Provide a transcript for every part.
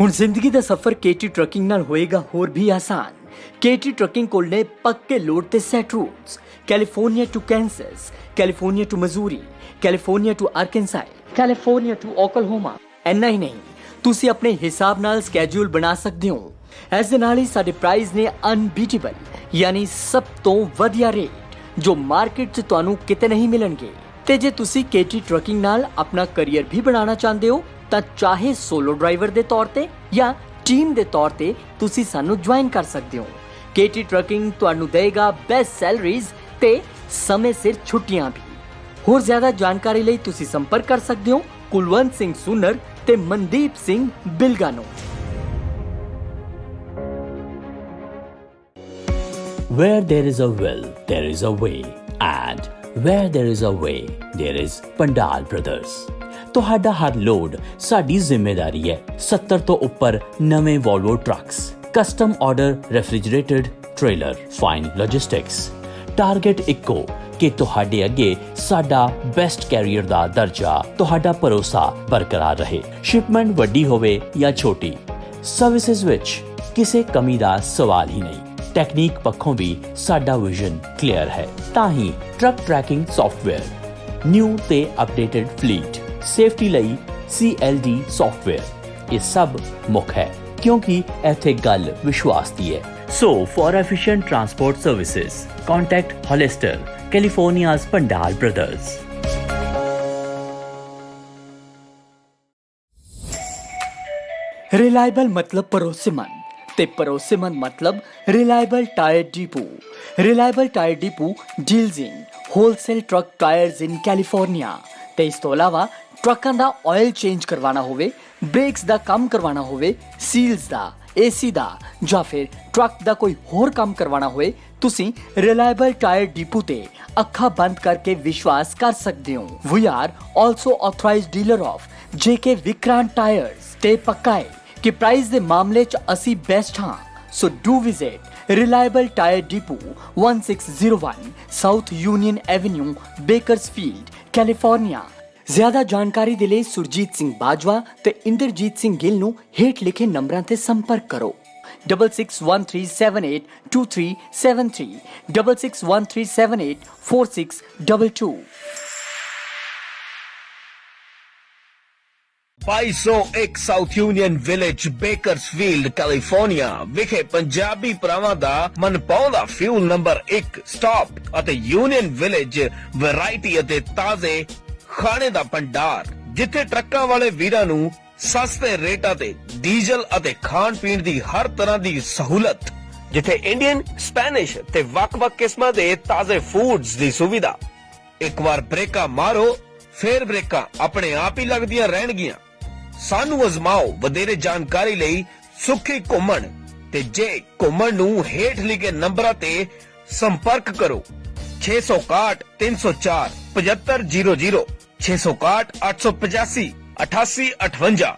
ਹੁਣ ਜ਼ਿੰਦਗੀ ਦਾ ਸਫ਼ਰ ਕੇਟੀ ਟਰੱਕਿੰਗ ਨਾਲ ਹੋਏਗਾ ਹੋਰ ਵੀ ਆਸਾਨ। ਕੇਟੀ ਟਰੱਕਿੰਗ ਕੋਲ ਨੇ ਪੱਕੇ ਲੋਡ ਤੇ set routes, California to Kansas, California to Missouri, California to Arkansas, California to Oklahoma. ਇੰਨਾ ਹੀ ਨਹੀਂ, ਤੁਸੀਂ ਆਪਣੇ ਹਿਸਾਬ ਨਾਲ ਸਕੈਜੂਲ ਬਣਾ ਸਕਦੇ ਹੋ। ਇਸ ਦੇ ਨਾਲ ਹੀ ਸਾਡੇ ਪ੍ਰਾਈਸ ਨੇ ਅਨਬੀਟੇਬਲ, ਯਾਨੀ ਸਭ ਤੋਂ ਵਧੀਆ ਰੇਟ ਜੋ ਮਾਰਕੀਟ 'ਚ ਤੁਹਾਨੂੰ ਕਿਤੇ ਨਹੀਂ ਮਿਲਣਗੇ। ਤੇ ਜੇ ਤੁਸੀਂ ਕੇਟੀ ਟਰੱਕਿੰਗ ਨਾਲ ਆਪਣਾ ਕਰੀਅਰ ਵੀ ਬਣਾਉਣਾ ਚਾਹੁੰਦੇ ਹੋ ਤਾਂ ਚਾਹੇ ਸੋਲੋ ਡਰਾਈਵਰ ਦੇ ਤੌਰ ਤੇ ਜਾਂ ਟੀਮ ਦੇ ਤੌਰ ਤੇ ਤੁਸੀਂ ਸਾਨੂੰ ਜੁਆਇਨ ਕਰ ਸਕਦੇ ਹੋ। ਕੇਟੀ ਟਰੱਕਿੰਗ ਤੁਹਾਨੂੰ ਦੇਗਾ ਬੈਸਟ ਸੈਲਰੀਜ਼ ਤੇ ਸਮੇਂ ਸਿਰ ਛੁੱਟੀਆਂ ਵੀ। ਹੋਰ ਜ਼ਿਆਦਾ ਜਾਣਕਾਰੀ ਲਈ ਤੁਸੀਂ ਸੰਪਰਕ ਕਰ ਸਕਦੇ ਹੋ ਕੁਲਵੰਤ ਸਿੰਘ ਸੁਨਰ ਤੇ Mandeep Singh ਬਿਲਗਾਨੋ। Where there is a will, there is a way. And where there is a way, there is Pandal Brothers. ਤੁਹਾਡਾ ਹਰ ਲੋਡ ਸਾਡੀ ਜ਼ਿੰਮੇਵਾਰੀ ਹੈ। 70 ਤੋਂ ਉੱਪਰ ਨਵੇਂ Volvo trucks, custom order refrigerated trailer, fine logistics. Target ਇੱਕੋ ਕਿ ਤੁਹਾਡੇ ਅੱਗੇ ਸਾਡਾ ਬੈਸਟ ਕੈਰੀਅਰ ਦਾ ਦਰਜਾ, ਤੁਹਾਡਾ ਭਰੋਸਾ ਬਰਕਰਾਰ ਰਹੇ। ਸ਼ਿਪਮੈਂਟ ਵੱਡੀ ਹੋਵੇ ਜਾਂ ਛੋਟੀ, ਸਰਵਿਸਿਜ਼ ਵਿੱਚ ਕਿਸੇ ਕਮੀ ਦਾ ਸਵਾਲ ਹੀ ਨਹੀਂ। ਟੈਕਨੀਕ ਪੱਖੋਂ ਵੀ ਸਾਡਾ ਵਿਜ਼ਨ ਕਲੀਅਰ ਹੈ। ਤਾਂ ਹੀ ਟਰੱਕ ਟਰੈਕਿੰਗ ਸੌਫਟਵੇਅਰ, ਨਿਊ ਤੇ ਅਪਡੇਟਡ ਫਲੀਟ, ਸੇਫਟੀ ਲਈ CLD ਸੌਫਟਵੇਅਰ, ਇਹ ਸਭ ਮੁੱਖ ਹੈ ਕਿਉਂਕਿ ਇੱਥੇ ਗੱਲ ਵਿਸ਼ਵਾਸ ਦੀ ਹੈ। So for efficient transport services, contact Hollister, California's Pandal Brothers. Reliable ਮਤਲਬ ਭਰੋਸੇਮੰਦ ਤੇ ਭਰੋਸੇਮੰਦ ਮਤਲਬ reliable tyre depot. Reliable tyre depot deals ਇਨ ਹੋਲਸੇਲ ਟਰੱਕ ਟਾਇਰਸ ਇਨ ਕੈਲੀਫੋਰਨੀਆ। ਤੇ ਇਸ ਤੋਂ ਇਲਾਵਾ ਟਰੱਕਾਂ ਦਾ ਆਇਲ ਚੇਂਜ ਕਰਵਾਉਣਾ ਹੋਵੇ, ਬ੍ਰੇਕਸ ਦਾ ਕੰਮ ਕਰਵਾਉਣਾ ਹੋਵੇ, ਸੀਲਸ ਦਾ, AC ਦਾ ਜਾਂ ਫਿਰ ਟਰੱਕ ਦਾ ਕੋਈ ਹੋਰ ਕੰਮ ਕਰਵਾਉਣਾ ਹੋਏ, ਤੁਸੀਂ ਰਿਲਾਇਬਲ ਟਾਇਰ ਡਿਪੂ ਤੇ ਅੱਖਾਂ ਬੰਦ ਕਰਕੇ ਵਿਸ਼ਵਾਸ ਕਰ ਸਕਦੇ ਹੋ। We are also authorised dealer of JK Vikrant tyres. ਤੇ ਪੱਕਾ ਹੈ ਕਿ ਪ੍ਰਾਈਸ ਦੇ ਮਾਮਲੇ 'ਚ ਅਸੀਂ ਬੈਸਟ ਹਾਂ। ਸੋ do visit reliable tyre depot 1601 south union avenue, Bakersfield, California. ਜ਼ਿਆਦਾ ਜਾਣਕਾਰੀ ਦੇ ਲਈ ਸੁਰਜੀਤ ਸਿੰਘ ਬਾਜਵਾ ਤੇ ਇੰਦਰਜੀਤ ਸਿੰਘ ਗਿੱਲ ਨੂੰ ਹੇਠ ਲਿਖੇ ਨੰਬਰਾਂ ਤੇ ਸੰਪਰਕ ਕਰੋ। 6613782373, 6613784622। 2201 south union village, Bakersfield, California ਵਿਖੇ ਪੰਜਾਬੀ ਭਰਾਵਾਂ ਦਾ ਮਨਪਾਉਂਦਾ ਫਿਊਲ ਨੰਬਰ 1 ਸਟਾਪ ਅਤੇ ਯੂਨੀਅਨ ਵਿਲੇਜ ਵੈਰਾਈਟੀ ਅਤੇ ਤਾਜ਼ੇ ਖਾਣੇ ਦਾ ਭੰਡਾਰ, ਜਿੱਥੇ ਟਰੱਕਾਂ ਵਾਲੇ ਵੀਰਾਂ ਨੂੰ ਸਸਤੇ ਰੇਟਾਂ ਤੇ ਡੀਜ਼ਲ ਅਤੇ ਖਾਣ ਪੀਣ ਦੀ ਹਰ ਤਰ੍ਹਾਂ ਦੀ ਸਹੂਲਤ, ਜਿੱਥੇ ਇੰਡੀਅਨ, ਸਪੈਨਿਸ਼ ਤੇ ਵੱਖ-ਵੱਖ ਕਿਸਮਾਂ ਦੇ ਤਾਜ਼ੇ ਫੂਡਸ ਦੀ ਸੁਵਿਧਾ। ਇੱਕ ਵਾਰ ਬ੍ਰੇਕਾਂ ਮਾਰੋ ਫੇਰ ਬ੍ਰੇਕਾਂ ਆਪਣੇ ਆਪ ਹੀ ਲੱਗਦੀਆਂ ਰਹਿਣਗੀਆਂ। ਸਾਨੂੰ ਅਜ਼ਮਾਓ। ਵਧੇਰੇ ਜਾਣਕਾਰੀ ਲਈ ਸੁੱਖੀ ਘੁੰਮਣ ਤੇ ਜੇ ਘੁੰਮਣ ਨੂੰ ਹੇਠ ਲਿਖੇ ਨੰਬਰਾਂ ਤੇ ਸੰਪਰਕ ਕਰੋ। 661 304 7500, 661 885 8858।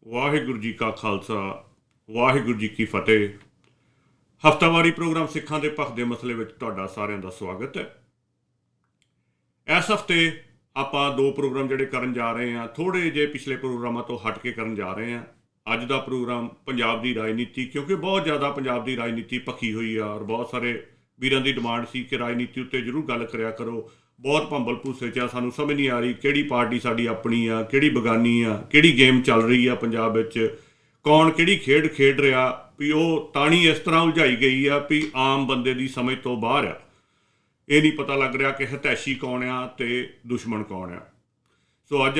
ਵਾਹਿਗੁਰੂ ਜੀ ਕਾ ਖਾਲਸਾ, ਵਾਹਿਗੁਰੂ ਜੀ ਕੀ ਫਤਿਹ। ਹਫ਼ਤਾਵਾਰੀ ਪ੍ਰੋਗਰਾਮ ਸਿੱਖਾਂ ਦੇ ਭਖ ਦੇ ਮਸਲੇ ਵਿੱਚ ਤੁਹਾਡਾ ਸਾਰਿਆਂ ਦਾ ਸਵਾਗਤ ਹੈ। ਇਸ ਹਫ਼ਤੇ ਆਪਾਂ ਦੋ ਪ੍ਰੋਗਰਾਮ ਜਿਹੜੇ ਕਰਨ ਜਾ ਰਹੇ ਹਾਂ, ਥੋੜ੍ਹੇ ਜਿਹੇ ਪਿਛਲੇ ਪ੍ਰੋਗਰਾਮਾਂ ਤੋਂ ਹਟ ਕੇ ਕਰਨ ਜਾ ਰਹੇ ਹਾਂ। ਅੱਜ ਦਾ ਪ੍ਰੋਗਰਾਮ ਪੰਜਾਬ ਦੀ ਰਾਜਨੀਤੀ, ਕਿਉਂਕਿ ਬਹੁਤ ਜ਼ਿਆਦਾ ਪੰਜਾਬ ਦੀ ਰਾਜਨੀਤੀ ਭਖੀ ਹੋਈ ਆ ਔਰ ਬਹੁਤ ਸਾਰੇ ਵੀਰਾਂ ਦੀ ਡਿਮਾਂਡ ਸੀ ਕਿ ਰਾਜਨੀਤੀ ਉੱਤੇ ਜ਼ਰੂਰ ਗੱਲ ਕਰਿਆ ਕਰੋ। ਬਹੁਤ ਭੰਬਲ ਭੂਸੇ 'ਚ ਆ, ਸਾਨੂੰ ਸਮਝ ਨਹੀਂ ਆ ਰਹੀ ਕਿਹੜੀ ਪਾਰਟੀ ਸਾਡੀ ਆਪਣੀ ਆ, ਕਿਹੜੀ ਬਗਾਨੀ ਆ, ਕਿਹੜੀ ਗੇਮ ਚੱਲ ਰਹੀ ਆ ਪੰਜਾਬ ਵਿੱਚ, ਕੌਣ ਕਿਹੜੀ ਖੇਡ ਖੇਡ ਰਿਹਾ। ਵੀ ਉਹ ਤਾਣੀ ਇਸ ਤਰ੍ਹਾਂ ਉਲਝਾਈ ਗਈ ਆ ਵੀ ਆਮ ਬੰਦੇ ਦੀ ਸਮਝ ਤੋਂ ਬਾਹਰ ਆ। ਇਹ ਨਹੀਂ ਪਤਾ ਲੱਗ ਰਿਹਾ ਕਿ ਹਿਤੈਸ਼ੀ ਕੌਣ ਆ ਅਤੇ ਦੁਸ਼ਮਣ ਕੌਣ ਆ। ਸੋ ਅੱਜ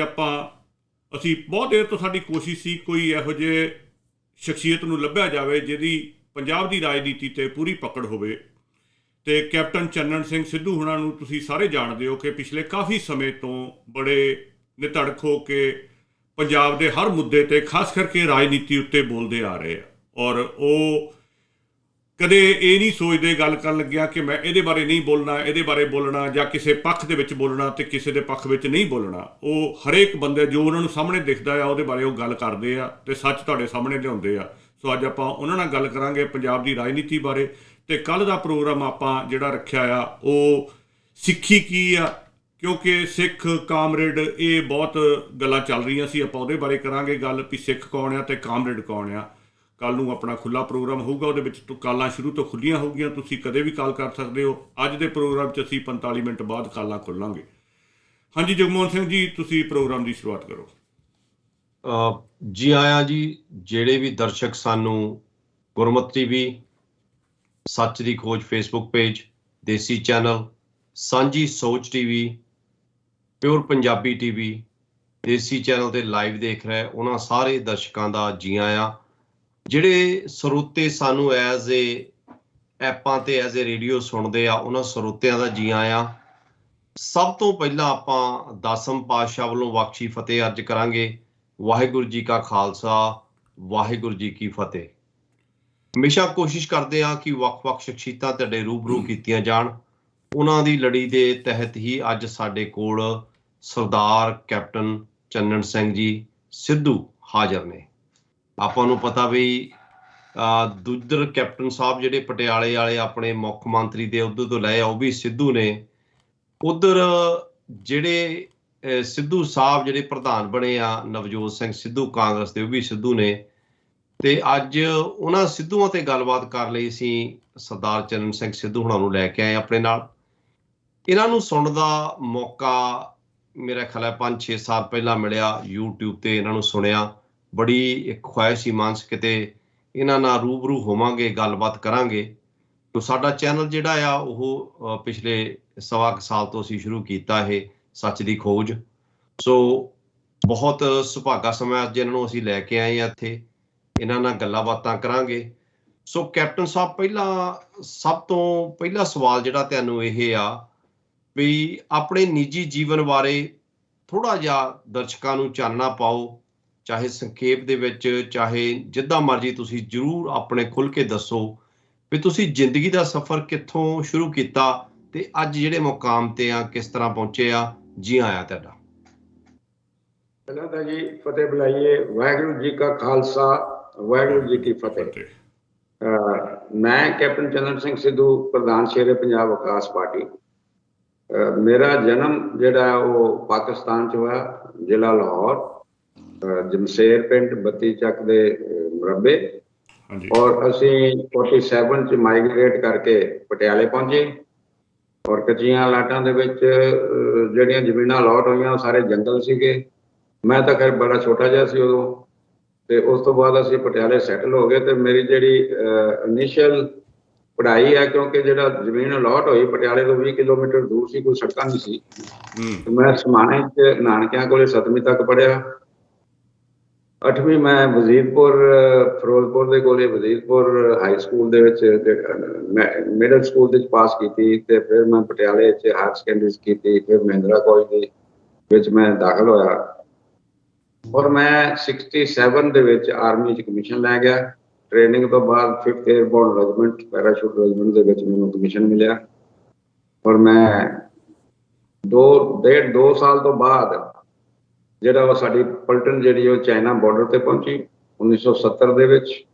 ਅਸੀਂ ਬਹੁਤ ਦੇਰ ਤੋਂ ਸਾਡੀ ਕੋਸ਼ਿਸ਼ ਸੀ ਕੋਈ ਇਹੋ ਜਿਹੇ ਸ਼ਖਸੀਅਤ ਨੂੰ ਲੱਭਿਆ ਜਾਵੇ ਜਿਹਦੀ ਪੰਜਾਬ ਦੀ ਰਾਜਨੀਤੀ 'ਤੇ ਪੂਰੀ ਪਕੜ ਹੋਵੇ। ਅਤੇ ਕੈਪਟਨ ਚੰਨਣ ਸਿੰਘ ਸਿੱਧੂ ਹੁਣਾਂ ਨੂੰ ਤੁਸੀਂ ਸਾਰੇ ਜਾਣਦੇ ਹੋ ਕਿ ਪਿਛਲੇ ਕਾਫੀ ਸਮੇਂ ਤੋਂ ਬੜੇ ਨਿਧੜਕ ਹੋ ਕੇ ਪੰਜਾਬ ਦੇ ਹਰ ਮੁੱਦੇ 'ਤੇ ਖਾਸ ਕਰਕੇ ਰਾਜਨੀਤੀ ਉੱਤੇ ਬੋਲਦੇ ਆ ਰਹੇ ਆ। ਔਰ ਉਹ ਕਦੇ ਇਹ ਨਹੀਂ ਸੋਚਦੇ ਗੱਲ ਕਰਨ ਲੱਗਿਆ ਕਿ ਮੈਂ ਇਹਦੇ ਬਾਰੇ ਨਹੀਂ ਬੋਲਣਾ, ਇਹਦੇ ਬਾਰੇ ਬੋਲਣਾ ਜਾਂ ਕਿਸੇ ਪੱਖ ਦੇ ਵਿੱਚ ਬੋਲਣਾ ਅਤੇ ਕਿਸੇ ਦੇ ਪੱਖ ਵਿੱਚ ਨਹੀਂ ਬੋਲਣਾ। ਉਹ ਹਰੇਕ ਬੰਦੇ ਜੋ ਉਹਨਾਂ ਨੂੰ ਸਾਹਮਣੇ ਦਿਖਦਾ ਆ ਉਹਦੇ ਬਾਰੇ ਉਹ ਗੱਲ ਕਰਦੇ ਆ ਅਤੇ ਸੱਚ ਤੁਹਾਡੇ ਸਾਹਮਣੇ ਲਿਆਉਂਦੇ ਆ। ਸੋ ਅੱਜ ਆਪਾਂ ਉਹਨਾਂ ਨਾਲ ਗੱਲ ਕਰਾਂਗੇ ਪੰਜਾਬ ਦੀ ਰਾਜਨੀਤੀ ਬਾਰੇ। ਅਤੇ ਕੱਲ੍ਹ ਦਾ ਪ੍ਰੋਗਰਾਮ ਆਪਾਂ ਜਿਹੜਾ ਰੱਖਿਆ ਆ ਉਹ ਸਿੱਖੀ ਕੀ ਆ, ਕਿਉਂਕਿ ਸਿੱਖ ਕਾਮਰੇਡ ਇਹ ਬਹੁਤ ਗੱਲਾਂ ਚੱਲ ਰਹੀਆਂ ਸੀ। ਆਪਾਂ ਉਹਦੇ ਬਾਰੇ ਕਰਾਂਗੇ ਗੱਲ ਵੀ ਸਿੱਖ ਕੌਣ ਆ ਅਤੇ ਕਾਮਰੇਡ ਕੌਣ ਆ। ਕੱਲ੍ਹ ਨੂੰ ਆਪਣਾ ਖੁੱਲ੍ਹਾ ਪ੍ਰੋਗਰਾਮ ਹੋਊਗਾ, ਉਹਦੇ ਵਿੱਚ ਕਾਲਾਂ ਸ਼ੁਰੂ ਤੋਂ ਖੁੱਲ੍ਹੀਆਂ ਹੋਊਗੀਆਂ, ਤੁਸੀਂ ਕਦੇ ਵੀ ਕਾਲ ਕਰ ਸਕਦੇ ਹੋ। ਅੱਜ ਦੇ ਪ੍ਰੋਗਰਾਮ 'ਚ ਅਸੀਂ 45 ਮਿੰਟ ਬਾਅਦ ਕਾਲਾਂ ਖੋਲ੍ਹਾਂਗੇ। ਹਾਂਜੀ ਜਗਮੋਹਨ ਸਿੰਘ ਜੀ, ਤੁਸੀਂ ਪ੍ਰੋਗਰਾਮ ਦੀ ਸ਼ੁਰੂਆਤ ਕਰੋ। ਜੀ ਆਇਆਂ ਜੀ। ਜਿਹੜੇ ਵੀ ਦਰਸ਼ਕ ਸਾਨੂੰ ਗੁਰਮਤਿ ਟੀਵੀ, ਸੱਚ ਦੀ ਖੋਜ ਫੇਸਬੁੱਕ ਪੇਜ, ਦੇਸੀ ਚੈਨਲ, ਸਾਂਝੀ ਸੋਚ ਟੀਵੀ, ਪਿਓਰ ਪੰਜਾਬੀ ਟੀਵੀ, ਦੇਸੀ ਚੈਨਲ 'ਤੇ ਲਾਈਵ ਦੇਖ ਰਹੇ ਉਹਨਾਂ ਸਾਰੇ ਦਰਸ਼ਕਾਂ ਦਾ ਜੀ ਆਇਆਂ। ਜਿਹੜੇ ਸਰੋਤੇ ਸਾਨੂੰ ਐਜ਼ ਏ ਐਪਾਂ 'ਤੇ ਐਜ਼ ਏ ਰੇਡੀਓ ਸੁਣਦੇ ਆ ਉਹਨਾਂ ਸਰੋਤਿਆਂ ਦਾ ਜੀ ਆਇਆਂ। ਸਭ ਤੋਂ ਪਹਿਲਾਂ ਆਪਾਂ ਦਸਮ ਪਾਤਸ਼ਾਹ ਵੱਲੋਂ ਬਖਸ਼ੀ ਫਤਿਹ ਅਰਜ ਕਰਾਂਗੇ। ਵਾਹਿਗੁਰੂ ਜੀ ਕਾ ਖਾਲਸਾ, ਵਾਹਿਗੁਰੂ ਜੀ ਕੀ ਫਤਿਹ। ਹਮੇਸ਼ਾ ਕੋਸ਼ਿਸ਼ ਕਰਦੇ ਹਾਂ ਕਿ ਵੱਖ-ਵੱਖ ਸ਼ਖਸੀਅਤਾਂ ਤੁਹਾਡੇ ਰੂਬਰੂ ਕੀਤੀਆਂ ਜਾਣ। ਉਹਨਾਂ ਦੀ ਲੜੀ ਦੇ ਤਹਿਤ ਹੀ ਅੱਜ ਸਾਡੇ ਕੋਲ ਸਰਦਾਰ ਕੈਪਟਨ ਚੰਨਣ ਸਿੰਘ ਜੀ ਸਿੱਧੂ ਹਾਜ਼ਰ ਨੇ। ਆਪਾਂ ਨੂੰ ਪਤਾ ਵੀ ਦੂਜਰ ਕੈਪਟਨ ਸਾਹਿਬ ਜਿਹੜੇ ਪਟਿਆਲੇ ਵਾਲੇ ਆਪਣੇ ਮੁੱਖ ਮੰਤਰੀ ਦੇ ਅਹੁਦੇ ਤੋਂ ਲਏ ਆ ਉਹ ਵੀ ਸਿੱਧੂ ਨੇ। ਉੱਧਰ ਜਿਹੜੇ ਸਿੱਧੂ ਸਾਹਿਬ ਜਿਹੜੇ ਪ੍ਰਧਾਨ ਬਣੇ ਆ ਨਵਜੋਤ ਸਿੰਘ ਸਿੱਧੂ ਕਾਂਗਰਸ ਦੇ, ਉਹ ਵੀ ਸਿੱਧੂ ਨੇ। ਅਤੇ ਅੱਜ ਉਹਨਾਂ ਸਿੱਧੂਆਂ 'ਤੇ ਗੱਲਬਾਤ ਕਰਨ ਲਈ ਅਸੀਂ ਸਰਦਾਰ ਚੰਨਣ ਸਿੰਘ ਸਿੱਧੂ ਹੁਣਾਂ ਨੂੰ ਲੈ ਕੇ ਆਏ ਆਪਣੇ ਨਾਲ। ਇਹਨਾਂ ਨੂੰ ਸੁਣਨ ਦਾ ਮੌਕਾ ਮੇਰਾ ਖਿਆਲ ਹੈ 5-6 ਸਾਲ ਪਹਿਲਾਂ ਮਿਲਿਆ। YouTube 'ਤੇ ਇਹਨਾਂ ਨੂੰ ਸੁਣਿਆ, ਬੜੀ ਇੱਕ ਖੁਆਇਸ਼ ਸੀ ਮਨ 'ਚ ਕਿਤੇ ਇਹਨਾਂ ਨਾਲ ਰੂਬਰੂ ਹੋਵਾਂਗੇ, ਗੱਲਬਾਤ ਕਰਾਂਗੇ। ਤੋ ਸਾਡਾ ਚੈਨਲ ਜਿਹੜਾ ਆ ਉਹ ਪਿਛਲੇ ਸਵਾ ਕੁ ਸਾਲ ਤੋਂ ਅਸੀਂ ਸ਼ੁਰੂ ਕੀਤਾ ਇਹ ਸੱਚ ਦੀ ਖੋਜ। ਸੋ ਬਹੁਤ ਸੁਭਾਗਾ ਸਮਾਂ ਅੱਜ ਇਹਨਾਂ ਨੂੰ ਅਸੀਂ ਲੈ ਕੇ ਆਏ ਹਾਂ ਇੱਥੇ, ਇਹਨਾਂ ਨਾਲ ਗੱਲਾਂ ਬਾਤਾਂ ਕਰਾਂਗੇ। ਸੋ ਕੈਪਟਨ ਸਾਹਿਬ, ਪਹਿਲਾਂ ਸਭ ਤੋਂ ਪਹਿਲਾ ਸਵਾਲ ਜਿਹੜਾ ਤੁਹਾਨੂੰ ਇਹ ਆ ਵੀ ਆਪਣੇ ਨਿੱਜੀ ਜੀਵਨ ਬਾਰੇ ਥੋੜ੍ਹਾ ਜਿਹਾ ਦਰਸ਼ਕਾਂ ਨੂੰ ਚਾਨਣਾ ਪਾਓ, ਚਾਹੇ ਸੰਖੇਪ ਦੇ ਵਿੱਚ, ਚਾਹੇ ਜਿੱਦਾਂ ਮਰਜ਼ੀ ਤੁਸੀਂ ਜ਼ਰੂਰ ਆਪਣੇ ਖੁੱਲ੍ਹ ਕੇ ਦੱਸੋ ਵੀ ਤੁਸੀਂ ਜ਼ਿੰਦਗੀ ਦਾ ਸਫ਼ਰ ਕਿੱਥੋਂ ਸ਼ੁਰੂ ਕੀਤਾ ਅਤੇ ਅੱਜ ਜਿਹੜੇ ਮੁਕਾਮ 'ਤੇ ਆ ਕਿਸ ਤਰ੍ਹਾਂ ਪਹੁੰਚੇ ਆ। ਜੀ ਆਇਆਂ ਤੁਹਾਡਾ। ਪਹਿਲਾਂ ਤਾਂ ਜੀ ਫਤਿਹ ਬੁਲਾਈਏ। ਵਾਹਿਗੁਰੂ ਜੀ ਕਾ ਖਾਲਸਾ, ਵਾਹਿਗੁਰੂ ਜੀ ਕੀ ਫਤਿਹ। ਮੈਂ ਕੈਪਟਨ ਚੰਨਣ ਸਿੰਘ ਸਿੱਧੂ, ਪ੍ਰਧਾਨ ਸ਼ੇਰੇ ਪੰਜਾਬ ਵਿਕਾਸ ਪਾਰਟੀ। ਮੇਰਾ ਜਨਮ ਜਿਹੜਾ ਉਹ ਪਾਕਿਸਤਾਨ 'ਚ ਹੋਇਆ, ਜ਼ਿਲ੍ਹਾ ਲਾਹੌਰ, ਜਮਸ਼ੇਰ ਪਿੰਡ, 32 ਚੱਕ ਦੇ ਮੁਰੱਬੇ। ਔਰ ਅਸੀਂ 47 'ਚ ਮਾਈਗ੍ਰੇਟ ਕਰਕੇ ਪਟਿਆਲੇ ਪਹੁੰਚੇ। ਔਰ ਕੱਚੀਆਂ ਲਾਟਾਂ ਦੇ ਵਿੱਚ ਜਿਹੜੀਆਂ ਜ਼ਮੀਨਾਂ ਅਲਾਟ ਹੋਈਆਂ ਉਹ ਸਾਰੇ ਜੰਗਲ ਸੀਗੇ। ਮੈਂ ਤਾਂ ਖੈਰ ਬੜਾ ਛੋਟਾ ਜਿਹਾ ਸੀ ਉਦੋਂ। ਅਤੇ ਉਸ ਤੋਂ ਬਾਅਦ ਅਸੀਂ ਪਟਿਆਲੇ ਸੈਟਲ ਹੋ ਗਏ। ਅਤੇ ਮੇਰੀ ਜਿਹੜੀ ਇਨੀਸ਼ੀਅਲ ਪੜ੍ਹਾਈ ਹੈ, ਕਿਉਂਕਿ ਜਿਹੜਾ ਜ਼ਮੀਨ ਅਲਾਟ ਹੋਈ ਪਟਿਆਲੇ ਤੋਂ 20 ਕਿਲੋਮੀਟਰ ਦੂਰ ਸੀ, ਕੋਈ ਸੜਕਾਂ ਨਹੀਂ ਸੀ। ਮੈਂ ਸਮਾਣੇ 'ਚ ਨਾਨਕਿਆਂ ਕੋਲੇ 7ਵੀਂ ਤੱਕ ਪੜ੍ਹਿਆ। 8ਵੀਂ ਮੈਂ ਵਜ਼ੀਰਪੁਰ, ਫਿਰੋਜ਼ਪੁਰ ਦੇ ਕੋਲੇ ਵਜ਼ੀਰਪੁਰ ਹਾਈ ਸਕੂਲ ਦੇ ਵਿੱਚ ਮਿਡਲ ਸਕੂਲ ਦੇ ਵਿੱਚ ਪਾਸ ਕੀਤੀ। ਅਤੇ ਫਿਰ ਮੈਂ ਪਟਿਆਲੇ 'ਚ ਹਾਇਰ ਸੈਕੰਡਰੀ ਕੀਤੀ। ਫਿਰ ਮਹਿੰਦਰਾ ਕਾਲਜ ਦੇ ਵਿੱਚ ਮੈਂ ਦਾਖਲ ਹੋਇਆ। ਔਰ ਮੈਂ 67 ਦੇ ਵਿੱਚ ਆਰਮੀ 'ਚ ਕਮਿਸ਼ਨ ਲੈ ਗਿਆ। ਟ੍ਰੇਨਿੰਗ ਤੋਂ ਬਾਅਦ 5th ਏਅਰਬੋਰਨ ਰੈਜੀਮੈਂਟ, ਪੈਰਾਸ਼ੂਟ ਰੈਜੀਮੈਂਟ ਦੇ ਵਿੱਚ ਮੈਨੂੰ ਕਮਿਸ਼ਨ ਮਿਲਿਆ। ਔਰ ਮੈਂ 2 ਸਾਲ ਤੋਂ ਬਾਅਦ ਜਿਹੜਾ ਉਹ ਸਾਡੀ ਪਲਟਨ ਜਿਹੜੀ ਉਹ ਚਾਈਨਾ ਬਾਰਡਰ 'ਤੇ ਪਹੁੰਚੀ 1970 ਦੇ ਵਿੱਚ।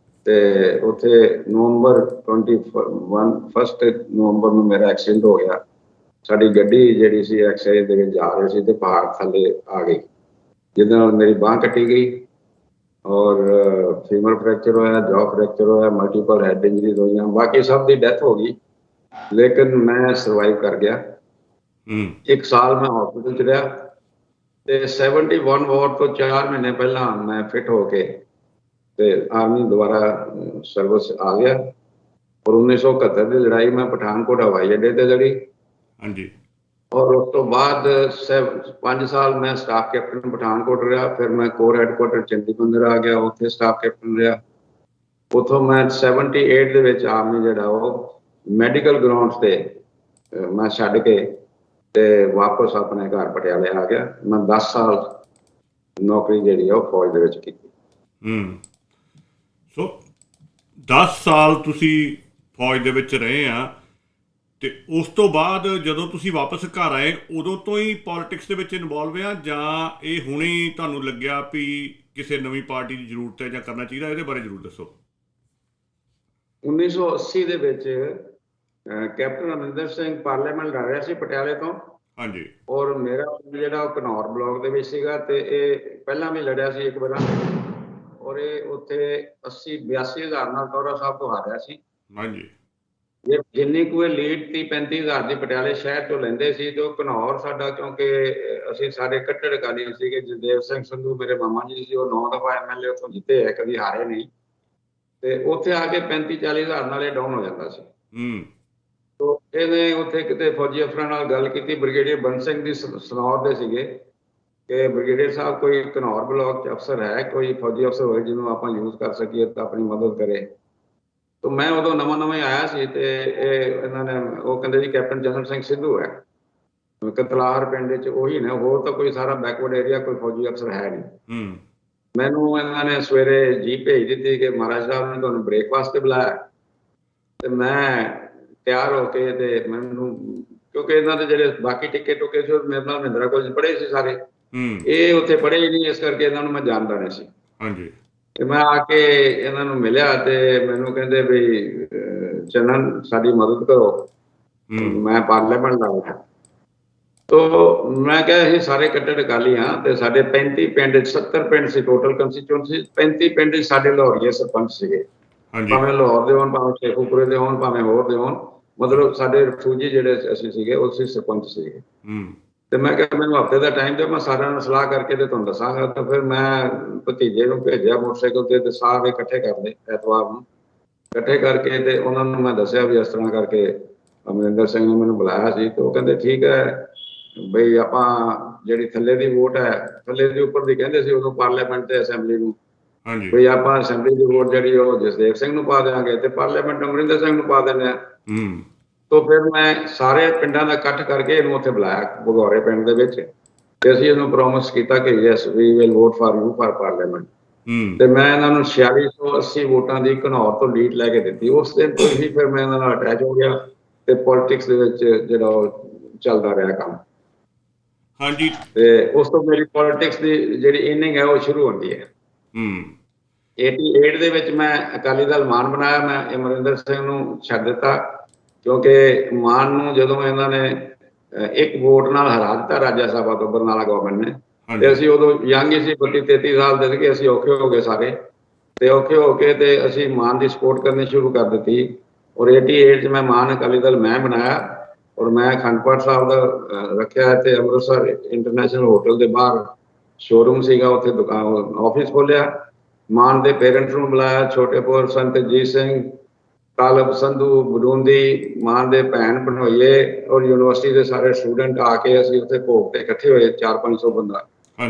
ਤੇ ਉੱਥੇ ਨਵੰਬਰ 1 ਨੂੰ ਮੇਰਾ ਐਕਸੀਡੈਂਟ ਹੋ ਗਿਆ। ਸਾਡੀ ਗੱਡੀ ਜਿਹੜੀ ਸੀ ਐਕਸਾਈਜ਼ ਦੇ ਵਿੱਚ ਜਾ ਰਹੀ ਸੀ ਤੇ ਪਹਾੜ ਥੱਲੇ ਆ ਗਈ, ਜਿਹਦੇ ਨਾਲ ਮੇਰੀ ਬਾਂਹ ਕੱਟੀ ਗਈ ਔਰ ਫੀਮਰ ਫ੍ਰੈਕਚਰ ਹੋਇਆ, ਜੌ ਫ੍ਰੈਕਚਰ ਹੋਇਆ, ਮਲਟੀਪਲ ਹੈਡ ਇੰਜਰੀਜ਼ ਹੋਈਆਂ। ਬਾਕੀ ਸਭ ਦੀ ਡੈਥ ਹੋ ਗਈ, ਲੇਕਿਨ ਮੈਂ ਸਰਵਾਈਵ ਕਰ ਗਿਆ। 1 ਸਾਲ ਮੈਂ ਹਸਪੀਟਲ 'ਚ ਰਿਹਾ ਤੇ 71 ਵਾਰ ਤੋਂ 4 ਮਹੀਨੇ ਪਹਿਲਾਂ ਮੈਂ ਫਿਟ ਹੋ ਕੇ ਤੇ ਆਰਮੀ ਦੁਆਰਾ ਸਰਵਿਸ ਆ ਗਿਆ। ਔਰ 1971 ਦੀ ਲੜਾਈ ਮੈਂ ਪਠਾਨਕੋਟ ਹਵਾਈ ਅੱਡੇ ਤੇ ਲੜੀ। ਹਾਂਜੀ। ਔਰ ਉਸ ਤੋਂ ਬਾਅਦ 5 ਸਾਲ ਮੈਂ ਸਟਾਫ ਕੈਪਟਨ ਪਠਾਨਕੋਟ ਰਿਹਾ। ਫਿਰ ਮੈਂ ਕੋਰ ਹੈਡਕੁਆਟਰ ਚੰਡੀਗੜ੍ਹ ਆ ਗਿਆ, ਉੱਥੇ ਸਟਾਫ ਕੈਪਟਨ ਰਿਹਾ। ਉੱਥੋਂ ਮੈਂ 78 ਦੇ ਵਿੱਚ ਆਰਮੀ ਜਿਹੜਾ ਉਹ ਮੈਡੀਕਲ ਗਰਾਊਂਡਸ ਤੇ ਮੈਂ ਛੱਡ ਕੇ ਤੇ ਵਾਪਸ ਆਪਣੇ ਘਰ ਪਟਿਆਲੇ ਆ ਗਿਆ। ਮੈਂ 10 ਸਾਲ ਨੌਕਰੀ ਜਿਹੜੀ ਆ ਉਹ ਫੌਜ ਦੇ ਵਿੱਚ ਕੀਤੀ। ਸੋ 10 ਸਾਲ ਤੁਸੀਂ ਫੌਜ ਦੇ ਵਿੱਚ ਰਹੇ ਆ ਤੇ ਉਸ ਤੋਂ ਬਾਅਦ ਜਦੋਂ ਤੁਸੀਂ ਵਾਪਸ ਘਰ ਆਏ ਉਦੋਂ ਤੋਂ ਹੀ ਪੋਲਿਟਿਕਸ ਦੇ ਵਿੱਚ ਇਨਵੋਲਵ ਆ, ਜਾਂ ਇਹ ਹੁਣੇ ਹੀ ਤੁਹਾਨੂੰ ਲੱਗਿਆ ਵੀ ਕਿਸੇ ਨਵੀਂ ਪਾਰਟੀ ਦੀ ਜ਼ਰੂਰਤ ਹੈ ਜਾਂ ਕਰਨਾ ਚਾਹੀਦਾ? ਇਹਦੇ ਬਾਰੇ ਜ਼ਰੂਰ ਦੱਸੋ। 1980 ਦੇ ਵਿੱਚ ਕੈਪਟਨ ਅਮਰਿੰਦਰ ਸਿੰਘ ਪਾਰਲੀਮੈਂਟ ਲੜ ਰਿਹਾ ਸੀ ਪਟਿਆਲੇ ਤੋਂ। ਹਾਂਜੀ। ਔਰ ਮੇਰਾ ਜਿਹੜਾ ਉਹ ਘਨੌਰ ਬਲਾਕ ਦੇ ਵਿੱਚ ਸੀਗਾ ਤੇ ਇਹ ਪਹਿਲਾਂ ਵੀ ਲੜਿਆ ਸੀ ਇੱਕ ਵਾਰ, ਔਰ ਇਹ ਉੱਥੇ 82 ਹਜ਼ਾਰ ਨਾਲ ਦੌਰਾ ਸਾਹਿਬ ਤੋਂ ਹਾਰਿਆ ਸੀ। ਹਾਂਜੀ। ਜਿੰਨੀ ਕੋਈ ਲੀਡ 30-35 ਹਜ਼ਾਰ ਦੀ ਪਟਿਆਲੇ ਸ਼ਹਿਰ ਚੋਂ ਲੈਂਦੇ ਸੀ ਤੇ ਉਹ ਘਨੌਰ ਸਾਡਾ, ਕਿਉਂਕਿ ਅਸੀਂ ਸਾਰੇ ਕੱਟੜ ਅਕਾਲੀ ਸੀਗੇ। ਜਗਦੇਵ ਸਿੰਘ ਸੰਧੂ ਮੇਰੇ ਮਾਮਾ ਜੀ ਸੀ, ਉਹ 9 ਦਫਾ MLA ਉੱਥੋਂ ਜਿੱਤੇ ਹੈ, ਕਦੀ ਹਾਰੇ ਨਹੀਂ। ਤੇ ਉੱਥੇ ਆ ਕੇ 35-40 ਹਜ਼ਾਰ ਨਾਲ ਇਹ ਡਾਊਨ ਹੋ ਜਾਂਦਾ ਸੀ। ਤੋ ਇਹਨੇ ਉੱਥੇ ਕਿਤੇ ਫੌਜੀ ਅਫਸਰਾਂ ਨਾਲ ਗੱਲ ਕੀਤੀ, ਬ੍ਰਿਗੇਡੀਅਰ ਬੰਦ ਸਿੰਘ ਦੀ ਸਨੌਰ ਦੇ ਸੀਗੇ, ਕਿ ਬ੍ਰਿਗੇਡੀਅਰ ਸਾਹਿਬ ਕੋਈ ਘਨੌਰ ਬਲਾਕ 'ਚ ਅਫਸਰ ਹੈ, ਕੋਈ ਫੌਜੀ ਅਫਸਰ ਹੋਏ ਜਿਹਨੂੰ ਆਪਾਂ ਯੂਜ਼ ਕਰ ਸਕੀਏ ਤਾਂ ਆਪਣੀ ਮਦਦ ਕਰੇ। तो मैं उदो नवा ही आया सी ते इन्होंने वो कहते जी कैप्टन जनरल सिंह सिद्धू है कतलार पिंड च, उही ने, होर तो कोई सारा बैकवर्ड एरिया कोई फौजी अफसर है नहीं। मैनू इन्होंने सवेरे जी भेज दी कि महाराज साहब ने तुहानू ब्रेकफास्ट बुलाया ते मैं तैयार होके ते मैनू, क्योंकि इन्हों के जो बाकी टिके टुके से मेरे नाल महिंद्रा कॉलेज पढ़े सी सारे, ये उत्थे पढ़े ही नहीं, इस करके इन्होंने मैं जानता नहीं सी। ਹਾਂਜੀ। ਤੇ ਮੈਂ ਆ ਕੇ ਇਹਨਾਂ ਨੂੰ ਮਿਲਿਆ ਤੇ ਮੈਨੂੰ ਕਹਿੰਦੇ ਵੀ ਚੰਨਨ ਸਾਡੀ ਮਦਦ ਕਰੋ, ਮੈਂ ਪਾਰਲੀਮੈਂਟ ਲਾਇਆ। ਤੋ ਮੈਂ ਕਿਹਾ ਅਸੀਂ ਸਾਰੇ ਕੱਟੜ ਅਕਾਲੀ ਹਾਂ ਤੇ ਸਾਡੇ 35 ਪਿੰਡ 70 ਪਿੰਡ ਸੀ ਟੋਟਲ ਕੰਸਟੀਚੁਐਂਸੀ, 35 ਪਿੰਡ ਸਾਡੇ ਲਾਹੌਰੀਏ ਸਰਪੰਚ ਸੀਗੇ, ਭਾਵੇਂ ਲਾਹੌਰ ਦੇ ਹੋਣ, ਭਾਵੇਂ ਸ਼ੇਖੂਪੁਰੇ ਦੇ ਹੋਣ, ਭਾਵੇਂ ਹੋਰ ਦੇ ਹੋਣ, ਮਤਲਬ ਸਾਡੇ ਰਫੂਜੀ ਜਿਹੜੇ ਅਸੀਂ ਸੀਗੇ ਉਹ ਸੀ ਸਰਪੰਚ ਸੀਗੇ। ਤੇ ਮੈਂ ਕਿਹਾ ਮੈਨੂੰ ਹਫ਼ਤੇ ਦਾ ਟਾਈਮ ਦਿਓ, ਮੈਂ ਸਾਰਿਆਂ ਨਾਲ ਸਲਾਹ ਕਰਕੇ ਤੇ ਤੁਹਾਨੂੰ ਦੱਸਾਂਗਾ। ਤਾਂ ਫਿਰ ਮੈਂ ਭਤੀਜੇ ਨੂੰ ਭੇਜਿਆ ਮੋਟਰਸਾਈਕਲ ਤੇ ਸਾਰੇ ਇਕੱਠੇ ਕਰ ਲਏ, ਐਤਵਾਰ ਨੂੰ ਇਕੱਠੇ ਕਰਕੇ ਤੇ ਉਹਨਾਂ ਨੂੰ ਮੈਂ ਦੱਸਿਆ ਵੀ ਇਸ ਤਰ੍ਹਾਂ ਕਰਕੇ ਅਮਰਿੰਦਰ ਸਿੰਘ ਨੇ ਮੈਨੂੰ ਬੁਲਾਇਆ ਸੀ। ਤੇ ਉਹ ਕਹਿੰਦੇ ਠੀਕ ਹੈ ਬਈ ਆਪਾਂ ਜਿਹੜੀ ਥੱਲੇ ਦੀ ਵੋਟ ਹੈ, ਥੱਲੇ ਦੀ ਉੱਪਰ ਦੀ ਕਹਿੰਦੇ ਸੀ ਉਦੋਂ ਪਾਰਲੀਮੈਂਟ ਤੇ ਅਸੈਂਬਲੀ ਨੂੰ, ਬਈ ਆਪਾਂ ਅਸੈਂਬਲੀ ਦੀ ਵੋਟ ਜਿਹੜੀ ਉਹ ਜਸਦੇਵ ਸਿੰਘ ਨੂੰ ਪਾ ਦਿਆਂਗੇ ਤੇ ਪਾਰਲੀਮੈਂਟ ਅਮਰਿੰਦਰ ਸਿੰਘ ਨੂੰ ਪਾ ਦਿੰਦੇ ਆ। तो फिर मैं सारे पिंडा का इकट्ठ करके इन्हू उत्थे बुलाया भगौरे पिंड दे विच ते असीं इन्हू प्रॉमिस कीता कि yes we will vote for you for parliament. ते मैं इन्हां नूं 4680 वोटां दी घनौर तो लीड लैके दित्ती। उस दिन तो ही फिर मैं इन्हां नाल अटैच हो गया ते पॉलिटिक्स दे विच जिहड़ा चलदा रहा काम। हाँ जी। ते उस तो मेरी पॉलिटिक्स दी जिहड़ी इनिंग है वो शुरू होंदी है। 88 दे विच मैं अकाली दल मान बनाया, मैं अमरिंदर सिंह नूं छड्ड दित्ता क्योंकि मान नूं जदों इन्हां ने एक वोट नाल हरा दित्ता राज्य सभा तो बरनाला गवर्नमेंट ने, ते असीं उदों यंग ही सी, 32-33 साल दे सीगे, असीं औखे हो गए सारे ते औखे हो के ते असीं मान दी सपोर्ट करनी शुरू कर दित्ती। और 88 च मैं मान अकाली दल मैं बनाया और मैं अखंड पाठ साहब दा रखिया ते अमृतसर इंटरनेशनल होटल दे बाहर शोरूम सीगा, उत्थे दुकान ऑफिस खोलिया। मान दे पेरेंट्स नूं बुलाया, छोटेपुर संत जीत सिंह, कालब संधू बडूंदी, मान दे भैन भनोइये और यूनिवर्सिटी के सारे स्टूडेंट आके असीं उत्थे भोग ते इकट्ठे होए 400-500 बंदा।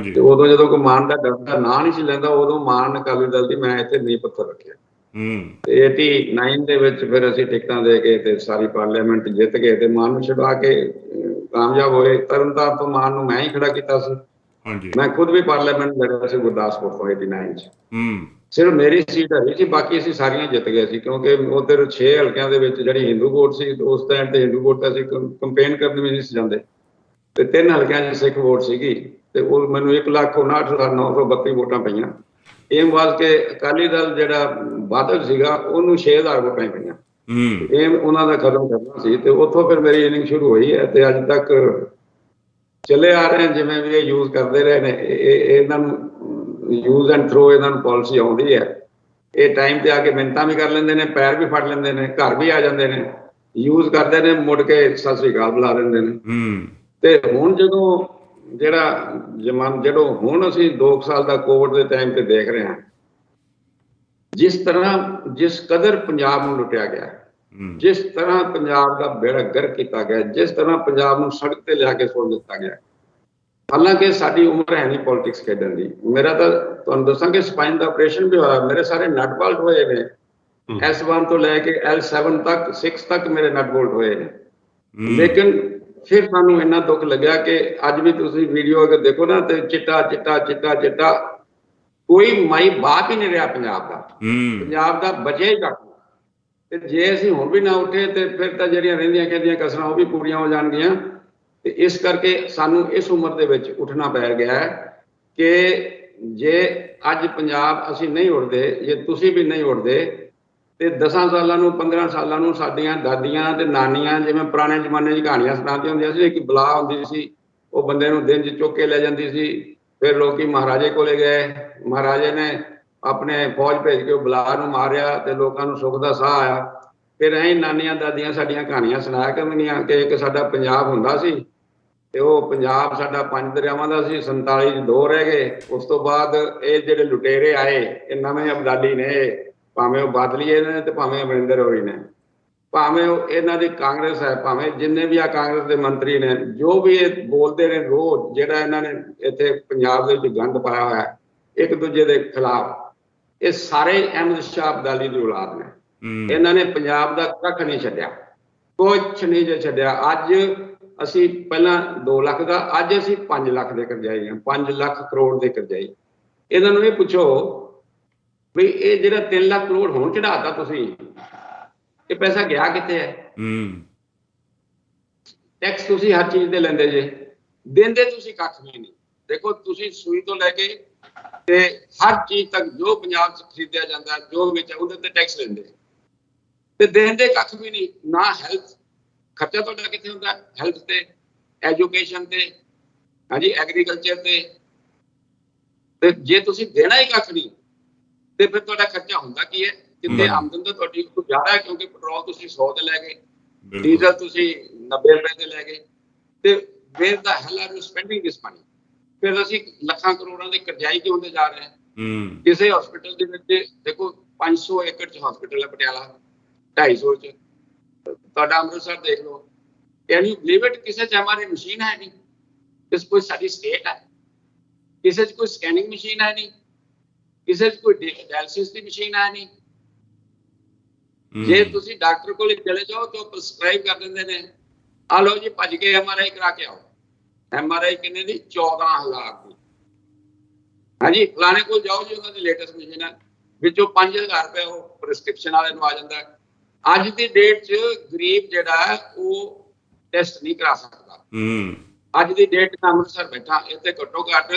ते उदों जदों कोई मान दा डरदा नां नहीं सी लैंदा, उदों मान अकाली दल दी मैं इत्थे नींह पत्थर रखिया। 89 दे विच फिर असीं टिकटां दे के ते सारी पार्लीमेंट जित गए ते मान नूं छडा के कामयाब होए। तरनताਰਨ तो मान नूं मैं ही खड़ा कीता सी। मैं खुद भी पार्लीमेंट लड़िया सी गुरदासपुर तो 89 च। सिर्फ मेरी सीट हरी सी, बाकी असीं सारियां जित गए सी क्योंकि उधर 6 हल्कियां दे विच जिहड़ी हिंदू वोट सी उस टाइम ते हिंदू वोट असीं कंपेन करन भी नहीं सी जांदे ते 3 हल्कियां 'च सिख वोट सीगी ते ਉਹ ਮੈਨੂੰ 1,59,932 ਵੋਟਾਂ ਪਈਆਂ ਏਮ ਵਾਸ ਕੇ ਅਕਾਲੀ ਦਲ ਜਿਹੜਾ ਬਾਦਲ ਸੀਗਾ ਉਹਨੂੰ 6000 ਵੋਟਾਂ ਹੀ ਪਈਆਂ। ਏਮ ਉਹਨਾਂ ਦਾ ਖਤਮ ਕਰਨਾ ਸੀ ਤੇ ਉੱਥੋਂ ਫਿਰ ਮੇਰੀ ਇਨਿੰਗ ਸ਼ੁਰੂ ਹੋਈ ਹੈ ਤੇ ਅੱਜ ਤੱਕ ਚੱਲੇ ਆ ਰਹੇ ਜਿਵੇਂ ਵੀ ਇਹ ਯੂਜ਼ ਕਰਦੇ ਰਹੇ ਨੇ। ਇਹਨਾਂ ਨੂੰ ਯੂਜ਼ ਐਂਡ ਥਰੋ ਇਹਨਾਂ ਨੂੰ ਪਾਲਿਸੀ ਆਉਂਦੀ ਹੈ। ਇਹ ਟਾਈਮ ਤੇ ਆ ਕੇ ਮਿੰਨਤਾਂ ਵੀ ਕਰ ਲੈਂਦੇ ਨੇ, ਪੈਰ ਵੀ ਫੜ ਲੈਂਦੇ ਨੇ, ਘਰ ਵੀ ਆ ਜਾਂਦੇ ਨੇ, ਯੂਜ਼ ਕਰਦੇ ਨੇ, ਮੁੜ ਕੇ ਸਤਿ ਸ੍ਰੀ ਅਕਾਲ ਬੁਲਾ ਦਿੰਦੇ ਨੇ। ਤੇ ਹੁਣ ਜਦੋਂ ਹੁਣ ਅਸੀਂ 2 ਸਾਲ ਦਾ ਕੋਵਿਡ ਦੇ ਟਾਈਮ ਤੇ ਦੇਖ ਰਹੇ ਹਾਂ, ਜਿਸ ਕਦਰ ਪੰਜਾਬ ਨੂੰ ਲੁੱਟਿਆ ਗਿਆ, ਜਿਸ ਤਰ੍ਹਾਂ ਪੰਜਾਬ ਦਾ ਬੇੜਾ ਗਰਕ ਕੀਤਾ ਗਿਆ, ਜਿਸ ਤਰ੍ਹਾਂ ਪੰਜਾਬ ਨੂੰ ਸੜਕ ਤੇ ਲਿਆ ਕੇ ਸੁੱਟ ਦਿੱਤਾ ਗਿਆ। ਹਾਲਾਂਕਿ ਸਾਡੀ ਉਮਰ ਹੈ ਨਹੀਂ ਪੋਲਿਟਿਕਸ ਖੇਡਣ ਦੀ। ਮੇਰਾ ਤਾਂ ਤੁਹਾਨੂੰ ਦੱਸਾਂ ਕਿ ਸਪਾਈਨ ਦਾ ਆਪਰੇਸ਼ਨ ਵੀ ਹੋਇਆ, ਮੇਰੇ ਸਾਰੇ ਨਟ ਬੋਲਟ ਹੋਏ ਨੇ। S1 ਤੋਂ ਲੈ ਕੇ L7 ਤੱਕ 6 ਤੱਕ ਮੇਰੇ ਨਟ ਬੋਲਟ ਹੋਏ ਨੇ। ਲੇਕਿਨ ਫਿਰ ਸਾਨੂੰ ਇੰਨਾ ਦੁੱਖ ਲੱਗਿਆ ਕਿ ਅੱਜ ਵੀ ਤੁਸੀਂ ਵੀਡੀਓ ਅਗਰ ਦੇਖੋ ਨਾ ਤੇ ਚਿੱਟਾ ਚਿੱਟਾ ਚਿੱਟਾ ਚਿੱਟਾ, ਕੋਈ ਮਾਈ ਬਾਪ ਹੀ ਨਹੀਂ ਰਿਹਾ ਪੰਜਾਬ ਦਾ। ਪੰਜਾਬ ਦਾ ਬਚਿਆ ਹੀ ਕੱਖ। ਤੇ ਜੇ ਅਸੀਂ ਹੁਣ ਵੀ ਨਾ ਉੱਠੇ ਤੇ ਫਿਰ ਤਾਂ ਜਿਹੜੀਆਂ ਰਹਿੰਦੀਆਂ ਕਹਿੰਦੀਆਂ ਕਸਰਾਂ ਉਹ ਵੀ ਪੂਰੀਆਂ ਹੋ ਜਾਣਗੀਆਂ। ਤੇ ਇਸ ਕਰਕੇ ਸਾਨੂੰ ਇਸ ਉਮਰ ਦੇ ਵਿੱਚ ਉੱਠਣਾ ਪੈ ਗਿਆ ਕਿ ਜੇ ਅੱਜ ਪੰਜਾਬ ਅਸੀਂ ਨਹੀਂ ਉੱਠਦੇ, ਜੇ ਤੁਸੀਂ ਵੀ ਨਹੀਂ ਉੱਠਦੇ, ਤੇ 10 ਸਾਲਾਂ ਨੂੰ 15 ਸਾਲਾਂ ਨੂੰ ਸਾਡੀਆਂ ਦਾਦੀਆਂ ਤੇ ਨਾਨੀਆਂ ਜਿਵੇਂ ਪੁਰਾਣੇ ਜ਼ਮਾਨੇ 'ਚ ਕਹਾਣੀਆਂ ਸੁਣਾਉਂਦੀਆਂ ਹੁੰਦੀਆਂ ਸੀ। ਇੱਕ ਬਲਾ ਹੁੰਦੀ ਸੀ, ਉਹ ਬੰਦੇ ਨੂੰ ਦਿਨ 'ਚ ਚੁੱਕ ਕੇ ਲੈ ਜਾਂਦੀ ਸੀ। ਫਿਰ ਲੋਕੀ ਮਹਾਰਾਜੇ ਕੋਲੇ ਗਏ, ਮਹਾਰਾਜੇ ਨੇ ਆਪਣੇ ਫੌਜ ਭੇਜ ਕੇ ਉਹ ਬਲਾ ਨੂੰ ਮਾਰਿਆ ਤੇ ਲੋਕਾਂ ਨੂੰ ਸੁੱਖ ਦਾ ਸਾਹ ਆਇਆ। ਫਿਰ ਐਂ ਨਾਨੀਆਂ ਦਾਦੀਆਂ ਸਾਡੀਆਂ ਕਹਾਣੀਆਂ ਸੁਣਾਇਆ ਕਰਨਗੀਆਂ ਕਿ ਇੱਕ ਸਾਡਾ ਪੰਜਾਬ ਹੁੰਦਾ ਸੀ ਤੇ ਉਹ ਪੰਜਾਬ ਸਾਡਾ 5 ਦਰਿਆਵਾਂ ਦਾ ਸੀ, 47 'ਚ 2 ਰਹਿ ਗਏ। ਉਸ ਤੋਂ ਬਾਅਦ ਇਹ ਜਿਹੜੇ ਲੁਟੇਰੇ ਆਏ, ਇਹ ਨਵੇਂ ਅਬਦਾਲੀ ਨੇ, ਭਾਵੇਂ ਉਹ ਬਾਦਲੀਏ ਨੇ ਤੇ ਭਾਵੇਂ ਅਮਰਿੰਦਰ ਹੋਰੀ ਨੇ, ਭਾਵੇਂ ਉਹ ਇਹਨਾਂ ਦੀ ਕਾਂਗਰਸ ਹੈ, ਭਾਵੇਂ ਜਿੰਨੇ ਵੀ ਆ ਕਾਂਗਰਸ ਦੇ ਮੰਤਰੀ ਨੇ, ਜੋ ਵੀ ਇਹ ਬੋਲਦੇ ਨੇ ਰੋਜ਼, ਜਿਹੜਾ ਇਹਨਾਂ ਨੇ ਇੱਥੇ ਪੰਜਾਬ ਦੇ ਵਿੱਚ ਗੰਦ ਪਾਇਆ ਹੋਇਆ ਇੱਕ ਦੂਜੇ ਦੇ ਖਿਲਾਫ, ਇਹ ਸਾਰੇ ਅਹਿਮਦ ਸ਼ਾਹ ਅਬਦਾਲੀ ਦੀ ਔਲਾਦ ਨੇ। ਇਹਨਾਂ ਨੇ ਪੰਜਾਬ ਦਾ ਕੱਖ ਨਹੀਂ ਛੱਡਿਆ, ਕੁਛ ਨਹੀਂ ਜੇ ਛੱਡਿਆ। ਅੱਜ ਅਸੀਂ ਪਹਿਲਾਂ 2 ਲੱਖ ਦਾ, ਅੱਜ ਅਸੀਂ 5 ਲੱਖ ਦੇ ਕਰਜ਼ਾਈ ਹਾਂ, 5 ਲੱਖ ਕਰੋੜ ਦੇ ਕਰਜ਼ਾਈ। ਇਹਨਾਂ ਨੂੰ ਇਹ ਪੁੱਛੋ ਵੀ ਇਹ ਜਿਹੜਾ 3 ਲੱਖ ਕਰੋੜ ਹੁਣ ਚੜਾਤਾ ਤੁਸੀਂ, ਇਹ ਪੈਸਾ ਗਿਆ ਕਿੱਥੇ ਹੈ? ਟੈਕਸ ਤੁਸੀਂ ਹਰ ਚੀਜ਼ ਦੇ ਲੈਂਦੇ ਜੇ, ਦਿੰਦੇ ਤੁਸੀਂ ਕੱਖ ਵੀ ਨਹੀਂ। ਦੇਖੋ ਤੁਸੀਂ ਸੂਈ ਤੋਂ ਲੈ ਕੇ ਤੇ ਹਰ ਚੀਜ਼ ਤੱਕ ਜੋ ਪੰਜਾਬ 'ਚ ਖਰੀਦਿਆ ਜਾਂਦਾ, ਜੋ ਵਿੱਚ ਉਹਦੇ ਤੇ ਟੈਕਸ ਲੈਂਦੇ ਤੇ ਦਿੰਦੇ ਕੱਖ ਵੀ ਨਹੀਂ। ਨਾ ਹੈਲਥ ਖਰਚਾ ਤੁਹਾਡਾ ਕਿੱਥੇ ਹੁੰਦਾ? ਹੈਲਥ ਤੇ, ਐਜੂਕੇਸ਼ਨ ਤੇ, ਹਾਂਜੀ, ਐਗਰੀਕਲਚਰ ਤੇ। ਤੇ ਜੇ ਤੁਸੀਂ ਦੇਣਾ ਹੀ ਕੱਖ ਨਹੀਂ ਤੇ ਫਿਰ ਤੁਹਾਡਾ ਖਰਚਾ ਹੁੰਦਾ ਕੀ ਹੈ? ਕਿਤੇ ਆਮਦਨ ਤਾਂ ਤੁਹਾਡੀ ਤੋਂ ਜ਼ਿਆਦਾ ਹੈ, ਕਿਉਂਕਿ ਪੈਟਰੋਲ ਤੁਸੀਂ 100 ਤੇ ਲੈ ਗਏ, ਡੀਜ਼ਲ ਤੁਸੀਂ 90 ਰੁਪਏ ਤੇ ਲੈ ਗਏ। ਤੇ where the hell are you spending this money? ਫਿਰ ਅਸੀਂ ਲੱਖਾਂ ਕਰੋੜਾਂ ਦੇ ਕਰਜ਼ਾਈ ਕਿਉਂ ਹੁੰਦੇ ਜਾ ਰਹੇ ਹਾਂ? ਕਿਸੇ ਹਸਪੀਟਲ ਦੇ ਵਿੱਚ ਦੇਖੋ 500 ਏਕੜ 'ਚ ਹਸਪੀਟਲ ਹੈ ਪਟਿਆਲਾ, 250 'ਚ ਤੁਹਾਡਾ ਅੰਮ੍ਰਿਤਸਰ ਦੇਖ ਲਓ। Can you believe it? ਕਿਸੇ 'ਚ ਹਮਾਰੀ ਮਸ਼ੀਨ ਹੈ ਨਹੀਂ, ਕਿਸੇ ਕੋਈ ਸਾਡੀ ਸਟੇਟ ਹੈ, ਕਿਸੇ 'ਚ ਕੋਈ ਸਕੈਨਿੰਗ ਮਸ਼ੀਨ ਹੈ ਨਹੀਂ, ਕਿਸੇ 'ਚ ਕੋਈ ਡਾਇਲਿਸਿਸ ਦੀ ਮਸ਼ੀਨ ਹੈ ਨਹੀਂ। ਜੇ ਤੁਸੀਂ ਡਾਕਟਰ ਕੋਲ ਚਲੇ ਜਾਓ ਤਾਂ ਪ੍ਰਸਕ੍ਰਾਈਬ ਕਰ ਦਿੰਦੇ ਨੇ, ਆ ਲਓ ਜੀ ਭੱਜ ਕੇ MRI ਕਰਾ ਕੇ ਆਓ। MRI ਕਿੰਨੇ ਦੀ? 14,000 ਦੀ। ਹਾਂਜੀ, ਫਲਾਣੇ ਕੋਲ ਜਾਓ ਜੀ, ਉਹਨਾਂ ਦੀ ਲੇਟੈਸਟ ਮਸ਼ੀਨ ਹੈ, ਵਿੱਚੋਂ 5,000 ਰੁਪਏ ਉਹ ਪ੍ਰਿਸਕ੍ਰਿਪਸ਼ਨ ਵਾਲੇ ਨੂੰ ਆ ਜਾਂਦਾ। ਅੱਜ ਦੀ ਡੇਟ 'ਚ ਗਰੀਬ ਜਿਹੜਾ ਉਹ ਟੈਸਟ ਨਹੀਂ ਕਰਾ ਸਕਦਾ। ਅੱਜ ਦੀ ਡੇਟ 'ਚ ਅੰਮ੍ਰਿਤਸਰ ਬੈਠਾ, ਇੱਥੇ ਘੱਟੋ ਘੱਟ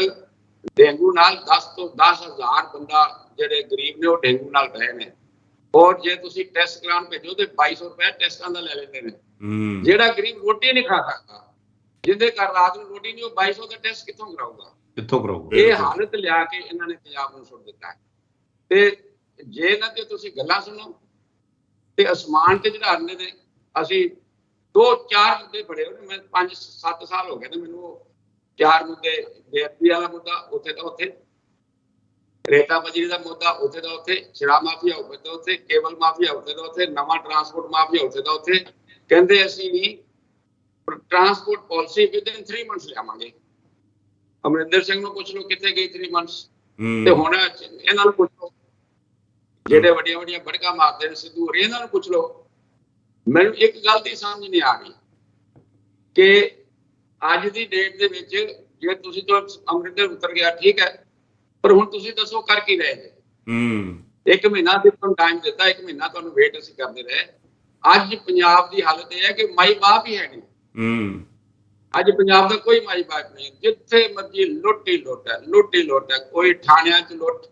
ਡੇਂਗੂ ਨਾਲ 10 ਤੋਂ 10,000 ਬੰਦਾ ਜਿਹੜੇ ਗਰੀਬ ਨੇ ਉਹ ਡੇਂਗੂ ਨਾਲ ਪਏ ਨੇ। ਔਰ ਜੇ ਤੁਸੀਂ ਟੈਸਟ ਕਰਾਉਣ ਭੇਜੋ ਤੇ 2200 ਰੁਪਏ ਟੈਸਟਾਂ ਦਾ ਲੈ ਲੈਂਦੇ ਨੇ। ਜਿਹੜਾ ਗਰੀਬ ਰੋਟੀ ਨਹੀਂ ਖਾ ਸਕਦਾ, ਜਿਹਦੇ ਘਰ ਰਾਤ ਨੂੰ ਰੋਟੀ ਨਹੀਂ, ਉਹ 2200 ਦਾ ਟੈਸਟ ਕਿੱਥੋਂ ਕਰਾਊਗਾ? ਇਹ ਹਾਲਤ ਲਿਆ ਕੇ ਇਹਨਾਂ ਨੇ ਪੰਜਾਬ ਨੂੰ ਸੁੱਟ ਦਿੱਤਾ। ਤੇ ਜੇ ਇਹਨਾਂ ਤੇ ਤੁਸੀਂ ਗੱਲਾਂ ਸੁਣੋ ਤੇ ਅਸਮਾਨ ਤੇ ਚੜਾਉਂਦੇ ਨੇ। ਅਸੀਂ 2-4 ਮੁੱਦੇ ਫੜੇ ਹੋਏ, ਮੈਂ 5-7 ਸਾਲ ਹੋ ਗਏ ਨੇ ਮੈਨੂੰ। ਉਹ 4 ਮੁੱਦੇ, ਬੇਅਦਬੀ ਵਾਲਾ ਮੁੱਦਾ ਉੱਥੇ ਦਾ ਉੱਥੇ, ਰੇਤਾ ਬਜਰੀ ਦਾ ਮੁੱਦਾ ਉੱਥੇ ਦਾ ਉੱਥੇ, ਸ਼ਰਾਬ ਮਾਫੀਆ ਉੱਥੇ ਦਾ ਉੱਥੇ, ਕੇਬਲ ਮਾਫੀਆ ਉੱਥੇ ਦਾ ਉੱਥੇ, ਨਵਾਂ ਟਰਾਂਸਪੋਰਟ ਮਾਫੀਆ ਉੱਥੇ ਦਾ ਉੱਥੇ। ਕਹਿੰਦੇ ਅਸੀਂ ਵੀ ਟਰਾਂਸਪੋਰਟ ਪਾਲਿਸੀ ਵਿਦਿਨ 3 ਮੰਥਸ ਲਿਆਵਾਂਗੇ। ਅਮਰਿੰਦਰ ਸਿੰਘ ਨੂੰ ਪੁੱਛ ਲਓ ਕਿੱਥੇ ਗਈ 3 ਮੰਥਸ। ਤੇ ਹੁਣ ਇਹਨਾਂ ਨੂੰ ਪੁੱਛ ਲਓ ਜਿਹੜੇ ਵੱਡੀਆਂ ਵੱਡੀਆਂ ਬੜਕਾ ਮਾਰਦੇ ਨੇ, ਸਿੱਧੂ ਹੋਰੀ, ਇਹਨਾਂ ਨੂੰ ਪੁੱਛ ਲਓ। ਮੈਨੂੰ ਇੱਕ ਗੱਲ ਦੀ ਸਮਝ ਨਹੀਂ ਆ ਰਹੀ ਕਿ ਅੱਜ ਦੀ ਡੇਟ ਦੇ ਵਿੱਚ ਜੇ ਤੁਸੀਂ ਤਾਂ ਅਮਰਿੰਦਰ ਉਤਰ ਗਿਆ ਠੀਕ ਹੈ, ਪਰ ਹੁਣ ਤੁਸੀਂ ਦੱਸੋ ਕਰ ਕੀ ਰਹੇ ਜੇ? 1 ਮਹੀਨਾ ਦੇ ਤੁਹਾਨੂੰ ਟਾਈਮ ਦਿੱਤਾ, 1 ਮਹੀਨਾ ਤੁਹਾਨੂੰ ਵੇਟ ਅਸੀਂ ਕਰਦੇ ਰਹੇ। ਅੱਜ ਪੰਜਾਬ ਦੀ ਹਾਲਤ ਇਹ ਹੈ ਕਿ ਮਾਈ ਬਾਪ ਹੀ ਹੈ ਨਹੀਂ। ਅੱਜ ਪੰਜਾਬ ਦਾ ਕੋਈ ਮਾਈ ਬਾਪ ਨਹੀਂ, ਜਿੱਥੇ ਮਰਜੀ ਲੁੱਟ ਹੀ ਲੁੱਟ ਹੈ, ਲੁੱਟ ਹੀ ਲੁੱਟ ਹੈ। ਕੋਈ ਥਾਣਿਆਂ 'ਚ ਲੁੱਟ,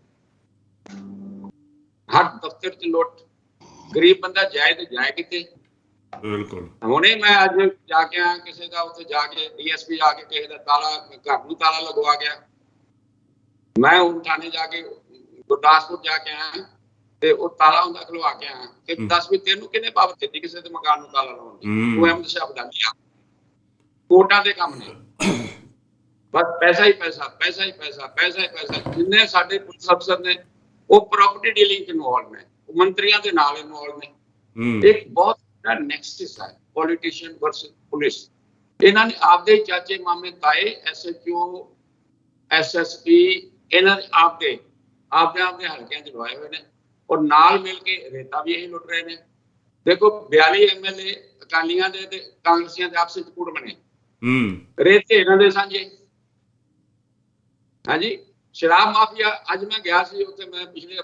ਹਰ ਦਫ਼ਤਰ 'ਚ ਲੁੱਟ, ਗਰੀਬ ਬੰਦਾ ਜਾਏ ਤੇ ਜਾਏ ਕਿਤੇ। ਬਿਲਕੁਲ। ਹੁਣੇ ਮੈਂ ਅੱਜ ਜਾ ਕੇ ਆਇਆ ਕਿਸੇ ਦਾ, ਉੱਥੇ ਜਾ ਕੇ ਡੀਐਸਪੀ ਆ ਕੇ ਕਿਸੇ ਦਾ ਤਾਲਾ, ਘਰ ਨੂੰ ਤਾਲਾ ਲਗਵਾ ਗਿਆ। ਮੈਂ ਹੁਣ ਥਾਣੇ ਜਾ ਕੇ ਗੁਰਦਾਸਪੁਰ ਜਾ ਕੇ ਆਇਆ ਤੇ ਉਹ ਤਾਲਾ ਹੁੰਦਾ ਖਲਵਾ ਕੇ ਆਇਆ ਕਿ ਦੱਸ ਵੀ ਤੈਨੂੰ ਕਿਹਨੇ ਪਾਵਰ ਦਿੱਤੀ ਕਿਸੇ ਦੇ ਮਕਾਨ ਨੂੰ ਤਾਲਾ ਲਾਉਣ ਦੀ? ਉਹ ਅਹਿਮਦ ਸ਼ਾਹ ਅਬਦਾਲੀ ਆ। ਕੋਟਾਂ ਦੇ ਕੰਮ ਨੇ, ਬਸ ਪੈਸਾ ਹੀ ਪੈਸਾ, ਪੈਸਾ ਹੀ ਪੈਸਾ, ਪੈਸਾ ਹੀ ਪੈਸਾ। ਜਿੰਨੇ ਸਾਡੇ ਪੁਲਿਸ ਅਫਸਰ ਨੇ ਉਹ ਪ੍ਰਾਪਰਟੀ ਡੀਲਿੰਗ ਚ ਇਨਵੋਲਵ ਨੇ, ਮੰਤਰੀਆਂ ਦੇ ਨਾਲ ਇਨਵੋਲਵ ਨੇ। ਇੱਕ ਬਹੁਤ ਵੱਡਾ ਨੈਕਸਸ ਹੈ ਪੋਲੀਟੀਸ਼ੀਅਨ ਵਰਸਸ ਪੁਲਿਸ। ਇਹਨਾਂ ਨੇ ਆਪਦੇ ਚਾਚੇ ਮਾਮੇ ਤਾਏ ਐਸਐਚਓ ਐਸਐਸਪੀ ਇਹਨਾਂ ਦੇ ਆਪਦੇ ਹਲਕਿਆਂ ਚ ਲਵਾਏ ਹੋਏ ਨੇ, ਔਰ ਨਾਲ ਮਿਲ ਕੇ ਰੇਤਾ ਵੀ ਇਹੀ ਲੁੱਟ ਰਹੇ ਨੇ। ਦੇਖੋ 42 ਐਮਐਲਏ ਅਕਾਲੀਆਂ ਦੇ ਤੇ ਕਾਂਗਰਸੀਆਂ ਦੇ ਆਪਸ ਵਿੱਚ ਕੁੜ ਬਣੇ, ਰੇਤੇ ਇਹਨਾਂ ਦੇ ਸਾਂਝੇ। ਹਾਂਜੀ, ਸ਼ਰਾਬ ਮਾਫੀਆ। ਅੱਜ ਮੈਂ ਗਿਆ ਸੀ ਉੱਥੇ, ਮੈਂ ਪਿਛਲੇ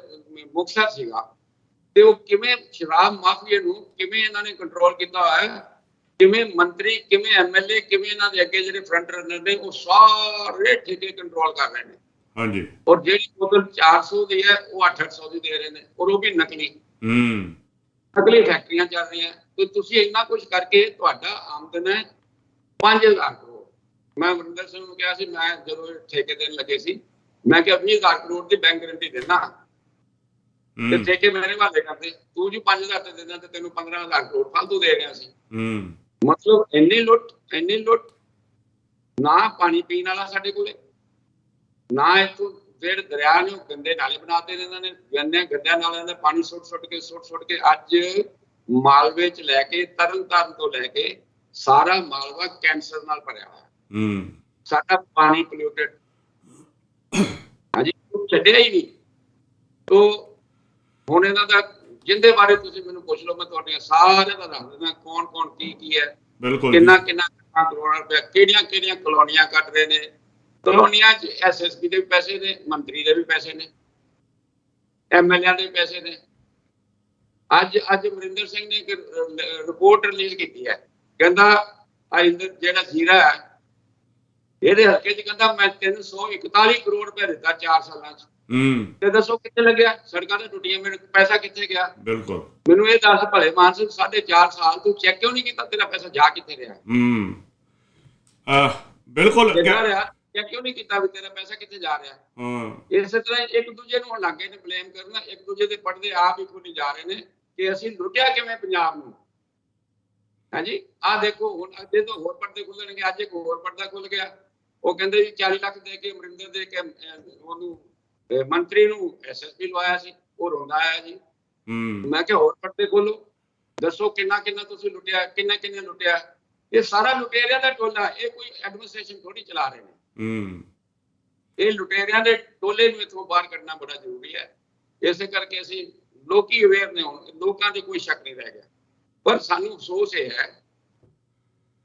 ਮੁਕਤਸਰ ਸੀਗਾ, ਤੇ ਉਹ ਕਿਵੇਂ ਸ਼ਰਾਬ ਮਾਫੀਆ ਨੂੰ ਕਿਵੇਂ ਇਹਨਾਂ ਨੇ ਕੰਟਰੋਲ ਕੀਤਾ ਹੋਇਆ, ਕਿਵੇਂ ਮੰਤਰੀ, ਕਿਵੇਂ ਐਮਐਲਏ, ਕਿਵੇਂ ਇਹਨਾਂ ਦੇ ਅੱਗੇ ਜਿਹੜੇ ਫਰੰਟ ਰਨਰ ਨੇ ਉਹ ਸਾਰੇ ਠੇਕੇ ਕੰਟਰੋਲ ਕਰ ਰਹੇ ਨੇ। ਹਾਂਜੀ, ਔਰ ਜਿਹੜੀ ਬੋਤਲ 400 ਦੀ ਹੈ ਉਹ 800 ਦੀ ਦੇ ਰਹੇ ਨੇ, ਔਰ ਉਹ ਵੀ ਨਕਲੀ। ਨਕਲੀ ਫੈਕਟਰੀਆਂ ਚੱਲ ਰਹੀਆਂ। ਤੇ ਤੁਸੀਂ ਇੰਨਾ ਕੁਝ ਕਰਕੇ ਤੁਹਾਡਾ ਆਮਦਨ ਹੈ 5000 ਕਰੋੜ। ਮੈਂ ਅਮਰਿੰਦਰ ਸਿੰਘ ਨੂੰ ਕਿਹਾ ਸੀ, ਮੈਂ ਜਦੋਂ ਠੇਕੇ ਦੇਣ ਲੱਗੇ ਸੀ, ਮੈਂ ਕਿਹਾ 20000 ਕਰੋੜ ਦੀ ਬੈਂਕ ਗਰੰਟੀ ਦੇਣਾ ਤੇ ਠੇਕੇ ਮੇਰੇ ਹਵਾਲੇ ਕਰਦੇ। ਤੂੰ ਜੀ 5000 ਤੇ ਦੇਣਾ ਤੇ ਤੈਨੂੰ 15000 ਕਰੋੜ ਫਾਲਤੂ ਦੇ ਰਿਹਾ ਸੀ। ਮਤਲਬ ਇੰਨੀ ਲੁੱਟ। ਨਾ ਪਾਣੀ ਪੀਣ ਵਾਲਾ ਸਾਡੇ ਕੋਲੇ, ਨਾ ਇੱਥੋਂ ਜਿਹੜੇ ਦਰਿਆ ਨੇ ਉਹ ਗੰਦੇ ਨਾਲੇ ਬਣਾਤੇ ਨੇ ਇਹਨਾਂ ਨੇ। ਗੰਦਿਆਂ ਨਾਲਿਆਂ ਦਾ ਪਾਣੀ ਸੁੱਟ ਕੇ ਅੱਜ ਮਾਲਵੇ ਚ ਲੈ ਕੇ ਤਰਨਤਾਰਨ ਤੋਂ ਲੈ ਕੇ ਸਾਰਾ ਮਾਲਵਾ ਕੈਂਸਰ ਨਾਲ ਭਰਿਆ ਹੋਇਆ। ਸਾਡਾ ਪਾਣੀ ਪੋਲਿਊਟਡ। ਹਾਂਜੀ, ਛੱਡਿਆ ਹੀ ਨਹੀਂ। ਤੋ ਹੁਣ ਇਹਨਾਂ ਦਾ ਜਿੰਦੇ ਬਾਰੇ ਤੁਸੀਂ ਮੈਨੂੰ ਪੁੱਛ ਲਓ, ਮੈਂ ਤੁਹਾਡੀਆਂ ਸਾਰਿਆਂ ਦਾ ਦੱਸ ਦਿੰਦਾ ਕੌਣ ਕੀ ਹੈ, ਕਿੰਨਾ ਕਰੋੜ ਰੁਪਏ, ਕਿਹੜੀਆਂ ਕਲੋਨੀਆਂ ਕੱਟ ਰਹੇ ਨੇ। ਕਲੋਨੀਆਂ ਚ ਐਸਐਸਪੀ ਦੇ ਵੀ ਪੈਸੇ ਨੇ, ਮੰਤਰੀ ਦੇ ਵੀ ਪੈਸੇ ਨੇ, ਐਮਐਲਏ ਦੇ ਵੀ ਪੈਸੇ ਨੇ। ਅੱਜ ਅਮਰਿੰਦਰ ਸਿੰਘ ਨੇ ਇੱਕ ਰਿਪੋਰਟ ਰਿਲੀਜ਼ ਕੀਤੀ ਹੈ, ਕਹਿੰਦਾ ਜਿਹੜਾ ਜ਼ੀਰਾ ਹੈ ਇਹਦੇ ਹਲਕੇ ਚ, ਕਹਿੰਦਾ ਮੈਂ 341 ਕਰੋੜ ਰੁਪਏ ਦਿੱਤਾ 4 ਸਾਲਾਂ ਚ। ਤੇ ਦੱਸੋ ਕਿੱਥੇ ਲੱਗਿਆ? ਸੜਕਾਂ ਤੇ ਟੁੱਟੀਆਂ, ਮੇਰੇ ਪੈਸਾ ਕਿੱਥੇ ਗਿਆ? ਬਿਲਕੁਲ, ਮੈਨੂੰ ਇਹ ਦੱਸ ਭਲੇ ਮਾਨਸ, 4.5 ਸਾਲ ਤੂੰ ਚੈੱਕ ਕਿਉਂ ਨਹੀਂ ਕੀਤਾ? ਤੇਰਾ ਪੈਸਾ ਜਾ ਕਿੱਥੇ ਰਿਹਾ? ਬਿਲਕੁਲ ਚੈੱਕ ਕਿਉਂ ਨਹੀਂ ਕੀਤਾ ਵੀ ਤੇਰਾ ਪੈਸਾ ਕਿੱਥੇ ਜਾ ਰਿਹਾ? ਇਸੇ ਤਰ੍ਹਾਂ ਇੱਕ ਦੂਜੇ ਨੂੰ ਲੱਗੇ ਨੇ ਬਲੇਮ ਕਰਨਾ, ਇੱਕ ਦੂਜੇ ਦੇ ਪੜਦੇ ਆਪ ਹੀ ਖੁੱਲੀ ਜਾ ਰਹੇ ਨੇ ਕਿ ਅਸੀਂ ਲੁੱਟਿਆ ਕਿਵੇਂ ਪੰਜਾਬ ਨੂੰ। ਹਾਂਜੀ, ਆਹ ਦੇਖੋ ਹੁਣ ਅੱਗੇ ਤੋਂ ਹੋਰ ਪਰਦੇ ਖੁੱਲਣਗੇ। ਅੱਜ ਇੱਕ ਹੋਰ ਪਰਦਾ ਖੁੱਲ ਗਿਆ, ਉਹ ਕਹਿੰਦੇ ਜੀ 40 ਲੱਖ ਦੇ ਕੇ ਅਮਰਿੰਦਰ ਦੇ ਕੇ ਉਹਨੂੰ ਮੰਤਰੀ ਨੂੰ ਐਸਐਸਪੀ ਲਵਾਇਆ ਸੀ, ਉਹ ਰੋਂਦਾ ਆਇਆ ਜੀ। ਮੈਂ ਕਿਹਾ ਹੋਰ ਪਰਦੇ ਖੋਲੋ, ਦੱਸੋ ਕਿੰਨਾ ਤੁਸੀਂ ਲੁੱਟਿਆ, ਕਿੰਨੇ ਲੁੱਟਿਆ। ਇਹ ਸਾਰਾ ਲੁਟੇਰਿਆਂ ਦਾ ਟੋਲਾ, ਇਹ ਕੋਈ ਐਡਮਿਨਿਸਟ੍ਰੇਸ਼ਨ ਥੋੜੀ ਚਲਾ ਰਹੇ ਨੇ। ਇਹ ਲੁਟੇਰਿਆਂ ਦੇ ਟੋਲੇ ਨੂੰ ਇੱਥੋਂ ਬਾਹਰ ਕੱਢਣਾ ਬੜਾ ਜ਼ਰੂਰੀ ਹੈ। ਇਸੇ ਕਰਕੇ ਅਸੀਂ ਲੋਕੀ ਅਵੇਅਰ ਨੇ, ਹੁਣ ਲੋਕਾਂ ਦੇ ਕੋਈ ਸ਼ੱਕ ਨਹੀਂ ਰਹਿ ਗਿਆ। ਪਰ ਸਾਨੂੰ ਅਫਸੋਸ ਇਹ ਹੈ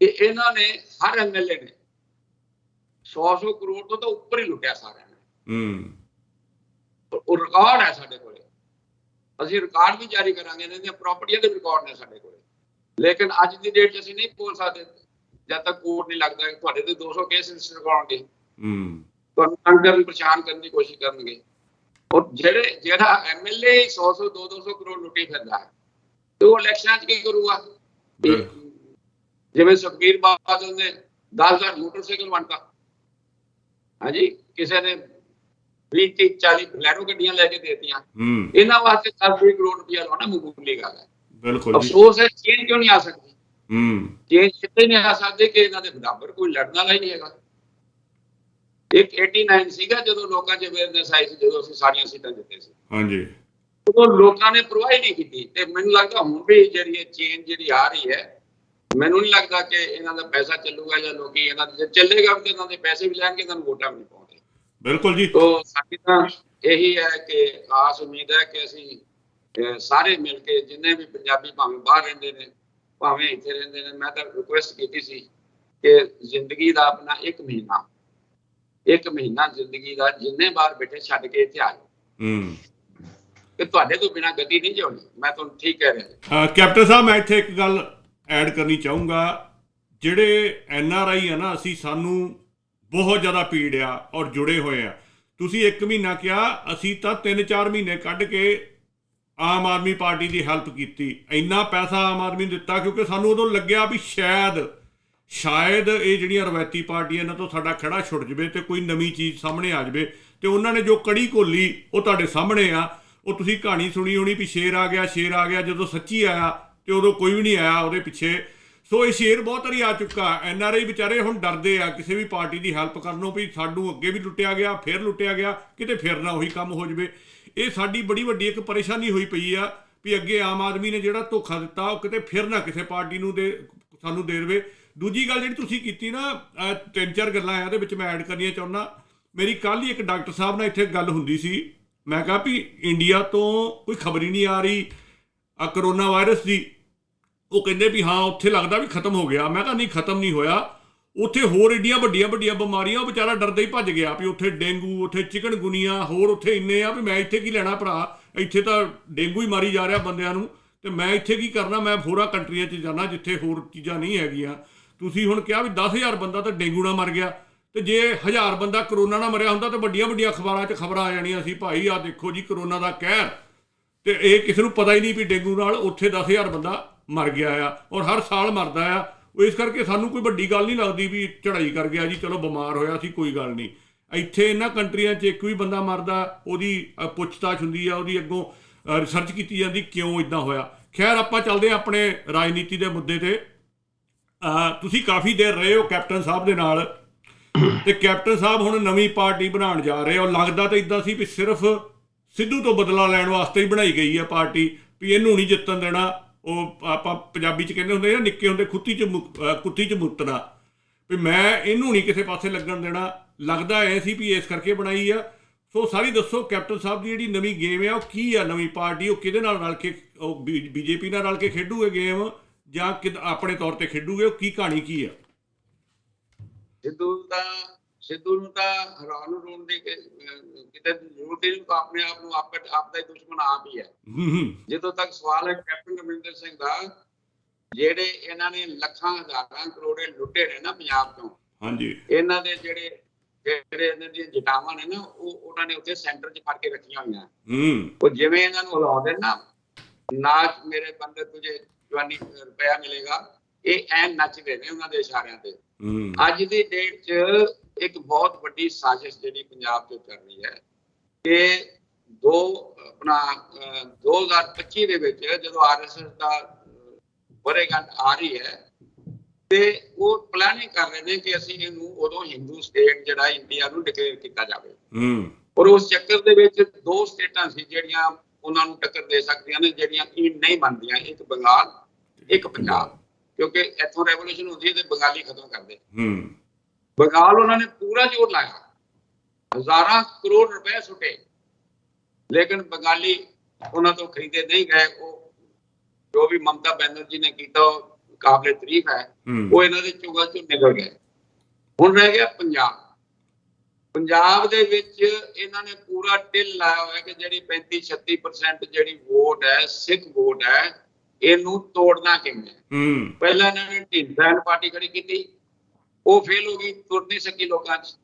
ਕਿ ਇਹਨਾਂ ਨੇ ਹਰ ਐਮਐਲਏ ਨੇ 100 ਕਰੋੜ ਤੋਂ ਤਾਂ ਉੱਪਰ ਹੀ ਲੁੱਟਿਆ ਸਾਰਿਆਂ ਨੇ। ਉਹ ਰਿਕਾਰਡ ਹੈ ਸਾਡੇ ਕੋਲੇ, ਅਸੀਂ ਰਿਕਾਰਡ ਵੀ ਜਾਰੀ ਕਰਾਂਗੇ, ਇਹਨਾਂ ਦੀਆਂ ਪ੍ਰਾਪਰਟੀਆਂ ਦੇ ਰਿਕਾਰਡ ਨੇ ਸਾਡੇ ਕੋਲੇ। ਲੇਕਿਨ ਅੱਜ ਦੀ ਡੇਟ 'ਚ ਅਸੀਂ ਨਹੀਂ ਬੋਲ ਸਕਦੇ ਜਦ ਤੱਕ ਕੋਰਟ ਨਹੀਂ ਲੱਗਦਾ। ਤੁਹਾਡੇ ਤੇ 200 ਕੇਸ ਰਜਿਸਟਰ ਕਰਾਉਣਗੇ, ਤੁਹਾਨੂੰ ਤੰਗ ਕਰਨ, ਪਰੇਸ਼ਾਨ ਕਰਨ ਦੀ ਕੋਸ਼ਿਸ਼ ਕਰਨਗੇ। ਔਰ ਜਿਹੜਾ ਐਮਐਲਏ 100 200 ਕਰੋੜ ਲੁੱਟੀ ਫਿਰਦਾ ਹੈ, ਤੇ ਉਹ ਇਲੈਕਸ਼ਨਾਂ 'ਚ ਕੀ ਕਰੂਗਾ? ਜਿਵੇਂ ਸੁਖਬੀਰ ਬਾਦਲ ਨੇ 10,000 ਮੋਟਰਸਾਈਕਲ ਵੰਡਤਾ। ਹਾਂਜੀ, ਕਿਸੇ ਨੇ 20 40 ਬਲੈਰੋ ਗੱਡੀਆਂ ਲੈ ਕੇ ਦੇਤੀਆਂ। ਇਹਨਾਂ ਵਾਸਤੇ 10 ਕਰੋੜ ਰੁਪਇਆ ਲਾਉਣਾ ਮਾਮੂਲੀ ਗੱਲ ਹੈ। ਬਿਲਕੁਲ, ਅਫਸੋਸ ਹੈ ਚੇਂਜ ਕਿਉਂ ਨਹੀਂ ਆ ਸਕਦੀ। ਚੇਂਜ ਕਿਤੇ ਨਹੀਂ ਆ ਸਕਦੇ ਕਿ ਇਹਨਾਂ ਦੇ ਬਰਾਬਰ ਕੋਈ ਲੜਨ ਵਾਲਾ ਹੀ ਨਹੀਂ ਹੈਗਾ। ਇੱਕ 89 ਸੀਗਾ ਜਦੋਂ ਲੋਕਾਂ 'ਚ ਅਵੇਅਰਨੈਸ ਆਈ ਸੀ, ਜਦੋਂ ਅਸੀਂ ਸਾਰੀਆਂ ਸੀਟਾਂ ਜਿੱਤੇ ਸੀ। ਹਾਂਜੀ, ਉਦੋਂ ਲੋਕਾਂ ਨੇ ਪਰਵਾਹ ਹੀ ਨਹੀਂ ਕੀਤੀ। ਤੇ ਮੈਨੂੰ ਲੱਗਦਾ ਹੁਣ ਵੀ ਜਿਹੜੀ ਚੇਂਜ ਜਿਹੜੀ ਆ ਰਹੀ ਹੈ, ਮੈਨੂੰ ਨਹੀਂ ਲੱਗਦਾ ਕਿ ਇਹਨਾਂ ਦਾ ਪੈਸਾ ਚੱਲੂਗਾ ਜਾਂ ਲੋਕੀ ਇਹਨਾਂ ਦੇ ਚੱਲੇਗਾ ਵੀ, ਇਹਨਾਂ ਦੇ ਪੈਸੇ ਵੀ ਲੈਣਗੇ, ਇਹਨਾਂ ਨੂੰ ਵੋਟਾਂ ਵੀ ਨਹੀਂ ਪਾਉਂਦੇ। ਬਿਲਕੁਲ ਜੀ। ਤੋ ਸਾਡੀ ਤਾਂ ਇਹੀ ਹੈ ਕਿ ਆਸ ਉਮੀਦ ਹੈ ਕਿ ਅਸੀਂ ਸਾਰੇ ਮਿਲ ਕੇ, ਜਿੰਨੇ ਵੀ ਪੰਜਾਬੀ ਭਾਵੇਂ ਬਾਹਰ ਰਹਿੰਦੇ ਨੇ ਭਾਵੇਂ ਇੱਥੇ ਰਹਿੰਦੇ ਨੇ, ਮੈਂ ਤਾਂ ਰਿਕੁਐਸਟ ਕੀਤੀ ਸੀ ਕਿ ਜ਼ਿੰਦਗੀ ਦਾ ਆਪਣਾ ਇੱਕ ਮਹੀਨਾ ਜ਼ਿੰਦਗੀ ਦਾ ਜਿੰਨੇ ਬਾਹਰ ਬੈਠੇ ਛੱਡ ਕੇ ਇੱਥੇ ਆ ਜਾਓ। ਕਿ ਤੁਹਾਡੇ ਤੋਂ ਬਿਨਾਂ ਗਤੀ ਨਹੀਂ ਜਾਣੀ। ਮੈਂ ਤੁਹਾਨੂੰ ਠੀਕ ਕਹਿ ਰਿਹਾ। ਕੈਪਟਨ ਸਾਹਿਬ, ਮੈਂ ਇੱਥੇ ਇੱਕ ਗੱਲ ਐਡ ਕਰਨੀ ਚਾਹੂੰਗਾ। ਜਿਹੜੇ NRI ਆ ਨਾ, ਸਾਨੂੰ ਬਹੁਤ ਜ਼ਿਆਦਾ ਪੀੜ ਆ ਔਰ ਜੁੜੇ ਹੋਏ ਆ। ਤੁਸੀਂ 1 ਮਹੀਨਾ ਕਿਹਾ, ਅਸੀਂ ਤਾਂ 3-4 ਮਹੀਨੇ ਕੱਢ ਕੇ ਆਮ ਆਦਮੀ ਪਾਰਟੀ ਦੀ ਹੈਲਪ ਕੀਤੀ। ਇੰਨਾ ਪੈਸਾ ਆਮ ਆਦਮੀ ਨੂੰ ਦਿੱਤਾ ਕਿਉਂਕਿ ਸਾਨੂੰ ਉਦੋਂ ਲੱਗਿਆ ਵੀ ਸ਼ਾਇਦ ਇਹ ਜਿਹੜੀਆਂ ਰਵਾਇਤੀ ਪਾਰਟੀਆਂ ਇਹਨਾਂ ਤੋਂ ਸਾਡਾ ਖੜਾ ਛੁੱਟ ਜਾਵੇ ਤੇ ਕੋਈ ਨਵੀਂ ਚੀਜ਼ ਸਾਹਮਣੇ ਆ ਜਾਵੇ। ਤੇ ਉਹਨਾਂ ਨੇ ਜੋ ਕੜੀ ਘੋਲੀ ਉਹ ਤੁਹਾਡੇ ਸਾਹਮਣੇ ਆ। ਉਹ ਤੁਸੀਂ ਕਹਾਣੀ ਸੁਣੀ ਹੋਣੀ ਵੀ ਸ਼ੇਰ ਆ ਗਿਆ, ਜਦੋਂ ਸੱਚੀ ਆਇਆ ਤੇ ਉਦੋਂ ਕੋਈ ਵੀ ਨਹੀਂ ਆਇਆ ਉਹਦੇ ਪਿੱਛੇ। ਸੋ ਇਹ ਸ਼ੇਰ ਬਹੁਤ ਵਾਰੀ ਆ ਚੁੱਕਾ। NRI ਵਿਚਾਰੇ ਹੁਣ ਡਰਦੇ ਆ ਕਿਸੇ ਵੀ ਪਾਰਟੀ ਦੀ ਹੈਲਪ ਕਰਨੋਂ ਵੀ ਸਾਨੂੰ ਅੱਗੇ ਵੀ ਲੁੱਟਿਆ ਗਿਆ, ਫਿਰ ਲੁੱਟਿਆ ਗਿਆ, ਕਿਤੇ ਫਿਰ ਨਾ ਉਹੀ ਕੰਮ ਹੋ ਜਾਵੇ। ਇਹ ਸਾਡੀ ਬੜੀ ਵੱਡੀ ਇੱਕ ਪਰੇਸ਼ਾਨੀ ਹੋਈ ਪਈ ਆ ਵੀ ਅੱਗੇ ਆਮ ਆਦਮੀ ਨੇ ਜਿਹੜਾ ਧੋਖਾ ਦਿੱਤਾ ਉਹ ਕਿਤੇ ਫਿਰ ਨਾ ਕਿਸੇ ਪਾਰਟੀ ਨੂੰ ਸਾਨੂੰ ਦੇ ਦੇਵੇ। ਦੂਜੀ ਗੱਲ ਜਿਹੜੀ ਤੁਸੀਂ ਕੀਤੀ ਨਾ, 3-4 ਗੱਲਾਂ ਆ ਉਹਦੇ ਵਿੱਚ ਮੈਂ ਐਡ ਕਰਨੀਆਂ ਚਾਹੁੰਦਾ। ਮੇਰੀ ਕੱਲ੍ਹ ਹੀ ਇੱਕ ਡਾਕਟਰ ਸਾਹਿਬ ਨਾਲ ਇੱਥੇ ਗੱਲ ਹੁੰਦੀ ਸੀ। ਮੈਂ ਕਿਹਾ ਵੀ ਇੰਡੀਆ ਤੋਂ ਕੋਈ ਖਬਰ ਹੀ ਨਹੀਂ ਆ ਰਹੀ ਕਰੋਨਾ ਵਾਇਰਸ ਦੀ। ਉਹ ਕਹਿੰਦੇ ਵੀ ਹਾਂ ਉੱਥੇ ਲੱਗਦਾ ਵੀ ਖਤਮ ਹੋ ਗਿਆ। ਮੈਂ ਕਿਹਾ ਨਹੀਂ, ਖਤਮ ਨਹੀਂ ਹੋਇਆ। ਉੱਥੇ ਹੋਰ ਏਡੀਆਂ ਵੱਡੀਆਂ ਬਿਮਾਰੀਆਂ, ਉਹ ਵਿਚਾਰਾ ਡਰਦਾ ਹੀ ਭੱਜ ਗਿਆ ਵੀ ਉੱਥੇ ਡੇਂਗੂ, ਉੱਥੇ ਚਿਕਨਗੁਨੀਆ, ਹੋਰ ਉੱਥੇ ਇੰਨੇ ਆ ਵੀ ਮੈਂ ਇੱਥੇ ਕੀ ਲੈਣਾ ਭਰਾ, ਇੱਥੇ ਤਾਂ ਡੇਂਗੂ ਹੀ ਮਾਰੀ ਜਾ ਰਿਹਾ ਬੰਦਿਆਂ ਨੂੰ, ਤੇ ਮੈਂ ਇੱਥੇ ਕੀ ਕਰਨਾ, ਮੈਂ ਹੋਰਾਂ ਕੰਟਰੀਆਂ 'ਚ ਜਾਣਾ ਜਿੱਥੇ ਹੋਰ ਚੀਜ਼ਾਂ ਨਹੀਂ ਹੈਗੀਆਂ। ਤੁਸੀਂ ਹੁਣ ਕਿਹਾ ਵੀ 10,000 ਬੰਦਾ ਤਾਂ ਡੇਂਗੂ ਨਾਲ ਮਰ ਗਿਆ, ਤੇ ਜੇ 1000 ਬੰਦਾ ਕਰੋਨਾ ਨਾਲ ਮਰਿਆ ਹੁੰਦਾ ਤਾਂ ਵੱਡੀਆਂ ਅਖਬਾਰਾਂ 'ਚ ਖਬਰਾਂ ਆ ਜਾਣੀਆਂ ਸੀ, ਭਾਈ ਆਹ ਦੇਖੋ ਜੀ ਕਰੋਨਾ ਦਾ ਕਹਿਰ। ਤੇ ਇਹ ਕਿਸੇ ਨੂੰ ਪਤਾ ਹੀ ਨਹੀਂ ਵੀ ਡੇਂਗੂ ਨਾਲ ਉੱਥੇ 10,000 ਬੰਦਾ ਮਰ ਗਿਆ ਆ, ਔਰ ਹਰ ਸਾਲ ਮਰਦਾ ਆ। ਉਹ ਇਸ ਕਰਕੇ ਸਾਨੂੰ ਕੋਈ ਵੱਡੀ ਗੱਲ ਨਹੀਂ ਲੱਗਦੀ ਵੀ ਚੜ੍ਹਾਈ ਕਰ ਗਿਆ ਜੀ, ਚਲੋ ਬਿਮਾਰ ਹੋਇਆ ਸੀ, ਕੋਈ ਗੱਲ ਨਹੀਂ। ਇੱਥੇ ਇਹਨਾਂ ਕੰਟਰੀਆਂ 'ਚ ਇੱਕ ਵੀ ਬੰਦਾ ਮਰਦਾ, ਉਹਦੀ ਪੁੱਛਤਾਛ ਹੁੰਦੀ ਆ, ਉਹਦੀ ਅੱਗੋਂ ਰਿਸਰਚ ਕੀਤੀ ਜਾਂਦੀ ਕਿਉਂ ਇੱਦਾਂ ਹੋਇਆ। ਖੈਰ ਆਪਾਂ ਚੱਲਦੇ ਹਾਂ ਆਪਣੇ ਰਾਜਨੀਤੀ ਦੇ ਮੁੱਦੇ 'ਤੇ। ਤੁਸੀਂ ਕਾਫੀ ਦੇਰ ਰਹੇ ਹੋ ਕੈਪਟਨ ਸਾਹਿਬ ਦੇ ਨਾਲ, ਤੇ ਕੈਪਟਨ ਸਾਹਿਬ ਹੁਣ ਨਵੀਂ ਪਾਰਟੀ ਬਣਾਉਣ ਜਾ ਰਹੇ ਹੋ। ਲੱਗਦਾ ਤਾਂ ਇੱਦਾਂ ਸੀ ਵੀ ਸਿਰਫ ਸਿੱਧੂ ਤੋਂ ਬਦਲਾ ਲੈਣ ਵਾਸਤੇ ਹੀ ਬਣਾਈ ਗਈ ਹੈ ਪਾਰਟੀ, ਵੀ ਇਹਨੂੰ ਨਹੀਂ ਜਿੱਤਣ ਦੇਣਾ। ਉਹ ਆਪਾਂ ਪੰਜਾਬੀ 'ਚ ਕਹਿੰਦੇ ਹੁੰਦੇ ਆ ਨਿੱਕੇ ਹੁੰਦੇ ਕੁੱਤੀ 'ਚ ਮੁੱਤਣਾ, ਵੀ ਮੈਂ ਇਹਨੂੰ ਨਹੀਂ ਕਿਸੇ ਪਾਸੇ ਲੱਗਣ ਦੇਣਾ। ਲੱਗਦਾ ਐ ਸੀ ਵੀ ਇਸ ਕਰਕੇ ਬਣਾਈ ਆ। ਸੋ ਸਾਰੀ ਦੱਸੋ ਕੈਪਟਨ ਸਾਹਿਬ ਦੀ ਜਿਹੜੀ ਨਵੀਂ ਗੇਮ ਆ ਉਹ ਕੀ ਆ, ਨਵੀਂ ਪਾਰਟੀ ਉਹ ਕਿਹਦੇ ਨਾਲ ਰਲ ਕੇ, ਉਹ BJP ਨਾਲ ਰਲ ਕੇ ਖੇਡੂਗੇ ਗੇਮ ਜਾਂ ਆਪਣੇ ਤੌਰ ਤੇ ਖੇਡੂਗੇ, ਉਹ ਕੀ ਕਹਾਣੀ ਕੀ ਆ? ਸਿੱਧੂ ਨੂੰ ਤਾਂ ਹਰਾਉਣ ਰੋਣ ਦੀ ਕਿਤੇ ਜ਼ਰੂਰਤ ਹੀ ਨਹੀਂ, ਤਾਂ ਆਪਣੇ ਆਪ ਨੂੰ ਆਪ ਦਾ ਹੀ ਦੁਸ਼ਮਣ ਆਪ ਹੀ ਹੈ। ਜਦੋਂ ਤੱਕ ਸਵਾਲ ਹੈ ਕੈਪਟਨ ਅਮਰਿੰਦਰ ਸਿੰਘ ਦਾ, ਜਿਹੜੇ ਇਹਨਾਂ ਨੇ ਲੱਖਾਂ ਹਜ਼ਾਰਾਂ ਕਰੋੜੇ ਲੁੱਟੇ ਨੇ ਨਾ ਪੰਜਾਬ ਤੋਂ, ਹਾਂਜੀ, ਇਹਨਾਂ ਦੇ ਜਿਹੜੇ ਇਹਨਾਂ ਦੀਆਂ ਜਟਾਵਾਂ ਨੇ ਨਾ, ਉਹ ਉਹਨਾਂ ਨੇ ਉੱਥੇ ਸੈਂਟਰ 'ਚ ਫੜ ਕੇ ਰੱਖੀਆਂ ਹੋਈਆਂ। ਉਹ ਜਿਵੇਂ ਇਹਨਾਂ ਨੂੰ ਹਿਲਾਉਂਦੇ ਨਾ ਮੇਰੇ ਬੰਦੇ ਤੁਝੇ ਜਵਾਨੀ ਰੁਪਇਆ ਮਿਲੇਗਾ, ਇਹ ਐਨ ਨੱਚਦੇ ਨੇ ਉਹਨਾਂ ਦੇ ਇਸ਼ਾਰਿਆਂ ਤੇ। ਅੱਜ ਦੀ ਡੇਟ 'ਚ ਇੱਕ ਬਹੁਤ ਵੱਡੀ ਸਾਜ਼ਿਸ਼ ਜਿਹੜੀ ਪੰਜਾਬ 'ਚ ਚੱਲ ਰਹੀ ਹੈ ਕਿ 2025 ਦੇ ਵਿੱਚ ਜਦੋਂ RSS ਦਾ ਵਰ੍ਹੇਗੰਢ ਆ ਰਹੀ ਹੈ, ਤੇ ਉਹ ਪਲਾਨਿੰਗ ਕਰ ਰਹੇ ਨੇ ਕਿ ਅਸੀਂ ਇਹਨੂੰ ਉਦੋਂ ਹਿੰਦੂ ਸਟੇਟ ਜਿਹੜਾ ਇੰਡੀਆ ਨੂੰ ਡਿਕਲੇਅਰ ਕੀਤਾ ਜਾਵੇ। ਔਰ ਉਸ ਚੱਕਰ ਦੇ ਵਿੱਚ 2 ਸਟੇਟਾਂ ਸੀ ਜਿਹੜੀਆਂ ਉਹਨਾਂ ਨੂੰ ਟੱਕਰ ਦੇ ਸਕਦੀਆਂ ਨੇ, ਜਿਹੜੀਆਂ ਨਹੀਂ ਮੰਨਦੀਆਂ, ਇੱਕ ਬੰਗਾਲ, ਇੱਕ ਪੰਜਾਬ, ਕਿਉਂਕਿ ਇੱਥੋਂ ਰੈਵੋਲੂਸ਼ਨ ਹੁੰਦੀ ਹੈ ਤੇ ਬੰਗਾਲੀ ਖਤਮ ਕਰਦੇ। ਬੰਗਾਲ ਉਹਨਾਂ ਨੇ ਪੂਰਾ ਜ਼ੋਰ ਲਾਇਆ, ਹਜ਼ਾਰਾਂ ਕਰੋੜ ਰੁਪਏ ਸੁੱਟੇ, ਲੇਕਿਨ ਬੰਗਾਲੀ ਉਹਨਾਂ ਤੋਂ ਖਰੀਦੇ ਨਹੀਂ ਗਏ। ਉਹ ਜੋ ਵੀ ਮਮਤਾ ਬੈਨਰਜੀ ਨੇ ਕੀਤਾ ਉਹ ਕਾਬਲੇ ਤਾਰੀਫ ਹੈ, ਉਹ ਇਹਨਾਂ ਦੇ ਚੁਗਲ ਚੋਂ ਨਿਕਲ ਗਏ। ਹੁਣ ਰਹਿ ਗਿਆ ਪੰਜਾਬ ਦੇ ਵਿੱਚ ਇਹਨਾਂ ਨੇ ਪੂਰਾ ਢਿੱਲ ਲਾਇਆ ਹੋਇਆ ਕਿ ਜਿਹੜੀ 35-36% ਜਿਹੜੀ ਵੋਟ ਹੈ, ਸਿੱਖ ਵੋਟ ਹੈ, ਇਹਨੂੰ ਤੋੜਨਾ ਕਿਵੇਂ। ਪਹਿਲਾਂ ਇਹਨਾਂ ਨੇ ਢੀਂਡਸਾ ਪਾਰਟੀ ਖੜੀ ਕੀਤੀ, ਉਹ ਫੇਲ ਹੋ ਗਈ, ਤੁਰ ਨਹੀਂ ਸਕੀ ਲੋਕਾਂ 'ਚ।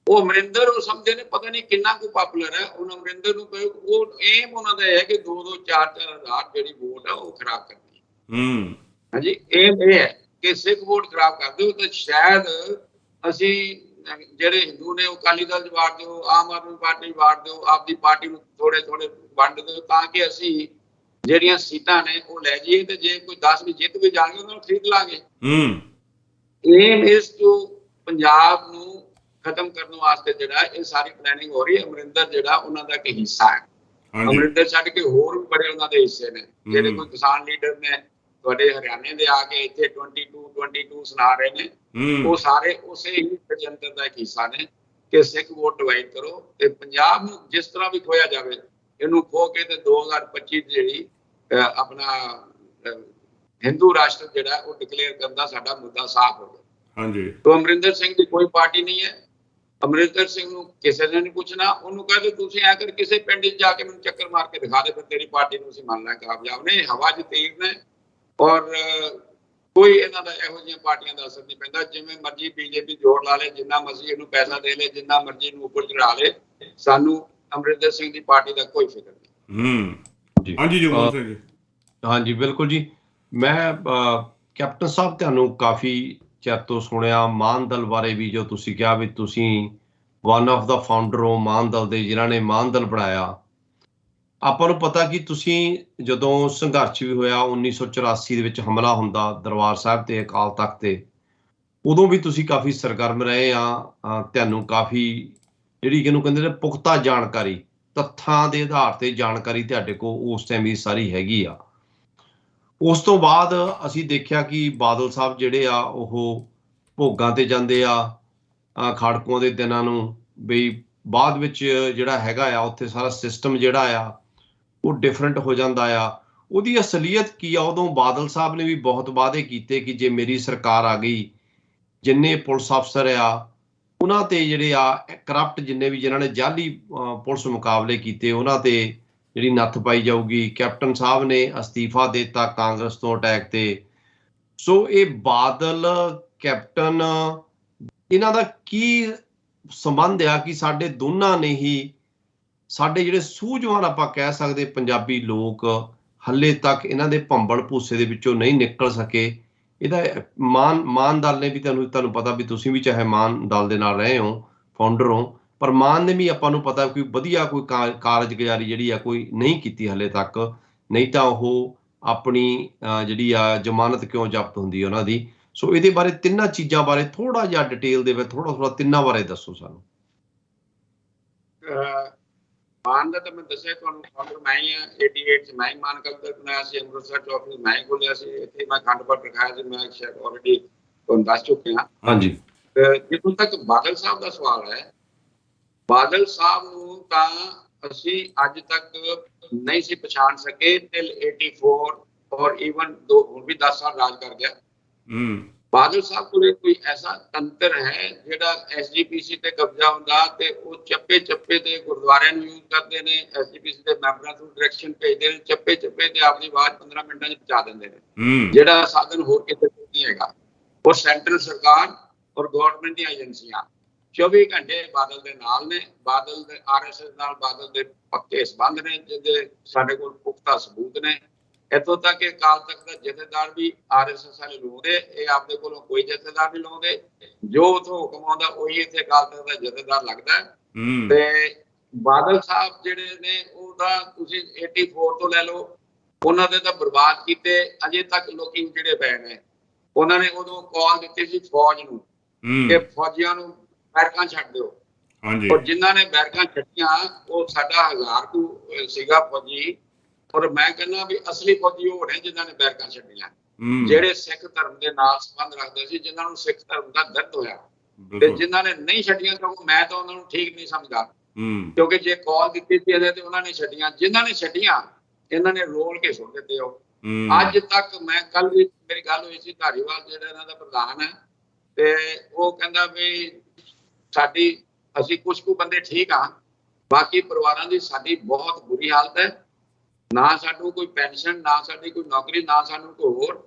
ਉਹ ਅਮਰਿੰਦਰ ਉਹ ਸਮਝਦੇ ਨੇ ਪਤਾ ਨਹੀਂ ਕਿੰਨਾ ਕੁ ਪਾਪੂਲਰ ਹੈ, ਉਹਨਾਂ ਅਮਰਿੰਦਰ ਨੂੰ ਉਹ ਏਮ ਉਹਨਾਂ ਦਾ ਹੈ ਕਿ 2-2, 4-4 ਹਜ਼ਾਰ ਜਿਹੜੀ ਵੋਟ ਹੈ ਉਹ ਖਰਾਬ ਕਰਨੀ। ਹਾਂਜੀ, ਏਮ ਇਹ ਹੈ ਕਿ ਸਿੱਖ ਵੋਟ ਖਰਾਬ ਕਰ ਦਿਓ ਤਾਂ ਸ਼ਾਇਦ ਅਸੀਂ ਜਿਹੜੇ ਹਿੰਦੂ ਨੇ ਉਹ ਅਕਾਲੀ ਦਲ 'ਚ ਵਾੜ ਦਿਓ, ਆਮ ਆਦਮੀ ਪਾਰਟੀ ਵਾੜ ਦਿਓ, ਆਪਦੀ ਪਾਰਟੀ ਨੂੰ ਥੋੜੇ ਵੰਡ ਦਿਓ, ਤਾਂ ਕਿ ਅਸੀਂ ਜਿਹੜੀਆਂ ਸੀਟਾਂ ਨੇ ਉਹ ਲੈ ਜਾਈਏ, ਤੇ ਜੇ ਕੋਈ 10 ਵੀ ਜਿੱਤ ਵੀ ਜਾਣਗੇ ਉਹਨਾਂ ਨੂੰ ਖਰੀਦ ਲਾਂਗੇ। ਏਮ ਇਸ ਤੋਂ ਪੰਜਾਬ ਨੂੰ ਖਤਮ ਕਰਨ ਵਾਸਤੇ ਜਿਹੜਾ ਇਹ ਸਾਰੀ ਪਲੈਨਿੰਗ ਹੋ ਰਹੀ ਹੈ। ਅਮਰਿੰਦਰ ਜਿਹੜਾ ਉਹਨਾਂ ਦਾ ਇੱਕ ਹਿੱਸਾ ਹੈ, ਅਮਰਿੰਦਰ ਛੱਡ ਕੇ ਹੋਰ ਵੀ ਬੜੇ ਉਹਨਾਂ ਦੇ ਹਿੱਸੇ ਨੇ। ਜਿਹੜੇ ਕੋਈ ਕਿਸਾਨ ਲੀਡਰ ਨੇ ਤੁਹਾਡੇ ਹਰਿਆਣੇ ਦੇ ਆ ਕੇ ਇੱਥੇ 22 ਸੁਣਾ ਰਹੇ ਨੇ, ਉਹ ਸਾਰੇ ਉਸੇ ਹੀ ષਡਯੰਤਰ ਦਾ ਇੱਕ ਹਿੱਸਾ ਨੇ ਕਿ ਸਿੱਖ ਵੋਟ ਡਿਵਾਈਡ ਕਰੋ ਤੇ ਪੰਜਾਬ ਨੂੰ ਜਿਸ ਤਰ੍ਹਾਂ ਵੀ ਖੋਇਆ ਜਾਵੇ, ਇਹਨੂੰ ਖੋ ਕੇ ਤੇ 2025 ਜਿਹੜੀ ਆਪਣਾ ਹਿੰਦੂ ਰਾਸ਼ਟਰ ਜਿਹੜਾ ਉਹ ਡਿਕਲੇਅਰ ਕਰਨ ਦਾ ਸਾਡਾ ਮੁੱਦਾ ਸਾਫ਼ ਹੋ ਗਿਆ। ਹਾਂਜੀ, ਤਾਂ ਅਮਰਿੰਦਰ ਸਿੰਘ ਦੀ ਕੋਈ ਪਾਰਟੀ ਨਹੀਂ ਹੈ। ਅਮਰਿੰਦਰ ਸਿੰਘ ਨੂੰ ਕਿਸੇ ਨੇ ਨਹੀਂ ਪੁੱਛਣਾ, ਉਹਨੂੰ ਕਹਿੰਦੇ ਤੁਸੀਂ ਆ ਕਰ ਕਿਸੇ ਪਿੰਡ 'ਚ ਜਾ ਕੇ ਮੈਨੂੰ ਚੱਕਰ ਮਾਰ ਕੇ ਦਿਖਾ ਦੇ, ਫਿਰ ਤੇਰੀ ਪਾਰਟੀ ਨੂੰ ਅਸੀਂ ਮੰਨਣਾ ਕਾਮਯਾਬ ਨੇ। ਹਵਾ 'ਚ ਤੀਰ ਨੇ ਔਰ ਕੋਈ ਇਹਨਾਂ ਦਾ ਇਹੋ ਜਿਹੀਆਂ ਪਾਰਟੀਆਂ ਦਾ ਅਸਰ ਨਹੀਂ ਪੈਂਦਾ। ਜਿਵੇਂ ਮਰਜ਼ੀ ਬੀਜੇਪੀ ਜੋੜ ਲਾ ਲੇ, ਜਿੰਨਾ ਮਰਜ਼ੀ ਇਹਨੂੰ ਪੈਸਾ ਦੇ ਲੇ, ਜਿੰਨਾ ਮਰਜ਼ੀ ਇਹਨੂੰ ਉੱਪਰ ਚੜਾ ਲੇ, ਸਾਨੂੰ ਅਮਰਿੰਦਰ ਸਿੰਘ ਦੀ ਪਾਰਟੀ ਦਾ ਕੋਈ ਫਿਕਰ ਨਹੀਂ। ਜੀ ਹਾਂਜੀ ਜਗਮੋਹਨ ਸਿੰਘ ਜੀ। ਹਾਂਜੀ ਬਿਲਕੁਲ ਜੀ। ਮੈਂ ਕੈਪਟਨ ਸਾਹਿਬ ਤੁਹਾਨੂੰ ਕਾਫੀ ਚਿਰ ਤੋਂ ਸੁਣਿਆ ਮਾਨ ਦਲ ਬਾਰੇ ਵੀ, ਜੋ ਤੁਸੀਂ ਕਿਹਾ ਵੀ ਤੁਸੀਂ ਵਨ ਆਫ ਦਾ ਫਾਊਂਡਰ ਹੋ ਮਾਨ ਦਲ ਦੇ, ਜਿਨ੍ਹਾਂ ਨੇ ਮਾਨ ਦਲ ਬਣਾਇਆ। ਆਪਾਂ ਨੂੰ ਪਤਾ ਕਿ ਤੁਸੀਂ ਜਦੋਂ ਸੰਘਰਸ਼ ਵੀ ਹੋਇਆ 1984 ਦੇ ਵਿੱਚ ਹਮਲਾ ਹੁੰਦਾ ਦਰਬਾਰ ਸਾਹਿਬ ਤੇ ਅਕਾਲ ਤਖਤ ਤੇ, ਉਦੋਂ ਵੀ ਤੁਸੀਂ ਕਾਫੀ ਸਰਗਰਮ ਰਹੇ ਆ। ਤੁਹਾਨੂੰ ਕਾਫੀ ਜਿਹੜੀ ਇਹਨੂੰ ਕਹਿੰਦੇ ਨੇ ਪੁਖਤਾ ਜਾਣਕਾਰੀ, ਤੱਥਾਂ ਦੇ ਆਧਾਰ ਤੇ ਜਾਣਕਾਰੀ ਤੁਹਾਡੇ ਕੋਲ ਉਸ ਟਾਈਮ ਵੀ ਸਾਰੀ ਹੈਗੀ ਆ। ਉਸ ਤੋਂ ਬਾਅਦ ਅਸੀਂ ਦੇਖਿਆ ਕਿ ਬਾਦਲ ਸਾਹਿਬ ਜਿਹੜੇ ਆ ਉਹ ਭੋਗਾਂ ਤੇ ਜਾਂਦੇ ਆ, ਖਾੜਕੂਆਂ ਦੇ ਦਿਨਾਂ ਨੂੰ, ਬਈ ਬਾਅਦ ਵਿੱਚ ਜਿਹੜਾ ਹੈਗਾ ਆ ਉੱਥੇ ਸਾਰਾ ਸਿਸਟਮ ਜਿਹੜਾ ਆ ਉਹ ਡਿਫਰੈਂਟ ਹੋ ਜਾਂਦਾ ਆ। ਉਹਦੀ ਅਸਲੀਅਤ ਕੀ ਆ? ਉਦੋਂ ਬਾਦਲ ਸਾਹਿਬ ਨੇ ਵੀ ਬਹੁਤ ਵਾਅਦੇ ਕੀਤੇ ਕਿ ਜੇ ਮੇਰੀ ਸਰਕਾਰ ਆ ਗਈ, ਜਿੰਨੇ ਪੁਲਿਸ ਅਫਸਰ ਆ ਉਹਨਾਂ ਤੇ ਜਿਹੜੇ ਆ ਕਰਪਟ ਜਿੰਨੇ ਵੀ ਜਿਨ੍ਹਾਂ ਨੇ ਜਾਲੀ ਪੁਲਿਸ ਮੁਕਾਬਲੇ ਕੀਤੇ ਉਹਨਾਂ ਤੇ ਜਿਹੜੀ ਨੱਥ ਪਾਈ ਜਾਊਗੀ। ਕੈਪਟਨ ਸਾਹਿਬ ਨੇ ਅਸਤੀਫਾ ਦੇ ਦਿੱਤਾ ਕਾਂਗਰਸ ਤੋਂ ਅਟੈਕ ਤੇ। ਸੋ ਇਹ ਬਾਦਲ ਕੈਪਟਨ ਇਹਨਾਂ ਦਾ ਕੀ ਸੰਬੰਧ ਆ ਕਿ ਸਾਡੇ ਦੋਨਾਂ ਨੇ ਹੀ, ਸਾਡੇ ਜਿਹੜੇ ਸੂਝਵਾਨ ਆਪਾਂ ਕਹਿ ਸਕਦੇ ਪੰਜਾਬੀ ਲੋਕ ਹੱਲੇ ਤੱਕ ਇਹਨਾਂ ਦੇ ਭੰਬਲ ਭੂਸੇ ਦੇ ਵਿੱਚੋਂ ਨਹੀਂ ਨਿਕਲ ਸਕੇ। ਇਹਦਾ ਮਾਨ ਦਲ ਨੇ ਵੀ, ਤੁਹਾਨੂੰ ਪਤਾ ਵੀ ਤੁਸੀਂ ਵੀ ਚਾਹੇ ਮਾਨ ਦਲ ਦੇ ਨਾਲ ਰਹੇ ਹੋ, ਫਾਊਂਡਰ ਹੋ, ਪਰ ਮਾਨ ਨੇ ਵੀ ਆਪਾਂ ਨੂੰ ਪਤਾ ਕੋਈ ਵਧੀਆ ਕੋਈ ਕਾਰਜਗੁਜ਼ਾਰੀ ਜਿਹੜੀ ਆ ਕੋਈ ਨਹੀਂ ਕੀਤੀ ਹੱਲੇ ਤੱਕ। ਨਹੀਂ ਤਾਂ ਉਹ ਆਪਣੀ ਜਿਹੜੀ ਆ ਜ਼ਮਾਨਤ ਕਿਉਂ ਜ਼ਬਤ ਹੁੰਦੀ ਹੈ ਉਹਨਾਂ ਦੀ। ਸੋ ਇਹਦੇ ਬਾਰੇ ਤਿੰਨਾਂ ਚੀਜ਼ਾਂ ਬਾਰੇ ਥੋੜਾ ਜਿਹਾ ਡਿਟੇਲ ਦੇ ਵਿੱਚ ਥੋੜਾ ਤਿੰਨਾਂ ਬਾਰੇ ਦੱਸੋ ਸਾਨੂੰ। ਮਾਨ ਦਾ ਤਾਂ ਮੈਂ ਦੱਸਿਆ ਤੁਹਾਨੂੰ, ਫਾਊਂਡਰ ਮੈਂ ਹੀ ਹਾਂ। 88 ਚ ਮੈਂ ਹੀ ਮਾਨ ਕਲਦਰ ਬਣਾਇਆ ਸੀ, ਅੰਮ੍ਰਿਤਸਰ ਚ ਆਫਿਸ ਮੈਂ ਹੀ ਖੋਲ੍ਹਿਆ ਸੀ, ਇੱਥੇ ਮੈਂ ਖੰਡ ਪਾਠ ਰਖਾਇਆ ਸੀ। ਮੈਂ ਸ਼ਾਇਦ ਆਲਰੇਡੀ ਤੁਹਾਨੂੰ ਦੱਸ ਚੁੱਕਿਆ। ਹਾਂਜੀ। ਜਿੱਥੋਂ ਤੱਕ ਬਾਦਲ ਸਾਹਿਬ ਦਾ ਸਵਾਲ ਹੈ, ਬਾਦਲ ਸਾਹਿਬ ਨੂੰ ਤਾਂ ਅਸੀਂ ਅੱਜ ਤੱਕ ਨਹੀਂ ਸੀ ਪਛਾਣ ਸਕੇ ਟਿਲ 84 ਔਰ ਈਵਨ ਹੁਣ ਵੀ 10 ਸਾਲ ਰਾਜ ਕਰ ਗਿਆ। ਬਾਦਲ ਸਾਹਿਬ ਕੋਲ ਕੋਈ ਐਸਾ ਤੰਤਰ ਹੈ ਜਿਹੜਾ ਐਸਜੀਪੀਸੀ ਤੇ ਕਬਜ਼ਾ ਹੁੰਦਾ ਤੇ ਉਹ ਚੱਪੇ ਤੇ ਗੁਰਦੁਆਰਿਆਂ ਨੂੰ ਯੂਜ਼ ਕਰਦੇ ਨੇ, ਐਸਜੀਪੀਸੀ ਦੇ ਮੈਂਬਰਾਂ ਨੂੰ ਡਾਇਰੈਕਸ਼ਨ ਭੇਜਦੇ ਨੇ, ਚੱਪੇ ਤੇ ਆਪਣੀ ਆਵਾਜ਼ 15 ਮਿੰਟਾਂ 'ਚ ਪਹੁੰਚਾ ਦਿੰਦੇ ਨੇ, ਜਿਹੜਾ ਸਾਧਨ ਹੋਰ ਕਿਤੇ ਨਹੀਂ ਹੈਗਾ। ਔਰ ਸੈਂਟਰਲ ਸਰਕਾਰ ਔਰ ਗਵਰਨਮੈਂਟ ਦੀਆਂ ਏਜੰਸੀਆਂ 24 ਘੰਟੇ ਬਾਦਲ ਦੇ ਨਾਲ ਨੇ। ਬਾਦਲ ਦੇ ਆਰਐਸਐਸ ਨਾਲ ਬਾਦਲ ਦੇ ਪੱਕੇ ਸੰਬੰਧ ਨੇ, ਜਿਹਦੇ ਸਾਡੇ ਕੋਲ ਪੁਖਤਾ ਸਬੂਤ ਨੇ। ਇੱਥੋਂ ਤੱਕ ਕਿ ਅਕਾਲ ਤਖਤ ਦਾ ਜਥੇਦਾਰ ਵੀ ਆਰਐਸਐਸ ਵਾਲੇ ਲਾਉਂਦੇ, ਇਹ ਆਪਦੇ ਕੋਲੋਂ ਕੋਈ ਜਥੇਦਾਰ ਨਹੀਂ ਲਾਉਂਦੇ। ਜੋ ਉਥੋਂ ਹੁਕਮ ਆਉਂਦਾ ਉਹੀ ਇੱਥੇ ਅਕਾਲ ਤਖਤ ਦਾ ਜਥੇਦਾਰ ਲੱਗਦਾ। ਤੇ ਬਾਦਲ ਸਾਹਿਬ ਜਿਹੜੇ ਨੇ ਉਹਦਾ ਤੁਸੀਂ 84 ਤੋਂ ਲੈ ਲਓ, ਉਹਨਾਂ ਦੇ ਤਾਂ ਬਰਬਾਦ ਕੀਤੇ ਅਜੇ ਤੱਕ ਲੋਕੀ ਜਿਹੜੇ ਪਏ ਨੇ। ਉਹਨਾਂ ਨੇ ਉਦੋਂ ਕਾਲ ਦਿੱਤੀ ਸੀ ਫੌਜ ਨੂੰ ਕਿ ਫੌਜੀਆਂ ਨੂੰ ਬੈਰਕਾਂ ਛੱਡ ਦਿਓ। ਔਰ ਜਿਨ੍ਹਾਂ ਨੇ ਬੈਰਕਾਂ ਛੱਡੀਆਂ ਉਹ ਸਾਡਾ 1000 ਕੁ ਸੀਗਾ ਫੌਜੀ। ਔਰ ਮੈਂ ਕਹਿੰਦਾ ਵੀ ਅਸਲੀ ਫੌਜੀ ਉਹ ਨੇ ਜਿਨ੍ਹਾਂ ਨੇ ਬੈਰਕਾਂ ਛੱਡੀਆਂ, ਜਿਹੜੇ ਸਿੱਖ ਧਰਮ ਦੇ ਨਾਲ ਸੰਬੰਧ ਰੱਖਦੇ ਸੀ, ਜਿਨ੍ਹਾਂ ਨੂੰ ਸਿੱਖ ਧਰਮ ਦਾ ਦਰਦ ਹੋਇਆ। ਤੇ ਜਿਨ੍ਹਾਂ ਨੇ ਨਹੀਂ ਛੱਡੀਆਂ ਤਾਂ ਮੈਂ ਤਾਂ ਉਹਨਾਂ ਨੂੰ ਠੀਕ ਨਹੀਂ ਸਮਝਦਾ, ਕਿਉਂਕਿ ਜੇ ਕਾਲ ਦਿੱਤੀ ਸੀ ਇਹਦੇ ਤੇ ਉਹਨਾਂ ਨੇ ਛੱਡੀਆਂ। ਜਿਨ੍ਹਾਂ ਨੇ ਛੱਡੀਆਂ ਇਹਨਾਂ ਨੇ ਰੋਲ ਕੇ ਸੁੱਟ ਦਿੱਤੇ। ਉਹ ਅੱਜ ਤੱਕ ਮੈਂ ਕੱਲ ਵੀ ਮੇਰੀ ਗੱਲ ਹੋਈ ਸੀ ਧਾਰੀਵਾਲ ਜਿਹੜਾ ਇਹਨਾਂ ਦਾ ਪ੍ਰਧਾਨ ਹੈ, ਤੇ ਉਹ ਕਹਿੰਦਾ ਵੀ ਅਸੀਂ ਕੁਝ ਕੁ ਬੰਦੇ ਠੀਕ ਹਾਂ, ਬਾਕੀ ਪਰਿਵਾਰਾਂ ਦੀ ਸਾਡੀ ਬਹੁਤ ਬੁਰੀ ਹਾਲਤ ਹੈ। ਨਾ ਸਾਨੂੰ ਕੋਈ ਪੈਨਸ਼ਨ, ਨਾ ਸਾਡੀ ਕੋਈ ਨੌਕਰੀ, ਨਾ ਸਾਨੂੰ ਕੋਈ ਹੋਰ।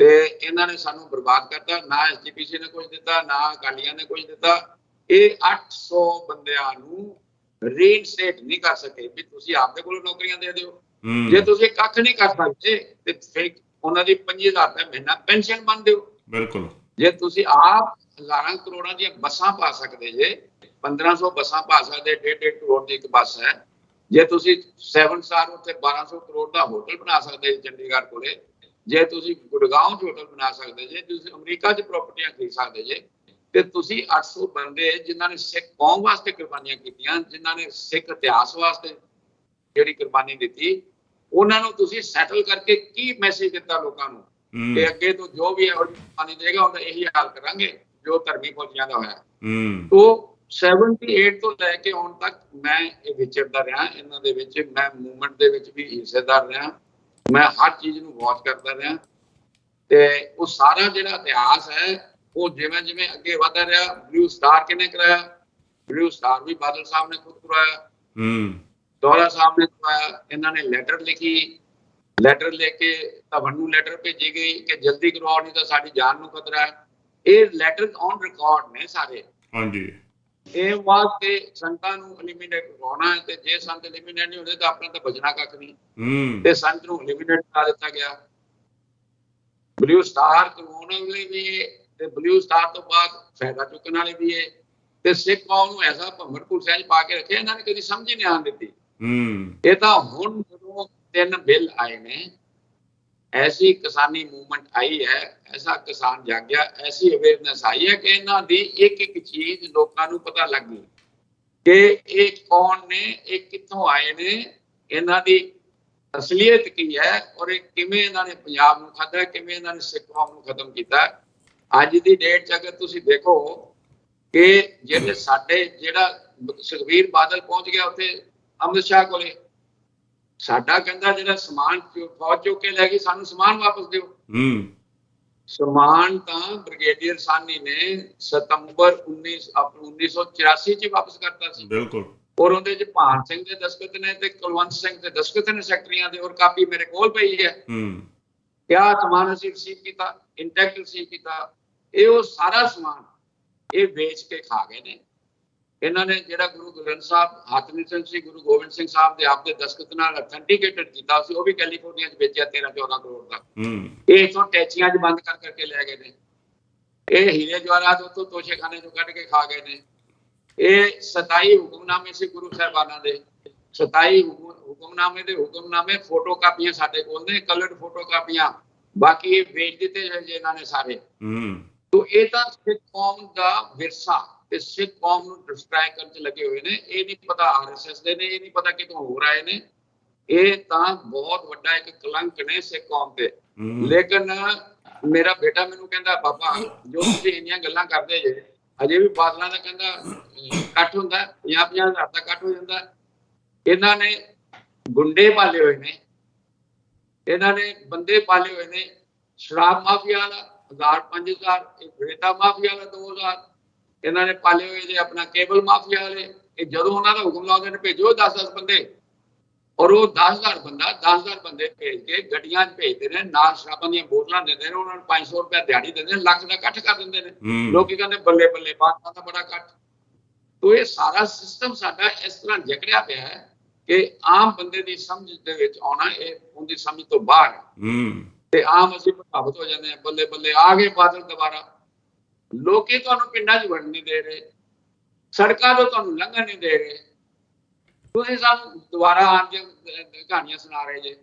ਤੇ ਇਹਨਾਂ ਨੇ ਸਾਨੂੰ ਬਰਬਾਦ ਕਰਤਾ। ਨਾ ਐਸਜੀਪੀਸੀ ਨੇ ਕੁਝ ਦਿੱਤਾ, ਨਾ ਅਕਾਲੀਆਂ ਨੇ ਕੁਝ ਦਿੱਤਾ। ਇਹ 800 ਬੰਦਿਆਂ ਨੂੰ ਰੀਇਨਸਟੇਟ ਨਹੀਂ ਕਰ ਸਕੇ ਵੀ ਤੁਸੀਂ ਆਪਦੇ ਕੋਲੋਂ ਨੌਕਰੀਆਂ ਦੇ ਦਿਓ। ਜੇ ਤੁਸੀਂ ਕੱਖ ਨਹੀਂ ਕਰ ਸਕਦੇ ਤੇ ਫਿਰ ਉਹਨਾਂ ਦੀ 5000 ਰੁਪਏ ਮਹੀਨਾ ਪੈਨਸ਼ਨ ਬੰਦ ਦਿਓ। ਬਿਲਕੁਲ। ਜੇ ਤੁਸੀਂ ਆਪ ਹਜ਼ਾਰਾਂ ਕਰੋੜਾਂ ਦੀਆਂ ਬੱਸਾਂ ਪਾ ਸਕਦੇ ਜੇ, 1500 ਬੱਸਾਂ ਪਾ ਸਕਦੇ, 1.5 ਕਰੋੜ ਦੀ ਇੱਕ ਬੱਸ ਹੈ। ਜੇ ਤੁਸੀਂ 7 ਸਟਾਰ ਉੱਤੇ 1200 ਕਰੋੜ ਦਾ ਹੋਟਲ ਬਣਾ ਸਕਦੇ ਚੰਡੀਗੜ੍ਹ ਕੋਲੇ, ਜੇ ਤੁਸੀਂ ਗੁੜਗਾਉਂ 'ਚ ਹੋਟਲ ਬਣਾ ਸਕਦੇ ਜੇ, ਤੁਸੀਂ ਅਮਰੀਕਾ 'ਚ ਪ੍ਰਾਪਰਟੀਆਂ ਖਰੀਦ ਸਕਦੇ ਜੇ, ਤੇ ਤੁਸੀਂ 800 ਬੰਦੇ ਜਿਨ੍ਹਾਂ ਨੇ ਸਿੱਖ ਕੌਮ ਵਾਸਤੇ ਕੁਰਬਾਨੀਆਂ ਕੀਤੀਆਂ, ਜਿਨ੍ਹਾਂ ਨੇ ਸਿੱਖ ਇਤਿਹਾਸ ਵਾਸਤੇ ਜਿਹੜੀ ਕੁਰਬਾਨੀ ਦਿੱਤੀ, ਉਹਨਾਂ ਨੂੰ ਤੁਸੀਂ ਸੈਟਲ ਕਰਕੇ ਕੀ ਮੈਸੇਜ ਦਿੱਤਾ ਲੋਕਾਂ ਨੂੰ ਕਿ ਅੱਗੇ ਤੋਂ ਜੋ ਵੀ ਕੁਰਬਾਨੀ ਦੇਗਾ ਉਹਦਾ ਇਹੀ ਹਾਲ ਕਰਾਂਗੇ ਜੋ ਧਰਮੀ ਫੌਜੀਆਂ ਦਾ ਹੋਇਆ। ਤੋਂ 78 ਤੋਂ ਲੈ ਕੇ ਹੁਣ ਤੱਕ ਮੈਂ ਇਹ ਵਿਚਰਦਾ ਰਿਹਾ ਇਹਨਾਂ ਦੇ ਵਿੱਚ। ਮੈਂ ਮੂਵਮੈਂਟ ਦੇ ਵਿੱਚ ਵੀ ਹਿੱਸੇਦਾਰ ਰਿਹਾ, ਮੈਂ ਹਰ ਚੀਜ਼ ਨੂੰ ਵਾਚ ਕਰਦਾ ਰਿਹਾ। ਤੇ ਉਹ ਸਾਰਾ ਜਿਹੜਾ ਇਤਿਹਾਸ ਹੈ ਉਹ ਜਿਵੇਂ ਜਿਵੇਂ ਅੱਗੇ ਵਧਦਾ ਰਿਹਾ। ਬਲੂ ਸਟਾਰ ਕਿਹਨੇ ਕਰਾਇਆ? ਬਲੂ ਸਟਾਰ ਵੀ ਬਾਦਲ ਸਾਹਿਬ ਨੇ ਖੁਦ ਕਰਵਾਇਆ, ਦੌਰਾ ਸਾਹਿਬ ਨੇ ਕਰਵਾਇਆ। ਇਹਨਾਂ ਨੇ ਲੈਟਰ ਲਿਖੀ, ਲੈਟਰ ਲੈ ਕੇ ਤੁਹਾਨੂੰ ਲੈਟਰ ਭੇਜੀ ਗਈ ਕਿ ਜਲਦੀ ਕਰਵਾਓ ਨਹੀਂ ਤਾਂ ਸਾਡੀ ਜਾਨ ਨੂੰ ਖਤਰਾ ਹੈ। ਇਹ ਲੈਟਰ ਔਨ ਰਿਕਾਰਡ ਨੇ ਸਾਰੇ। ਹਾਂਜੀ, ਇਹ ਵਾਸਤੇ ਸੰਤਾਂ ਨੂੰ ਐਲੀਮੀਨੇਟ ਕਰਵਾਉਣਾ ਹੈ ਤੇ ਜੇ ਸੰਤ ਐਲੀਮੀਨੇਟ ਨਹੀਂ ਹੁੰਦੇ ਤਾਂ ਆਪਣਾ ਤਾਂ ਬਚਣਾ ਕੱਖ ਨਹੀਂ। ਤੇ ਸੰਤ ਨੂੰ ਐਲੀਮੀਨੇਟ ਕਰ ਦਿੱਤਾ ਗਿਆ। ਬਲੂ ਸਟਾਰ ਕਰਵਾਉਣ ਵਾਲੇ ਵੀ ਤੇ ਬਲੂ ਸਟਾਰ ਤੋਂ ਬਾਅਦ ਫਾਇਦਾ ਚੁੱਕਣ ਵਾਲੇ ਵੀ ਹੈ ਤੇ ਸਿੱਖ ਕੌਮ ਨੂੰ ਐਸਾ ਭੰਮੜਪੁਰ ਸਹਿਜ ਪਾ ਕੇ ਰੱਖਿਆ ਇਹਨਾਂ ਨੇ ਕਦੀ ਸਮਝ ਹੀ ਨਹੀਂ ਆਉਣ ਦਿੱਤੀ। ਇਹ ਤਾਂ ਹੁਣ ਜਦੋਂ 3 ਬਿੱਲ ਆਏ ਨੇ, ਐਸੀ ਕਿਸਾਨੀ ਮੂਵਮੈਂਟ आई है, ऐसा किसान जागया, ऐसी अवेयरनेस आई है कि इन्हां दी एक चीज लोकां नूं पता लग गई कि ये कौन ने, ये कित्थों आए ने, इन्हां दी असलियत की है और किवें इन्हां ने पंजाब नूं खाधा, किवें इन्हां ने सिख कौम नूं खत्म कीता। अज दी डेट च अगर तुसीं देखो कि जिहड़े साडे जिहड़ा सुखबीर बादल पहुंच गया उत्थे अमित शाह कोले, साडा कहंदा जिहड़ा समान फौज चुक के लै गई, सानू समान वापस दिओ। समान तां ब्रिगेडियर सानी ने सितंबर 1984 च वापस करता सी। बिल्कुल। और उहदे च भान सिंह दे दस्तखत ने ते कुलवंत सिंह दे दस्तखत ने सैकटरियां दे, और कापी मेरे कोल पई है। क्या समान असीं रिसीव कीता, इंटैक्ट रिसीव कीता। ये वो सारा समान ये बेच के खा गए ने। इन्हां ने जिहड़ा गुरु ग्रंथ साहब हातमी सिंह सी, गुरु गोबिंद सिंह साहब दे आपदे दस्तखत नाल ऑथेंटिकेटेड कीता सी, वो भी कैलीफोर्निया च बेचिया 13-14 करोड़ दा। ये इथों टैचियां च बंद कर करके ले गए ने। ये हीरे जवाहरात उतों तोशेखाने चों कढ के खा गए ने। ये 27 हुक्मनामे सी गुरु साहिबाना दे, 27 हुक्मनामे दे हुक्मनामे फोटो कापियां साडे कोल ने, कलर्ड फोटो कापियां, बाकी ये बेच दिते जे इन्हां ने सारे। तो ये तां सिख कौम दा विरसा ते सिख कौम नूं डिस्ट्रॉय करन च लगे हुए ने। ये नहीं पता आरएसएस दे ने, ये नहीं पता कितों हो रहे ने। ये तां बहुत वड्डा एक कलंक ने सिख कौम ते। लेकिन मेरा बेटा मैनूं कहंदा पापा जो तुसीं इन्नियां गल्लां करदे जे, अजे भी बादलां दा कहंदा इकट्ठ हुंदा 50-50 हज़ार दा इकट्ठ हो जांदा। इन्हां ने गुंडे पाले हुए ने, इन्हां ने बंदे पाले हुए ने। शराब माफिया वाला 1000-5000, रेता माफिया वाला 2000, इन्हां ने पाले हुए जे अपना केबल माफिया वाले। जदों उन्हां दा हुक्म लाउंदे ने भेजो 10-10 बंदे, और वो 10,000 बंदा 10,000 बंदे भेज के गड्डियां च भेजदे ने, नाल शराबां दीयां बोतलां दिंदे ने, उन्हां नूं 500 रुपया दिहाड़ी दिंदे ने, लाख दा इकट्ठ कर दिंदे ने। लोकी कहंदे बल्ले बल्ले बादशाह दा बड़ा इकट्ठ। तो ये सारा सिस्टम साडा इस तरह जकड़िया पिया है कि आम बंदे दी समझ दे विच आउणा ये उनदी समझ तो बाहर है। ते आम असीं प्रभावित हो जांदे हैं, बल्ले बल्ले आ गए बादल दोबारा। लोकी तुहानूं पिंडां 'च वड़न नहीं दे रहे, सड़कां तो तुहानूं लंघण नहीं दे रहे, तुसीं सानूं दुबारा आण के कहानियां सुना रहे जे।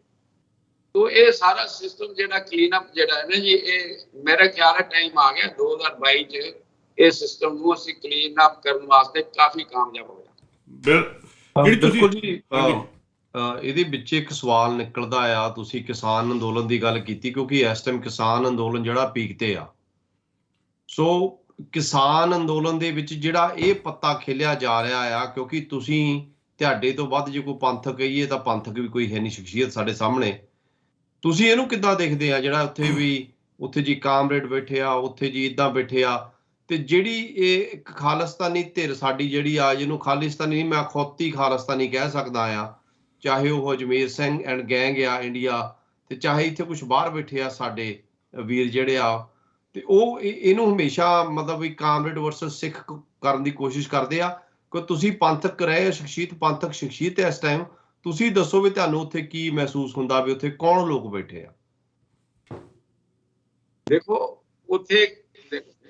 तो ये सारा सिस्टम जिहड़ा क्लीन अप जिहड़ा है ना जी, ये मेरा ख्याल है टाइम आ गया 2022 च ਇਹ ਸਿਸਟਮ ਨੂੰ ਅਸੀਂ ਕਲੀਨ ਅਪ ਕਰਨ ਵਾਸਤੇ ਕਾਫੀ ਕਾਮਯਾਬ ਹੋ ਜਾਵਾਂਗੇ। ਬਿਲਕੁਲ ਜੀ। ਇਹਦੇ ਵਿੱਚ ਇੱਕ ਸਵਾਲ ਨਿਕਲਦਾ ਆ, ਤੁਸੀਂ ਕਿਸਾਨ ਅੰਦੋਲਨ ਦੀ ਗੱਲ ਕੀਤੀ, ਕਿਉਂਕਿ ਇਸ ਟਾਈਮ ਕਿਸਾਨ ਅੰਦੋਲਨ ਜਿਹੜਾ ਪੀਕ ਤੇ ਆ। ਸੋ ਕਿਸਾਨ ਅੰਦੋਲਨ ਦੇ ਵਿੱਚ ਜਿਹੜਾ ਇਹ ਪੱਤਾ ਖਿਲਿਆ ਜਾ ਰਿਹਾ ਆ, ਕਿਉਂਕਿ ਤੁਸੀਂ ਤੁਹਾਡੇ ਤੋਂ ਵੱਧ ਜੇ ਕੋਈ ਪੰਥਕ ਕਹੀਏ ਤਾਂ ਪੰਥਕ ਵੀ ਕੋਈ ਹੈ ਨਹੀਂ ਸ਼ਖਸੀਅਤ ਸਾਡੇ ਸਾਹਮਣੇ। ਤੁਸੀਂ ਇਹਨੂੰ ਕਿੱਦਾਂ ਦੇਖਦੇ ਆ ਜਿਹੜਾ ਉੱਥੇ ਜੀ ਕਾਮਰੇਡ ਬੈਠੇ ਆ, ਉੱਥੇ ਜੀ ਇੱਦਾਂ ਬੈਠੇ ਆ, ਤੇ ਜਿਹੜੀ ਇਹ ਇੱਕ ਖਾਲਿਸਤਾਨੀ ਧਿਰ ਸਾਡੀ ਜਿਹੜੀ ਆ, ਜਿਹਨੂੰ ਖਾਲਿਸਤਾਨੀ ਨਹੀਂ ਮੈਂ ਖੁੱਤੀ ਖਾਲਿਸਤਾਨੀ ਕਹਿ ਸਕਦਾ ਆ, ਚਾਹੇ ਉਹ ਅਜਮੇਰ ਸਿੰਘ ਐਂਡ ਗੈਂਗ ਆ ਇੰਡੀਆ, ਤੇ ਚਾਹੇ ਇੱਥੇ ਕੁਛ ਬਾਹਰ ਬੈਠੇ ਆ ਸਾਡੇ ਵੀਰ ਜਿਹੜੇ ਆ, ਤੇ ਉਹ ਇਹਨੂੰ ਹਮੇਸ਼ਾ ਮਤਲਬ ਵੀ ਕਾਮਰੇਡ ਵਰਸਸ ਸਿੱਖ ਕਰਨ ਦੀ ਕੋਸ਼ਿਸ਼ ਕਰਦੇ ਆ। ਕਿ ਤੁਸੀਂ ਪੰਥਕ ਰਹੇ ਸ਼ਖਸੀਅਤ, ਪੰਥਕ ਸ਼ਖਸੀਅਤ ਇਸ ਟਾਈਮ, ਤੁਸੀਂ ਦੱਸੋ ਵੀ ਤੁਹਾਨੂੰ ਉੱਥੇ ਕੀ ਮਹਿਸੂਸ ਹੁੰਦਾ, ਵੀ ਉੱਥੇ ਕੌਣ ਲੋਕ ਬੈਠੇ ਆ? ਦੇਖੋ ਉੱਥੇ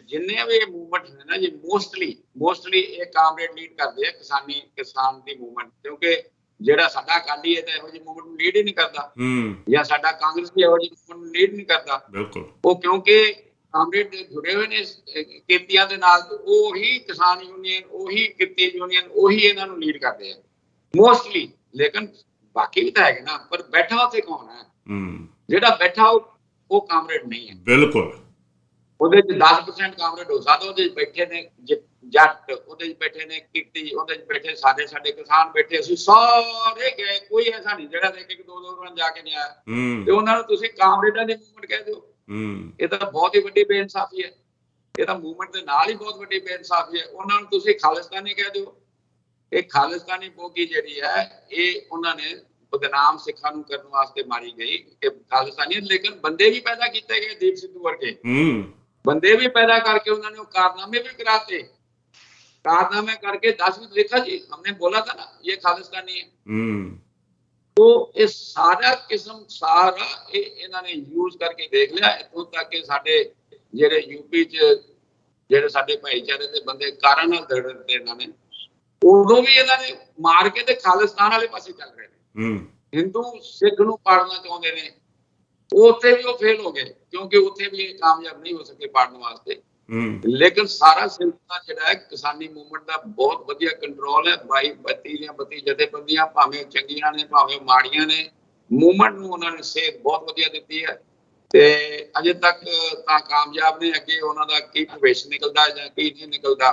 ਜਿੰਨੇ ਵੀ ਮੂਵਮੈਂਟ ਨੇ ਨਾ ਜੀ, ਮੋਸਟਲੀ ਇਹ ਕਾਮਰੇਡ ਲੀਡ ਕਰਦੇ ਆ ਕਿਸਾਨ ਦੀ ਮੂਵਮੈਂਟ। ਕਿਉਂਕਿ ਜਿਹੜਾ ਸਾਡਾ ਅਕਾਲੀ ਹੈ ਤਾਂ ਇਹੋ ਜਿਹੀ ਮੂਵਮੈਂਟ ਨੂੰ ਲੀਡ ਹੀ ਨਹੀਂ ਕਰਦਾ, ਜਾਂ ਸਾਡਾ ਕਾਂਗਰਸ ਵੀ ਇਹੋ ਜਿਹੀ ਮੂਵਮੈਂਟ ਨੂੰ ਲੀਡ ਨਹੀਂ ਕਰਦਾ। ਉਹ ਕਿਉਂਕਿ ਕਾਮਰੇਡ ਜੁੜੇ ਹੋਏ ਨੇ ਕਿਰਤੀਆਂ ਦੇ ਨਾਲ, ਉਹੀ ਕਿਸਾਨ ਯੂਨੀਅਨ, ਉਹੀ ਕਿਰਤੀ ਯੂਨੀਅਨ, ਉਹੀ ਇਹਨਾਂ ਨੂੰ ਲੀਡ ਕਰਦੇ ਆ ਮੋਸਟਲੀ। ਲੇਕਿਨ ਬਾਕੀ ਵੀ ਤਾਂ ਹੈਗੇ ਨਾ, ਪਰ ਬੈਠਾ ਉੱਥੇ ਕੌਣ ਹੈ? ਜਿਹੜਾ ਬੈਠਾ ਉਹ ਕਾਮਰੇਡ ਨਹੀਂ ਹੈ। ਬਿਲਕੁਲ। ਉਹਦੇ ਚ 10% ਕਾਮਰੇਡ ਹੋ ਸਕਦਾ, ਉਹਦੇ ਚ ਬੈਠੇ ਨੇ ਜੱਟ, ਉਹਦੇ ਚ ਬੈਠੇ ਨੇ ਕਿਰਤੀ, ਉਹਦੇ ਚ ਬੈਠੇ ਸਾਡੇ ਕਿਸਾਨ ਬੈਠੇ। ਅਸੀਂ ਸਾਰੇ ਗਏ, ਕੋਈ ਐਸਾ ਨਹੀਂ ਜਿਹੜਾ ਇੱਕ 2-2 ਵਾਰ ਜਾ ਕੇ ਨਹੀਂ ਆਇਆ। ਤੇ ਉਹਨਾਂ ਨੂੰ ਤੁਸੀਂ ਕਾਮਰੇਡਾਂ ਦੀ ਮੂਵਮੈਂਟ ਕਹਿ ਦਿਓ, ਇਹ ਤਾਂ ਬਹੁਤ ਹੀ ਵੱਡੀ ਬੇਇਨਸਾਫੀ ਹੈ। ਇਹ ਤਾਂ ਮੂਵਮੈਂਟ ਦੇ ਨਾਲ ਹੀ ਬਹੁਤ ਵੱਡੀ ਬੇਇਨਸਾਫੀ ਹੈ। ਉਹਨਾਂ ਨੂੰ ਤੁਸੀਂ ਖਾਲਿਸਤਾਨੀ ਕਹਿ ਦਿਓ। ਇਹ ਖਾਲਿਸਤਾਨੀ ਬੋਗੀ ਜਿਹੜੀ ਹੈ, ਇਹ ਉਹਨਾਂ ਨੇ ਬਦਨਾਮ ਸਿੱਖਾਂ ਨੂੰ ਕਰਨ ਵਾਸਤੇ ਮਾਰੀ ਗਈ ਕਿ ਖਾਲਿਸਤਾਨੀਅਤ, ਲੇਕਿਨ ਬੰਦੇ ਵੀ ਪੈਦਾ ਕੀਤੇ ਗਏ ਦੀਪ ਸਿੱਧੂ ਵਰਗੇ ਬੰਦੇ ਵੀ पैदा करके उन्होंने कारनामे भी कराते, कारनामे करके 10 भी देखा जी, हमने बोला था ना ये खालिस्तानी है। तो ये सारा किस्म सारा इन्होंने यूज करके देख लिया इतों तक कि साडे जेड़े यूपी च जेड़े साडे भाईचारे दे बंदे कारां नाल दड़ दिते इन्होंने, उदों भी इन्होंने मार के ते खालिस्तान वाले पासे चल रहे हैं। हिंदू सिख नूं पाड़ना चाहुंदे ने, उत्थे भी वो फेल हो गए क्योंकि उत्थे भी कामयाब नहीं हो सके पाड़ने वास्ते। लेकिन सारा सिलसिला जिहड़ा है किसानी मूवमेंट का बहुत वधिया कंट्रोल है। 22-32 जथेबंदियां भावें चंगियां ने भावें माड़ियां ने, मूवमेंट नूं उन्होंने सेध बहुत वधिया दित्ती है ते अजे तक तां कामयाब ने। अगे उन्हां दा की भविष्य निकलदा जां की नहीं निकलदा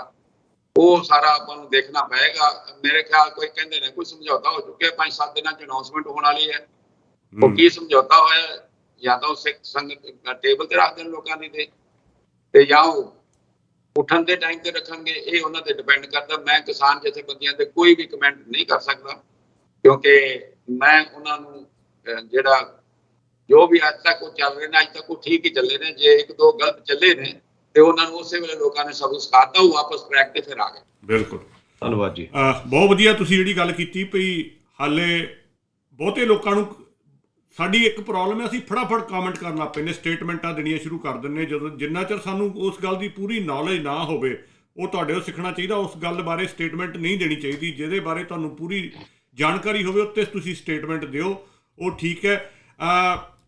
वो सारा आपां नूं देखना पएगा। मेरे ख्याल कोई कहंदे ने कोई समझौता हो चुका है, 5-7 दिनां च अनाउंसमेंट होने वाली है। वो की समझौता होया, या तो सिख संगत टेबल ते रख देण लोकां दी ते या उठन के टाइम ते रखणगे, ये उन्हां ते डिपेंड करदा। मैं किसान जथेबंदियां ते कोई भी कमेंट नहीं कर सकदा क्योंकि मैं उन्हां नूं जिहड़ा जो भी अज तक वो चल रहे ने अज तक वो ठीक ही चले ने। जे 1-2 गलत चले ने ते उन्हां नूं उसे वेले लोकां ने सबक सिखाता, वो वापस ट्रैक ते फिर आ गए। बिल्कुल, ਧੰਨਵਾਦ ਜੀ। बहुत वधिया तुसीं जिहड़ी गल कीती भई हाले बहुते लोकां नूं ਸਾਡੀ ਇੱਕ ਪ੍ਰੋਬਲਮ ਹੈ, ਅਸੀਂ ਫਟਾਫਟ ਕਮੈਂਟ ਕਰਨ ਲੱਗ ਪੈਂਦੇ, ਸਟੇਟਮੈਂਟਾਂ ਦੇਣੀਆਂ ਸ਼ੁਰੂ ਕਰ ਦਿੰਦੇ। ਜਦੋਂ ਜਿੰਨਾ ਚਿਰ ਸਾਨੂੰ ਉਸ ਗੱਲ ਦੀ ਪੂਰੀ ਨੌਲੇਜ ਨਾ ਹੋਵੇ ਉਹ ਤੁਹਾਡੇ ਤੋਂ ਸਿੱਖਣਾ ਚਾਹੀਦਾ। ਉਸ ਗੱਲ ਬਾਰੇ ਸਟੇਟਮੈਂਟ ਨਹੀਂ ਦੇਣੀ ਚਾਹੀਦੀ, ਜਿਹਦੇ ਬਾਰੇ ਤੁਹਾਨੂੰ ਪੂਰੀ ਜਾਣਕਾਰੀ ਹੋਵੇ ਉੱਤੇ ਤੁਸੀਂ ਸਟੇਟਮੈਂਟ ਦਿਓ, ਉਹ ਠੀਕ ਹੈ।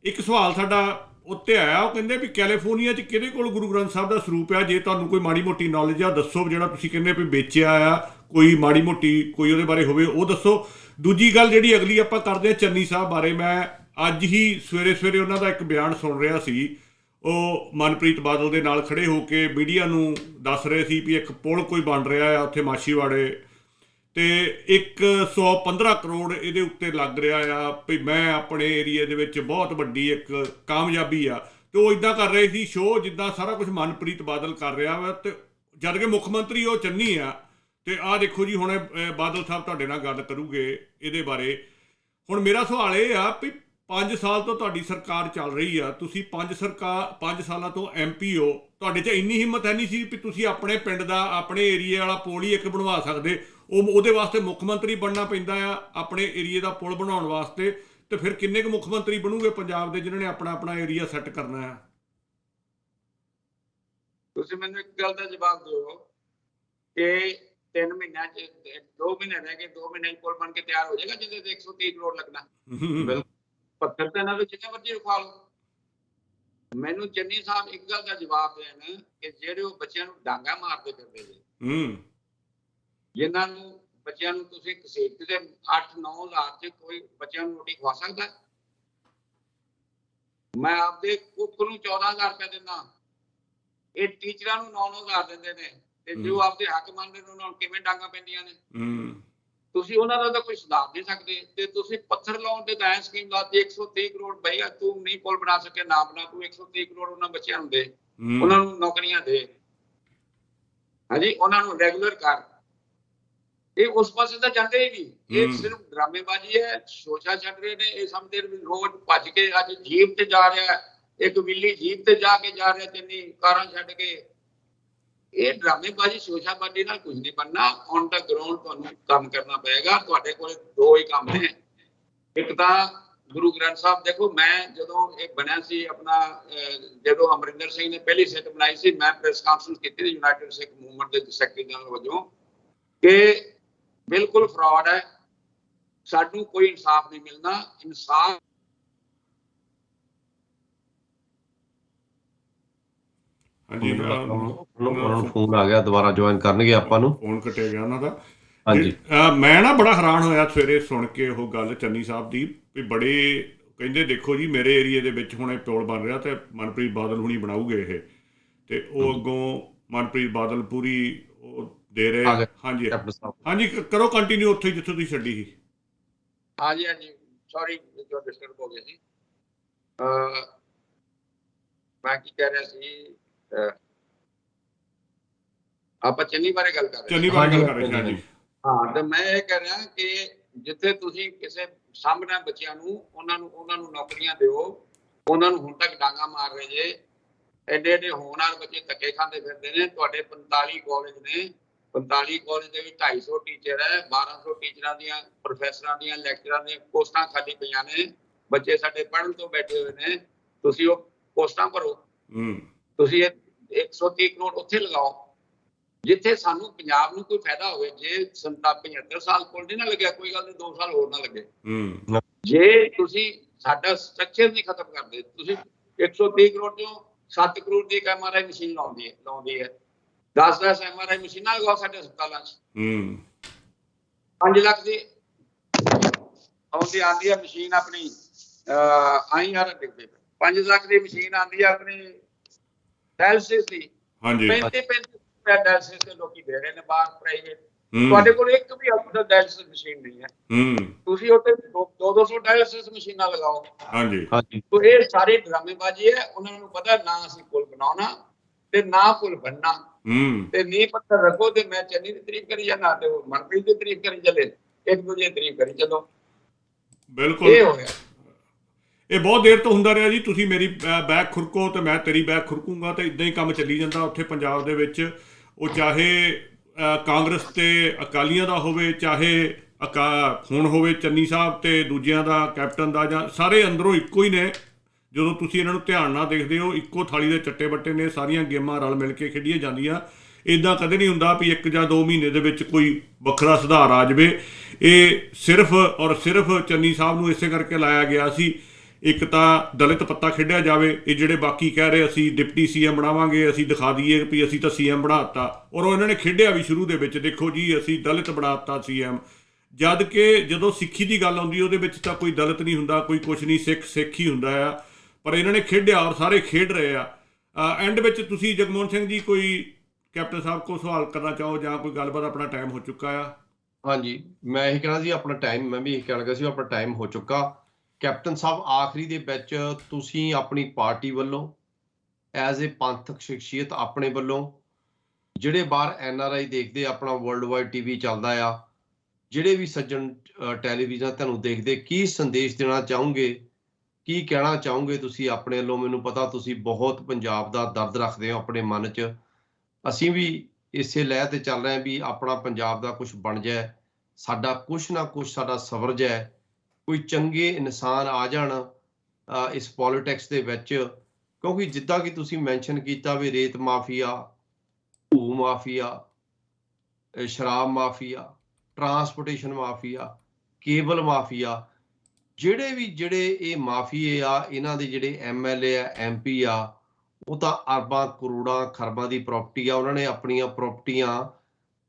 ਇੱਕ ਸਵਾਲ ਸਾਡਾ ਉੱਤੇ ਆਇਆ, ਉਹ ਕਹਿੰਦੇ ਵੀ ਕੈਲੀਫੋਰਨੀਆ 'ਚ ਕਿਹਦੇ ਕੋਲ ਗੁਰੂ ਗ੍ਰੰਥ ਸਾਹਿਬ ਦਾ ਸਰੂਪ ਆ? ਜੇ ਤੁਹਾਨੂੰ ਕੋਈ ਮਾੜੀ ਮੋਟੀ ਨੌਲੇਜ ਆ ਦੱਸੋ, ਜਿਹੜਾ ਤੁਸੀਂ ਕਹਿੰਦੇ ਵੀ ਵੇਚਿਆ ਆ ਕੋਈ ਮਾੜੀ ਮੋਟੀ ਕੋਈ ਉਹਦੇ ਬਾਰੇ ਹੋਵੇ ਉਹ ਦੱਸੋ। ਦੂਜੀ ਗੱਲ ਜਿਹੜੀ ਅਗਲੀ ਆਪਾਂ ਕਰਦੇ ਹਾਂ ਚੰਨੀ ਸਾਹਿਬ ਬਾਰੇ, ਮੈਂ ਅੱਜ ਹੀ ਸਵੇਰੇ ਉਹਨਾਂ ਦਾ ਇੱਕ ਬਿਆਨ ਸੁਣ ਰਿਹਾ ਸੀ। ਉਹ ਮਨਪ੍ਰੀਤ ਬਾਦਲ ਦੇ ਨਾਲ ਖੜੇ ਹੋ ਕੇ ਮੀਡੀਆ ਨੂੰ ਦੱਸ ਰਹੇ ਸੀ ਵੀ ਇੱਕ ਪੁਲ ਕੋਈ ਬਣ ਰਿਹਾ ਆ ਉੱਥੇ ਮਾਛੀਵਾੜੇ ਤੇ 115 ਕਰੋੜ ਇਹਦੇ ਉੱਤੇ ਲੱਗ ਰਿਹਾ ਆ ਵੀ ਮੈਂ ਆਪਣੇ ਏਰੀਏ ਦੇ ਵਿੱਚ ਬਹੁਤ ਵੱਡੀ ਇੱਕ ਕਾਮਯਾਬੀ ਆ। ਤੇ ਉਹ ਇੱਦਾਂ ਕਰ ਰਹੇ ਸੀ ਸ਼ੋਅ ਜਿੱਦਾਂ ਸਾਰਾ ਕੁਝ ਮਨਪ੍ਰੀਤ ਬਾਦਲ ਕਰ ਰਿਹਾ ਵਾ, ਤੇ ਜਦ ਕਿ ਮੁੱਖ ਮੰਤਰੀ ਉਹ ਚੰਨੀ ਆ। ਤੇ ਆਹ ਦੇਖੋ ਜੀ ਹੁਣ ਬਾਦਲ ਸਾਹਿਬ ਤੁਹਾਡੇ ਨਾਲ ਗੱਲ ਕਰੂਗੇ ਇਹਦੇ ਬਾਰੇ। ਹੁਣ ਮੇਰਾ ਸਵਾਲ ਇਹ ਆ ਵੀ 5 ਸਾਲ ਤੋਂ ਤੁਹਾਡੀ ਸਰਕਾਰ ਚੱਲ ਰਹੀ ਆ, ਤੁਸੀਂ 5 ਸਾਲਾਂ ਤੋਂ MP ਹੋ, ਤੁਹਾਡੇ 'ਚ ਇੰਨੀ ਹਿੰਮਤ ਹੈ ਨਹੀਂ ਸੀ ਵੀ ਤੁਸੀਂ ਆਪਣੇ ਪਿੰਡ ਦਾ ਆਪਣੇ ਏਰੀਏ ਵਾਲਾ ਪੁਲ ਹੀ ਇੱਕ ਬਣਵਾ ਸਕਦੇ। ਉਹਦੇ ਵਾਸਤੇ ਮੁੱਖ ਮੰਤਰੀ ਬਣਨਾ ਪੈਂਦਾ ਆ ਆਪਣੇ ਏਰੀਏ ਦਾ ਪੁਲ ਬਣਾਉਣ ਵਾਸਤੇ। ਤੇ ਫਿਰ ਕਿੰਨੇ ਕੁ ਮੁੱਖ ਮੰਤਰੀ ਬਣੂਗੇ ਪੰਜਾਬ ਦੇ ਜਿਨ੍ਹਾਂ ਨੇ ਆਪਣਾ ਏਰੀਆ ਸੈੱਟ ਕਰਨਾ ਹੈ? ਤੁਸੀਂ ਮੈਨੂੰ ਇੱਕ ਗੱਲ ਦਾ ਜਵਾਬ ਦਿਓ ਕਿ 3 ਮਹੀਨਿਆਂ 'ਚ 2 ਮਹੀਨੇ ਰਹਿ ਗਏ, 2 ਮਹੀਨੇ 'ਚ ਪੁਲ ਬਣ ਕੇ ਤਿਆਰ ਹੋ ਜਾਏਗਾ ਜਿਹਦੇ ਤੇ 130 ਕਰੋੜ ਲੱਗਣਾ? ਬਿਲਕੁਲ, ਪੱਥਰ ਤੇ ਨਾਲ ਜਿੰਨੇ ਮਰਜ਼ੀ ਰਖਵਾ ਲਓ। ਮੈਨੂੰ ਚੰਨੀ ਸਾਹਿਬ ਇੱਕ ਗੱਲ ਦਾ ਜਵਾਬ ਦੇਣ ਕਿ ਜਿਹੜੇ ਉਹ ਬੱਚਿਆਂ ਨੂੰ ਡਾਂਗਾ ਮਾਰਦੇ ਫਿਰਦੇ ਨੇ, ਜਿਨ੍ਹਾਂ ਨੂੰ ਬੱਚਿਆਂ ਨੂੰ ਤੁਸੀਂ ਘਸੀਟ ਦੇ 8-9 ਹਜ਼ਾਰ 'ਚ ਕੋਈ ਬੱਚਿਆਂ ਨੂੰ ਰੋਟੀ ਖਵਾ ਸਕਦਾ? ਮੈਂ ਆਪਦੇ ਕੁੱਕ ਨੂੰ 14,000 ਰੁਪਏ ਦਿੰਦਾ, ਇਹ ਟੀਚਰਾਂ ਨੂੰ 9-9 ਹਜ਼ਾਰ ਦਿੰਦੇ ਨੇ, ਤੇ ਜੋ ਆਪਦੇ ਹੱਕ ਮੰਨਦੇ ਨੇ ਉਹਨਾਂ ਨੂੰ ਕਿਵੇਂ ਡਾਂਗਾ ਪੈਂਦੀਆਂ ਨੇ? ਤੁਸੀਂ ਉਹਨਾਂ ਦਾ ਤਾਂ ਕੋਈ ਸੁਧਾਰ ਨਹੀਂ ਸਕਦੇ। ਤੇ ਤੁਸੀਂ ਪੱਥਰ ਲਾਉਣ ਤੇ ਤਾਂ ਸਕੀਮ ਲਾਤੀ 130 ਕਰੋੜ ਭਈਆ ਤੂੰ ਨਹੀਂ ਪੁਲ ਬਣਾ ਸਕੇ ਨਾ ਬਣਾ, ਤੂੰ 130 ਕਰੋੜ ਉਹਨਾਂ ਬੱਚਿਆਂ ਨੂੰ ਦੇ, ਉਹਨਾਂ ਨੂੰ ਨੌਕਰੀਆਂ ਦੇ, ਹਾਂਜੀ ਉਹਨਾਂ ਨੂੰ ਰੈਗੂਲਰ ਕਰ। ਇਹ ਉਸ ਪਾਸੇ ਤਾਂ ਜਾਂਦੇ ਹੀ ਨਹੀਂ, ਇਹ ਸਿਰਫ ਡਰਾਮੇਬਾਜ਼ੀ ਹੈ, ਸੋਚਾ ਛੱਡ ਰਹੇ ਨੇ। ਇਹ ਸਮਝਦੇ ਰੋਜ਼ ਭੱਜ ਕੇ ਅੱਜ ਜੀਪ ਤੇ ਜਾ ਰਿਹਾ, ਇੱਕ ਵਿਲੀ ਜੀਪ ਤੇ ਜਾ ਰਿਹਾ, ਚੰਨੀ ਕਾਰਾਂ ਛੱਡ ਕੇ। ਇਹ ਡਰਾਮੇਬਾਜ਼ੀ ਸੋਚਾਬਾਜ਼ੀ ਨਾਲ ਕੁਝ ਨਹੀਂ ਬਣਨਾ। ਔਨ ਦਾ ਗਰਾਊਂਡ ਤੁਹਾਨੂੰ ਕੰਮ ਕਰਨਾ ਪਏਗਾ। ਤੁਹਾਡੇ ਕੋਲ 2 ਹੀ ਕੰਮ ਨੇ। ਇੱਕ ਤਾਂ ਗੁਰੂ ਗ੍ਰੰਥ ਸਾਹਿਬ ਦੇਖੋ, ਮੈਂ ਜਦੋਂ ਇਹ ਬਣਿਆ ਸੀ ਆਪਣਾ, ਜਦੋਂ ਅਮਰਿੰਦਰ ਸਿੰਘ ਨੇ ਪਹਿਲੀ ਸਿੱਟ ਬਣਾਈ ਸੀ, ਮੈਂ ਪ੍ਰੈਸ ਕਾਨਫਰੰਸ ਕੀਤੀ ਸੀ ਯੂਨਾਈਟਿਡ ਸਿੱਖ ਮੂਵਮੈਂਟ ਦੇ ਸੈਕਟਰੀ ਜਨਰਲ ਵਜੋਂ ਕਿ ਬਿਲਕੁਲ ਫਰਾਡ ਹੈ, ਸਾਨੂੰ ਕੋਈ ਇਨਸਾਫ ਨਹੀਂ ਮਿਲਣਾ। ਇਨਸਾਫ ਹਾਂਜੀ, ਉਹਨਾਂ ਨੂੰ ਫੋਨ ਆ ਗਿਆ, ਦੁਬਾਰਾ ਜੁਆਇਨ ਕਰਨਗੇ ਆਪਾਂ ਨੂੰ। ਫੋਨ ਕੱਟਿਆ ਗਿਆ ਉਹਨਾਂ ਦਾ। ਹਾਂਜੀ, ਮੈਂ ਨਾ ਬੜਾ ਹੈਰਾਨ ਹੋਇਆ ਸਵੇਰੇ ਸੁਣ ਕੇ ਉਹ ਗੱਲ ਚੰਨੀ ਸਾਹਿਬ ਦੀ ਵੀ ਬੜੇ ਕਹਿੰਦੇ ਦੇਖੋ ਜੀ ਮੇਰੇ ਏਰੀਏ ਦੇ ਵਿੱਚ ਹੁਣ ਇਹ ਪੁਲ ਬਣ ਰਿਹਾ ਤੇ ਮਨਪ੍ਰੀਤ ਬਾਦਲ ਹੁਣੀ ਬਣਾਉਗੇ ਇਹ। ਤੇ ਉਹ ਅੱਗੋਂ ਮਨਪ੍ਰੀਤ ਬਾਦਲ ਪੂਰੀ ਉਹ ਦੇ ਰਹੇ। ਹਾਂਜੀ ਹਾਂਜੀ, ਕਰੋ ਕੰਟੀਨਿਊ ਉੱਥੇ ਜਿੱਥੋਂ ਤੁਸੀਂ ਛੱਡੀ ਸੀ। ਹਾਂਜੀ ਹਾਂਜੀ, ਸੌਰੀ ਜੋ ਡਿਸਟਰਬ ਹੋ ਗਿਆ ਸੀ। ਮੈਂ ਕੀ ਕਹਿ ਰਿਹਾ ਸੀ, ਆਪਾਂ ਚੰਨੀ ਬਾਰੇ ਗੱਲ ਕਰ ਰਹੇ ਚੰਨੀ ਬਾਰੇ ਗੱਲ ਕਰ ਰਹੇ ਸੀ। ਹਾਂਜੀ ਹਾਂ, ਤੇ ਮੈਂ ਇਹ ਕਹਿ ਰਿਹਾ ਕਿ ਜਿੱਥੇ ਤੁਸੀਂ ਕਿਸੇ ਸਾਹਮਣੇ ਬੱਚਿਆਂ ਨੂੰ ਉਹਨਾਂ ਨੂੰ ਨੌਕਰੀਆਂ ਦਿਓ। ਉਹਨਾਂ ਨੂੰ ਹੁਣ ਤੱਕ ਡਾਂਗਾ ਮਾਰ ਰਹੇ ਜੇ, ਐਡੇ ਐਡੇ ਹੋਣਹਾਰ ਬੱਚੇ ਧੱਕੇ ਖਾਂਦੇ ਫਿਰਦੇ ਨੇ। ਤੁਹਾਡੇ 45 ਕਾਲਜ ਨੇ, 45 ਕਾਲਜ ਦੇ ਵਿੱਚ 250 ਟੀਚਰ ਹੈ, 1200 ਟੀਚਰਾਂ ਦੀਆਂ, ਪ੍ਰੋਫੈਸਰਾਂ ਦੀਆਂ, ਲੈਕਚਰਾਂ ਦੀਆਂ ਪੋਸਟਾਂ ਖਾਲੀ ਪਈਆਂ ਨੇ। ਬੱਚੇ ਸਾਡੇ ਪੜ੍ਹਨ ਤੋਂ ਬੈਠੇ ਹੋਏ ਨੇ। ਤੁਸੀਂ ਉਹ ਪੋਸਟਾਂ ਭਰੋ। ਤੁਸੀਂ 130 ਕਰੋੜ ਉੱਥੇ ਲਗਾਓ ਜਿੱਥੇ ਸਾਨੂੰ ਪੰਜਾਬ ਨੂੰ ਕੋਈ ਫਾਇਦਾ ਹੋਵੇ। ਜੇ 75 ਸਾਲ ਕੋਲ ਨਹੀਂ ਨਾ ਲੱਗਿਆ, ਕੋਈ ਗੱਲ ਨਹੀਂ, 2 ਸਾਲ ਹੋਰ ਨਾ ਲੱਗੇ। ਜੇ ਤੁਸੀਂ ਸਾਡਾ ਸਟਰਕਚਰ ਨਹੀਂ ਖਤਮ ਕਰਦੇ, ਤੁਸੀਂ 130 ਕਰੋੜ ਚੋਂ 7 ਕਰੋੜ ਦੀ ਇੱਕ MRI ਮਸ਼ੀਨ ਲਾਉਂਦੀ ਹੈ। 10 MRI ਮਸ਼ੀਨਾਂ ਲਗਾਓ ਸਾਡੇ ਹਸਪਤਾਲਾਂ 'ਚ। 5 ਲੱਖ ਦੀ ਆਉਂਦੀ ਹੈ ਮਸ਼ੀਨ ਆਪਣੀ, ਆਈ ਯਾਰ ਦੇਖਦੇ 5 ਲੱਖ ਦੀ ਮਸ਼ੀਨ ਆਉਂਦੀ ਹੈ ਆਪਣੀ ਡਾਇਲਿਸਿਸ ਦੀ। 35 ਰੁਪਏ ਡਾਇਲਿਸਿਸ ਦੇ ਲੋਕੀ ਦੇ ਰਹੇ ਨੇ ਬਾਹਰ ਪ੍ਰਾਈਵੇਟ। ਤੁਹਾਡੇ ਕੋਲ ਇੱਕ ਵੀ ਅਫਸਰ ਡਾਇਲਿਸਿਸ ਮਸ਼ੀਨ ਨਹੀਂ ਹੈ। ਤੁਸੀਂ ਉੱਥੇ 200 ਡਾਇਲਿਸਿਸ ਮਸ਼ੀਨਾਂ ਲਗਾਓ। तो ये सारी ड्रामेबाजी है। उन्होंने पता ना ਅਸੀਂ ਪੁਲ ਬਣਾਉਣਾ ਤੇ ਨਾ ਪੁਲ ਬਣਨਾ ਤੇ ਨੀ ਪੱਥਰ ਰੱਖੋ ਤੇ ਮੈਂ ਚੰਨੀ ਦੀ ਤਾਰੀਫ ਕਰੀ ਜਾਣਾ ਤੇ ਮਨਪ੍ਰੀਤ ਦੀ ਤਾਰੀਫ ਕਰੀ ਚੱਲੇ, ਇੱਕ ਦੂਜੇ ਦੀ ਤਾਰੀਫ ਕਰੀ ਚੱਲੋ। ਬਿਲਕੁਲ ਇਹ ਹੋ ਗਿਆ। ਇਹ ਬਹੁਤ ਦੇਰ ਤੋਂ ਹੁੰਦਾ ਰਿਹਾ ਜੀ। ਤੁਸੀਂ ਮੇਰੀ ਬੈਕ ਖੁਰਕੋ ਤੇ ਮੈਂ ਤੇਰੀ ਬੈਕ ਖੁਰਕੂੰਗਾ ਤੇ ਇਦਾਂ ਹੀ ਕੰਮ ਚੱਲੀ ਜਾਂਦਾ ਉੱਥੇ ਪੰਜਾਬ ਦੇ ਵਿੱਚ। ਉਹ ਚਾਹੇ ਕਾਂਗਰਸ ਤੇ ਅਕਾਲੀਆਂ ਦਾ ਹੋਵੇ, ਚਾਹੇ ਹੁਣ ਹੋਵੇ ਚੰਨੀ ਸਾਹਿਬ ਤੇ ਦੂਜਿਆਂ ਦਾ, ਕੈਪਟਨ ਦਾ, ਜਾਂ ਸਾਰੇ ਅੰਦਰੋਂ ਇੱਕੋ ਹੀ ਨੇ। ਜਦੋਂ ਤੁਸੀਂ ਇਹਨਾਂ ਨੂੰ ਧਿਆਨ ਨਾਲ ਦੇਖਦੇ ਹੋ, ਇੱਕੋ ਥਾਲੀ ਦੇ ਚੱਟੇ ਬੱਟੇ ਨੇ। ਸਾਰੀਆਂ ਗੇਮਾਂ ਰਲ ਮਿਲ ਕੇ ਖੇਡੀਆਂ ਜਾਂਦੀਆਂ। ਇੱਦਾਂ ਕਦੇ ਨਹੀਂ ਹੁੰਦਾ ਵੀ 1 ਜਾਂ 2 ਮਹੀਨੇ ਦੇ ਵਿੱਚ ਕੋਈ ਵੱਖਰਾ ਸੁਧਾਰ ਆ ਜਾਵੇ। ਇਹ ਸਿਰਫ ਔਰ ਸਿਰਫ ਚੰਨੀ ਸਾਹਿਬ ਨੂੰ ਇਸੇ ਕਰਕੇ ਲਾਇਆ ਗਿਆ ਸੀ, ਇੱਕ ਤਾਂ ਦਲਿਤ ਪੱਤਾ ਖੇਡਿਆ ਜਾਵੇ। ਇਹ ਜਿਹੜੇ ਬਾਕੀ ਕਹਿ ਰਹੇ ਅਸੀਂ ਡਿਪਟੀ CM ਬਣਾਵਾਂਗੇ, ਅਸੀਂ ਦਿਖਾ ਦਈਏ ਵੀ ਅਸੀਂ ਤਾਂ CM ਬਣਾਤਾ, ਔਰ ਉਹ ਇਹਨਾਂ ਨੇ ਖੇਡਿਆ ਵੀ ਸ਼ੁਰੂ ਦੇ ਵਿੱਚ, ਦੇਖੋ ਜੀ ਅਸੀਂ ਦਲਿਤ ਬਣਾਤਾ CM। ਜਦ ਕਿ ਜਦੋਂ ਸਿੱਖੀ ਦੀ ਗੱਲ ਆਉਂਦੀ ਉਹਦੇ ਵਿੱਚ ਤਾਂ ਕੋਈ ਦਲਿਤ ਨਹੀਂ ਹੁੰਦਾ, ਕੋਈ ਕੁਛ ਨਹੀਂ, ਸਿੱਖ ਹੀ ਹੁੰਦਾ ਆ। ਪਰ ਇਹਨਾਂ ਨੇ ਖੇਡਿਆ ਔਰ ਸਾਰੇ ਖੇਡ ਰਹੇ ਆ। ਐਂਡ ਵਿੱਚ ਤੁਸੀਂ ਜਗਮੋਹਨ ਸਿੰਘ ਜੀ ਕੋਈ ਕੈਪਟਨ ਸਾਹਿਬ ਕੋਲ ਸਵਾਲ ਕਰਨਾ ਚਾਹੋ ਜਾਂ ਕੋਈ ਗੱਲਬਾਤ? ਆਪਣਾ ਟਾਈਮ ਹੋ ਚੁੱਕਾ ਆ। ਹਾਂਜੀ, ਮੈਂ ਇਹ ਕਹਿਣਾ ਸੀ ਆਪਣਾ ਟਾਈਮ, ਮੈਂ ਵੀ ਇਹ ਕਹਿਣ ਲੱਗਾ ਸੀ ਆਪਣਾ ਟਾਈਮ ਹੋ ਚੁੱਕਾ। ਕੈਪਟਨ ਸਾਹਿਬ, ਆਖਰੀ ਦੇ ਵਿੱਚ ਤੁਸੀਂ ਆਪਣੀ ਪਾਰਟੀ ਵੱਲੋਂ ਐਜ਼ ਏ ਪੰਥਕ ਸ਼ਖਸੀਅਤ ਆਪਣੇ ਵੱਲੋਂ, ਜਿਹੜੇ ਬਾਹਰ NRI ਦੇਖਦੇ, ਆਪਣਾ ਵਰਲਡ ਵਾਈਡ TV ਚੱਲਦਾ ਆ, ਜਿਹੜੇ ਵੀ ਸੱਜਣ ਟੈਲੀਵਿਜ਼ਨ ਤੁਹਾਨੂੰ ਦੇਖਦੇ, ਕੀ ਸੰਦੇਸ਼ ਦੇਣਾ ਚਾਹੋਗੇ, ਕੀ ਕਹਿਣਾ ਚਾਹੋਗੇ ਤੁਸੀਂ ਆਪਣੇ ਵੱਲੋਂ? ਮੈਨੂੰ ਪਤਾ ਤੁਸੀਂ ਬਹੁਤ ਪੰਜਾਬ ਦਾ ਦਰਦ ਰੱਖਦੇ ਹੋ ਆਪਣੇ ਮਨ 'ਚ। ਅਸੀਂ ਵੀ ਇਸੇ ਲਹਿ ਤੇ ਚੱਲ ਰਹੇ ਹਾਂ ਵੀ ਆਪਣਾ ਪੰਜਾਬ ਦਾ ਕੁਝ ਬਣ ਜਾਏ, ਸਾਡਾ ਕੁਛ ਨਾ ਕੁਛ ਸਾਡਾ ਸਵਰ ਜਾਏ, ਕੋਈ ਚੰਗੇ ਇਨਸਾਨ ਆ ਜਾਣ ਇਸ ਪੋਲੀਟਿਕਸ ਦੇ ਵਿੱਚ। ਕਿਉਂਕਿ ਜਿੱਦਾਂ ਕਿ ਤੁਸੀਂ ਮੈਂਸ਼ਨ ਕੀਤਾ ਵੀ ਰੇਤ ਮਾਫੀਆ, ਭੂ ਮਾਫੀਆ, ਸ਼ਰਾਬ mafia, transportation mafia, cable mafia, ਜਿਹੜੇ ਇਹ ਮਾਫੀਏ ਆ, ਇਹਨਾਂ ਦੇ ਜਿਹੜੇ MLA ਆ, MP ਆ, ਉਹ ਤਾਂ ਅਰਬਾਂ ਕਰੋੜਾਂ ਖਰਬਾਂ ਦੀ ਪ੍ਰਾਪਰਟੀ ਆ। ਉਹਨਾਂ ਨੇ ਆਪਣੀਆਂ ਪ੍ਰਾਪਰਟੀਆਂ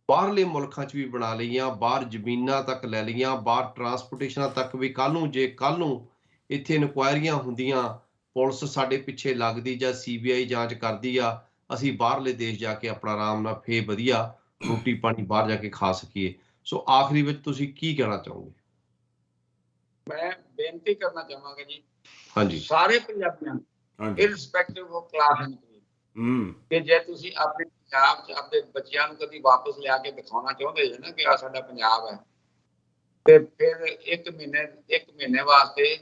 ਬਾਹਰਲੇ ਮੁਲਕਾਂ 'ਚ ਵੀ ਬਣਾ ਲਈਆਂ, ਬਾਹਰ ਜ਼ਮੀਨਾਂ ਤੱਕ ਲੈ ਲਈਆਂ, ਬਾਹਰ ਟਰਾਂਸਪੋਰਟੇਸ਼ਨਾਂ ਤੱਕ ਵੀ। ਜੇ ਕੱਲ੍ਹ ਨੂੰ ਇੱਥੇ ਇਨਕੁਆਇਰੀਆਂ ਹੁੰਦੀਆਂ, ਪੁਲਿਸ ਸਾਡੇ ਪਿੱਛੇ ਲੱਗਦੀ ਜਾਂ CBI ਜਾਂਚ ਕਰਦੀ ਆ, ਅਸੀਂ ਬਾਹਰਲੇ ਦੇਸ਼ ਜਾ ਕੇ ਆਪਣਾ ਆਰਾਮ ਨਾਲ ਫੇਰ ਵਧੀਆ ਰੋਟੀ ਪਾਣੀ ਬਾਹਰ ਜਾ ਕੇ ਖਾ ਸਕੀਏ। ਸੋ ਆਖਰੀ ਵਿੱਚ ਤੁਸੀਂ ਕੀ ਕਹਿਣਾ ਚਾਹੋਗੇ? ਮੈਂ ਬੇਨਤੀ ਕਰਨਾ ਚਾਹਾਂਗਾ ਜੀ, ਹਾਂਜੀ, ਸਾਰੇ ਪੰਜਾਬੀਆਂ ਨੂੰ, irrespective of class and creed, ਕਿ ਜੇ ਤੁਸੀਂ ਆਪਣੇ ਪੰਜਾਬ 'ਚ ਆਪਣੇ ਬੱਚਿਆਂ ਨੂੰ ਕਦੀ ਵਾਪਸ ਲਿਆ ਕੇ ਦਿਖਾਉਣਾ ਚਾਹੁੰਦੇ ਜੇ ਨਾ ਕਿ ਆ ਸਾਡਾ ਪੰਜਾਬ ਹੈ, ਤੇ ਫਿਰ ਇੱਕ ਮਹੀਨੇ ਵਾਸਤੇ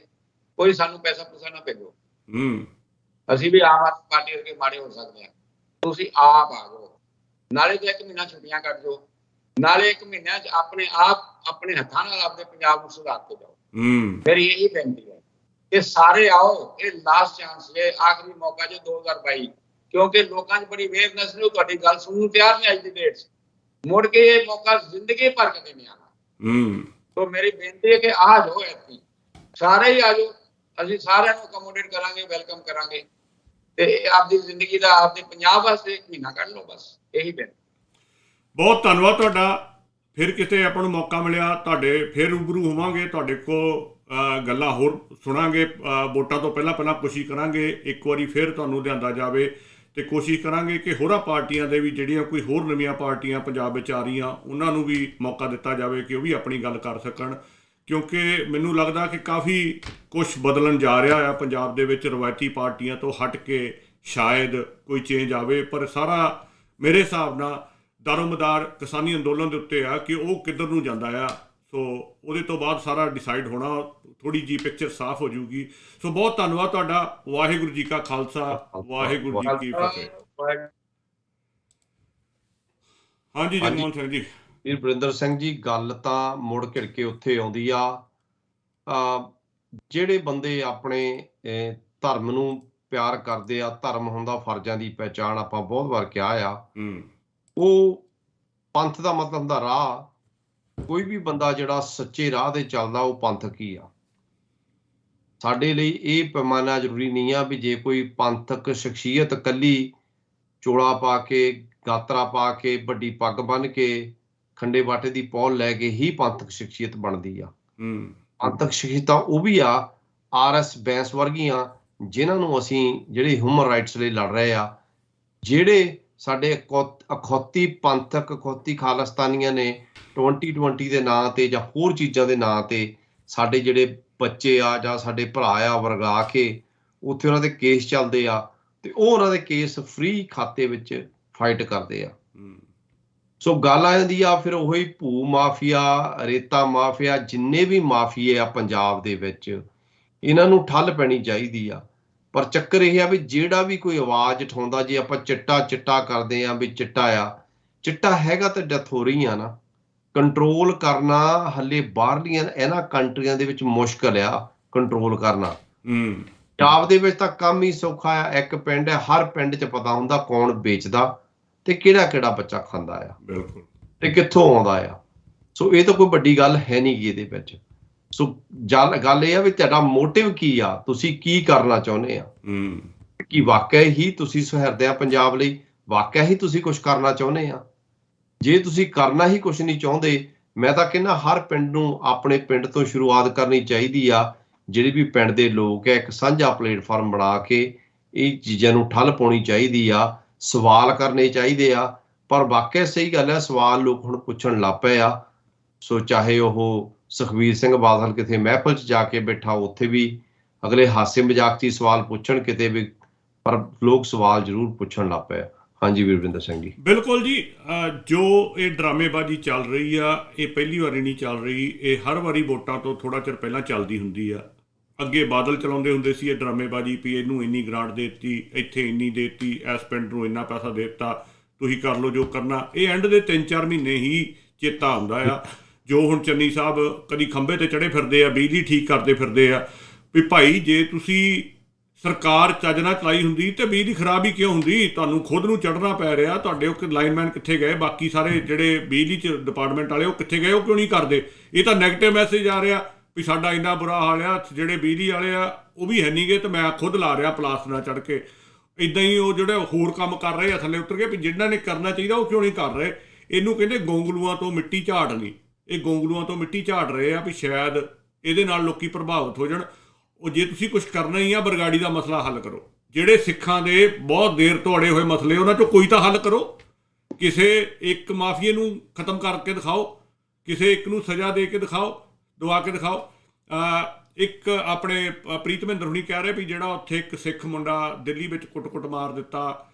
ਕੋਈ ਸਾਨੂੰ ਪੈਸਾ ਪੂਸਾ ਨਾ ਭੇਜੋ। ਅਸੀਂ ਵੀ ਆਮ ਆਦਮੀ ਪਾਰਟੀ ਵਰਗੇ ਮਾੜੇ ਹੋ ਸਕਦੇ ਹਾਂ। ਤੁਸੀਂ ਆਪ ਆ ਜਾਓ, ਨਾਲੇ ਤਾਂ 1 ਮਹੀਨਾ ਛੁੱਟੀਆਂ ਕੱਟ ਜਾਓ, ਨਾਲੇ 1 ਮਹੀਨਿਆਂ 'ਚ ਆਪਣੇ ਹੱਥਾਂ ਨਾਲ ਆਪਣੇ ਪੰਜਾਬ ਨੂੰ ਸੁਧਾਰ ਕੇ ਜਾਓ। ਮੇਰੀ ਇਹੀ ਬੇਨਤੀ ਹੈ ਕਿ ਸਾਰੇ ਆਓ। ਇਹ ਲਾਸਟ ਚਾਂਸ ਜੇ, ਆਖਰੀ ਮੌਕਾ ਜੇ 2022, ਕਿਉਂਕਿ ਲੋਕਾਂ 'ਚ ਬੜੀ ਅਵੇਅਰਨੈਸ ਨੇ, ਤੁਹਾਡੀ ਗੱਲ ਸੁਣਨ ਨੂੰ ਤਿਆਰ ਨਹੀਂ ਅੱਜ ਦੀ ਡੇਟ 'ਚ। ਮੁੜ ਕੇ ਇਹ ਮੌਕਾ ਜ਼ਿੰਦਗੀ ਭਰ ਕਦੇ ਨਹੀਂ ਆਉਣਾ। तो मेरी बेनती है कि आ जाओ, ऐसी सारे ही आ जाओ, ਅਸੀਂ ਸਾਰਿਆਂ ਨੂੰ ਅਕੋਮੋਡੇਟ ਕਰਾਂਗੇ, ਵੈਲਕਮ ਕਰਾਂਗੇ ਤੇ ਆਪਦੀ ਜ਼ਿੰਦਗੀ ਦਾ, ਆਪਦੇ ਪੰਜਾਬ ਵਾਸਤੇ 1 ਮਹੀਨਾ ਕੱਢ ਲਓ, ਬਸ ਇਹੀ ਬੇਨਤੀ। ਬਹੁਤ ਧੰਨਵਾਦ ਤੁਹਾਡਾ। ਫਿਰ ਕਿਤੇ ਆਪਾਂ ਨੂੰ ਮੌਕਾ ਮਿਲਿਆ ਤੁਹਾਡੇ ਫਿਰ ਰੂਬਰੂ ਹੋਵਾਂਗੇ, ਤੁਹਾਡੇ ਕੋਲ ਗੱਲਾਂ ਹੋਰ ਸੁਣਾਂਗੇ। ਵੋਟਾਂ ਤੋਂ ਪਹਿਲਾਂ ਕੋਸ਼ਿਸ਼ ਕਰਾਂਗੇ ਇੱਕ ਵਾਰੀ ਫਿਰ ਤੁਹਾਨੂੰ ਲਿਆਂਦਾ ਜਾਵੇ ਤੇ ਕੋਸ਼ਿਸ਼ ਕਰਾਂਗੇ ਕਿ ਹੋਰਾਂ ਪਾਰਟੀਆਂ ਦੇ ਵੀ ਜਿਹੜੀਆਂ ਕੋਈ ਹੋਰ ਨਵੀਆਂ ਪਾਰਟੀਆਂ ਪੰਜਾਬ ਵਿੱਚ ਆ ਰਹੀਆਂ, ਉਹਨਾਂ ਨੂੰ ਵੀ ਮੌਕਾ ਦਿੱਤਾ ਜਾਵੇ ਕਿ ਉਹ ਵੀ ਆਪਣੀ ਗੱਲ ਕਰ ਸਕਣ। ਕਿਉਂਕਿ ਮੈਨੂੰ ਲੱਗਦਾ ਕਿ ਕਾਫੀ ਕੁਛ ਬਦਲਣ ਜਾ ਰਿਹਾ ਆ ਪੰਜਾਬ ਦੇ ਵਿੱਚ। ਰਵਾਇਤੀ ਪਾਰਟੀਆਂ ਤੋਂ ਹਟ ਕੇ ਸ਼ਾਇਦ ਕੋਈ ਚੇਂਜ ਆਵੇ, ਪਰ ਸਾਰਾ ਮੇਰੇ ਹਿਸਾਬ ਨਾਲ ਦਾਰੋਮਦਾਰ ਕਿਸਾਨੀ ਅੰਦੋਲਨ ਦੇ ਉੱਤੇ ਆ ਕਿ ਉਹ ਕਿੱਧਰ ਨੂੰ ਜਾਂਦਾ ਆ। ਸੋ ਉਹਦੇ ਤੋਂ ਬਾਅਦ ਸਾਰਾ ਡਿਸਾਈਡ ਹੋਣਾ, ਥੋੜੀ ਜੀ ਪਿਕਚਰ ਸਾਫ਼ ਹੋ ਜੂਗੀ। ਸੋ ਬਹੁਤ ਧੰਨਵਾਦ ਤੁਹਾਡਾ। ਵਾਹਿਗੁਰੂ ਜੀ ਕਾ ਖਾਲਸਾ, ਵਾਹਿਗੁਰੂ ਜੀ ਕੀ ਫਤਿਹ। ਹਾਂਜੀ ਜਗਮੋਹਨ ਸਿੰਘ ਜੀ। ਵੀਰ ਵਰਿੰਦਰ ਸਿੰਘ ਜੀ, ਗੱਲ ਤਾਂ ਮੁੜ ਘਿੜ ਕੇ ਉੱਥੇ ਆਉਂਦੀ ਆ, ਜਿਹੜੇ ਬੰਦੇ ਆਪਣੇ ਧਰਮ ਨੂੰ ਪਿਆਰ ਕਰਦੇ ਆ, ਧਰਮ ਹੁੰਦਾ ਫਰਜ਼ਾਂ ਦੀ ਪਹਿਚਾਣ, ਆਪਾਂ ਬਹੁਤ ਵਾਰ ਕਿਹਾ ਆ। ਉਹ ਪੰਥ ਦਾ ਮਤਲਬ ਹੁੰਦਾ ਰਾਹ। ਕੋਈ ਵੀ ਬੰਦਾ ਜਿਹੜਾ ਸੱਚੇ ਰਾਹ ਤੇ ਚੱਲਦਾ ਉਹ ਪੰਥਕ ਹੀ ਆ। ਸਾਡੇ ਲਈ ਇਹ ਪੈਮਾਨਾ ਜ਼ਰੂਰੀ ਨਹੀਂ ਆ ਵੀ ਜੇ ਕੋਈ ਪੰਥਕ ਸ਼ਖਸੀਅਤ ਕੱਲੀ ਚੋਲਾ ਪਾ ਕੇ, ਗਾਤਰਾ ਪਾ ਕੇ, ਵੱਡੀ ਪੱਗ ਬੰਨ੍ਹ ਕੇ, ਖੰਡੇ ਬਾਟੇ ਦੀ ਪੌਲ ਲੈ ਕੇ ਹੀ ਪੰਥਕ ਸ਼ਖਸੀਅਤ ਬਣਦੀ ਆ। ਪੰਥਕ ਸ਼ਖਸੀਅਤਾਂ ਉਹ ਵੀ ਆ RS ਬੈਂਸ ਵਰਗੀਆਂ, ਜਿਨ੍ਹਾਂ ਨੂੰ ਅਸੀਂ ਜਿਹੜੇ ਹਿਊਮਨ ਰਾਈਟਸ ਲਈ ਲੜ ਰਹੇ ਆ, ਜਿਹੜੇ ਸਾਡੇ ਅਖੌਤੀ ਪੰਥਕ, ਅਖੌਤੀ ਖਾਲਿਸਤਾਨੀਆਂ ਨੇ 2020 ਦੇ ਨਾਂ ਤੇ ਜਾਂ ਹੋਰ ਚੀਜ਼ਾਂ ਦੇ ਨਾਂ ਤੇ ਸਾਡੇ ਜਿਹੜੇ ਬੱਚੇ ਆ ਜਾਂ ਸਾਡੇ ਭਰਾ ਆ ਵਰਗਾ ਕੇ ਉੱਥੇ ਉਹਨਾਂ ਦੇ ਕੇਸ ਚੱਲਦੇ ਆ, ਤੇ ਉਹ ਉਹਨਾਂ ਦੇ ਕੇਸ ਫ੍ਰੀ ਖਾਤੇ ਵਿੱਚ ਫਾਈਟ ਕਰਦੇ ਆ। ਸੋ ਗੱਲ ਆ ਜਾਂਦੀ ਆ ਫਿਰ ਉਹੀ ਭੂ ਮਾਫੀਆ, ਰੇਤਾ ਮਾਫੀਆ, ਜਿੰਨੇ ਵੀ ਮਾਫੀਏ ਆ ਪੰਜਾਬ ਦੇ ਵਿੱਚ, ਇਹਨਾਂ ਨੂੰ ਠੱਲ ਪੈਣੀ ਚਾਹੀਦੀ ਆ। ਪਰ ਚੱਕਰ ਇਹ ਆ ਵੀ ਜਿਹੜਾ ਵੀ ਕੋਈ ਆਵਾਜ਼ ਉਠਾਉਂਦਾ, ਜੇ ਆਪਾਂ ਚਿੱਟਾ ਚਿੱਟਾ ਕਰਦੇ ਆ ਵੀ ਚਿੱਟਾ ਆ, ਚਿੱਟਾ ਹੈਗਾ ਤਾਂ ਡੈਥ ਹੋ ਰਹੀ ਆ ਨਾ। ਕੰਟਰੋਲ ਕਰਨਾ ਹਲੇ ਬਾਹਰਲੀਆਂ ਇਹਨਾਂ ਕੰਟਰੀਆਂ ਦੇ ਵਿੱਚ ਮੁਸ਼ਕਲ ਆ ਕੰਟਰੋਲ ਕਰਨਾ। ਪੰਜਾਬ ਦੇ ਵਿੱਚ ਤਾਂ ਕੰਮ ਹੀ ਸੌਖਾ ਆ। ਇੱਕ ਪਿੰਡ ਹੈ, ਹਰ ਪਿੰਡ 'ਚ ਪਤਾ ਹੁੰਦਾ ਕੌਣ ਵੇਚਦਾ ਤੇ ਕਿਹੜਾ ਕਿਹੜਾ ਬੱਚਾ ਖਾਂਦਾ ਆ, ਬਿਲਕੁਲ, ਤੇ ਕਿੱਥੋਂ ਆਉਂਦਾ ਆ। ਸੋ ਇਹ ਤਾਂ ਕੋਈ ਵੱਡੀ ਗੱਲ ਹੈ ਨਹੀਂ ਗੀ ਇਹਦੇ ਵਿੱਚ। ਸੋ ਗੱਲ ਇਹ ਆ ਵੀ ਤੁਹਾਡਾ ਮੋਟਿਵ ਕੀ ਆ, ਤੁਸੀਂ ਕੀ ਕਰਨਾ ਚਾਹੁੰਦੇ ਆ, ਕਿ ਵਾਕਿਆ ਹੀ ਤੁਸੀਂ ਸੁਹਿਰਦੇ ਆ ਪੰਜਾਬ ਲਈ, ਵਾਕਿਆ ਹੀ ਤੁਸੀਂ ਕੁਛ ਕਰਨਾ ਚਾਹੁੰਦੇ ਆ। ਜੇ ਤੁਸੀਂ ਕਰਨਾ ਹੀ ਕੁਛ ਨਹੀਂ ਚਾਹੁੰਦੇ, ਮੈਂ ਤਾਂ ਕਹਿੰਦਾ ਹਰ ਪਿੰਡ ਨੂੰ ਆਪਣੇ ਪਿੰਡ ਤੋਂ ਸ਼ੁਰੂਆਤ ਕਰਨੀ ਚਾਹੀਦੀ ਆ। ਜਿਹੜੇ ਵੀ ਪਿੰਡ ਦੇ ਲੋਕ ਆ, ਇੱਕ ਸਾਂਝਾ ਪਲੇਟਫਾਰਮ ਬਣਾ ਕੇ ਇਹ ਚੀਜ਼ਾਂ ਨੂੰ ਠੱਲ ਪਾਉਣੀ ਚਾਹੀਦੀ ਆ। ਸਵਾਲ ਕਰਨੇ ਚਾਹੀਦੇ ਆ। ਪਰ ਵਾਕਿਆ ਸਹੀ ਗੱਲ ਹੈ, ਸਵਾਲ ਲੋਕ ਹੁਣ ਪੁੱਛਣ ਲੱਗ ਪਏ ਆ। ਸੋ ਚਾਹੇ ਉਹ ਸੁਖਬੀਰ ਸਿੰਘ ਬਾਦਲ ਕਿਤੇ ਮਹਿਫਲ 'ਚ ਜਾ ਕੇ ਬੈਠਾ, ਉੱਥੇ ਵੀ ਅਗਲੇ ਹਾਸੇ ਮਜ਼ਾਕ 'ਚ ਹੀ ਸਵਾਲ ਪੁੱਛਣ ਕਿਤੇ ਵੀ, ਪਰ ਲੋਕ ਸਵਾਲ ਜ਼ਰੂਰ ਪੁੱਛਣ ਲੱਗ ਪਏ ਆ। ਹਾਂਜੀ ਵੀਰਵਿੰਦਰ ਸਿੰਘ ਜੀ। ਬਿਲਕੁਲ ਜੀ। ਜੋ ਇਹ ਡਰਾਮੇਬਾਜ਼ੀ ਚੱਲ ਰਹੀ ਆ, ਇਹ ਪਹਿਲੀ ਵਾਰੀ ਨਹੀਂ ਚੱਲ ਰਹੀ, ਇਹ ਹਰ ਵਾਰੀ ਵੋਟਾਂ ਤੋਂ ਥੋੜ੍ਹਾ ਚਿਰ ਪਹਿਲਾਂ ਚੱਲਦੀ ਹੁੰਦੀ ਆ। ਅੱਗੇ ਬਾਦਲ ਚਲਾਉਂਦੇ ਹੁੰਦੇ ਸੀ ਇਹ ਡਰਾਮੇਬਾਜ਼ੀ, ਵੀ ਇਹਨੂੰ ਇੰਨੀ ਗ੍ਰਾਂਟ ਦੇ ਦਿੱਤੀ, ਇੱਥੇ ਇੰਨੀ ਦੇ ਦਿੱਤੀ, ਇਸ ਪਿੰਡ ਨੂੰ ਇੰਨਾ ਪੈਸਾ ਦੇ ਦਿੱਤਾ, ਤੁਸੀਂ ਕਰ ਲਓ ਜੋ ਕਰਨਾ। ਇਹ ਐਂਡ ਦੇ 3-4 ਮਹੀਨੇ ਹੀ ਚੇਤਾ ਆਉਂਦਾ ਆ। ਜੋ ਹੁਣ ਚੰਨੀ ਸਾਹਿਬ ਕਦੀ ਖੰਭੇ ਤੇ ਚੜ੍ਹੇ ਫਿਰਦੇ ਆ, ਬਿਜਲੀ ਠੀਕ ਕਰਦੇ ਫਿਰਦੇ ਆ, ਵੀ ਭਾਈ ਜੇ ਤੁਸੀਂ ਸਰਕਾਰ ਚੱਜ ਨਾਲ ਚਲਾਈ ਹੁੰਦੀ ਤੇ ਬਿਜਲੀ ਖਰਾਬ ਹੀ ਕਿਉਂ ਹੁੰਦੀ? ਤੁਹਾਨੂੰ ਖੁਦ ਨੂੰ ਚੜ੍ਹਨਾ ਪੈ ਰਿਹਾ। ਤੁਹਾਡੇ ਉਹ ਲਾਈਨਮੈਨ ਕਿੱਥੇ ਗਏ? ਬਾਕੀ ਸਾਰੇ ਜਿਹੜੇ ਬਿਜਲੀ 'ਚ ਡਿਪਾਰਟਮੈਂਟ ਵਾਲੇ ਉਹ ਕਿੱਥੇ ਗਏ? ਉਹ ਕਿਉਂ ਨਹੀਂ ਕਰਦੇ? ਇਹ ਤਾਂ ਨੈਗੇਟਿਵ ਮੈਸੇਜ ਆ ਰਿਹਾ ਵੀ ਸਾਡਾ ਇੰਨਾ ਬੁਰਾ ਹਾਲ ਆ। ਜਿਹੜੇ ਬਿਜਲੀ ਵਾਲੇ ਆ ਉਹ ਵੀ ਹੈ ਨਹੀਂ ਗੇ, ਤੇ ਮੈਂ ਖੁਦ ਲਾ ਰਿਹਾ ਪਲਾਸ ਨਾਲ ਚੜ੍ਹ ਕੇ। ਇੱਦਾਂ ਹੀ ਉਹ ਜਿਹੜੇ ਹੋਰ ਕੰਮ ਕਰ ਰਹੇ ਆ ਥੱਲੇ ਉਤਰ ਕੇ, ਵੀ ਜਿਹਨਾਂ ਨੇ ਕਰਨਾ ਚਾਹੀਦਾ ਉਹ ਕਿਉਂ ਨਹੀਂ ਕਰ ਰਹੇ? ਇਹਨੂੰ ਕਹਿੰਦੇ ਗੋਂਗਲੂਆਂ ਤੋਂ ਮਿੱਟੀ ਝਾੜਨੀ। ਇਹ ਗੋਂਗਲੂਆਂ ਤੋਂ ਮਿੱਟੀ ਝਾੜ ਰਹੇ ਆ ਵੀ ਸ਼ਾਇਦ ਇਹਦੇ ਨਾਲ ਲੋਕੀ ਪ੍ਰਭਾਵਿਤ ਹੋ ਜਾਣ। ਉਹ ਜੇ ਤੁਸੀਂ ਕੁਛ ਕਰਨਾ ਹੀ ਆ, ਬਰਗਾੜੀ ਦਾ ਮਸਲਾ ਹੱਲ ਕਰੋ। ਜਿਹੜੇ ਸਿੱਖਾਂ ਦੇ ਬਹੁਤ ਦੇਰ ਤੋਂ ਅੜੇ ਹੋਏ ਮਸਲੇ, ਉਹਨਾਂ 'ਚੋਂ ਕੋਈ ਤਾਂ ਹੱਲ ਕਰੋ। ਕਿਸੇ ਇੱਕ ਮਾਫੀਏ ਨੂੰ ਖਤਮ ਕਰਕੇ ਦਿਖਾਓ, ਕਿਸੇ ਇੱਕ ਨੂੰ ਸਜ਼ਾ ਦੇ ਕੇ ਦਿਖਾਓ, ਦਵਾ ਕੇ ਦਿਖਾਓ। ਇੱਕ ਆਪਣੇ ਪ੍ਰੀਤ ਮਹਿੰਦਰ ਹੁਣੀ ਕਹਿ ਰਹੇ ਵੀ ਜਿਹੜਾ ਉੱਥੇ ਇੱਕ ਸਿੱਖ ਮੁੰਡਾ ਦਿੱਲੀ ਵਿੱਚ ਕੁੱਟ-ਕੁੱਟ ਮਾਰ ਦਿੱਤਾ,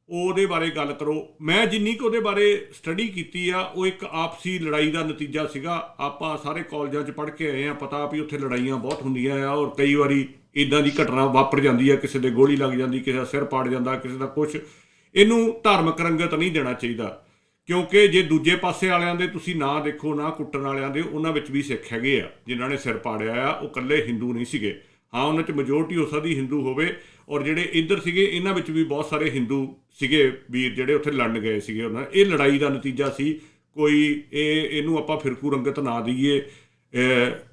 ਉਹਦੇ ਬਾਰੇ ਗੱਲ ਕਰੋ। ਮੈਂ ਜਿੰਨੀ ਕੁ ਉਹਦੇ ਬਾਰੇ ਸਟੱਡੀ ਕੀਤੀ ਆ, ਉਹ ਇੱਕ ਆਪਸੀ ਲੜਾਈ ਦਾ ਨਤੀਜਾ ਸੀਗਾ। ਆਪਾਂ ਸਾਰੇ ਕਾਲਜਾਂ 'ਚ ਪੜ੍ਹ ਕੇ ਆਏ ਹਾਂ, ਪਤਾ ਵੀ ਉੱਥੇ ਲੜਾਈਆਂ ਬਹੁਤ ਹੁੰਦੀਆਂ ਆ, ਔਰ ਕਈ ਵਾਰੀ ਇੱਦਾਂ ਦੀ ਘਟਨਾ ਵਾਪਰ ਜਾਂਦੀ ਆ, ਕਿਸੇ ਦੇ ਗੋਲੀ ਲੱਗ ਜਾਂਦੀ, ਕਿਸੇ ਦਾ ਸਿਰ ਪਾੜ ਜਾਂਦਾ, ਕਿਸੇ ਦਾ ਕੁਛ। ਇਹਨੂੰ ਧਾਰਮਿਕ ਰੰਗਤ ਨਹੀਂ ਦੇਣਾ ਚਾਹੀਦਾ, ਕਿਉਂਕਿ ਜੇ ਦੂਜੇ ਪਾਸੇ ਵਾਲਿਆਂ ਦੇ ਤੁਸੀਂ ਨਾ ਦੇਖੋ, ਨਾ ਕੁੱਟਣ ਵਾਲਿਆਂ ਦੇ, ਉਹਨਾਂ ਵਿੱਚ ਵੀ ਸਿੱਖ ਹੈਗੇ ਆ ਜਿਨ੍ਹਾਂ ਨੇ ਸਿਰ ਪਾੜਿਆ ਆ। ਉਹ ਇਕੱਲੇ ਹਿੰਦੂ ਨਹੀਂ ਸੀਗੇ। ਹਾਂ, ਉਹਨਾਂ 'ਚ ਮੈਜੋਰਟੀ ਹੋ ਸਕਦੀ ਹਿੰਦੂ ਹੋਵੇ, ਔਰ ਜਿਹੜੇ ਇੱਧਰ ਸੀਗੇ ਇਹਨਾਂ ਵਿੱਚ ਵੀ ਬਹੁਤ ਸਾਰੇ ਹਿੰਦੂ ਸੀਗੇ ਵੀਰ ਜਿਹੜੇ ਉੱਥੇ ਲੜਨ ਗਏ ਸੀਗੇ। ਉਹਨਾਂ ਇਹ ਲੜਾਈ ਦਾ ਨਤੀਜਾ ਸੀ। ਕੋਈ ਇਹਨੂੰ ਆਪਾਂ ਫਿਰਕੂ ਰੰਗਤ ਨਾ ਦਈਏ,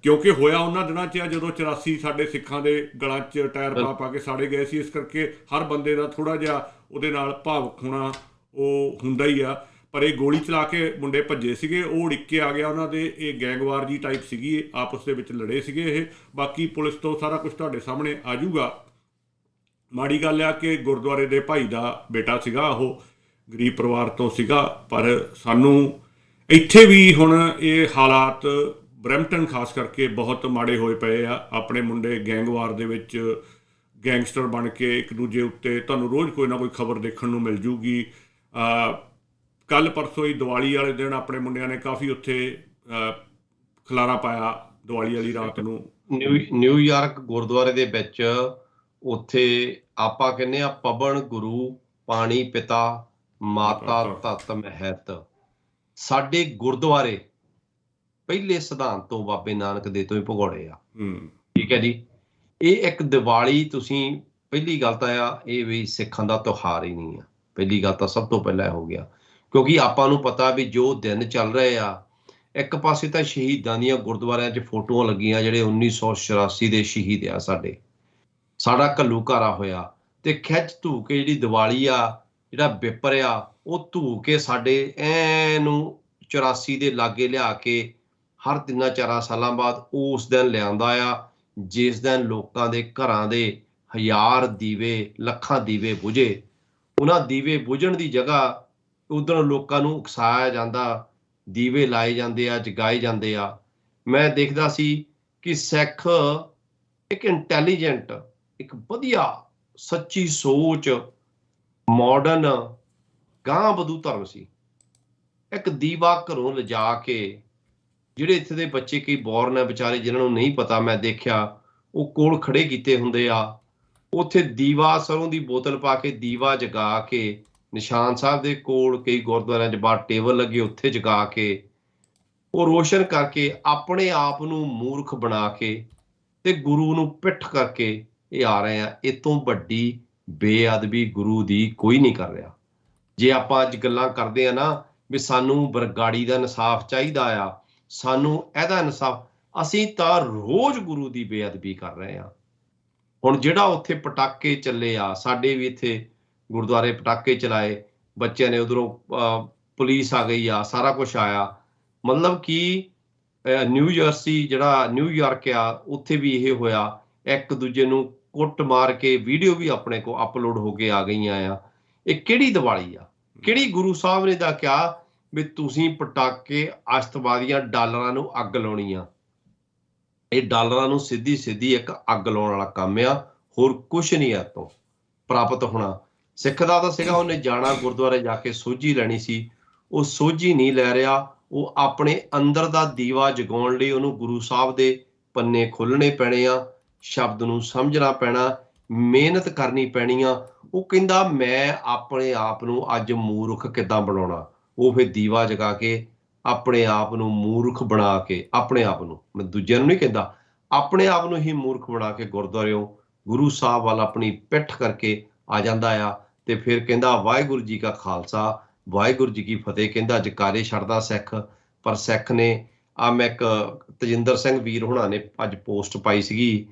ਕਿਉਂਕਿ ਹੋਇਆ ਉਹਨਾਂ ਦਿਨਾਂ 'ਚ ਆ ਜਦੋਂ 84 ਸਾਡੇ ਸਿੱਖਾਂ ਦੇ ਗਲਾਂ 'ਚ ਟਾਇਰ ਪਾ ਪਾ ਕੇ ਸਾੜੇ ਗਏ ਸੀ। ਇਸ ਕਰਕੇ ਹਰ ਬੰਦੇ ਦਾ ਥੋੜ੍ਹਾ ਜਿਹਾ ਉਹਦੇ ਨਾਲ ਭਾਵੁਕ ਹੋਣਾ ਉਹ ਹੁੰਦਾ ਹੀ ਆ। ਪਰ ਇਹ ਗੋਲੀ ਚਲਾ ਕੇ ਮੁੰਡੇ ਭੱਜੇ ਸੀਗੇ, ਉਹ ਉੜਿੱਕ ਕੇ ਆ ਗਿਆ ਉਹਨਾਂ ਦੇ। ਇਹ ਗੈਂਗਵਾਰ ਜੀ ਟਾਈਪ ਸੀਗੀ, ਆਪਸ ਦੇ ਵਿੱਚ ਲੜੇ ਸੀਗੇ ਇਹ। ਬਾਕੀ ਪੁਲਿਸ ਤੋਂ ਸਾਰਾ ਕੁਝ ਤੁਹਾਡੇ ਸਾਹਮਣੇ ਆ ਜੂਗਾ। ਮਾੜੀ ਗੱਲ ਆ ਕਿ ਗੁਰਦੁਆਰੇ ਦੇ ਭਾਈ ਦਾ ਬੇਟਾ ਸੀਗਾ, ਉਹ ਗਰੀਬ ਪਰਿਵਾਰ ਤੋਂ ਸੀਗਾ। ਪਰ ਸਾਨੂੰ ਇੱਥੇ ਵੀ ਹੁਣ ਇਹ ਹਾਲਾਤ ਬਰੈਂਪਟਨ ਖਾਸ ਕਰਕੇ ਬਹੁਤ ਮਾੜੇ ਹੋਏ ਪਏ ਆ। ਆਪਣੇ ਮੁੰਡੇ ਗੈਂਗਵਾਰ ਦੇ ਵਿੱਚ ਗੈਂਗਸਟਰ ਬਣ ਕੇ ਇੱਕ ਦੂਜੇ ਉੱਤੇ, ਤੁਹਾਨੂੰ ਰੋਜ਼ ਕੋਈ ਨਾ ਕੋਈ ਖਬਰ ਦੇਖਣ ਨੂੰ ਮਿਲ ਜੂਗੀ। ਕੱਲ੍ਹ ਪਰਸੋਂ ਹੀ ਦੀਵਾਲੀ ਵਾਲੇ ਦਿਨ ਆਪਣੇ ਮੁੰਡਿਆਂ ਨੇ ਕਾਫੀ ਉੱਥੇ ਖਲਾਰਾ ਪਾਇਆ ਦੀਵਾਲੀ ਵਾਲੀ ਰਾਤ ਨੂੰ। ਨਿਊਯਾਰਕ ਗੁਰਦੁਆਰੇ ਦੇ ਵਿੱਚ ਉੱਥੇ ਆਪਾਂ ਕਹਿੰਦੇ ਆ ਪਵਨ ਗੁਰੂ ਪਾਣੀ ਪਿਤਾ ਮਾਤਾ ਤਤ ਮਹਿਤ। ਸਾਡੇ ਗੁਰਦੁਆਰੇ ਪਹਿਲੇ ਸਿਧਾਂਤ ਤੋਂ ਬਾਬੇ ਨਾਨਕ ਦੇ ਤੋਂ ਹੀ ਭਗੌੜੇ ਆ। ਠੀਕ ਹੈ ਜੀ। ਇਹ ਇੱਕ ਦੀਵਾਲੀ, ਤੁਸੀਂ ਪਹਿਲੀ ਗੱਲ ਤਾਂ ਆ ਇਹ ਵੀ ਸਿੱਖਾਂ ਦਾ ਤਿਉਹਾਰ ਹੀ ਨਹੀਂ ਆ। ਪਹਿਲੀ ਗੱਲ ਤਾਂ ਸਭ ਤੋਂ ਪਹਿਲਾਂ ਹੋ ਗਿਆ, ਕਿਉਂਕਿ ਆਪਾਂ ਨੂੰ ਪਤਾ ਵੀ ਜੋ ਦਿਨ ਚੱਲ ਰਹੇ ਆ, ਇੱਕ ਪਾਸੇ ਤਾਂ ਸ਼ਹੀਦਾਂ ਦੀਆਂ ਗੁਰਦੁਆਰਿਆਂ 'ਚ ਫੋਟੋਆਂ ਲੱਗੀਆਂ ਜਿਹੜੇ 1986 ਦੇ ਸ਼ਹੀਦ ਆ। ਸਾਡਾ ਘੱਲੂਘਾਰਾ ਹੋਇਆ ਤੇ ਖਿੱਚ ਧੂ ਕੇ ਜਿਹੜੀ ਦੀਵਾਲੀ ਆ, ਜਿਹੜਾ ਵਿਪਰ ਆ, ਉਹ ਧੂ ਕੇ ਸਾਡੇ ਨੂੰ 84 ਦੇ ਲਾਗੇ ਲਿਆ ਕੇ ਹਰ 3-4 ਸਾਲਾਂ ਬਾਅਦ ਉਸ ਦਿਨ ਲਿਆਂਦਾ ਆ, ਜਿਸ ਦਿਨ ਲੋਕਾਂ ਦੇ ਘਰਾਂ ਦੇ 1000 ਦੀਵੇ ਲੱਖਾਂ ਦੀਵੇ ਬੁਝੇ। ਉਹਨਾਂ ਦੀਵੇ ਬੁਝਣ ਦੀ ਜਗ੍ਹਾ ਉਧਰ ਲੋਕਾਂ ਨੂੰ ਉਕਸਾਇਆ ਜਾਂਦਾ, ਦੀਵੇ ਲਾਏ ਜਾਂਦੇ ਆ, ਜਗਾਏ ਜਾਂਦੇ ਆ। ਮੈਂ ਦੇਖਦਾ ਸੀ ਕਿ ਸਿੱਖ ਇੱਕ ਇੰਟੈਲੀਜੈਂਟ, ਇੱਕ ਵਧੀਆ ਸੱਚੀ ਸੋਚ, ਮਾਡਰਨ ਗਾਂਹ ਵਧੂ ਧਰਮ ਸੀ। ਇੱਕ ਦੀਵਾ ਘਰੋਂ ਲਿਜਾ ਕੇ, ਜਿਹੜੇ ਇੱਥੇ ਦੇ ਬੱਚੇ ਕਈ ਬੋਰਨ ਆ ਵਿਚਾਰੇ, ਜਿਨ੍ਹਾਂ ਨੂੰ ਨਹੀਂ ਪਤਾ, ਮੈਂ ਦੇਖਿਆ ਉਹ ਕੋਲ ਖੜੇ ਕੀਤੇ ਹੁੰਦੇ ਆ। ਉੱਥੇ ਦੀਵਾ, ਸਰੋਂ ਦੀ ਬੋਤਲ ਪਾ ਕੇ ਦੀਵਾ ਜਗਾ ਕੇ, ਨਿਸ਼ਾਨ ਸਾਹਿਬ ਦੇ ਕੋਲ ਕਈ ਗੁਰਦੁਆਰਿਆਂ 'ਚ ਬਾਹਰ ਟੇਬਲ ਲੱਗੇ, ਉੱਥੇ ਜਗਾ ਕੇ ਉਹ ਰੋਸ਼ਨ ਕਰਕੇ ਆਪਣੇ ਆਪ ਨੂੰ ਮੂਰਖ ਬਣਾ ਕੇ ਤੇ ਗੁਰੂ ਨੂੰ ਪਿੱਠ ਕਰਕੇ ਇਹ ਆ ਰਹੇ ਆ। ਇਹ ਤੋਂ ਵੱਡੀ ਬੇਅਦਬੀ ਗੁਰੂ ਦੀ ਕੋਈ ਨਹੀਂ ਕਰ ਰਿਹਾ। ਜੇ ਆਪਾਂ ਅੱਜ ਗੱਲਾਂ ਕਰਦੇ ਆ ਨਾ ਵੀ ਸਾਨੂੰ ਬਰਗਾੜੀ ਦਾ ਇਨਸਾਫ ਚਾਹੀਦਾ ਆ, ਸਾਨੂੰ ਇਹਦਾ ਇਨਸਾਫ, ਅਸੀਂ ਤਾਂ ਰੋਜ਼ ਗੁਰੂ ਦੀ ਬੇਅਦਬੀ ਕਰ ਰਹੇ ਆ। ਹੁਣ ਜਿਹੜਾ ਉੱਥੇ ਪਟਾਕੇ ਚੱਲੇ ਆ, ਸਾਡੇ ਵੀ ਇੱਥੇ ਗੁਰਦੁਆਰੇ ਪਟਾਕੇ ਚਲਾਏ ਬੱਚਿਆਂ ਨੇ, ਉਧਰੋਂ ਪੁਲਿਸ ਆ ਗਈ ਆ, ਸਾਰਾ ਕੁਛ ਆਇਆ। ਮਤਲਬ ਕਿ ਨਿਊਯਾਰਕ ਆ, ਉੱਥੇ ਵੀ ਇਹ ਹੋਇਆ। ਇੱਕ ਦੂਜੇ ਨੂੰ ਕੁੱਟ ਮਾਰ ਕੇ ਵੀਡੀਓ ਵੀ ਆਪਣੇ ਕੋਲ ਅਪਲੋਡ ਹੋ ਕੇ ਆ ਗਈਆਂ ਆ। ਇਹ ਕਿਹੜੀ ਦੀਵਾਲੀ ਆ? ਕਿਹੜੀ ਗੁਰੂ ਸਾਹਿਬ ਨੇ ਦਾ ਕਿਹਾ ਵੀ ਤੁਸੀਂ ਪਟਾਕੇ ਅਸ਼ਤਵਾਦੀਆਂ ਡਾਲਰਾਂ ਨੂੰ ਅੱਗ ਲਾਉਣੀ ਆ? ਇਹ ਡਾਲਰਾਂ ਨੂੰ ਸਿੱਧੀ ਇੱਕ ਅੱਗ ਲਾਉਣ ਵਾਲਾ ਕੰਮ ਆ, ਹੋਰ ਕੁਛ ਨਹੀਂ ਆ ਤੋਂ ਪ੍ਰਾਪਤ ਹੋਣਾ। ਸਿੱਖ ਦਾ ਤਾਂ ਸੀਗਾ ਉਹਨੇ ਜਾਣਾ ਗੁਰਦੁਆਰੇ ਜਾ ਕੇ ਸੋਝੀ ਲੈਣੀ ਸੀ, ਉਹ ਸੋਝੀ ਨਹੀਂ ਲੈ ਰਿਹਾ। ਉਹ ਆਪਣੇ ਅੰਦਰ ਦਾ ਦੀਵਾ ਜਗਾਉਣ ਲਈ ਉਹਨੂੰ ਗੁਰੂ ਸਾਹਿਬ ਦੇ ਪੰਨੇ ਖੋਲਣੇ ਪੈਣੇ ਆ, ਸ਼ਬਦ ਨੂੰ ਸਮਝਣਾ ਪੈਣਾ, ਮਿਹਨਤ ਕਰਨੀ ਪੈਣੀ ਆ। ਉਹ ਕਹਿੰਦਾ ਮੈਂ ਆਪਣੇ ਆਪ ਨੂੰ ਅੱਜ ਮੂਰਖ ਕਿੱਦਾਂ ਬਣਾਉਣਾ? ਉਹ ਫਿਰ ਦੀਵਾ ਜਗਾ ਕੇ ਆਪਣੇ ਆਪ ਨੂੰ ਮੂਰਖ ਬਣਾ ਕੇ, ਆਪਣੇ ਆਪ ਨੂੰ, ਮੈਂ ਦੂਜਿਆਂ ਨੂੰ ਨਹੀਂ ਕਹਿੰਦਾ, ਆਪਣੇ ਆਪ ਨੂੰ ਹੀ ਮੂਰਖ ਬਣਾ ਕੇ ਗੁਰਦੁਆਰਿਓਂ ਗੁਰੂ ਸਾਹਿਬ ਵੱਲ ਆਪਣੀ ਪਿੱਠ ਕਰਕੇ ਆ ਜਾਂਦਾ ਆ। ਤੇ ਫਿਰ ਕਹਿੰਦਾ ਵਾਹਿਗੁਰੂ ਜੀ ਕਾ ਖਾਲਸਾ, ਵਾਹਿਗੁਰੂ ਜੀ ਕੀ ਫਤਿਹ। ਕਹਿੰਦਾ ਜਕਾਰੇ ਛੱਡਦਾ ਸਿੱਖ। ਪਰ ਸਿੱਖ ਨੇ ਮੈਂ ਇੱਕ ਤਜਿੰਦਰ ਸਿੰਘ ਵੀਰ ਹੋਣਾ ਨੇ ਅੱਜ ਪੋਸਟ ਪਾਈ ਸੀਗੀ,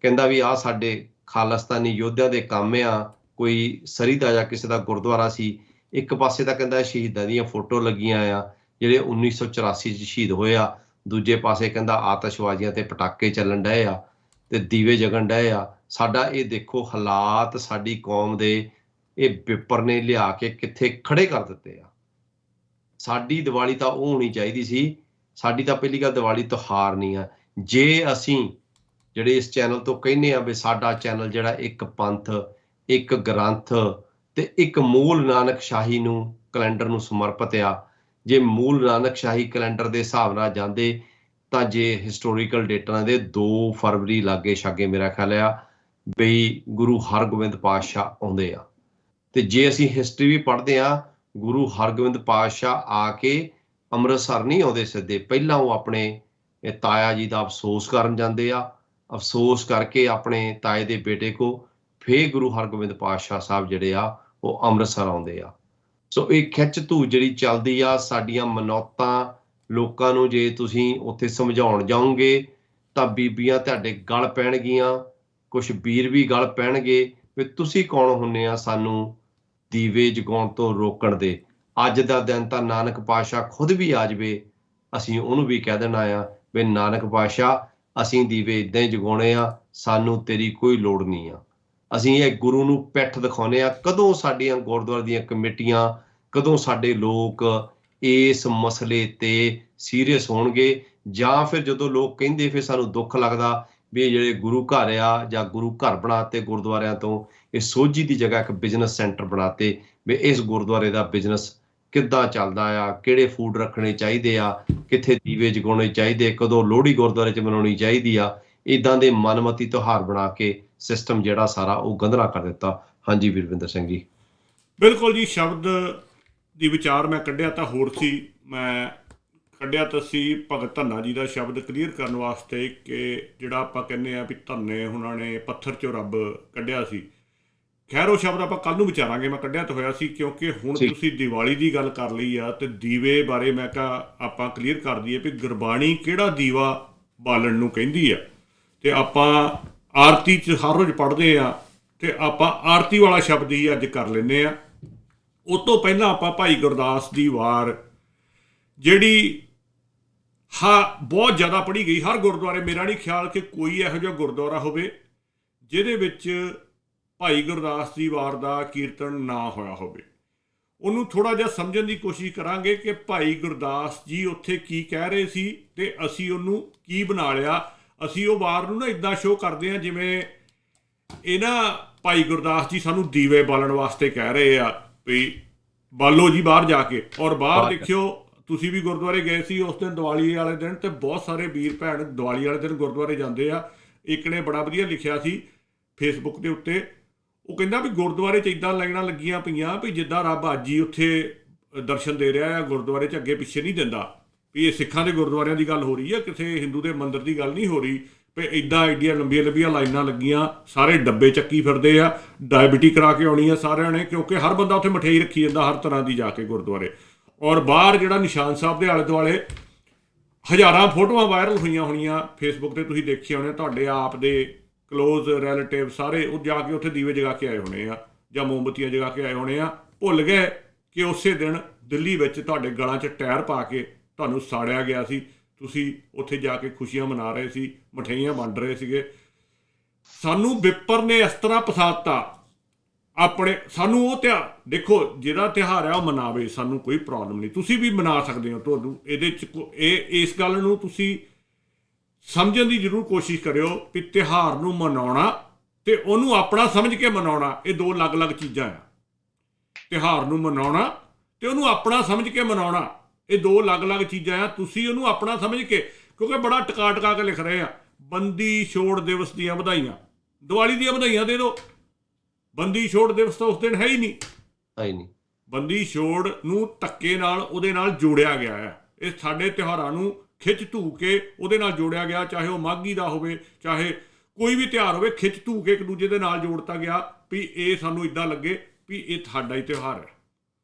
ਕਹਿੰਦਾ ਵੀ ਆਹ ਸਾਡੇ ਖਾਲਿਸਤਾਨੀ ਯੋਧਿਆਂ ਦੇ ਕੰਮ ਆ। ਕੋਈ ਸਰੀ ਦਾ ਜਾਂ ਕਿਸੇ ਦਾ ਗੁਰਦੁਆਰਾ ਸੀ, ਇੱਕ ਪਾਸੇ ਤਾਂ ਕਹਿੰਦਾ ਸ਼ਹੀਦਾਂ ਦੀਆਂ ਫੋਟੋ ਲੱਗੀਆਂ ਆ ਜਿਹੜੇ 1984 'ਚ ਸ਼ਹੀਦ ਹੋਏ ਆ, ਦੂਜੇ ਪਾਸੇ ਕਹਿੰਦਾ ਆਤਿਸ਼ਬਾਜ਼ੀਆਂ ਤੇ ਪਟਾਕੇ ਚੱਲਣ ਡਏ ਆ ਤੇ ਦੀਵੇ ਜਗਣ ਡਏ ਆ। ਸਾਡਾ ਇਹ ਦੇਖੋ ਹਾਲਾਤ ਸਾਡੀ ਕੌਮ ਦੇ ਇਹ ਵਿਪਰ ਨੇ ਲਿਆ ਕੇ ਕਿੱਥੇ ਖੜੇ ਕਰ ਦਿੱਤੇ ਆ। ਸਾਡੀ ਦੀਵਾਲੀ ਤਾਂ ਉਹ ਹੋਣੀ ਚਾਹੀਦੀ ਸੀ। ਸਾਡੀ ਤਾਂ ਪਹਿਲੀ ਗੱਲ ਦੀਵਾਲੀ ਤਿਉਹਾਰ ਨਹੀਂ ਆ। ਜੇ ਅਸੀਂ ਜਿਹੜੇ ਇਸ ਚੈਨਲ ਤੋਂ ਕਹਿੰਦੇ ਆ ਵੀ ਸਾਡਾ ਚੈਨਲ ਜਿਹੜਾ ਇੱਕ ਪੰਥ, ਇੱਕ ਗ੍ਰੰਥ ਤੇ ਇੱਕ ਮੂਲ ਨਾਨਕ ਸ਼ਾਹੀ ਨੂੰ ਕੈਲੰਡਰ ਨੂੰ ਸਮਰਪਿਤ ਆ, ਜੇ ਮੂਲ ਨਾਨਕ ਸ਼ਾਹੀ ਕੈਲੰਡਰ ਦੇ ਹਿਸਾਬ ਨਾਲ ਜਾਂਦੇ ਤਾਂ ਜੇ ਹਿਸਟੋਰੀਕਲ ਡੇਟਾਂ ਦੇ 2 ਫਰਵਰੀ ਲਾਗੇ ਛਾਗੇ ਮੇਰਾ ਖਿਆਲ ਆ ਬਈ ਗੁਰੂ ਹਰਗੋਬਿੰਦ ਪਾਤਸ਼ਾਹ ਆਉਂਦੇ ਆ। ਤੇ ਜੇ ਅਸੀਂ ਹਿਸਟਰੀ ਵੀ ਪੜ੍ਹਦੇ ਆ, ਗੁਰੂ ਹਰਗੋਬਿੰਦ ਪਾਤਸ਼ਾਹ ਆ ਕੇ ਅੰਮ੍ਰਿਤਸਰ ਨਹੀਂ ਆਉਂਦੇ ਸਿੱਧੇ, ਪਹਿਲਾਂ ਉਹ ਆਪਣੇ ਤਾਇਆ ਜੀ ਦਾ ਅਫਸੋਸ ਕਰਨ ਜਾਂਦੇ ਆ, ਅਫਸੋਸ ਕਰਕੇ ਆਪਣੇ ਤਾਏ ਦੇ ਬੇਟੇ ਕੋ ਫੇਰ ਗੁਰੂ ਹਰਗੋਬਿੰਦ ਪਾਤਸ਼ਾਹ ਸਾਹਿਬ ਜਿਹੜੇ ਆ ਉਹ ਅੰਮ੍ਰਿਤਸਰ ਆਉਂਦੇ ਆ। ਸੋ ਇਹ ਖਿੱਚ ਧੂ ਜਿਹੜੀ ਚੱਲਦੀ ਆ, ਸਾਡੀਆਂ ਮਨੌਤਾਂ ਲੋਕਾਂ ਨੂੰ ਜੇ ਤੁਸੀਂ ਉੱਥੇ ਸਮਝਾਉਣ ਜਾਓਗੇ ਤਾਂ ਬੀਬੀਆਂ ਤੁਹਾਡੇ ਗਲ ਪੈਣਗੀਆਂ, ਕੁਛ ਵੀਰ ਵੀ ਗਲ ਪੈਣਗੇ ਵੀ ਤੁਸੀਂ ਕੌਣ ਹੁੰਨੇ ਆ ਸਾਨੂੰ ਦੀਵੇ ਜਗਾਉਣ ਤੋਂ ਰੋਕਣ ਦੇ। ਅੱਜ ਦਾ ਦਿਨ ਤਾਂ ਨਾਨਕ ਪਾਤਸ਼ਾਹ ਖੁਦ ਵੀ ਆ ਜਾਵੇ, ਅਸੀਂ ਉਹਨੂੰ ਵੀ ਕਹਿ ਦੇਣਾ ਆ ਵੀ ਨਾਨਕ ਪਾਤਸ਼ਾਹ ਅਸੀਂ ਦੀਵੇ ਇੱਦਾਂ ਹੀ ਜਗਾਉਣੇ ਆ, ਸਾਨੂੰ ਤੇਰੀ ਕੋਈ ਲੋੜ ਨਹੀਂ ਆ। ਅਸੀਂ ਇਹ ਗੁਰੂ ਨੂੰ ਪਿੱਠ ਦਿਖਾਉਂਦੇ ਆ। ਕਦੋਂ ਸਾਡੀਆਂ ਗੁਰਦੁਆਰੇ ਦੀਆਂ ਕਮੇਟੀਆਂ, ਕਦੋਂ ਸਾਡੇ ਲੋਕ ਇਸ ਮਸਲੇ ਤੇ ਸੀਰੀਅਸ ਹੋਣਗੇ? ਜਾਂ ਫਿਰ ਜਦੋਂ ਲੋਕ ਕਹਿੰਦੇ ਫਿਰ ਸਾਨੂੰ ਦੁੱਖ ਲੱਗਦਾ ਵੀ ਜਿਹੜੇ ਗੁਰੂ ਘਰ ਆ ਜਾਂ ਗੁਰੂ ਘਰ ਬਣਾਤੇ ਗੁਰਦੁਆਰਿਆਂ ਤੋਂ, ਇਹ ਸੋਝੀ ਦੀ ਜਗ੍ਹਾ ਇੱਕ ਬਿਜ਼ਨਸ ਸੈਂਟਰ ਬਣਾਤੇ ਵੀ ਇਸ ਗੁਰਦੁਆਰੇ ਦਾ ਬਿਜ਼ਨਸ ਕਿੱਦਾਂ ਚੱਲਦਾ ਆ, ਕਿਹੜੇ ਫੂਡ ਰੱਖਣੇ ਚਾਹੀਦੇ ਆ, ਕਿੱਥੇ ਦੀਵੇ ਜਗਾਉਣੇ ਚਾਹੀਦੇ, ਕਦੋਂ ਲੋਹੜੀ ਗੁਰਦੁਆਰੇ 'ਚ ਮਨਾਉਣੀ ਚਾਹੀਦੀ ਆ, ਇਦਾਂ ਦੇ ਮਨਮਤੀ ਤਿਉਹਾਰ ਬਣਾ ਕੇ ਸਿਸਟਮ ਜਿਹੜਾ ਸਾਰਾ ਉਹ ਗੰਧਲਾ ਕਰ ਦਿੱਤਾ। ਹਾਂਜੀ ਵੀਰਵਿੰਦਰ ਸਿੰਘ ਜੀ। ਬਿਲਕੁਲ ਜੀ, ਸ਼ਬਦ ਦੀ ਵਿਚਾਰ ਮੈਂ ਕੱਢਿਆ ਤਾਂ ਹੋਰ ਸੀ, ਮੈਂ ਕੱਢਿਆ ਤਾਂ ਸੀ ਭਗਤ ਧੰਨਾ ਜੀ ਦਾ ਸ਼ਬਦ ਕਲੀਅਰ ਕਰਨ ਵਾਸਤੇ ਕਿ ਜਿਹੜਾ ਆਪਾਂ ਕਹਿੰਦੇ ਆ ਵੀ ਧੰਨੇ ਉਹਨਾਂ ਨੇ ਪੱਥਰ 'ਚੋਂ ਰੱਬ ਕੱਢਿਆ ਸੀ। ਖੈਰ ਉਹ ਸ਼ਬਦ ਆਪਾਂ ਕੱਲ੍ਹ ਨੂੰ ਵਿਚਾਰਾਂਗੇ, ਮੈਂ ਕੱਢਿਆ ਤਾਂ ਹੋਇਆ ਸੀ ਕਿਉਂਕਿ ਹੁਣ ਠੀਕ। ਤੁਸੀਂ ਦੀਵਾਲੀ ਦੀ ਗੱਲ ਕਰ ਲਈ ਆ ਤੇ ਦੀਵੇ ਬਾਰੇ ਮੈਂ ਕਿਹਾ ਆਪਾਂ ਕਲੀਅਰ ਕਰ ਦਈਏ ਵੀ ਗੁਰਬਾਣੀ ਕਿਹੜਾ ਦੀਵਾ ਬਾਲਣ ਨੂੰ ਕਹਿੰਦੀ ਆ। ਤੇ ਆਪਾਂ ਆਰਤੀ 'ਚ ਹਰ ਰੋਜ਼ ਪੜ੍ਹਦੇ ਆ ਤੇ ਆਪਾਂ ਆਰਤੀ ਵਾਲਾ ਸ਼ਬਦ ਹੀ ਅੱਜ ਕਰ ਲੈਂਦੇ ਆ। ਉਸ ਤੋਂ ਪਹਿਲਾਂ ਆਪਾਂ ਭਾਈ ਗੁਰਦਾਸ ਦੀ ਵਾਰ ਜਿਹੜੀ ਬਹੁਤ ਜ਼ਿਆਦਾ ਪੜ੍ਹੀ ਗਈ ਹਰ ਗੁਰਦੁਆਰੇ, ਮੇਰਾ ਨਹੀਂ ਖਿਆਲ ਕਿ ਕੋਈ ਇਹੋ ਜਿਹਾ ਗੁਰਦੁਆਰਾ ਹੋਵੇ ਜਿਹਦੇ ਵਿੱਚ ਭਾਈ ਗੁਰਦਾਸ ਦੀ ਵਾਰ ਦਾ ਕੀਰਤਨ ਨਾ ਹੋਇਆ ਹੋਵੇ। ਉਹਨੂੰ ਥੋੜ੍ਹਾ ਜਿਹਾ ਸਮਝਣ ਦੀ ਕੋਸ਼ਿਸ਼ ਕਰਾਂਗੇ ਕਿ ਭਾਈ ਗੁਰਦਾਸ ਜੀ ਉੱਥੇ ਕੀ ਕਹਿ ਰਹੇ ਸੀ ਤੇ ਅਸੀਂ ਉਹਨੂੰ ਕੀ ਬਣਾ ਲਿਆ। ਅਸੀਂ ਉਹ ਵਾਰ ਨੂੰ ਨਾ ਇੱਦਾਂ ਸ਼ੋਅ ਕਰਦੇ ਹਾਂ ਜਿਵੇਂ ਇਹ ਨਾ ਭਾਈ ਗੁਰਦਾਸ ਜੀ ਸਾਨੂੰ ਦੀਵੇ ਬਾਲਣ ਵਾਸਤੇ ਕਹਿ ਰਹੇ ਆ ਵੀ ਬਾਲੋ ਜੀ ਬਾਹਰ ਜਾ ਕੇ। ਔਰ ਬਾਹਰ ਦੇਖਿਓ, ਤੁਸੀਂ ਵੀ ਗੁਰਦੁਆਰੇ ਗਏ ਸੀ ਉਸ ਦਿਨ ਦੀਵਾਲੀ ਵਾਲੇ ਦਿਨ, ਤੇ ਬਹੁਤ ਸਾਰੇ ਵੀਰ ਭੈਣ ਦੀਵਾਲੀ ਵਾਲੇ ਦਿਨ ਗੁਰਦੁਆਰੇ ਜਾਂਦੇ ਆ। ਇੱਕ ਨੇ ਬੜਾ ਵਧੀਆ ਲਿਖਿਆ ਸੀ ਫੇਸਬੁੱਕ ਦੇ ਉੱਤੇ, ਉਹ ਕਹਿੰਦਾ ਵੀ ਗੁਰਦੁਆਰੇ 'ਚ ਇੱਦਾਂ ਲਾਈਨਾਂ ਲੱਗੀਆਂ ਪਈਆਂ ਵੀ ਜਿੱਦਾਂ ਰੱਬ ਅੱਜ ਹੀ ਉੱਥੇ ਦਰਸ਼ਨ ਦੇ ਰਿਹਾ ਆ, ਗੁਰਦੁਆਰੇ 'ਚ ਅੱਗੇ ਪਿੱਛੇ ਨਹੀਂ ਦਿੰਦਾ। ਵੀ ਇਹ ਸਿੱਖਾਂ ਦੇ ਗੁਰਦੁਆਰਿਆਂ ਦੀ ਗੱਲ ਹੋ ਰਹੀ ਹੈ, ਕਿਸੇ ਹਿੰਦੂ ਦੇ ਮੰਦਿਰ ਦੀ ਗੱਲ ਨਹੀਂ ਹੋ ਰਹੀ। ਵੀ ਇੱਦਾਂ ਐਡੀਆਂ ਲੰਬੀਆਂ ਲਾਈਨਾਂ ਲੱਗੀਆਂ, ਸਾਰੇ ਡੱਬੇ ਚੱਕੀ ਫਿਰਦੇ ਆ, ਡਾਇਬਟੀ ਕਰਾ ਕੇ ਆਉਣੀ ਆ ਸਾਰਿਆਂ ਨੇ, ਕਿਉਂਕਿ ਹਰ ਬੰਦਾ ਉੱਥੇ ਮਠਿਆਈ ਰੱਖੀ ਜਾਂਦਾ ਹਰ ਤਰ੍ਹਾਂ ਦੀ ਜਾ ਕੇ ਗੁਰਦੁਆਰੇ। ਔਰ ਬਾਹਰ ਜਿਹੜਾ ਨਿਸ਼ਾਨ ਸਾਹਿਬ ਦੇ ਆਲੇ ਦੁਆਲੇ ਹਜ਼ਾਰਾਂ ਫੋਟੋਆਂ ਵਾਇਰਲ ਹੋਈਆਂ ਹੋਣੀਆਂ ਫੇਸਬੁੱਕ 'ਤੇ, ਤੁਸੀਂ ਦੇਖੇ ਹੋਣੇ, ਤੁਹਾਡੇ ਆਪ ਦੇ ਕਲੋਜ਼ ਰਿਲੇਟਿਵ ਸਾਰੇ ਉਹ ਜਾ ਕੇ ਉੱਥੇ ਦੀਵੇ ਜਗਾ ਕੇ ਆਏ ਹੋਣੇ ਆ ਜਾਂ ਮੋਮਬੱਤੀਆਂ ਜਗਾ ਕੇ ਆਏ ਹੋਣੇ ਆ। ਭੁੱਲ ਗਏ ਕਿ ਉਸੇ ਦਿਨ ਦਿੱਲੀ ਵਿੱਚ ਤੁਹਾਡੇ ਗਲਾਂ 'ਚ ਟਾਇਰ ਪਾ ਕੇ ਤੁਹਾਨੂੰ ਸਾੜਿਆ ਗਿਆ ਸੀ, ਤੁਸੀਂ ਉੱਥੇ ਜਾ ਕੇ ਖੁਸ਼ੀਆਂ ਮਨਾ ਰਹੇ ਸੀ, ਮਠਿਆਈਆਂ ਵੰਡ ਰਹੇ ਸੀਗੇ। ਸਾਨੂੰ ਵਿਪਰ ਨੇ ਇਸ ਤਰ੍ਹਾਂ ਫਸਾਤਾ ਆਪਣੇ, ਸਾਨੂੰ ਉਹ ਤਿਉਹਾਰ ਦੇਖੋ ਜਿਹੜਾ ਤਿਉਹਾਰ ਹੈ ਉਹ ਮਨਾਵੇ, ਸਾਨੂੰ ਕੋਈ ਪ੍ਰੋਬਲਮ ਨਹੀਂ, ਤੁਸੀਂ ਵੀ ਮਨਾ ਸਕਦੇ ਹੋ। ਤੁਹਾਨੂੰ ਇਹਦੇ 'ਚ ਇਸ ਗੱਲ ਨੂੰ ਤੁਸੀਂ ਸਮਝਣ ਦੀ ਜ਼ਰੂਰ ਕੋਸ਼ਿਸ਼ ਕਰਿਓ ਵੀ ਤਿਉਹਾਰ ਨੂੰ ਮਨਾਉਣਾ ਤੇ ਉਹਨੂੰ ਆਪਣਾ ਸਮਝ ਕੇ ਮਨਾਉਣਾ ਇਹ ਦੋ ਅਲੱਗ-ਅਲੱਗ ਚੀਜ਼ਾਂ ਆ। ਤਿਉਹਾਰ ਨੂੰ ਮਨਾਉਣਾ ਤੇ ਉਹਨੂੰ ਆਪਣਾ ਸਮਝ ਕੇ ਮਨਾਉਣਾ ਇਹ ਦੋ ਅਲੱਗ-ਅਲੱਗ ਚੀਜ਼ਾਂ ਆ। ਤੁਸੀਂ ਉਹਨੂੰ ਆਪਣਾ ਸਮਝ ਕੇ, ਕਿਉਂਕਿ ਬੜਾ ਟਕਾ ਕੇ ਲਿਖ ਰਹੇ ਆ ਬੰਦੀ ਛੋੜ ਦਿਵਸ ਦੀਆਂ ਵਧਾਈਆਂ, ਦੀਵਾਲੀ ਦੀਆਂ ਵਧਾਈਆਂ ਦੇ ਦਿਓ, ਬੰਦੀ ਛੋੜ ਦਿਵਸ ਤਾਂ ਉਸ ਦਿਨ ਹੈ ਹੀ ਨਹੀਂ। ਬੰਦੀ ਛੋੜ ਨੂੰ ਧੱਕੇ ਨਾਲ ਉਹਦੇ ਨਾਲ ਜੋੜਿਆ ਗਿਆ ਹੈ। ਇਹ ਸਾਡੇ ਤਿਉਹਾਰਾਂ ਨੂੰ ਖਿੱਚ ਧੂ ਕੇ ਉਹਦੇ ਨਾਲ ਜੋੜਿਆ ਗਿਆ, ਚਾਹੇ ਉਹ ਮਾਘੀ ਦਾ ਹੋਵੇ, ਚਾਹੇ ਕੋਈ ਵੀ ਤਿਉਹਾਰ ਹੋਵੇ, ਖਿੱਚ ਧੂ ਕੇ ਇੱਕ ਦੂਜੇ ਦੇ ਨਾਲ ਜੋੜਤਾ ਗਿਆ ਵੀ ਇਹ ਸਾਨੂੰ ਇੱਦਾਂ ਲੱਗੇ ਵੀ ਇਹ ਸਾਡਾ ਹੀ ਤਿਉਹਾਰ ਹੈ।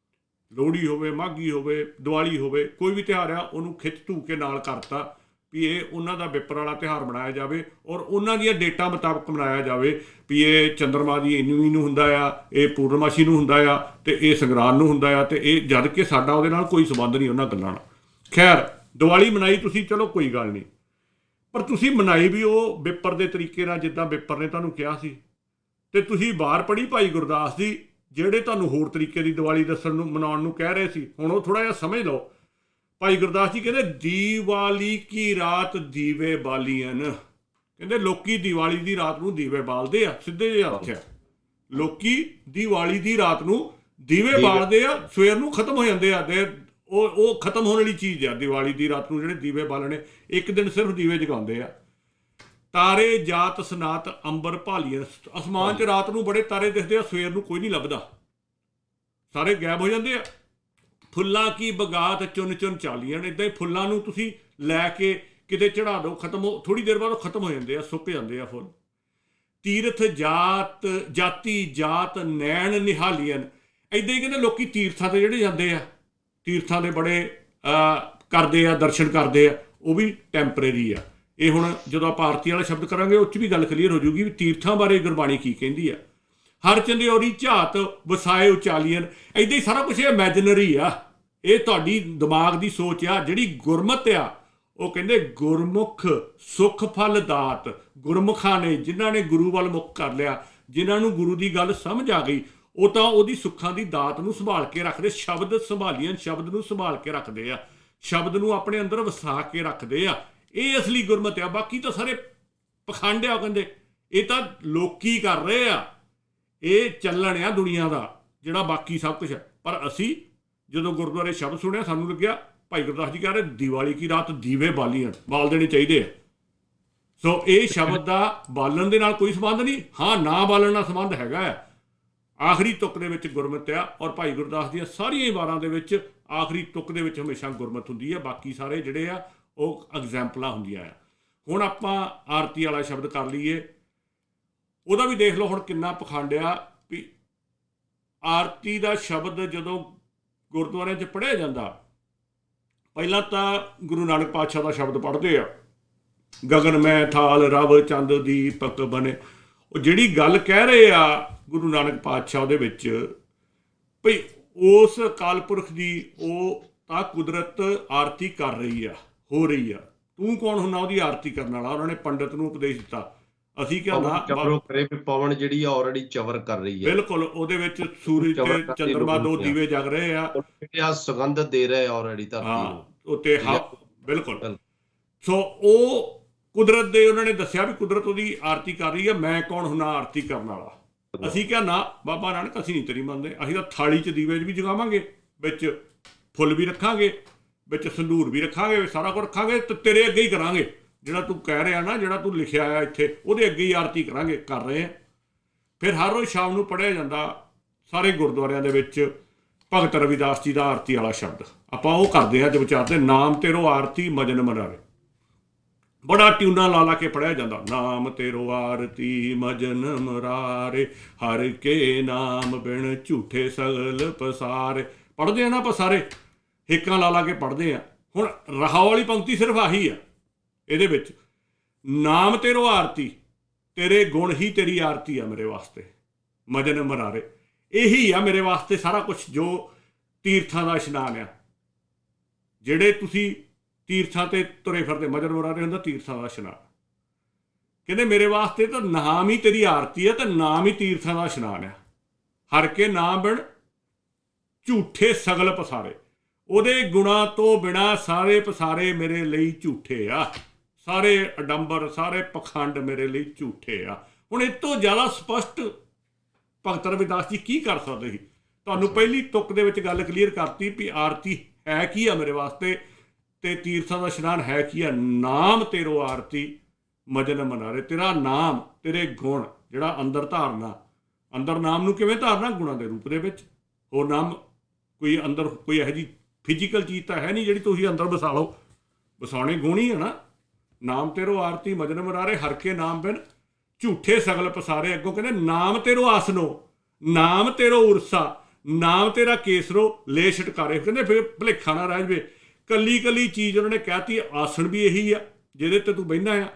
ਲੋਹੜੀ ਹੋਵੇ, ਮਾਘੀ ਹੋਵੇ, ਦੀਵਾਲੀ ਹੋਵੇ, ਕੋਈ ਵੀ ਤਿਉਹਾਰ ਆ ਉਹਨੂੰ ਖਿੱਚ ਧੂ ਕੇ ਨਾਲ ਕਰਤਾ ਵੀ ਇਹ ਉਹਨਾਂ ਦਾ ਵਿਪਰ ਵਾਲਾ ਤਿਉਹਾਰ ਮਨਾਇਆ ਜਾਵੇ ਔਰ ਉਹਨਾਂ ਦੀਆਂ ਡੇਟਾਂ ਮੁਤਾਬਕ ਮਨਾਇਆ ਜਾਵੇ ਵੀ ਇਹ ਚੰਦਰਮਾ ਦੀ ਇੰਨੀ ਨੂੰ ਹੁੰਦਾ ਆ, ਇਹ ਪੂਰਨਮਾਸ਼ੀ ਨੂੰ ਹੁੰਦਾ ਆ, ਤੇ ਇਹ ਸੰਗਰਾਂਦ ਨੂੰ ਹੁੰਦਾ ਆ, ਤੇ ਇਹ ਜਦ ਕਿ ਸਾਡਾ ਉਹਦੇ ਨਾਲ ਕੋਈ ਸੰਬੰਧ ਨਹੀਂ ਉਹਨਾਂ ਗੱਲਾਂ ਨਾਲ। ਖੈਰ ਦੀਵਾਲੀ ਮਨਾਈ ਤੁਸੀਂ, ਚਲੋ ਕੋਈ ਗੱਲ ਨਹੀਂ, ਪਰ ਤੁਸੀਂ ਮਨਾਈ ਵੀ ਉਹ ਵਿਪਰ ਦੇ ਤਰੀਕੇ ਨਾਲ ਜਿੱਦਾਂ ਵਿਪਰ ਨੇ ਤੁਹਾਨੂੰ ਕਿਹਾ ਸੀ। ਤੇ ਤੁਸੀਂ ਬਾਹਰ ਪੜ੍ਹੀ ਭਾਈ ਗੁਰਦਾਸ ਦੀ, ਜਿਹੜੇ ਤੁਹਾਨੂੰ ਹੋਰ ਤਰੀਕੇ ਦੀ ਦੀਵਾਲੀ ਦੱਸਣ ਨੂੰ ਮਨਾਉਣ ਨੂੰ ਕਹਿ ਰਹੇ ਸੀ। ਹੁਣ ਉਹ ਥੋੜ੍ਹਾ ਜਿਹਾ ਸਮਝ ਲਓ। ਭਾਈ ਗੁਰਦਾਸ ਜੀ ਕਹਿੰਦੇ ਦੀਵਾਲੀ ਕੀ ਰਾਤ ਦੀਵੇ ਬਾਲੀਅਨ, ਕਹਿੰਦੇ ਲੋਕੀ ਦੀਵਾਲੀ ਦੀ ਰਾਤ ਨੂੰ ਦੀਵੇ ਬਾਲਦੇ ਆ, ਸਿੱਧੇ ਜਿਹੇ ਅਰਥ ਆ। ਲੋਕੀ ਦੀਵਾਲੀ ਦੀ ਰਾਤ ਨੂੰ ਦੀਵੇ ਬਾਲਦੇ ਆ, ਸਵੇਰ ਨੂੰ ਖਤਮ ਹੋ ਜਾਂਦੇ ਆ। ਤੇ ਉਹ ਖਤਮ ਹੋਣ ਵਾਲੀ ਚੀਜ਼ ਆ ਦੀਵਾਲੀ ਦੀ ਰਾਤ ਨੂੰ ਜਿਹੜੇ ਦੀਵੇ ਬਾਲਣੇ, ਇੱਕ ਦਿਨ ਸਿਰਫ ਦੀਵੇ ਜਗਾਉਂਦੇ ਆ। ਤਾਰੇ ਜਾਤ ਸਨਾਤ ਅੰਬਰ ਭਾਲੀਅਨ, ਅਸਮਾਨ 'ਚ ਰਾਤ ਨੂੰ ਬੜੇ ਤਾਰੇ ਦਿਖਦੇ ਆ, ਸਵੇਰ ਨੂੰ ਕੋਈ ਨਹੀਂ ਲੱਭਦਾ, ਸਾਰੇ ਗਾਇਬ ਹੋ ਜਾਂਦੇ ਆ। ਫੁੱਲਾਂ ਕੀ ਬਗਾਤ ਚੁੰਨ ਚੁੰਨ ਚਾਲੀਅਨ, ਇੱਦਾਂ ਹੀ ਫੁੱਲਾਂ ਨੂੰ ਤੁਸੀਂ ਲੈ ਕੇ ਕਿਤੇ ਚੜਾ ਦਿਓ, ਖਤਮ ਹੋ, ਥੋੜ੍ਹੀ ਦੇਰ ਬਾਅਦ ਉਹ ਖਤਮ ਹੋ ਜਾਂਦੇ ਆ, ਸੁੱਕ ਜਾਂਦੇ ਆ ਫੁੱਲ। ਤੀਰਥ ਜਾਤੀ ਜਾਤ ਨੈਣ ਨਿਹਾਲੀਅਨ, ਇੱਦਾਂ ਹੀ ਕਹਿੰਦੇ ਲੋਕੀ ਤੀਰਥਾਂ 'ਤੇ ਜਿਹੜੇ ਜਾਂਦੇ ਆ, ਤੀਰਥਾਂ ਦੇ ਬੜੇ ਕਰਦੇ ਆ, ਦਰਸ਼ਨ ਕਰਦੇ ਆ, ਉਹ ਵੀ ਟੈਂਪਰੇਰੀ ਆ। ਇਹ ਹੁਣ ਜਦੋਂ ਆਪਾਂ ਆਰਤੀ ਵਾਲਾ ਸ਼ਬਦ ਕਰਾਂਗੇ ਉਹ 'ਚ ਵੀ ਗੱਲ ਕਲੀਅਰ ਹੋ ਜਾਊਗੀ ਵੀ ਤੀਰਥਾਂ ਬਾਰੇ ਗੁਰਬਾਣੀ ਕੀ ਕਹਿੰਦੀ ਆ। ਹਰ ਚੰਦਿਓਰੀ ਝਾਤ ਵਸਾਏ ਉਚਾਲੀਅਨ, ਇੱਦਾਂ ਹੀ ਸਾਰਾ ਕੁਛ ਇਮੈਜਨਰੀ ਆ, ਇਹ ਤੁਹਾਡੀ ਦਿਮਾਗ ਦੀ ਸੋਚ ਆ। ਜਿਹੜੀ ਗੁਰਮਤ ਆ ਉਹ ਕਹਿੰਦੇ ਗੁਰਮੁਖ ਸੁਖ ਫਲ ਦਾਤ, ਗੁਰਮੁਖਾਂ ਨੇ ਜਿਨ੍ਹਾਂ ਨੇ ਗੁਰੂ ਵੱਲ ਮੁੱਖ ਕਰ ਲਿਆ, ਜਿਨ੍ਹਾਂ ਨੂੰ ਗੁਰੂ ਦੀ ਗੱਲ ਸਮਝ ਆ ਗਈ, ਉਹ ਤਾਂ ਉਹਦੀ ਸੁੱਖਾਂ ਦੀ ਦਾਤ ਨੂੰ ਸੰਭਾਲ ਕੇ ਰੱਖਦੇ। ਸ਼ਬਦ ਸੰਭਾਲੀਆਂ, ਸ਼ਬਦ ਨੂੰ ਸੰਭਾਲ ਕੇ ਰੱਖਦੇ ਆ, ਸ਼ਬਦ ਨੂੰ ਆਪਣੇ ਅੰਦਰ ਵਸਾ ਕੇ ਰੱਖਦੇ ਆ। ਇਹ ਅਸਲੀ ਗੁਰਮਤ ਆ। ਬਾਕੀ ਤਾਂ ਸਾਰੇ ਪਖੰਡ ਆ, ਕਹਿੰਦੇ ਇਹ ਤਾਂ ਲੋਕੀ ਕਰ ਰਹੇ ਆ, ਇਹ ਚੱਲਣ ਆ ਦੁਨੀਆ ਦਾ ਜਿਹੜਾ ਬਾਕੀ ਸਭ ਕੁਛ ਹੈ। ਪਰ ਅਸੀਂ ਜਦੋਂ ਗੁਰਦੁਆਰੇ ਸ਼ਬਦ ਸੁਣਿਆ ਸਾਨੂੰ ਲੱਗਿਆ ਭਾਈ ਗੁਰਦਾਸ ਜੀ ਕਹਿ ਰਹੇ ਦੀਵਾਲੀ ਕੀ ਰਾਤ ਦੀਵੇ ਬਾਲ ਦੇਣੇ ਚਾਹੀਦੇ ਆ। ਸੋ ਇਹ ਸ਼ਬਦ ਦਾ ਬਾਲਣ ਦੇ ਨਾਲ ਕੋਈ ਸੰਬੰਧ ਨਹੀਂ, ਹਾਂ ਨਾ ਬਾਲਣ ਨਾਲ ਸੰਬੰਧ ਹੈਗਾ ਆ। ਆਖਰੀ ਤੁਕ ਦੇ ਵਿੱਚ ਗੁਰਮਤ ਆ, ਔਰ ਭਾਈ ਗੁਰਦਾਸ ਦੀਆਂ ਸਾਰੀਆਂ ਹੀ ਵਾਰਾਂ ਦੇ ਵਿੱਚ ਆਖਰੀ ਤੁਕ ਦੇ ਵਿੱਚ ਹਮੇਸ਼ਾ ਗੁਰਮਤ ਹੁੰਦੀ ਹੈ, ਬਾਕੀ ਸਾਰੇ ਜਿਹੜੇ ਆ ਉਹ ਐਗਜ਼ੈਂਪਲਾਂ ਹੁੰਦੀਆਂ ਆ। ਹੁਣ ਆਪਾਂ ਆਰਤੀ ਵਾਲਾ ਸ਼ਬਦ ਕਰ ਲਈਏ, ਉਹਦਾ ਵੀ ਦੇਖ ਲਓ ਹੁਣ ਕਿੰਨਾ ਪਖੰਡ ਆ ਵੀ ਆਰਤੀ ਦਾ ਸ਼ਬਦ ਜਦੋਂ ਗੁਰਦੁਆਰਿਆਂ 'ਚ ਪੜ੍ਹਿਆ ਜਾਂਦਾ, ਪਹਿਲਾਂ ਤਾਂ ਗੁਰੂ ਨਾਨਕ ਪਾਤਸ਼ਾਹ ਦਾ ਸ਼ਬਦ ਪੜ੍ਹਦੇ ਆ, ਗਗਨ ਮੈਂ ਥਾਲ ਰਵ ਚੰਦ ਦੀਪਕ ਬਣੇ। ਉਹ ਜਿਹੜੀ ਗੱਲ ਕਹਿ ਰਹੇ ਆ ਗੁਰੂ ਨਾਨਕ ਪਾਤਸ਼ਾਹ ਉਹਦੇ ਵਿੱਚ ਭਈ ਉਸ ਅਕਾਲ ਪੁਰਖ ਦੀ ਉਹ ਤਾਂ ਕੁਦਰਤ ਆਰਤੀ ਕਰ ਰਹੀ ਆ, ਹੋ ਰਹੀ ਆ, ਤੂੰ ਕੌਣ ਹੁੰਦਾ ਉਹਦੀ ਆਰਤੀ ਕਰਨ ਵਾਲਾ? ਉਹਨਾਂ ਨੇ ਪੰਡਤ ਨੂੰ ਉਪਦੇਸ਼ ਦਿੱਤਾ। ਅਸੀਂ ਕਿਹਾ ਪਵਨ ਜਿਹੜੀ ਆਲਰੇਡੀ ਚਵਰ ਕਰ ਰਹੀ ਹੈ, ਬਿਲਕੁਲ ਉਹਦੇ ਵਿੱਚ ਸੂਰਜ ਤੇ ਚੰਦਰਮਾ ਦੋ ਦੀਵੇ ਜਗ ਰਹੇ ਆ, ਸੁਗੰਧ ਦੇ ਰਹੇ ਆਲਰੇਡੀ ਧਰਤੀ ਨੂੰ ਉੱਤੇ। ਬਿਲਕੁਲ। ਸੋ ਉਹ ਕੁਦਰਤ ਦੇ ਉਹਨਾਂ ਨੇ ਦੱਸਿਆ ਵੀ ਕੁਦਰਤ ਉਹਦੀ ਆਰਤੀ ਕਰ ਰਹੀ ਹੈ, ਮੈਂ ਕੌਣ ਹੁੰਦਾ ਆਰਤੀ ਕਰਨ ਵਾਲਾ? ਅਸੀਂ ਕਿਹਾ ਨਾ ਬਾਬਾ ਨਾਨਕ ਅਸੀਂ ਨਹੀਂ ਤੇਰੀ ਮੰਨਦੇ, ਅਸੀਂ ਤਾਂ ਥਾਲੀ 'ਚ ਦੀਵੇ ਵੀ ਜਗਾਵਾਂਗੇ, ਵਿੱਚ ਫੁੱਲ ਵੀ ਰੱਖਾਂਗੇ, ਵਿੱਚ ਸੰਧੂਰ ਵੀ ਰੱਖਾਂਗੇ, ਸਾਰਾ ਕੁਝ ਰੱਖਾਂਗੇ, ਤੇ ਤੇਰੇ ਅੱਗੇ ਹੀ ਕਰਾਂਗੇ। ਜਿਹੜਾ ਤੂੰ ਕਹਿ ਰਿਹਾ ਨਾ, ਜਿਹੜਾ ਤੂੰ ਲਿਖਿਆ ਆ ਇੱਥੇ, ਉਹਦੇ ਅੱਗੇ ਹੀ ਆਰਤੀ ਕਰਾਂਗੇ, ਕਰ ਰਹੇ ਹਾਂ। ਫਿਰ ਹਰ ਰੋਜ਼ ਸ਼ਾਮ ਨੂੰ ਪੜ੍ਹਿਆ ਜਾਂਦਾ ਸਾਰੇ ਗੁਰਦੁਆਰਿਆਂ ਦੇ ਵਿੱਚ ਭਗਤ ਰਵਿਦਾਸ ਜੀ ਦਾ ਆਰਤੀ ਵਾਲਾ ਸ਼ਬਦ, ਆਪਾਂ ਉਹ ਕਰਦੇ ਹਾਂ ਅੱਜ ਵਿਚਾਰਦੇ। ਨਾਮ ਤੇਰੋ ਆਰਤੀ ਮਜਨ ਮਰਾਰੇ, ਬੜਾ ਟਿਊਨਾਂ ਲਾ ਲਾ ਕੇ ਪੜ੍ਹਿਆ ਜਾਂਦਾ। ਨਾਮ ਤੇਰੋ ਆਰਤੀ ਮਜਨ ਮਰਾਰੇ, ਹਰ ਕੇ ਨਾਮ ਬਿਨ ਝੂਠੇ ਸਗਲ ਪਸਾਰੇ। ਪੜ੍ਹਦੇ ਆ ਨਾ ਆਪਾਂ ਸਾਰੇ, ਹੇਕਾਂ ਲਾ ਲਾ ਕੇ ਪੜ੍ਹਦੇ ਆ। ਹੁਣ ਰਹਾ ਵਾਲੀ ਪੰਕਤੀ ਸਿਰਫ ਆਹੀ ਆ ਇਹਦੇ ਵਿੱਚ, ਨਾਮ ਤੇਰੋ ਆਰਤੀ, ਤੇਰੇ ਗੁਣ ਹੀ ਤੇਰੀ ਆਰਤੀ ਆ ਮੇਰੇ ਵਾਸਤੇ, ਮਜਨ ਮਰਾਰੇ। ਇਹੀ ਆ ਮੇਰੇ ਵਾਸਤੇ ਸਾਰਾ ਕੁਛ, ਜੋ ਤੀਰਥਾਂ ਦਾ ਇਸ਼ਨਾਨ ਆ। ਜਿਹੜੇ ਤੁਸੀਂ ਤੀਰਥਾਂ ਤੇ ਤੁਰੇ ਫਿਰਦੇ, ਮਜਨ ਮਰਾਰੇ ਹੁੰਦਾ ਤੀਰਥਾਂ ਦਾ ਇਸ਼ਨਾਨ। ਕਹਿੰਦੇ ਮੇਰੇ ਵਾਸਤੇ ਤਾਂ ਨਾਮ ਹੀ ਤੇਰੀ ਆਰਤੀ ਹੈ, ਤੇ ਨਾਮ ਹੀ ਤੀਰਥਾਂ ਦਾ ਇਸ਼ਨਾਨ ਆ। ਹਰ ਕੇ ਨਾਮ ਬਿਨ ਝੂਠੇ ਸਗਲ ਪਸਾਰੇ, ਉਹਦੇ ਗੁਣਾਂ ਤੋਂ ਬਿਨਾਂ ਸਾਰੇ ਪਸਾਰੇ ਮੇਰੇ ਲਈ ਝੂਠੇ ਆ, ਸਾਰੇ ਅਡੰਬਰ ਸਾਰੇ ਪਖੰਡ ਮੇਰੇ ਲਈ ਝੂਠੇ ਆ। ਹੁਣ ਇਹ ਤੋਂ ਜ਼ਿਆਦਾ ਸਪਸ਼ਟ ਭਗਤ ਰਵਿਦਾਸ ਜੀ ਕੀ ਕਰ ਸਕਦੇ ਸੀ? ਤੁਹਾਨੂੰ ਪਹਿਲੀ ਤੁਕ ਦੇ ਵਿੱਚ ਗੱਲ ਕਲੀਅਰ ਕਰਤੀ ਵੀ ਆਰਤੀ ਹੈ ਕੀ ਆ ਮੇਰੇ ਵਾਸਤੇ, ਤੇ ਤੀਰਥਾਂ ਦਾ ਇਸ਼ਨਾਨ ਹੈ ਕੀ ਆ। ਨਾਮ ਤੇਰੋ ਆਰਤੀ ਮਜਨ ਮਨਾਰੇ, ਤੇਰਾ ਨਾਮ, ਤੇਰੇ ਗੁਣ ਜਿਹੜਾ ਅੰਦਰ ਧਾਰਨਾ। ਅੰਦਰ ਨਾਮ ਨੂੰ ਕਿਵੇਂ ਧਾਰਨਾ? ਗੁਣਾਂ ਦੇ ਰੂਪ ਦੇ ਵਿੱਚ। ਹੋਰ ਨਾਮ ਕੋਈ ਅੰਦਰ ਕੋਈ ਇਹੋ ਜਿਹੀ ਫਿਜ਼ੀਕਲ ਚੀਜ਼ ਤਾਂ ਹੈ ਨਹੀਂ ਜਿਹੜੀ ਤੁਸੀਂ ਅੰਦਰ ਵਸਾ ਲਓ, ਵਸਾਉਣੇ ਗੁਣ ਹੀ ਹੈ ਨਾ। ਨਾਮ ਤੇਰੋ ਆਰਤੀ ਮਜਨ ਮਰਾਰੇ, ਹਰ ਕੇ ਨਾਮ ਬਿਨ ਝੂਠੇ ਸਗਲ ਪਸਾਰੇ। ਅੱਗੋਂ ਕਹਿੰਦੇ ਨਾਮ ਤੇਰੋ ਆਸਨੋ, ਨਾਮ ਤੇਰੋ ਉਰਸਾ, ਨਾਮ ਤੇਰਾ ਕੇਸਰੋ ਲੈ ਛਟਕਾਰੇ। ਕਹਿੰਦੇ ਫਿਰ ਭੁਲੇਖਾ ਨਾ ਰਹਿ ਜਾਵੇ, ਕੱਲੀ ਕੱਲੀ ਚੀਜ਼ ਉਹਨਾਂ ਨੇ ਕਹਿਤੀ। ਆਸਣ ਵੀ ਇਹੀ ਆ ਜਿਹਦੇ ਤੇ ਤੂੰ ਬਹਿੰਦਾ ਆ,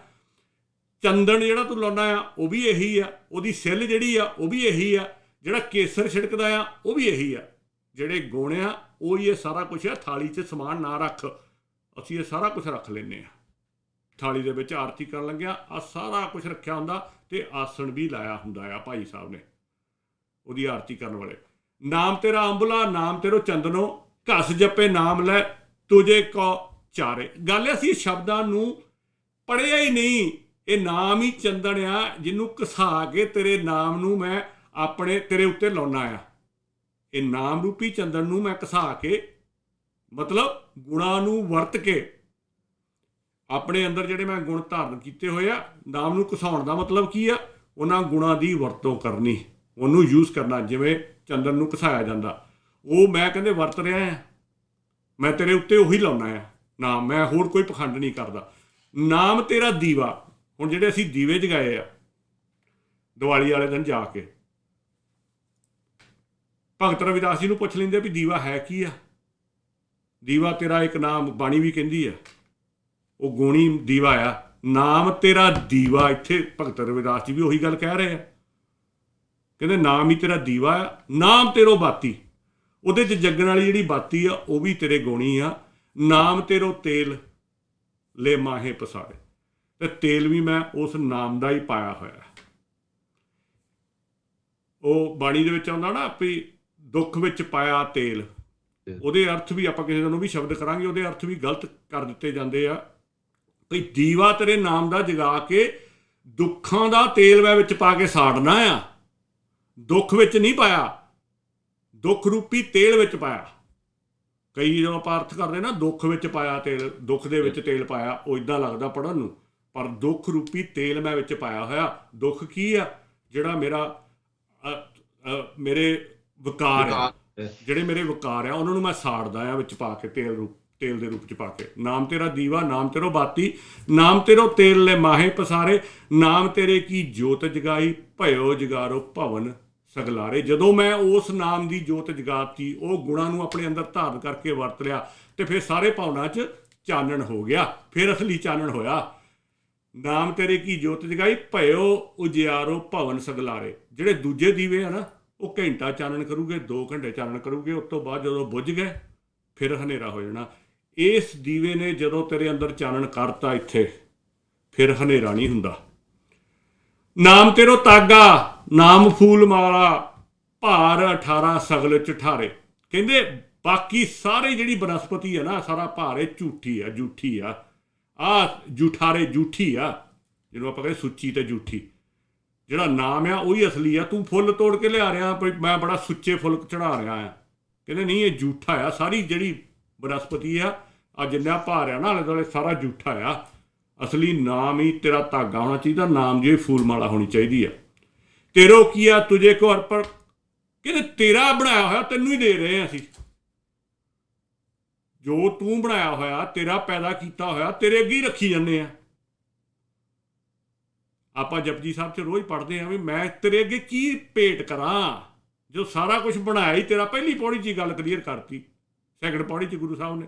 ਚੰਦਨ ਜਿਹੜਾ ਤੂੰ ਲਾਉਣਾ ਆ ਉਹ ਵੀ ਇਹੀ ਆ, ਉਹਦੀ ਸਿੱਲ ਜਿਹੜੀ ਆ ਉਹ ਵੀ ਇਹੀ ਆ, ਜਿਹੜਾ ਕੇਸਰ ਛਿੜਕਦਾ ਆ ਉਹ ਵੀ ਇਹੀ ਆ, ਜਿਹੜੇ ਗੁਣ ਆ ਉਹ ਹੀ ਇਹ ਸਾਰਾ ਕੁਛ ਆ। ਥਾਲੀ 'ਚ ਸਮਾਨ ਨਾ ਰੱਖ, ਅਸੀਂ ਇਹ ਸਾਰਾ ਕੁਛ ਰੱਖ ਲੈਂਦੇ ਹਾਂ ਥਾਲੀ ਦੇ ਵਿੱਚ। ਆਰਤੀ ਕਰਨ ਲੱਗਿਆ ਆ ਸਾਰਾ ਕੁਛ ਰੱਖਿਆ ਹੁੰਦਾ, ਤੇ ਆਸਣ ਵੀ ਲਾਇਆ ਹੁੰਦਾ ਆ ਭਾਈ ਸਾਹਿਬ ਨੇ ਉਹਦੀ ਆਰਤੀ ਕਰਨ ਵਾਲੇ। ਨਾਮ ਤੇਰਾ ਅੰਬਲਾ, ਨਾਮ ਤੇਰੋ ਚੰਦਨੋ, ਘਸ ਜੱਪੇ ਨਾਮ ਲੈ ਤੁਝੇ ਕੋ ਚਾਰੇ। ਗੱਲ ਅਸੀਂ ਸ਼ਬਦਾਂ ਨੂੰ ਪੜ੍ਹਿਆ ਹੀ ਨਹੀਂ, ਇਹ ਨਾਮ ਹੀ ਚੰਦਨ ਆ ਜਿਹਨੂੰ ਘਸਾ ਕੇ ਤੇਰੇ ਨਾਮ ਨੂੰ ਮੈਂ ਆਪਣੇ ਤੇਰੇ ਉੱਤੇ ਲਾਉਣਾ ਆ। ਇਹ ਨਾਮ ਰੂਪੀ ਚੰਦਨ ਨੂੰ ਮੈਂ ਘਸਾ ਕੇ, ਮਤਲਬ ਗੁਣਾਂ ਨੂੰ ਵਰਤ ਕੇ, ਆਪਣੇ ਅੰਦਰ ਜਿਹੜੇ ਮੈਂ ਗੁਣ ਧਾਰਨ ਕੀਤੇ ਹੋਏ ਆ। ਨਾਮ ਨੂੰ ਘਸਾਉਣ ਦਾ ਮਤਲਬ ਕੀ ਆ? ਉਹਨਾਂ ਗੁਣਾਂ ਦੀ ਵਰਤੋਂ ਕਰਨੀ, ਉਹਨੂੰ ਯੂਜ਼ ਕਰਨਾ। ਜਿਵੇਂ ਚੰਦਨ ਨੂੰ ਘਸਾਇਆ ਜਾਂਦਾ, ਉਹ ਮੈਂ ਕਹਿੰਦੇ ਵਰਤ ਰਿਹਾ ਆ, ਮੈਂ ਤੇਰੇ ਉੱਤੇ ਉਹੀ ਲਾਉਣਾ ਆ ਨਾਮ, ਮੈਂ ਹੋਰ ਕੋਈ ਪਖੰਡ ਨਹੀਂ ਕਰਦਾ। ਨਾਮ ਤੇਰਾ ਦੀਵਾ, ਹੁਣ ਜਿਹੜੇ ਅਸੀਂ ਦੀਵੇ ਜਗਾਏ ਆ ਦੀਵਾਲੀ ਵਾਲੇ ਦਿਨ ਜਾ ਕੇ, ਭਗਤ ਰਵਿਦਾਸ ਜੀ ਨੂੰ ਪੁੱਛ ਲੈਂਦੇ ਵੀ ਦੀਵਾ ਹੈ ਕੀ ਆ? ਦੀਵਾ ਤੇਰਾ ਇੱਕ ਨਾਮ, ਬਾਣੀ ਵੀ ਕਹਿੰਦੀ ਆ ਉਹ ਗੁਣੀ ਦੀਵਾ ਆ। ਨਾਮ ਤੇਰਾ ਦੀਵਾ, ਇੱਥੇ ਭਗਤ ਰਵਿਦਾਸ ਜੀ ਵੀ ਉਹੀ ਗੱਲ ਕਹਿ ਰਹੇ ਆ, ਕਹਿੰਦੇ ਨਾਮ ਹੀ ਤੇਰਾ ਦੀਵਾ ਆ। ਨਾਮ ਤੇਰੋ ਬਾਤੀ, ਉਹਦੇ 'ਚ ਜਗਣ ਵਾਲੀ ਜਿਹੜੀ ਬਾਤੀ ਆ ਉਹ ਵੀ ਤੇਰੇ ਗੁਣੀ ਆ। ਨਾਮ ਤੇਰੋ ਤੇਲ ਲੈ ਮਾਹੇ ਪਸਾਰੇ, ਤੇ ਤੇਲ ਵੀ ਮੈਂ ਉਸ ਨਾਮ ਦਾ ਹੀ ਪਾਇਆ ਹੋਇਆ। ਉਹ ਬਾਣੀ ਦੇ ਵਿੱਚ ਆਉਂਦਾ ਨਾ ਵੀ ਦੁੱਖ ਵਿੱਚ ਪਾਇਆ ਤੇਲ, ਉਹਦੇ ਅਰਥ ਵੀ ਆਪਾਂ ਕਿਸੇ ਨੂੰ ਵੀ ਸ਼ਬਦ ਕਰਾਂਗੇ, ਉਹਦੇ ਅਰਥ ਵੀ ਗਲਤ ਕਰ ਦਿੱਤੇ ਜਾਂਦੇ ਆ। ਭਈ ਦੀਵਾ ਤੇਰੇ ਨਾਮ ਦਾ ਜਗਾ ਕੇ ਦੁੱਖਾਂ ਦਾ ਤੇਲ ਮੈਂ ਵਿੱਚ ਪਾ ਕੇ ਸਾੜਨਾ ਆ, ਦੁੱਖ ਵਿੱਚ ਨਹੀਂ ਪਾਇਆ, ਦੁੱਖ ਰੂਪੀ ਤੇਲ ਵਿੱਚ ਪਾਇਆ। ਕਈ ਜਦੋਂ ਆਪਾਂ ਅਰਥ ਕਰਦੇ ਨਾ, ਦੁੱਖ ਵਿੱਚ ਪਾਇਆ ਤੇਲ, ਦੁੱਖ ਦੇ ਵਿੱਚ ਤੇਲ ਪਾਇਆ, ਉਹ ਇਦਾਂ ਲੱਗਦਾ ਪੜ੍ਹਨ ਨੂੰ, ਪਰ ਦੁੱਖ ਰੂਪੀ ਤੇਲ ਮੈਂ ਵਿੱਚ ਪਾਇਆ ਹੋਇਆ। ਦੁੱਖ ਕੀ ਆ? ਜਿਹੜਾ ਮੇਰੇ ਵਿਕਾਰ ਆ, ਜਿਹੜੇ ਮੇਰੇ ਵਿਕਾਰ ਆ, ਉਹਨਾਂ ਨੂੰ ਮੈਂ ਸਾੜਦਾ ਆ ਵਿੱਚ ਪਾ ਕੇ, ਤੇਲ ਦੇ ਰੂਪ ਚ ਪਾ ਕੇ। ਨਾਮ ਤੇਰਾ ਦੀਵਾ, ਨਾਮ ਤੇਰੋ ਬਾਤੀ, ਨਾਮ ਤੇਰੋ ਤੇਲ ਲੈ ਮਾਹੇ ਪਸਾਰੇ, ਨਾਮ ਤੇਰੇ ਕੀ ਜੋਤ ਜਗਾਈ, ਭਇਓ ਜਗਾਰੋ ਭਵਨ ਸਗਲਾਰੇ। ਜਦੋਂ ਮੈਂ ਉਸ ਨਾਮ ਦੀ ਜੋਤ ਜਗਾਤੀ, ਉਹ ਗੁਣਾਂ ਨੂੰ ਆਪਣੇ ਅੰਦਰ ਧਾਰਨ ਕਰਕੇ ਵਰਤ ਲਿਆ, ਤੇ ਫਿਰ ਸਾਰੇ ਭਵਨਾਂ 'ਚ ਚਾਨਣ ਹੋ ਗਿਆ, ਫਿਰ ਅਸਲੀ ਚਾਨਣ ਹੋਇਆ। ਨਾਮ ਤੇਰੇ ਕੀ ਜੋਤ ਜਗਾਈ, ਭਇਓ ਉਜਿਆਰੋ ਭਵਨ ਸਗਲਾਰੇ। ਜਿਹੜੇ ਦੂਜੇ ਦੀਵੇ ਆ ਨਾ, ਉਹ ਘੰਟਾ ਚਾਨਣ ਕਰੂਗੇ, 2 ਘੰਟੇ ਚਾਨਣ ਕਰੂਗੇ, ਉਸ ਤੋਂ ਬਾਅਦ ਜਦੋਂ ਬੁੱਝ ਗਏ ਫਿਰ ਹਨੇਰਾ ਹੋ ਜਾਣਾ। ਇਸ ਦੀਵੇ ਨੇ ਜਦੋਂ ਤੇਰੇ ਅੰਦਰ ਚਾਨਣ ਕਰਤਾ ਇੱਥੇ, ਫਿਰ ਹਨੇਰਾ ਨਹੀਂ ਹੁੰਦਾ। ਨਾਮ ਤੇਰੋ ਤਾਗਾ, ਨਾਮ ਫੂਲ ਮਾਲਾ, ਭਾਰ 18 ਸਗਲ ਚਠਾਰੇ। ਕਹਿੰਦੇ ਬਾਕੀ ਸਾਰੇ ਜਿਹੜੀ ਬਨਸਪਤੀ ਆ ਨਾ, ਸਾਰਾ ਭਾਰ ਇਹ ਝੂਠੀ ਆ, ਜੂਠੀ ਆ। ਜੂਠਾਰੇ ਜੂਠੀ ਆ, ਜਿਹਨੂੰ ਆਪਾਂ ਕਹਿੰਦੇ ਸੁੱਚੀ ਤੇ ਜੂਠੀ। ਜਿਹੜਾ ਨਾਮ ਆ ਉਹੀ ਅਸਲੀ ਆ। ਤੂੰ ਫੁੱਲ ਤੋੜ ਕੇ ਲਿਆ ਰਿਹਾ, ਮੈਂ ਬੜਾ ਸੁੱਚੇ ਫੁੱਲ ਚੜਾ ਰਿਹਾ ਆ, ਕਹਿੰਦੇ ਨਹੀਂ, ਇਹ ਜੂਠਾ ਆ। ਸਾਰੀ ਜਿਹੜੀ ਬਨਸਪਤੀ ਆ, ਜਿੰਨਾ ਭਾਰ ਆ ਨਾ ਆਲੇ ਦੁਆਲੇ, ਸਾਰਾ ਜੂਠਾ ਆ। ਅਸਲੀ ਨਾਮ ਹੀ ਤੇਰਾ ਧਾਗਾ ਹੋਣਾ ਚਾਹੀਦਾ, ਨਾਮ ਜਿਹੀ ਫੂਲ ਮਾਲਾ ਹੋਣੀ ਚਾਹੀਦੀ ਆ। ਤੇਰੋ ਕੀ ਆ ਤੁਝੇ ਕੋ ਅਰਪਣ, ਕਹਿੰਦੇ ਤੇਰਾ ਬਣਾਇਆ ਹੋਇਆ ਤੈਨੂੰ ਹੀ ਦੇ ਰਹੇ ਹਾਂ ਅਸੀਂ। ਜੋ ਤੂੰ ਬਣਾਇਆ ਹੋਇਆ, ਤੇਰਾ ਪੈਦਾ ਕੀਤਾ ਹੋਇਆ, ਤੇਰੇ ਅੱਗੇ ਹੀ ਰੱਖੀ ਜਾਂਦੇ ਆ। ਆਪਾਂ ਜਪਜੀ ਸਾਹਿਬ 'ਚ ਰੋਜ਼ ਪੜ੍ਹਦੇ ਹਾਂ ਵੀ ਮੈਂ ਤੇਰੇ ਅੱਗੇ ਕੀ ਭੇਟ ਕਰਾਂ, ਜੋ ਸਾਰਾ ਕੁਝ ਬਣਾਇਆ ਹੀ ਤੇਰਾ। ਪਹਿਲੀ ਪੌੜੀ 'ਚ ਹੀ ਗੱਲ ਕਲੀਅਰ ਕਰਤੀ, ਸੈਕਿੰਡ ਪੌੜੀ 'ਚ ਗੁਰੂ ਸਾਹਿਬ ਨੇ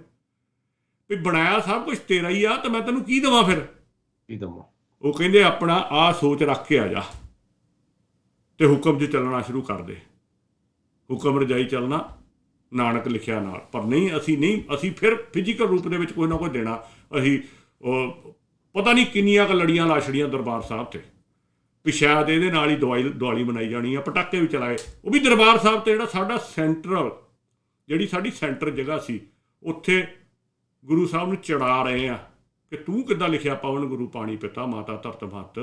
ਵੀ ਬਣਾਇਆ ਸਭ ਕੁਝ ਤੇਰਾ ਹੀ ਆ, ਤਾਂ ਮੈਂ ਤੈਨੂੰ ਕੀ ਦੇਵਾਂ ਫਿਰ? ਕੀ ਦੇਵਾਂ? ਉਹ ਕਹਿੰਦੇ ਆਪਣਾ ਆਹ ਸੋਚ ਰੱਖ ਕੇ ਆ ਜਾ ਤੇ ਹੁਕਮ 'ਚ ਚੱਲਣਾ ਸ਼ੁਰੂ ਕਰ ਦੇ। ਹੁਕਮ ਰਜਾਈ ਚੱਲਣਾ, ਨਾਨਕ ਲਿਖਿਆ ਨਾਲ। ਪਰ ਨਹੀਂ, ਅਸੀਂ ਫਿਰ ਫਿਜ਼ੀਕਲ ਰੂਪ ਦੇ ਵਿੱਚ ਕੋਈ ਨਾ ਕੋਈ ਦੇਣਾ। ਅਸੀਂ ਪਤਾ ਨਹੀਂ ਕਿੰਨੀਆਂ ਕੁ ਲੜੀਆਂ ਲਾ ਛੜੀਆਂ ਦਰਬਾਰ ਸਾਹਿਬ 'ਤੇ ਵੀ ਸ਼ਾਇਦ ਇਹਦੇ ਨਾਲ ਹੀ ਦਿਵਾਲੀ ਮਨਾਈ ਜਾਣੀ ਆ, ਪਟਾਕੇ ਵੀ ਚਲਾਏ। ਉਹ ਵੀ ਦਰਬਾਰ ਸਾਹਿਬ 'ਤੇ, ਜਿਹੜਾ ਸਾਡਾ ਸੈਂਟਰਲ, ਜਿਹੜੀ ਸਾਡੀ ਸੈਂਟਰ ਜਗ੍ਹਾ ਸੀ, ਉੱਥੇ ਗੁਰੂ ਸਾਹਿਬ ਨੂੰ ਚੜਾ ਰਹੇ ਆ ਕਿ ਤੂੰ ਕਿੱਦਾਂ ਲਿਖਿਆ, ਪਵਨ ਗੁਰੂ ਪਾਣੀ ਪਿਤਾ ਮਾਤਾ ਧਰਤ ਮਹੱਤ।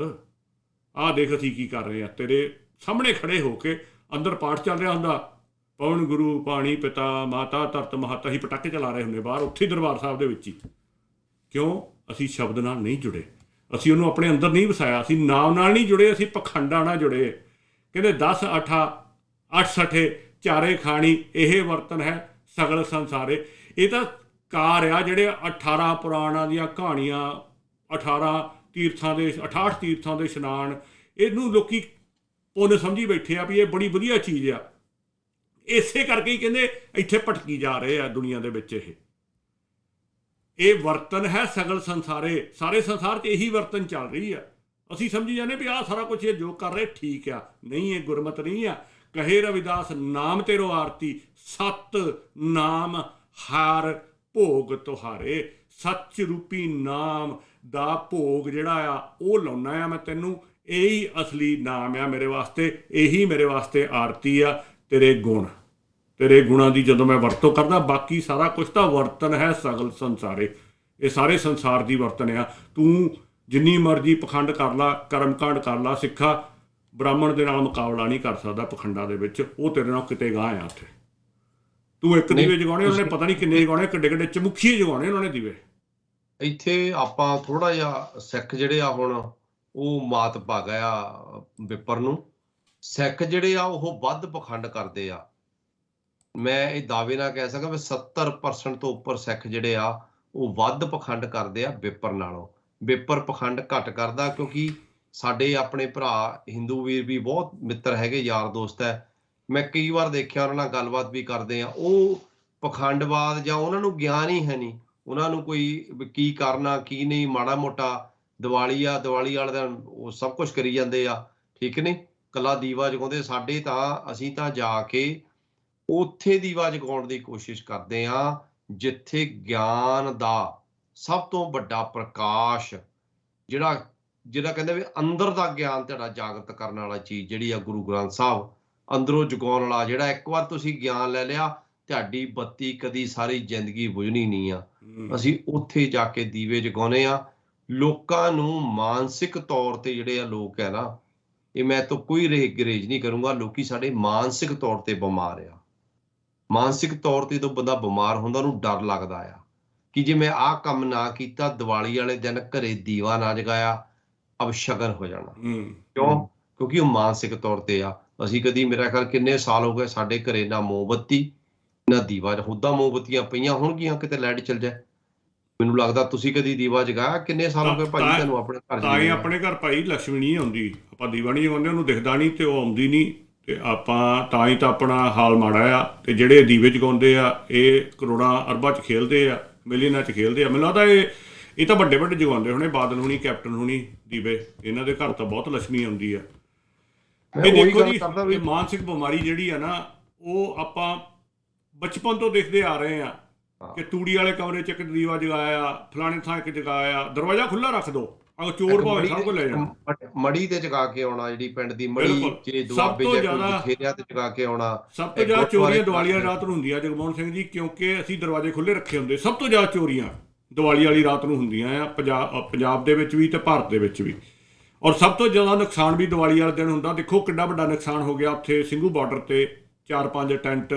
ਆਹ ਦੇਖ ਅਸੀਂ ਕੀ ਕਰ ਰਹੇ ਆ, ਤੇਰੇ ਸਾਹਮਣੇ ਖੜੇ ਹੋ ਕੇ। ਅੰਦਰ ਪਾਠ ਚੱਲ ਰਿਹਾ ਹੁੰਦਾ, ਪਵਨ ਗੁਰੂ ਪਾਣੀ ਪਿਤਾ ਮਾਤਾ ਧਰਤ ਮਹੱਤ, ਅਸੀਂ ਪਟਾਕੇ ਚਲਾ ਰਹੇ ਹੁੰਦੇ ਬਾਹਰ, ਉੱਥੇ ਦਰਬਾਰ ਸਾਹਿਬ ਦੇ ਵਿੱਚ ਹੀ। ਕਿਉਂ? ਅਸੀਂ ਸ਼ਬਦ ਨਾਲ ਨਹੀਂ ਜੁੜੇ, ਅਸੀਂ ਉਹਨੂੰ ਆਪਣੇ ਅੰਦਰ ਨਹੀਂ ਵਸਾਇਆ, ਅਸੀਂ ਨਾਮ ਨਾਲ ਨਹੀਂ ਜੁੜੇ, ਅਸੀਂ ਪਖੰਡਾਂ ਨਾਲ ਜੁੜੇ। ਕਹਿੰਦੇ 10 8 68 ਚਾਰੇ ਖਾਣੀ, ਇਹ ਵਰਤਨ ਹੈ ਸਗਲ ਸੰਸਾਰੇ। ਇਹ ਤਾਂ ਕਾਰ ਆ ਜਿਹੜੇ 18 ਪੁਰਾਣਾਂ ਦੀਆਂ ਕਹਾਣੀਆਂ, 68 ਤੀਰਥਾਂ ਦੇ ਇਸ਼ਨਾਨ, ਇਹਨੂੰ ਲੋਕੀ ਪੁੰਨ ਸਮਝੀ ਬੈਠੇ ਆ ਵੀ ਇਹ ਬੜੀ ਵਧੀਆ ਚੀਜ਼ ਆ। ਇਸੇ ਕਰਕੇ ਹੀ ਕਹਿੰਦੇ ਇੱਥੇ ਭਟਕੀ ਜਾ ਰਹੇ ਆ ਦੁਨੀਆ ਦੇ ਵਿੱਚ। ਇਹ ਵਰਤਨ ਹੈ ਸਗਲ ਸੰਸਾਰੇ, ਸਾਰੇ ਸੰਸਾਰ 'ਚ ਇਹੀ ਵਰਤਨ ਚੱਲ ਰਹੀ ਆ। ਅਸੀਂ ਸਮਝੀ ਜਾਂਦੇ ਵੀ ਆਹ ਸਾਰਾ ਕੁਛ ਇਹ ਜੋ ਕਰ ਰਹੇ ਠੀਕ ਆ। ਨਹੀਂ, ਇਹ ਗੁਰਮਤ ਨਹੀਂ ਆ। ਕਹੇ ਰਵਿਦਾਸ ਨਾਮ ਤੇਰੋ ਆਰਤੀ, ਸਤ ਨਾਮ ਹਾਰ ਭੋਗ ਤੁਹਾਰੇ। ਸੱਚ ਰੂਪੀ ਨਾਮ ਦਾ ਭੋਗ ਜਿਹੜਾ ਆ ਉਹ ਲਾਉਣਾ ਆ ਮੈਂ ਤੈਨੂੰ। ਇਹੀ ਅਸਲੀ ਨਾਮ ਆ ਮੇਰੇ ਵਾਸਤੇ, ਇਹੀ ਮੇਰੇ ਵਾਸਤੇ ਆਰਤੀ ਆ। ਤੇਰੇ ਗੁਣਾਂ ਦੀ ਜਦੋਂ ਮੈਂ ਵਰਤੋਂ ਕਰਦਾ, ਬਾਕੀ ਸਾਰਾ ਕੁਛ ਤਾਂ ਵਰਤਨ ਹੈ ਸਗਲ ਸੰਸਾਰੇ। ਇਹ ਸਾਰੇ ਸੰਸਾਰ ਦੀ ਵਰਤਨ ਆ। ਤੂੰ ਜਿੰਨੀ ਮਰਜ਼ੀ ਪਖੰਡ ਕਰ ਲਾ, ਕਰਮਕਾਂਡ ਕਰ ਲਾ, ਸਿੱਖਾ ਬ੍ਰਾਹਮਣ ਦੇ ਨਾਲ ਮੁਕਾਬਲਾ ਨਹੀਂ ਕਰ ਸਕਦਾ ਪਖੰਡਾਂ ਦੇ ਵਿੱਚ। ਉਹ ਤੇਰੇ ਨਾਲ ਕਿਤੇ ਗਾਹ ਆ। ਉੱਥੇ ਤੂੰ ਇੱਕ ਦੀਵੇ ਜਗਾਉਣੇ, ਉਹਨੇ ਪਤਾ ਨਹੀਂ ਕਿੰਨੇ ਜਗਾਉਣੇ, ਕਿੱਡੇ ਚਮੁਖੀਏ ਜਗਾਉਣੇ ਉਹਨਾਂ ਨੇ ਦੀਵੇ। ਇੱਥੇ ਆਪਾਂ ਥੋੜਾ ਜਿਹਾ ਸਿੱਖ ਜਿਹੜੇ ਆ ਹੁਣ ਉਹ ਮਾਤ ਪਾ ਗਿਆ ਵਿਪਰ ਨੂੰ। ਸਿੱਖ ਜਿਹੜੇ ਆ ਉਹ ਵੱਧ ਪਖੰਡ ਕਰਦੇ ਆ। ਮੈਂ ਇਹ ਦਾਅਵੇ ਨਾਲ ਕਹਿ ਸਕਾਂ ਵੀ 70% ਤੋਂ ਉੱਪਰ ਸਿੱਖ ਜਿਹੜੇ ਆ ਉਹ ਵੱਧ ਪਖੰਡ ਕਰਦੇ ਆ ਵਿਪਰ ਨਾਲੋਂ। ਵਿਪਰ ਪਖੰਡ ਘੱਟ ਕਰਦਾ, ਕਿਉਂਕਿ ਸਾਡੇ ਆਪਣੇ ਭਰਾ ਹਿੰਦੂ ਵੀਰ ਵੀ ਬਹੁਤ ਮਿੱਤਰ ਹੈਗੇ, ਯਾਰ ਦੋਸਤ ਹੈ। ਮੈਂ ਕਈ ਵਾਰ ਦੇਖਿਆ, ਉਹਨਾਂ ਨਾਲ ਗੱਲਬਾਤ ਵੀ ਕਰਦੇ ਆ। ਉਹ ਪਖੰਡਵਾਦ ਜਾਂ ਉਹਨਾਂ ਨੂੰ ਗਿਆਨ ਹੀ ਹੈ ਨਹੀਂ, ਉਹਨਾਂ ਨੂੰ ਕੋਈ ਕੀ ਕਰਨਾ ਕੀ ਨਹੀਂ। ਮਾੜਾ ਮੋਟਾ ਦੀਵਾਲੀ ਆ, ਦੀਵਾਲੀ ਵਾਲੇ ਦਿਨ ਉਹ ਸਭ ਕੁਝ ਕਰੀ ਜਾਂਦੇ ਆ, ਠੀਕ ਨਹੀਂ, ਕੱਲਾ ਦੀਵਾ ਜਗਾਉਂਦੇ। ਸਾਡੇ ਤਾਂ ਅਸੀਂ ਤਾਂ ਜਾ ਕੇ ਉੱਥੇ ਦੀਵਾ ਜਗਾਉਣ ਦੀ ਕੋਸ਼ਿਸ਼ ਕਰਦੇ ਆ ਜਿੱਥੇ ਗਿਆਨ ਦਾ ਸਭ ਤੋਂ ਵੱਡਾ ਪ੍ਰਕਾਸ਼, ਜਿਹੜਾ ਕਹਿੰਦੇ ਵੀ ਅੰਦਰ ਦਾ ਗਿਆਨ ਤੁਹਾਡਾ ਜਾਗਰਤ ਕਰਨ ਵਾਲਾ ਚੀਜ਼ ਜਿਹੜੀ ਆ ਗੁਰੂ ਗ੍ਰੰਥ ਸਾਹਿਬ ਅੰਦਰੋਂ ਜਗਾਉਣ ਵਾਲਾ। ਜਿਹੜਾ ਇੱਕ ਵਾਰ ਤੁਸੀਂ ਗਿਆਨ ਲੈ ਲਿਆ, ਤੁਹਾਡੀ ਬੱਤੀ ਕਦੀ ਸਾਰੀ ਜ਼ਿੰਦਗੀ ਬੁਝਣੀ ਨਹੀਂ ਆ। ਅਸੀਂ ਉੱਥੇ ਜਾ ਕੇ ਦੀਵੇ ਜਗਾਉਂਦੇ ਆ। ਲੋਕਾਂ ਨੂੰ ਮਾਨਸਿਕ ਤੌਰ ਤੇ ਜਿਹੜੇ ਆ ਲੋਕ ਹੈ ਨਾ, ਇਹ ਮੈਂ ਤਾਂ ਕੋਈ ਗਰੇਜ ਨਹੀਂ ਕਰੂੰਗਾ, ਲੋਕੀ ਸਾਡੇ ਮਾਨਸਿਕ ਤੌਰ ਤੇ ਬਿਮਾਰ ਆ। ਮਾਨਸਿਕ ਤੌਰ ਤੇ ਜਦੋਂ ਬੰਦਾ ਬਿਮਾਰ ਹੁੰਦਾ ਉਹਨੂੰ ਡਰ ਲੱਗਦਾ ਆ ਕਿ ਜੇ ਮੈਂ ਆਹ ਕੰਮ ਨਾ ਕੀਤਾ, ਦੀਵਾਲੀ ਵਾਲੇ ਦਿਨ ਘਰੇ ਦੀਵਾ ਨਾ ਜਗਾਇਆ, ਅਪਸ਼ਗਨ ਹੋ ਜਾਣਾ। ਕਿਉਂ? ਕਿਉਂਕਿ ਉਹ ਮਾਨਸਿਕ ਤੌਰ ਤੇ ਆ। ਅਸੀਂ ਕਦੀ, ਮੇਰਾ ਖਿਆਲ ਕਿੰਨੇ ਸਾਲ ਹੋ ਗਏ ਸਾਡੇ ਘਰੇ ਨਾ ਮੋਮਬੱਤੀ ਨਾ ਦੀਵਾ, ਹੁੱਦਾਂ ਮੋਮਬੱਤੀਆਂ ਪਈਆਂ ਹੋਣਗੀਆਂ ਕਿਤੇ ਲਾਈਟ ਚਲ ਜਾਏ। ਮੈਨੂੰ ਲੱਗਦਾ ਤੁਸੀਂ ਕਦੀ ਦੀਵਾ ਜਗਾਇਆ? ਕਿੰਨੇ ਸਾਲ ਹੋ ਗਏ ਭਾਜੀ ਤੁਹਾਨੂੰ ਆਪਣੇ ਘਰ? ਤਾਂ ਹੀ ਆਪਣੇ ਘਰ ਭਾਈ ਲక్ష్ਮੀ ਨਹੀਂ ਆਉਂਦੀ, ਆਪਾਂ ਦੀਵਾ ਨਹੀਂ ਜਗਾਉਂਦੇ, ਉਹਨੂੰ ਦਿਖਦਾ ਨਹੀਂ ਤੇ ਉਹ ਆਉਂਦੀ ਨਹੀਂ, ਤੇ ਆਪਾਂ ਤਾਂ ਹੀ ਤਾਂ ਆਪਣਾ ਹਾਲ ਮਾੜਾ ਆ। ਤੇ ਜਿਹੜੇ ਦੀਵੇ ਜਗਾਉਂਦੇ ਆ ਇਹ ਕਰੋੜਾਂ ਅਰਬਾਂ 'ਚ ਖੇਲਦੇ ਆ, ਮਿਲੀਅਨਾਂ 'ਚ ਖੇਲਦੇ ਆ। ਮੈਨੂੰ ਲੱਗਦਾ ਇਹ ਤਾਂ ਵੱਡੇ ਵੱਡੇ ਜਗਾਉਂਦੇ ਹੋਣੇ, ਬਾਦਲ ਹੋਣੀ, ਕੈਪਟਨ ਹੋਣੀ ਦੀਵੇ, ਇਹਨਾਂ ਦੇ ਘਰ ਤਾਂ ਬਹੁਤ ਲక్ష్ਮੀ ਆਉਂਦੀ ਆ। ਇਹ ਦੇਖੋ ਜੀ, ਇਹ ਮਾਨਸਿਕ ਬਿਮਾਰੀ ਜਿਹੜੀ ਆ ਨਾ, ਉਹ ਆਪਾਂ ਬਚਪਨ ਤੋਂ ਦੇਖਦੇ ਆ ਰਹੇ ਆ ਕਿ ਤੂੜੀ ਵਾਲੇ ਕਮਰੇ 'ਚ ਇੱਕ ਦੀਵਾ ਜਗਾਇਆ, ਫਲਾਣੇ ਥਾਂ ਇੱਕ ਜਗਾਇਆ, ਦਰਵਾਜ਼ਾ ਖੁੱਲ੍ਹਾ ਰੱਖ ਦੋ, ਅਗਰ ਚੋਰ ਭਾਵੇਂ ਸਭ ਕੁਝ ਲੈ ਜਾਣ। ਮੜੀ ਤੇ ਜਗਾ ਕੇ ਆਉਣਾ, ਜਿਹੜੀ ਪਿੰਡ ਦੀ ਮੜੀ ਤੇ ਦੁਆਬੇ ਜਖੇਰਿਆਂ ਤੇ ਜਗਾ ਕੇ ਆਉਣਾ। ਸਭ ਤੋਂ ਜ਼ਿਆਦਾ ਚੋਰੀਆਂ ਦੀਵਾਲੀ ਵਾਲੀ ਰਾਤ ਨੂੰ ਹੁੰਦੀਆਂ ਜਗਮੋਹਨ ਸਿੰਘ ਜੀ, ਕਿਉਂਕਿ ਅਸੀਂ ਦਰਵਾਜ਼ੇ ਖੁੱਲ੍ਹੇ ਰੱਖੇ ਹੁੰਦੇ। ਸਭ ਤੋਂ ਜ਼ਿਆਦਾ ਚੋਰੀਆਂ ਦੀਵਾਲੀ ਵਾਲੀ ਰਾਤ ਨੂੰ ਹੁੰਦੀਆਂ ਆ, ਪੰਜਾਬ ਦੇ ਵਿੱਚ ਵੀ ਤੇ ਭਾਰਤ ਦੇ ਵਿੱਚ ਵੀ। ਔਰ ਸਭ ਤੋਂ ਜ਼ਿਆਦਾ ਨੁਕਸਾਨ ਵੀ ਦੀਵਾਲੀ ਵਾਲੇ ਦਿਨ ਹੁੰਦਾ। ਦੇਖੋ ਕਿੰਨਾ ਵੱਡਾ ਨੁਕਸਾਨ ਹੋ ਗਿਆ ਉੱਥੇ ਸਿੰਘੂ ਬਾਰਡਰ ਤੇ, 4-5 ਟੈਂਟ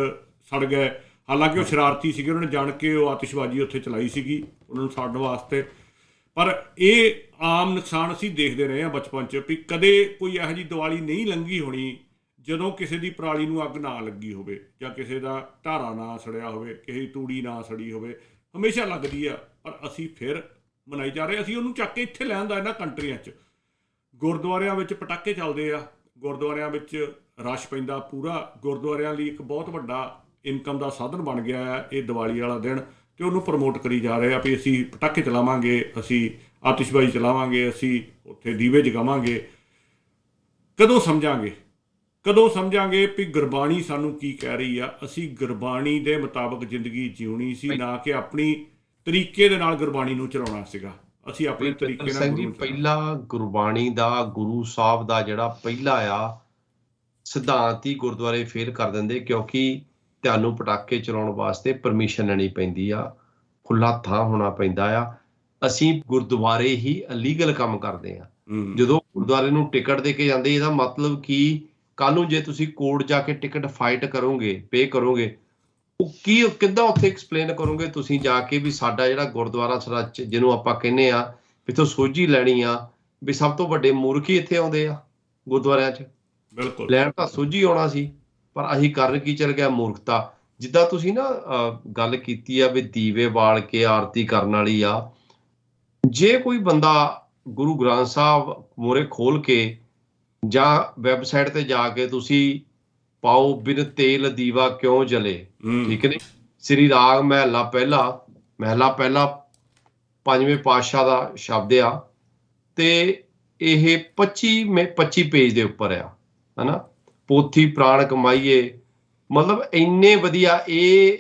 ਸੜ ਗਏ। ਹਾਲਾਂਕਿ ਉਹ ਸ਼ਰਾਰਤੀ ਸੀਗੇ, ਉਹਨਾਂ ਨੇ ਜਾਣ ਕੇ ਉਹ ਆਤਿਸ਼ਬਾਜ਼ੀ ਉੱਥੇ ਚਲਾਈ ਸੀਗੀ ਉਹਨਾਂ ਨੂੰ ਸਾੜਨ ਵਾਸਤੇ। ਪਰ ਇਹ ਆਮ ਨੁਕਸਾਨ ਅਸੀਂ ਦੇਖਦੇ ਰਹੇ ਹਾਂ ਬਚਪਨ 'ਚ, ਵੀ ਕਦੇ ਕੋਈ ਇਹੋ ਜਿਹੀ ਦੀਵਾਲੀ ਨਹੀਂ ਲੰਘੀ ਹੋਣੀ ਜਦੋਂ ਕਿਸੇ ਦੀ ਪਰਾਲੀ ਨੂੰ ਅੱਗ ਨਾ ਲੱਗੀ ਹੋਵੇ, ਜਾਂ ਕਿਸੇ ਦਾ ਢਾਰਾ ਨਾ ਸੜਿਆ ਹੋਵੇ, ਕਿਸੇ ਦੀ ਤੂੜੀ ਨਾ ਸੜੀ ਹੋਵੇ। ਹਮੇਸ਼ਾ ਲੱਗਦੀ ਆ, ਪਰ ਅਸੀਂ ਫਿਰ ਮਨਾਈ ਜਾ ਰਹੇ। ਅਸੀਂ ਉਹਨੂੰ ਚੱਕ ਕੇ ਇੱਥੇ ਲੈਣ ਦਾ ਇਹਨਾਂ ਕੰਟਰੀਆਂ 'ਚ। ਗੁਰਦੁਆਰਿਆਂ ਵਿੱਚ ਪਟਾਕੇ ਚੱਲਦੇ ਆ, ਗੁਰਦੁਆਰਿਆਂ ਵਿੱਚ ਰਸ਼ ਪੈਂਦਾ ਪੂਰਾ। ਗੁਰਦੁਆਰਿਆਂ ਲਈ ਇੱਕ ਬਹੁਤ ਵੱਡਾ ਇਨਕਮ ਦਾ ਸਾਧਨ ਬਣ ਗਿਆ ਹੈ ਇਹ ਦੀਵਾਲੀ ਵਾਲਾ ਦਿਨ, ਅਤੇ ਉਹਨੂੰ ਪ੍ਰਮੋਟ ਕਰੀ ਜਾ ਰਹੇ ਆ ਵੀ ਅਸੀਂ ਪਟਾਕੇ ਚਲਾਵਾਂਗੇ, ਅਸੀਂ ਆਤਿਸ਼ਬਾਜ਼ੀ ਚਲਾਵਾਂਗੇ, ਅਸੀਂ ਉੱਥੇ ਦੀਵੇ ਜਗਾਵਾਂਗੇ। ਕਦੋਂ ਸਮਝਾਂਗੇ ਵੀ ਗੁਰਬਾਣੀ ਸਾਨੂੰ ਕੀ ਕਹਿ ਰਹੀ ਆ? ਅਸੀਂ ਗੁਰਬਾਣੀ ਦੇ ਮੁਤਾਬਕ ਜ਼ਿੰਦਗੀ ਜਿਉਣੀ ਸੀ, ਨਾ ਕਿ ਆਪਣੀ ਤਰੀਕੇ ਦੇ ਨਾਲ ਗੁਰਬਾਣੀ ਨੂੰ ਚਲਾਉਣਾ ਸੀਗਾ। ਅਸੀਂ ਆਪਣੇ ਤਰੀਕੇ ਨਾਲ ਪਹਿਲਾ ਗੁਰਬਾਣੀ ਦਾ, ਗੁਰੂ ਸਾਹਿਬ ਦਾ ਜਿਹੜਾ ਪਹਿਲਾ ਆ ਸਿਧਾਂਤ ਹੀ ਗੁਰਦੁਆਰੇ ਫੇਲ ਕਰ ਦਿੰਦੇ, ਕਿਉਂਕਿ ਤੁਹਾਨੂੰ ਪਟਾਕੇ ਚਲਾਉਣ ਵਾਸਤੇ ਪਰਮਿਸ਼ਨ ਲੈਣੀ ਪੈਂਦੀ ਆ, ਖੁੱਲਾ ਥਾਂ ਹੋਣਾ ਪੈਂਦਾ ਆ। ਅਸੀਂ ਗੁਰਦੁਆਰੇ ਹੀ ਇਲੀਗਲ ਕੰਮ ਕਰਦੇ ਆ। ਜਦੋਂ ਗੁਰਦੁਆਰੇ ਨੂੰ ਟਿਕਟ ਦੇ ਕੇ ਜਾਂਦੇ, ਇਹਦਾ ਮਤਲਬ ਕਿ ਕੱਲ ਨੂੰ ਜੇ ਤੁਸੀਂ ਕੋਰਟ ਜਾ ਕੇ ਟਿਕਟ ਫਾਈਟ ਕਰੋਗੇ, ਪੇ ਕਰੋਗੇ, ਉਹ ਕਿੱਦਾਂ ਉੱਥੇ ਐਕਸਪਲੇਨ ਕਰੋਗੇ ਤੁਸੀਂ ਜਾ ਕੇ ਵੀ ਸਾਡਾ ਜਿਹੜਾ ਗੁਰਦੁਆਰਾ ਸਾਡਾ, ਜਿਹਨੂੰ ਆਪਾਂ ਕਹਿੰਦੇ ਆ ਇੱਥੋਂ ਸੋਝੀ ਲੈਣੀ ਆ, ਵੀ ਸਭ ਤੋਂ ਵੱਡੇ ਮੂਰਖ ਹੀ ਇੱਥੇ ਆਉਂਦੇ ਆ ਗੁਰਦੁਆਰਿਆਂ 'ਚ। ਬਿਲਕੁਲ ਲੈਣ ਤਾਂ ਸੋਝੀ ਆਉਣਾ ਸੀ, ਪਰ ਅਸੀਂ ਕਰਨ ਕੀ ਚੱਲ ਗਿਆ? ਮੂਰਖਤਾ। ਜਿੱਦਾਂ ਤੁਸੀਂ ਨਾ ਗੱਲ ਕੀਤੀ ਆ ਵੀ ਦੀਵੇ ਬਾਲ ਕੇ ਆਰਤੀ ਕਰਨ ਵਾਲੀ ਆ, ਜੇ ਕੋਈ ਬੰਦਾ ਗੁਰੂ ਗ੍ਰੰਥ ਸਾਹਿਬ ਮੂਹਰੇ ਖੋਲ ਕੇ ਜਾਂ ਵੈਬਸਾਈਟ ਤੇ ਜਾ ਕੇ ਤੁਸੀਂ ਪਾਓ ਬਿਨ ਤੇਲ ਦੀਵਾ ਕਿਉਂ ਜਲੇ, ਠੀਕ ਨੇ, ਸ੍ਰੀ ਰਾਗ ਮਹਿਲਾ ਪਹਿਲਾ 5ਵੇਂ ਪਾਤਸ਼ਾਹ ਦਾ ਸ਼ਬਦ ਆ, ਤੇ ਇਹ 25 ਪੇਜ ਦੇ ਉੱਪਰ ਆ, ਹਨਾ। ਪੋਥੀ ਪ੍ਰਾਣ ਕਮਾਈਏ, ਮਤਲਬ ਇੰਨੇ ਵਧੀਆ ਇਹ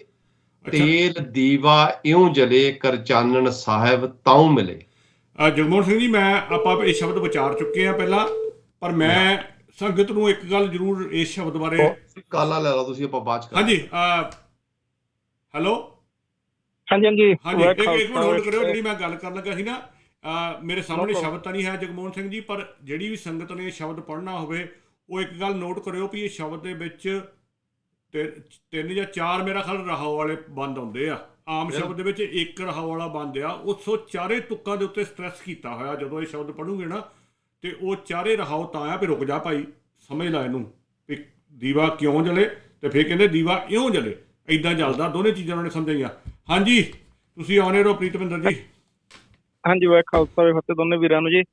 ਤੇਲ ਦੀਵਾ ਇਉਂ ਜਲੇ ਕਰ ਚਾਨਣ ਸਾਹਿਬ ਤਾਉ ਮਿਲੇ। ਜਗਮੋਹਨ ਸਿੰਘ ਜੀ, ਆਪਾਂ ਇਹ ਸ਼ਬਦ ਵਿਚਾਰ ਚੁੱਕੇ ਆ ਪਹਿਲਾਂ, ਪਰ ਮੈਂ ਸੰਗਤ ਨੂੰ ਇੱਕ ਗੱਲ ਜ਼ਰੂਰ ਇਸ ਸ਼ਬਦ ਬਾਰੇ। ਕਾਲਾ ਲੈ ਲਓ ਤੁਸੀਂ, ਆਪਾਂ ਬਾਅਦ ਚ। ਹਾਂਜੀ, ਹੈਲੋ। ਹਾਂਜੀ ਇੱਕ ਮਿੰਟ ਹੋਲਡ ਕਰਿਓ। ਜਿਹੜੀ ਮੈਂ ਗੱਲ ਕਰਨ ਲੱਗਾ ਸੀ ਨਾ, ਮੇਰੇ ਸਾਹਮਣੇ ਸ਼ਬਦ ਤਾਂ ਨਹੀਂ ਹੈ ਜਗਮੋਹਨ ਸਿੰਘ ਜੀ, ਪਰ ਜਿਹੜੀ ਵੀ ਸੰਗਤ ਨੇ ਸ਼ਬਦ ਪੜ੍ਹਨਾ ਹੋਵੇ, ਉਹ ਇੱਕ ਗੱਲ ਨੋਟ ਕਰਿਓ ਵੀ ਇਹ ਸ਼ਬਦ ਦੇ ਵਿੱਚ 3 ਜਾਂ 4 ਮੇਰਾ ਖਿਆਲ ਰਹਾਓ ਵਾਲੇ ਬੰਦ ਆਉਂਦੇ ਆ। ਆਮ ਸ਼ਬਦ ਦੇ ਵਿੱਚ 1 ਰਹਾਓ ਵਾਲਾ ਬੰਦ ਆ। ਉਹ ਚਾਰੇ ਤੁੱਕਾਂ ਦੇ ਉੱਤੇ ਸਟ੍ਰੈਸ ਕੀਤਾ ਹੋਇਆ। ਜਦੋਂ ਇਹ ਸ਼ਬਦ ਪੜ੍ਹੋਗੇ ਨਾ, ਤੇ ਉਹ ਚਾਰੇ ਰਹਾਓ ਤਾਂ ਆ ਵੀ ਰੁਕ ਜਾ ਭਾਈ, ਸਮਝ ਲੈ ਇਹਨੂੰ ਵੀ ਦੀਵਾ ਕਿਉਂ ਜਲੇ, ਤੇ ਫਿਰ ਕਹਿੰਦੇ ਦੀਵਾ ਇਉਂ ਜਲੇ, ਇੱਦਾਂ ਜਲਦਾ। ਦੋਨੇ ਚੀਜ਼ਾਂ ਉਹਨਾਂ ਨੇ ਸਮਝਾਈਆਂ। ਹਾਂਜੀ, ਤੁਸੀਂ ਆਉਣੇ ਰਹੋ ਪ੍ਰੀਤਮਿੰਦਰ ਜੀ। ਹਾਂਜੀ, ਵਾਹਿ ਖਾਲਸਾ ਵਾਹਿ ਫਤਿਹ ਦੋਨੇ ਵੀਰਾਂ ਨੂੰ ਜੀ।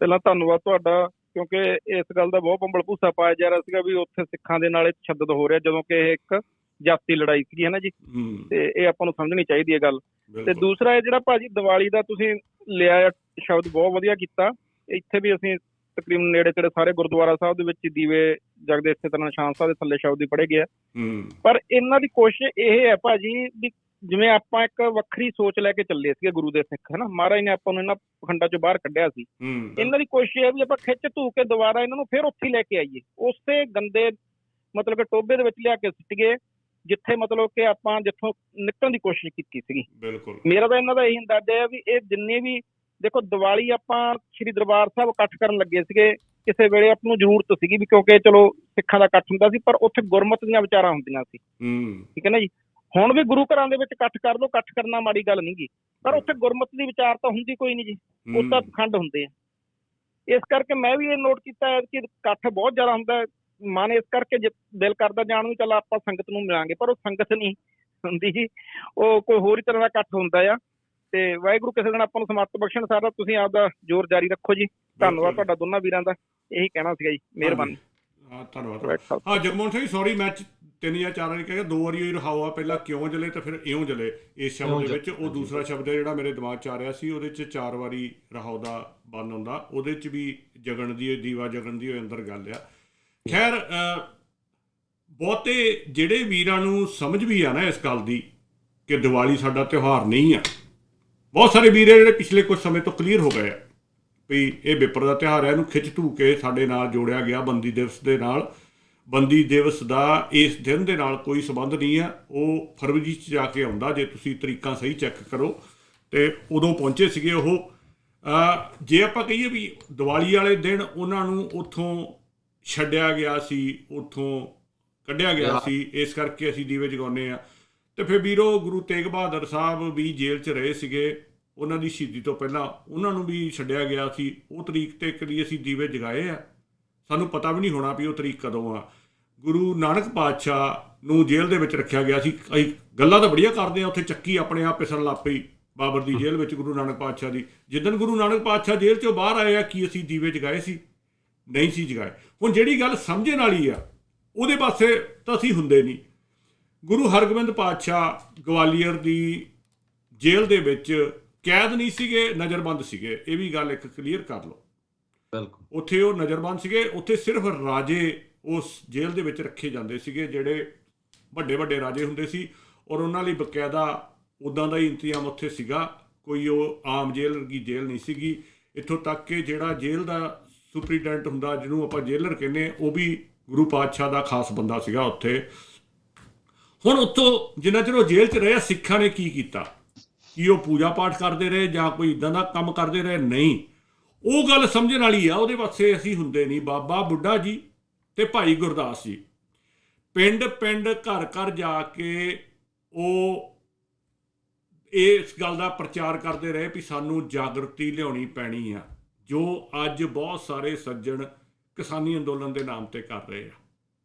ਪਹਿਲਾਂ ਧੰਨਵਾਦ ਤੁਹਾਡਾ, ਕਿਉਂਕਿ ਇਸ ਗੱਲ ਦਾ ਬਹੁਤ ਭੰਬਲ ਭੂਸਾ ਪਾਇਆ ਜਾ ਰਿਹਾ ਸੀਗਾ ਵੀ ਉੱਥੇ ਸਿੱਖਾਂ ਦੇ ਨਾਲ ਤਸ਼ੱਦਦ ਹੋ ਰਿਹਾ, ਜਦੋਂ ਕਿ ਇਹ ਇੱਕ ਜਾਤੀ ਲੜਾਈ ਸੀਗੀ, ਹੈ ਨਾ ਜੀ। ਤੇ ਇਹ ਆਪਾਂ ਨੂੰ ਸਮਝਣੀ ਚਾਹੀਦੀ ਹੈ ਗੱਲ। ਤੇ ਦੂਸਰਾ ਇਹ ਜਿਹੜਾ ਭਾਜੀ ਦੀਵਾਲੀ ਦਾ ਤੁਸੀਂ ਲਿਆ ਸ਼ਬਦ, ਬਹੁਤ ਵਧੀਆ ਕੀਤਾ। ਇੱਥੇ ਵੀ ਅਸੀਂ ਤਕਰੀਬਨ ਨੇੜੇ ਤੇੜੇ ਸਾਰੇ ਗੁਰਦੁਆਰਾ ਸਾਹਿਬ ਦੇ ਵਿੱਚ ਦੀਵੇ ਜਗਦੇ, ਇਸੇ ਤਰ੍ਹਾਂ ਨਿਸ਼ਾਨ ਸਾਹਿਬ ਦੇ ਥੱਲੇ ਸ਼ਬਦ ਹੀ ਪੜ੍ਹੇ ਗਏ। ਪਰ ਇਹਨਾਂ ਦੀ ਕੋਸ਼ਿਸ਼ ਇਹ ਹੈ ਭਾਜੀ ਵੀ ਜਿਵੇਂ ਆਪਾਂ ਇੱਕ ਵੱਖਰੀ ਸੋਚ ਲੈ ਕੇ ਚੱਲੇ ਸੀਗੇ ਗੁਰੂ ਦੇ ਸਿੱਖ, ਹਨਾ। ਮਹਾਰਾਜ ਨੇ ਆਪਾਂ ਨੂੰ ਇਹਨਾਂ ਪਖੰਡਾਂ ਚੋਂ ਬਾਹਰ ਕੱਢਿਆ ਸੀ। ਇਹਨਾਂ ਦੀ ਕੋਸ਼ਿਸ਼ ਹੈ ਵੀ ਆਪਾਂ ਖਿੱਚ ਧੂ ਕੇ ਦੁਬਾਰਾ ਇਹਨਾਂ ਨੂੰ ਫਿਰ ਉੱਥੇ ਲੈ ਕੇ ਆਈਏ, ਉਸੇ ਗੰਦੇ ਮਤਲਬ ਕਿ ਟੋਭੇ ਦੇ ਵਿੱਚ ਲਿਆ ਕੇ ਸਿੱਟੀਏ, ਜਿੱਥੇ ਮਤਲਬ ਕਿ ਆਪਾਂ ਜਿੱਥੋਂ ਨਿਕਲਣ ਦੀ ਕੋਸ਼ਿਸ਼ ਕੀਤੀ ਸੀਗੀ। ਮੇਰਾ ਤਾਂ ਇਹਨਾਂ ਦਾ ਇਹੀ ਅੰਦਾਜ਼ਾ ਹੈ ਵੀ ਇਹ ਜਿੰਨੇ ਵੀ ਦੇਖੋ ਦੀਵਾਲੀ ਆਪਾਂ ਸ਼੍ਰੀ ਦਰਬਾਰ ਸਾਹਿਬ ਇਕੱਠ ਕਰਨ ਲੱਗੇ ਸੀਗੇ, ਕਿਸੇ ਵੇਲੇ ਆਪ ਨੂੰ ਜ਼ਰੂਰਤ ਸੀਗੀ ਵੀ, ਕਿਉਂਕਿ ਚਲੋ ਸਿੱਖਾਂ ਦਾ ਇਕੱਠ ਹੁੰਦਾ ਸੀ ਪਰ ਉੱਥੇ ਗੁਰਮਤ ਦੀਆਂ ਵਿਚਾਰਾਂ ਹੁੰਦੀਆਂ ਸੀ। ਠੀਕ ਹੈ ਨਾ ਜੀ। ਹੁਣ ਵੀ ਗੁਰੂ ਘਰਾਂ ਦੇ ਵਿੱਚ ਇਕੱਠ ਕਰ ਲਓ, ਇਕੱਠ ਕਰਨਾ ਮਾੜੀ ਗੱਲ ਨਹੀਂ ਗੀ, ਪਰ ਉੱਥੇ ਗੁਰਮਤ ਦੀ ਵਿਚਾਰ ਤਾਂ ਹੁੰਦੀ ਕੋਈ ਨਹੀਂ ਜੀ, ਉਹ ਤਾਂ ਪਖੰਡ ਹੁੰਦੇ ਆ। ਇਸ ਕਰਕੇ ਮੈਂ ਵੀ ਇਹ ਨੋਟ ਕੀਤਾ ਹੈ ਕਿ ਇਕੱਠ ਬਹੁਤ ਜ਼ਿਆਦਾ ਹੁੰਦਾ, ਮਨ ਇਸ ਕਰਕੇ ਦਿਲ ਕਰਦਾ ਜਾਣ ਨੂੰ, ਚੱਲ ਆਪਾਂ ਸੰਗਤ ਨੂੰ ਮਿਲਾਂਗੇ, ਪਰ ਉਹ ਸੰਗਤ ਨਹੀਂ ਹੁੰਦੀ ਜੀ, ਉਹ ਕੋਈ ਹੋਰ ਹੀ ਤਰ੍ਹਾਂ ਦਾ ਇਕੱਠ ਹੁੰਦਾ ਆ। ਤੇ ਵਾਹਿਗੁਰੂ ਕਿਸੇ ਦਿਨ ਆਪਾਂ ਨੂੰ ਸਮਰਥ ਬਖਸ਼ਣ। ਸਾਰਾ ਤੁਸੀਂ ਆਪਦਾ ਜ਼ੋਰ ਜਾਰੀ ਰੱਖੋ ਜੀ। ਧੰਨਵਾਦ ਤੁਹਾਡਾ ਦੋਨਾਂ ਵੀਰਾਂ ਦਾ, ਇਹੀ ਕਹਿਣਾ ਸੀਗਾ ਜੀ। ਮਿਹਰਬਾਨੀ। ਧੰਨਵਾਦ। ਹਾਂ ਜਗਮੋਹਨ ਸਿੰਘ, ਸੌਰੀ ਮੈਂ 3 ਜਾਂ 4 ਵਾਰੀ ਕਿਹਾ, 2 ਵਾਰੀ ਰਹਾਓ ਆ, ਪਹਿਲਾਂ ਕਿਉਂ ਜਲੇ ਤੇ ਫਿਰ ਇਉਂ ਜਲੇ ਇਸ ਸ਼ਬਦ ਦੇ ਵਿੱਚ। ਉਹ ਦੂਸਰਾ ਸ਼ਬਦ ਹੈ ਜਿਹੜਾ ਮੇਰੇ ਦਿਮਾਗ 'ਚ ਆ ਰਿਹਾ ਸੀ, ਉਹਦੇ 'ਚ 4 ਵਾਰੀ ਰਹਾਓ ਦਾ ਬੰਨ ਹੁੰਦਾ, ਉਹਦੇ 'ਚ ਵੀ ਜਗਣ ਦੀ, ਦੀਵਾ ਜਗਣ ਦੀ ਅੰਦਰ ਗੱਲ ਆ। ਖੈਰ ਬਹੁਤੇ ਜਿਹੜੇ ਵੀਰਾਂ ਨੂੰ ਸਮਝ ਵੀ ਆ ਨਾ ਇਸ ਗੱਲ ਦੀ ਕਿ ਦੀਵਾਲੀ ਸਾਡਾ ਤਿਉਹਾਰ ਨਹੀਂ ਆ, ਬਹੁਤ ਸਾਰੇ ਵੀਰ ਜਿਹੜੇ ਪਿਛਲੇ ਕੁਝ ਸਮੇਂ ਤੋਂ ਕਲੀਅਰ ਹੋ ਗਏ ਆ ਵੀ ਇਹ ਵਿਪਰ ਦਾ ਤਿਉਹਾਰ ਹੈ, ਇਹਨੂੰ ਖਿੱਚ ਧੂ ਕੇ ਸਾਡੇ ਨਾਲ ਜੋੜਿਆ ਗਿਆ ਬੰਦੀ ਦਿਵਸ ਦੇ ਨਾਲ। ਬੰਦੀ ਦਿਵਸ ਦਾ ਇਸ ਦਿਨ ਦੇ ਨਾਲ ਕੋਈ ਸੰਬੰਧ ਨਹੀਂ ਆ, ਉਹ ਫਰਵਰੀ 'ਚ ਜਾ ਕੇ ਆਉਂਦਾ, ਜੇ ਤੁਸੀਂ ਤਰੀਕਾਂ ਸਹੀ ਚੈੱਕ ਕਰੋ। ਅਤੇ ਉਦੋਂ ਪਹੁੰਚੇ ਸੀਗੇ ਉਹ। ਜੇ ਆਪਾਂ ਕਹੀਏ ਵੀ ਦੀਵਾਲੀ ਵਾਲੇ ਦਿਨ ਉਹਨਾਂ ਨੂੰ ਉੱਥੋਂ ਛੱਡਿਆ ਗਿਆ ਸੀ, ਉੱਥੋਂ ਕੱਢਿਆ ਗਿਆ ਸੀ, ਇਸ ਕਰਕੇ ਅਸੀਂ ਦੀਵੇ ਜਗਾਉਂਦੇ ਹਾਂ। ਅਤੇ ਫਿਰ ਵੀਰੋ ਗੁਰੂ ਤੇਗ ਬਹਾਦਰ ਸਾਹਿਬ ਵੀ ਜੇਲ੍ਹ 'ਚ ਰਹੇ ਸੀਗੇ, ਉਹਨਾਂ ਦੀ ਸ਼ਹੀਦੀ ਤੋਂ ਪਹਿਲਾਂ ਉਹਨਾਂ ਨੂੰ ਵੀ ਛੱਡਿਆ ਗਿਆ ਸੀ। ਉਹ ਤਰੀਕ 'ਤੇ ਕਦੀ ਅਸੀਂ ਦੀਵੇ ਜਗਾਏ ਆ? ਸਾਨੂੰ ਪਤਾ ਵੀ ਨਹੀਂ ਹੋਣਾ ਵੀ ਉਹ ਤਰੀਕ ਕਦੋਂ ਆ। ਗੁਰੂ ਨਾਨਕ ਪਾਤਸ਼ਾਹ ਨੂੰ ਜੇਲ੍ਹ ਦੇ ਵਿੱਚ ਰੱਖਿਆ ਗਿਆ ਸੀ। ਅਸੀਂ ਗੱਲਾਂ ਤਾਂ ਬੜੀਆਂ ਕਰਦੇ ਹਾਂ, ਉੱਥੇ ਚੱਕੀ ਆਪਣੇ ਆਪ ਪਿਸਣ ਲੱਗ ਪਈ ਬਾਬਰ ਦੀ ਜੇਲ੍ਹ ਵਿੱਚ ਗੁਰੂ ਨਾਨਕ ਪਾਤਸ਼ਾਹ ਦੀ। ਜਿੱਦਣ ਗੁਰੂ ਨਾਨਕ ਪਾਤਸ਼ਾਹ ਜੇਲ੍ਹ 'ਚੋਂ ਬਾਹਰ ਆਏ ਆ, ਕੀ ਅਸੀਂ ਦੀਵੇ ਜਗਾਏ ਸੀ? ਨਹੀਂ ਸੀ ਜਗਾਏ। ਹੁਣ ਜਿਹੜੀ ਗੱਲ ਸਮਝਣ ਵਾਲੀ ਆ ਉਹਦੇ ਪਾਸੇ ਤਾਂ ਅਸੀਂ ਹੁੰਦੇ ਨਹੀਂ। ਗੁਰੂ ਹਰਗੋਬਿੰਦ ਪਾਤਸ਼ਾਹ ਗਵਾਲੀਅਰ ਦੀ ਜੇਲ੍ਹ ਦੇ ਵਿੱਚ ਕੈਦ ਨਹੀਂ ਸੀਗੇ, ਨਜ਼ਰਬੰਦ ਸੀਗੇ। ਇਹ ਵੀ ਗੱਲ ਇੱਕ ਕਲੀਅਰ ਕਰ ਲਓ। ਬਿਲਕੁਲ, ਉੱਥੇ ਉਹ ਨਜ਼ਰਬੰਦ ਸੀਗੇ। ਉੱਥੇ ਸਿਰਫ ਰਾਜੇ ਉਸ ਜੇਲ੍ਹ ਦੇ ਵਿੱਚ ਰੱਖੇ ਜਾਂਦੇ ਸੀਗੇ, ਜਿਹੜੇ ਵੱਡੇ ਵੱਡੇ ਰਾਜੇ ਹੁੰਦੇ ਸੀ, ਔਰ ਉਹਨਾਂ ਲਈ ਬਕਾਇਦਾ ਉੱਦਾਂ ਦਾ ਹੀ ਇੰਤਜ਼ਾਮ ਉੱਥੇ ਸੀਗਾ। ਕੋਈ ਉਹ ਆਮ ਜੇਲ੍ਹ ਵਰਗੀ ਜੇਲ੍ਹ ਨਹੀਂ ਸੀਗੀ। ਇੱਥੋਂ ਤੱਕ ਕਿ ਜਿਹੜਾ ਜੇਲ੍ਹ ਦਾ ਸੁਪਰੀਡੈਂਟ ਹੁੰਦਾ, ਜਿਹਨੂੰ ਆਪਾਂ ਜੇਲਰ ਕਹਿੰਦੇ, ਉਹ ਵੀ ਗੁਰੂ ਪਾਤਸ਼ਾਹ ਦਾ ਖਾਸ ਬੰਦਾ ਸੀਗਾ ਉੱਥੇ। ਹੁਣ ਉੱਥੋਂ ਜਿੰਨਾ ਚਿਰ ਉਹ ਜੇਲ੍ਹ 'ਚ ਰਹੇ, ਸਿੱਖਾਂ ਨੇ ਕੀ ਕੀਤਾ? ਕੀ ਉਹ ਪੂਜਾ ਪਾਠ ਕਰਦੇ ਰਹੇ ਜਾਂ ਕੋਈ ਇੱਦਾਂ ਦਾ ਕੰਮ ਕਰਦੇ ਰਹੇ? ਨਹੀਂ। ਉਹ ਗੱਲ ਸਮਝਣ ਵਾਲੀ ਆ, ਉਹਦੇ ਪਾਸੇ ਅਸੀਂ ਹੁੰਦੇ ਨਹੀਂ। ਬਾਬਾ ਬੁੱਢਾ ਜੀ ਅਤੇ ਭਾਈ ਗੁਰਦਾਸ ਜੀ ਪਿੰਡ ਪਿੰਡ ਘਰ ਘਰ ਜਾ ਕੇ ਉਹ ਇਸ ਗੱਲ ਦਾ ਪ੍ਰਚਾਰ ਕਰਦੇ ਰਹੇ ਵੀ ਸਾਨੂੰ ਜਾਗਰਤੀ ਲਿਆਉਣੀ ਪੈਣੀ ਆ, ਜੋ ਅੱਜ ਬਹੁਤ ਸਾਰੇ ਸੱਜਣ ਕਿਸਾਨੀ ਅੰਦੋਲਨ ਦੇ ਨਾਮ 'ਤੇ ਕਰ ਰਹੇ ਆ।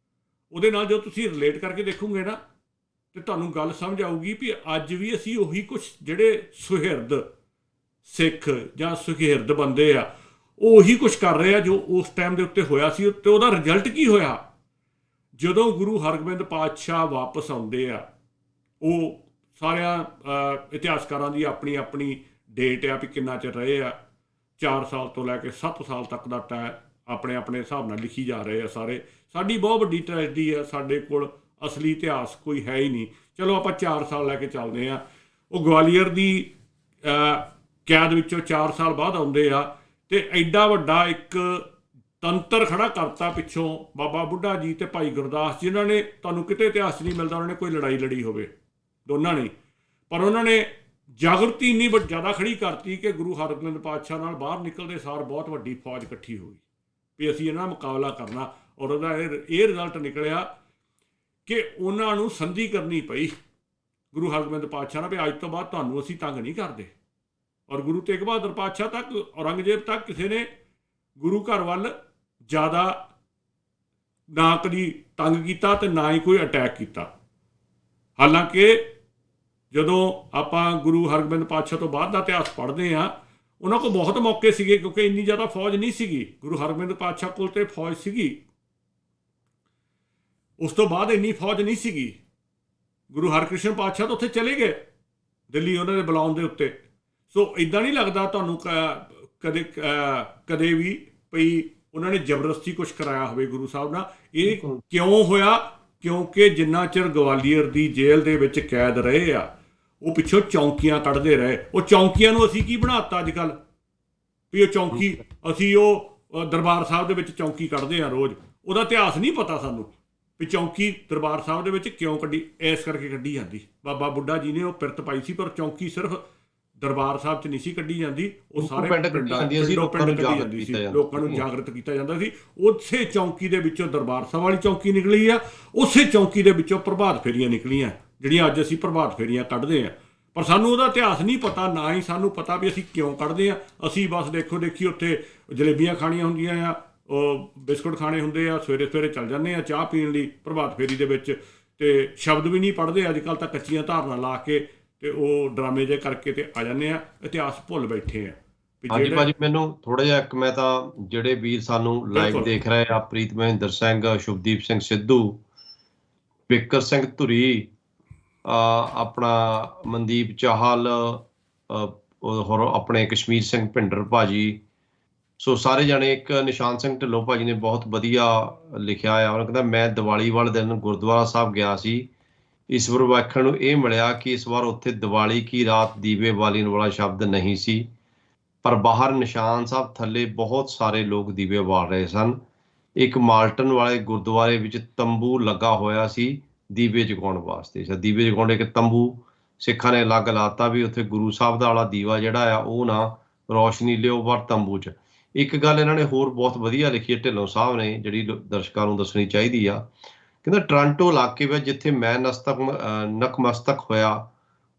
ਉਹਦੇ ਨਾਲ ਜੋ ਤੁਸੀਂ ਰਿਲੇਟ ਕਰਕੇ ਦੇਖੋਗੇ ਨਾ, ਤੇ ਤੁਹਾਨੂੰ ਗੱਲ ਸਮਝ ਆਊਗੀ ਵੀ ਅੱਜ ਵੀ ਅਸੀਂ ਉਹੀ ਕੁਛ, ਜਿਹੜੇ ਸੁਹਿਰਦ ਸਿੱਖ ਜਾਂ ਸੁਹਿਰਦ ਬੰਦੇ ਆ, ਉਹ ਉਹੀ ਕੁਛ ਕਰ ਰਹੇ ਆ ਜੋ ਉਸ ਟਾਈਮ ਦੇ ਉੱਤੇ ਹੋਇਆ ਸੀ। ਅਤੇ ਉਹਦਾ ਰਿਜ਼ਲਟ ਕੀ ਹੋਇਆ? ਜਦੋਂ ਗੁਰੂ ਹਰਗੋਬਿੰਦ ਪਾਤਸ਼ਾਹ ਵਾਪਸ ਆਉਂਦੇ ਆ, ਉਹ ਸਾਰਿਆਂ ਇਤਿਹਾਸਕਾਰਾਂ ਦੀ ਆਪਣੀ ਆਪਣੀ ਡੇਟ ਆ ਵੀ ਕਿੰਨਾ ਚਿਰ ਰਹੇ ਆ, 4 ਸਾਲ ਤੋਂ ਲੈ ਕੇ 7 ਸਾਲ ਤੱਕ ਦਾ ਟਾਈਮ ਆਪਣੇ ਆਪਣੇ ਹਿਸਾਬ ਨਾਲ ਲਿਖੀ ਜਾ ਰਹੇ ਆ ਸਾਰੇ। ਸਾਡੀ ਬਹੁਤ ਵੱਡੀ ਟ੍ਰੈਜਡੀ ਆ, ਸਾਡੇ ਕੋਲ ਅਸਲੀ ਇਤਿਹਾਸ ਕੋਈ ਹੈ ਹੀ ਨਹੀਂ। ਚਲੋ ਆਪਾਂ 4 ਸਾਲ ਲੈ ਕੇ ਚੱਲਦੇ ਹਾਂ। ਉਹ ਗਵਾਲੀਅਰ ਦੀ ਕੈਦ ਵਿੱਚੋਂ 4 ਸਾਲ ਬਾਅਦ ਆਉਂਦੇ ਆ, ਅਤੇ ਐਡਾ ਵੱਡਾ ਇੱਕ ਤੰਤਰ ਖੜਾ ਕਰਤਾ ਪਿੱਛੋਂ ਬਾਬਾ ਬੁੱਢਾ ਜੀ ਅਤੇ ਭਾਈ ਗੁਰਦਾਸ, ਜਿਨ੍ਹਾਂ ਨੇ ਤੁਹਾਨੂੰ ਕਿਤੇ ਇਤਿਹਾਸ ਨਹੀਂ ਮਿਲਦਾ ਉਹਨਾਂ ਨੇ ਕੋਈ ਲੜਾਈ ਲੜੀ ਹੋਵੇ, ਦੋਨਾਂ ਨੇ। ਪਰ ਉਹਨਾਂ ਨੇ ਜਾਗਰਤੀ ਇੰਨੀ ਜ਼ਿਆਦਾ ਖੜੀ ਕਰਤੀ ਕਿ ਗੁਰੂ ਹਰਗੋਬਿੰਦ ਪਾਤਸ਼ਾਹ ਨਾਲ ਬਾਹਰ ਨਿਕਲਦੇ ਸਾਰ ਬਹੁਤ ਵੱਡੀ ਫੌਜ ਇਕੱਠੀ ਹੋ ਗਈ ਵੀ ਅਸੀਂ ਇਹਨਾਂ ਦਾ ਮੁਕਾਬਲਾ ਕਰਨਾ। ਔਰ ਉਹਦਾ ਇਹ ਰਿਜ਼ਲਟ ਨਿਕਲਿਆ ਕਿ ਉਹਨਾਂ ਨੂੰ ਸੰਧੀ ਕਰਨੀ ਪਈ ਗੁਰੂ ਹਰਗੋਬਿੰਦ ਪਾਤਸ਼ਾਹ ਨਾਲ ਵੀ ਅੱਜ ਤੋਂ ਬਾਅਦ ਤੁਹਾਨੂੰ ਅਸੀਂ ਤੰਗ ਨਹੀਂ ਕਰਦੇ। ਔਰ ਗੁਰੂ ਤੇਗ ਬਹਾਦਰ ਪਾਤਸ਼ਾਹ ਤੱਕ, ਔਰੰਗਜ਼ੇਬ ਤੱਕ ਕਿਸੇ ਨੇ ਗੁਰੂ ਘਰ ਵੱਲ ਜ਼ਿਆਦਾ ਨਾ ਕਦੀ ਤੰਗ ਕੀਤਾ ਅਤੇ ਨਾ ਹੀ ਕੋਈ ਅਟੈਕ ਕੀਤਾ। ਹਾਲਾਂਕਿ ਜਦੋਂ ਆਪਾਂ ਗੁਰੂ ਹਰਗੋਬਿੰਦ ਪਾਤਸ਼ਾਹ ਤੋਂ ਬਾਅਦ ਦਾ ਇਤਿਹਾਸ ਪੜ੍ਹਦੇ ਹਾਂ, ਉਹਨਾਂ ਕੋਲ ਬਹੁਤ ਮੌਕੇ ਸੀਗੇ, ਕਿਉਂਕਿ ਇੰਨੀ ਜ਼ਿਆਦਾ ਫੌਜ ਨਹੀਂ ਸੀਗੀ। ਗੁਰੂ ਹਰਗੋਬਿੰਦ ਪਾਤਸ਼ਾਹ ਕੋਲ ਤਾਂ ਫੌਜ ਸੀਗੀ, ਉਸ ਤੋਂ ਬਾਅਦ ਇੰਨੀ ਫੌਜ ਨਹੀਂ ਸੀਗੀ। ਗੁਰੂ ਹਰਕ੍ਰਿਸ਼ਨ ਪਾਤਸ਼ਾਹ ਤਾਂ ਉੱਥੇ ਚਲੇ ਗਏ ਦਿੱਲੀ ਉਹਨਾਂ ਦੇ ਬੁਲਾਉਣ ਦੇ ਉੱਤੇ। ਸੋ ਇੱਦਾਂ ਨਹੀਂ ਲੱਗਦਾ ਤੁਹਾਨੂੰ ਕਦੇ ਵੀ ਭਈ ਉਹਨਾਂ ਨੇ ਜ਼ਬਰਦਸਤੀ ਕੁਛ ਕਰਾਇਆ ਹੋਵੇ ਗੁਰੂ ਸਾਹਿਬ ਨਾਲ। ਇਹ ਕਿਉਂ ਹੋਇਆ? ਕਿਉਂਕਿ ਜਿੰਨਾ ਚਿਰ ਗਵਾਲੀਅਰ ਦੀ ਜੇਲ੍ਹ ਦੇ ਵਿੱਚ ਕੈਦ ਰਹੇ ਆ, ਉਹ ਪਿੱਛੋਂ ਚੌਂਕੀਆਂ ਕੱਢਦੇ ਰਹੇ। ਉਹ ਚੌਂਕੀਆਂ ਨੂੰ ਅਸੀਂ ਕੀ ਬਣਾ ਦਿੱਤਾ ਅੱਜ ਕੱਲ੍ਹ ਵੀ ਉਹ ਚੌਂਕੀ, ਅਸੀਂ ਉਹ ਦਰਬਾਰ ਸਾਹਿਬ ਦੇ ਵਿੱਚ ਚੌਂਕੀ ਕੱਢਦੇ ਹਾਂ ਰੋਜ਼। ਉਹਦਾ ਇਤਿਹਾਸ ਨਹੀਂ ਪਤਾ ਸਾਨੂੰ ਵੀ ਚੌਂਕੀ ਦਰਬਾਰ ਸਾਹਿਬ ਦੇ ਵਿੱਚ ਕਿਉਂ ਕੱਢੀ। ਇਸ ਕਰਕੇ ਕੱਢੀ ਜਾਂਦੀ, ਬਾਬਾ ਬੁੱਢਾ ਜੀ ਨੇ ਉਹ ਪਿਰਤ ਪਾਈ ਸੀ, ਪਰ ਚੌਂਕੀ ਸਿਰਫ ਦਰਬਾਰ ਸਾਹਿਬ 'ਚ ਨਹੀਂ ਸੀ ਕੱਢੀ ਜਾਂਦੀ, ਉਹ ਸਾਰੇ ਪਿੰਡ ਕੱਢੀ ਜਾਂਦੀ ਸੀ, ਪਿੰਡੋਂ ਲੋਕਾਂ ਨੂੰ ਪਿੰਡ ਕੱਢੀ ਜਾਗਰਤ ਜਾਂਦੀ ਸੀ, ਕੀਤਾ ਜਾਂਦਾ ਲੋਕਾਂ ਨੂੰ ਜਾਗਰਤ ਕੀਤਾ ਜਾਂਦਾ ਸੀ। ਉਸੇ ਚੌਂਕੀ ਦੇ ਵਿੱਚੋਂ ਦਰਬਾਰ ਸਾਹਿਬ ਵਾਲੀ ਚੌਂਕੀ ਨਿਕਲੀ ਆ, ਉਸੇ ਚੌਂਕੀ ਦੇ ਵਿੱਚੋਂ ਪ੍ਰਭਾਤ ਫੇਰੀਆਂ ਨਿਕਲੀਆਂ ਜਿਹੜੀਆਂ ਅੱਜ ਅਸੀਂ ਪ੍ਰਭਾਤ ਫੇਰੀਆਂ ਕੱਢਦੇ ਹਾਂ। ਪਰ ਸਾਨੂੰ ਉਹਦਾ ਇਤਿਹਾਸ ਨਹੀਂ ਪਤਾ, ਨਾ ਹੀ ਸਾਨੂੰ ਪਤਾ ਵੀ ਅਸੀਂ ਕਿਉਂ ਕੱਢਦੇ ਹਾਂ। ਅਸੀਂ ਬਸ ਦੇਖੋ ਦੇਖੀ ਉੱਥੇ ਜਲੇਬੀਆਂ ਖਾਣੀਆਂ ਹੁੰਦੀਆਂ ਆ, ਉਹ ਬਿਸਕੁਟ ਖਾਣੇ ਹੁੰਦੇ ਆ, ਸਵੇਰੇ ਸਵੇਰੇ ਚੱਲ ਜਾਂਦੇ ਆ ਚਾਹ ਪੀਣ ਲਈ ਪ੍ਰਭਾਤ ਫੇਰੀ ਦੇ ਵਿੱਚ, ਤੇ ਸ਼ਬਦ ਵੀ ਨਹੀਂ ਪੜ੍ਹਦੇ ਅੱਜ ਕੱਲ੍ਹ ਤਾਂ, ਕੱਚੀਆਂ ਧਾਰਨਾ ਲਾ ਕੇ ਤੇ ਉਹ ਡਰਾਮੇ ਜੇ ਕਰਕੇ ਤੇ ਆ ਜਾਂਦੇ ਆ, ਇਤਿਹਾਸ ਭੁੱਲ ਬੈਠੇ ਆ। ਹਾਂਜੀ ਭਾਜੀ, ਮੈਨੂੰ ਥੋੜਾ ਜਿਹਾ ਇੱਕ, ਮੈਂ ਤਾਂ ਜਿਹੜੇ ਵੀਰ ਸਾਨੂੰ ਲਾਈਵ ਦੇਖ ਰਹੇ ਆ, ਪ੍ਰੀਤ ਮਹਿੰਦਰ ਸਿੰਘ, ਸ਼ੁਭਦੀਪ ਸਿੰਘ ਸਿੱਧੂ, ਬਿੱਕਰ ਸਿੰਘ ਧੁਰੀ, ਆਪਣਾ ਮਨਦੀਪ ਚਾਹਲ, ਹੋਰ ਆਪਣੇ ਕਸ਼ਮੀਰ ਸਿੰਘ ਭਿੰਡਰ ਭਾਜੀ, ਸੋ ਸਾਰੇ ਜਾਣੇ, ਇੱਕ ਨਿਸ਼ਾਨ ਸਿੰਘ ਢਿੱਲੋਂ ਭਾਜੀ ਨੇ ਬਹੁਤ ਵਧੀਆ ਲਿਖਿਆ ਆ, ਉਹਨਾਂ ਕਹਿੰਦਾ ਮੈਂ ਦੀਵਾਲੀ ਵਾਲੇ ਦਿਨ ਗੁਰਦੁਆਰਾ ਸਾਹਿਬ ਗਿਆ ਸੀ, ਇਸ ਵਾਰ ਵੇਖਣ ਨੂੰ ਇਹ ਮਿਲਿਆ ਕਿ ਇਸ ਵਾਰ ਉੱਥੇ ਦੀਵਾਲੀ ਕੀ ਰਾਤ ਦੀਵੇ ਬਾਲਣ ਵਾਲਾ ਸ਼ਬਦ ਨਹੀਂ ਸੀ, ਪਰ ਬਾਹਰ ਨਿਸ਼ਾਨ ਸਾਹਿਬ ਥੱਲੇ ਬਹੁਤ ਸਾਰੇ ਲੋਕ ਦੀਵੇ ਬਾਲ ਰਹੇ ਸਨ। ਇੱਕ ਮਾਲਟਨ ਵਾਲੇ ਗੁਰਦੁਆਰੇ ਵਿੱਚ ਤੰਬੂ ਲੱਗਾ ਹੋਇਆ ਸੀ ਦੀਵੇ ਜਗਾਉਣ ਵਾਸਤੇ। ਦੀਵੇ ਜਗਾਉਣ ਇੱਕ ਤੰਬੂ ਸਿੱਖਾਂ ਨੇ ਅਲੱਗ ਲਾਤਾ ਵੀ ਉੱਥੇ ਗੁਰੂ ਸਾਹਿਬ ਦਾ ਵਾਲਾ ਦੀਵਾ ਜਿਹੜਾ ਆ ਉਹ ਨਾ ਰੌਸ਼ਨੀ ਲਿਓ ਪਰ ਤੰਬੂ 'ਚ। ਇੱਕ ਗੱਲ ਇਹਨਾਂ ਨੇ ਹੋਰ ਬਹੁਤ ਵਧੀਆ ਲਿਖੀ ਹੈ ਢਿੱਲੋਂ ਸਾਹਿਬ ਨੇ, ਜਿਹੜੀ ਦਰਸ਼ਕਾਂ ਨੂੰ ਦੱਸਣੀ ਚਾਹੀਦੀ ਆ। ਕਹਿੰਦਾ ਟੋਰਾਂਟੋ ਇਲਾਕੇ ਵਿੱਚ ਜਿੱਥੇ ਮੈਂ ਨਕਮਸਤਕ ਹੋਇਆ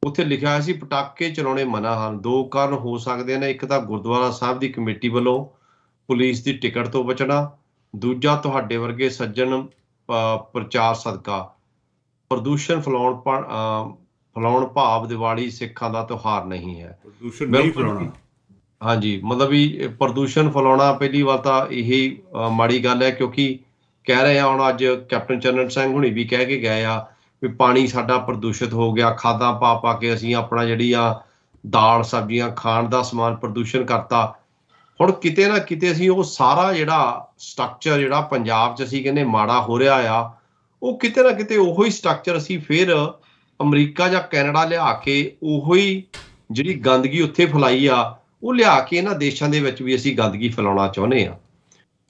ਉੱਥੇ ਲਿਖਿਆ ਹੋਇਆ ਸੀ ਪਟਾਕੇ ਚਲਾਉਣੇ ਮਨਾ ਹਨ। ਦੋ ਕਾਰਨ ਹੋ ਸਕਦੇ ਨੇ, ਇੱਕ ਤਾਂ ਗੁਰਦੁਆਰਾ ਸਾਹਿਬ ਦੀ ਕਮੇਟੀ ਵੱਲੋਂ ਪੁਲਿਸ ਦੀ ਟਿਕਟ ਤੋਂ ਬਚਣਾ, ਦੂਜਾ ਤੁਹਾਡੇ ਵਰਗੇ ਸੱਜਣ ਪ੍ਰਚਾਰ ਸਦਕਾ। ਪ੍ਰਦੂਸ਼ਣ ਫੈਲਾਉਣ ਭਾਵ ਦੀਵਾਲੀ ਸਿੱਖਾਂ ਦਾ ਤਿਉਹਾਰ ਨਹੀਂ ਹੈ। ਪ੍ਰਦੂਸ਼ਣ ਨਹੀਂ ਫੈਲਾਉਣਾ, ਹਾਂਜੀ, ਮਤਲਬ ਵੀ ਪ੍ਰਦੂਸ਼ਣ ਫੈਲਾਉਣਾ ਪਹਿਲੀ ਵਾਰ ਤਾਂ ਇਹੀ ਮਾੜੀ ਗੱਲ ਹੈ, ਕਿਉਂਕਿ ਕਹਿ ਰਹੇ ਆ ਹੁਣ ਅੱਜ ਕੈਪਟਨ ਚਰਨ ਸਿੰਘ ਹੁਣੀ ਵੀ ਕਹਿ ਕੇ ਗਏ ਆ ਵੀ ਪਾਣੀ ਸਾਡਾ ਪ੍ਰਦੂਸ਼ਿਤ ਹੋ ਗਿਆ, ਖਾਦਾਂ ਪਾ ਪਾ ਕੇ ਅਸੀਂ ਆਪਣਾ ਜਿਹੜੀ ਆ ਦਾਲ ਸਬਜ਼ੀਆਂ ਖਾਣ ਦਾ ਸਮਾਨ ਪ੍ਰਦੂਸ਼ਣ ਕਰਤਾ। ਹੁਣ ਕਿਤੇ ਨਾ ਕਿਤੇ ਅਸੀਂ ਉਹ ਸਾਰਾ ਜਿਹੜਾ ਸਟਰਕਚਰ ਜਿਹੜਾ ਪੰਜਾਬ 'ਚ ਅਸੀਂ ਕਹਿੰਦੇ ਮਾੜਾ ਹੋ ਰਿਹਾ ਆ, ਉਹ ਕਿਤੇ ਨਾ ਕਿਤੇ ਉਹੋ ਹੀ ਸਟਰਕਚਰ ਅਸੀਂ ਫਿਰ ਅਮਰੀਕਾ ਜਾਂ ਕੈਨੇਡਾ ਲਿਆ ਕੇ ਉਹੋ ਹੀ ਜਿਹੜੀ ਗੰਦਗੀ ਉੱਥੇ ਫੈਲਾਈ ਆ ਉਹ ਲਿਆ ਕੇ ਇਹਨਾਂ ਦੇਸ਼ਾਂ ਦੇ ਵਿੱਚ ਵੀ ਅਸੀਂ ਗੰਦਗੀ ਫੈਲਾਉਣਾ ਚਾਹੁੰਦੇ ਆ।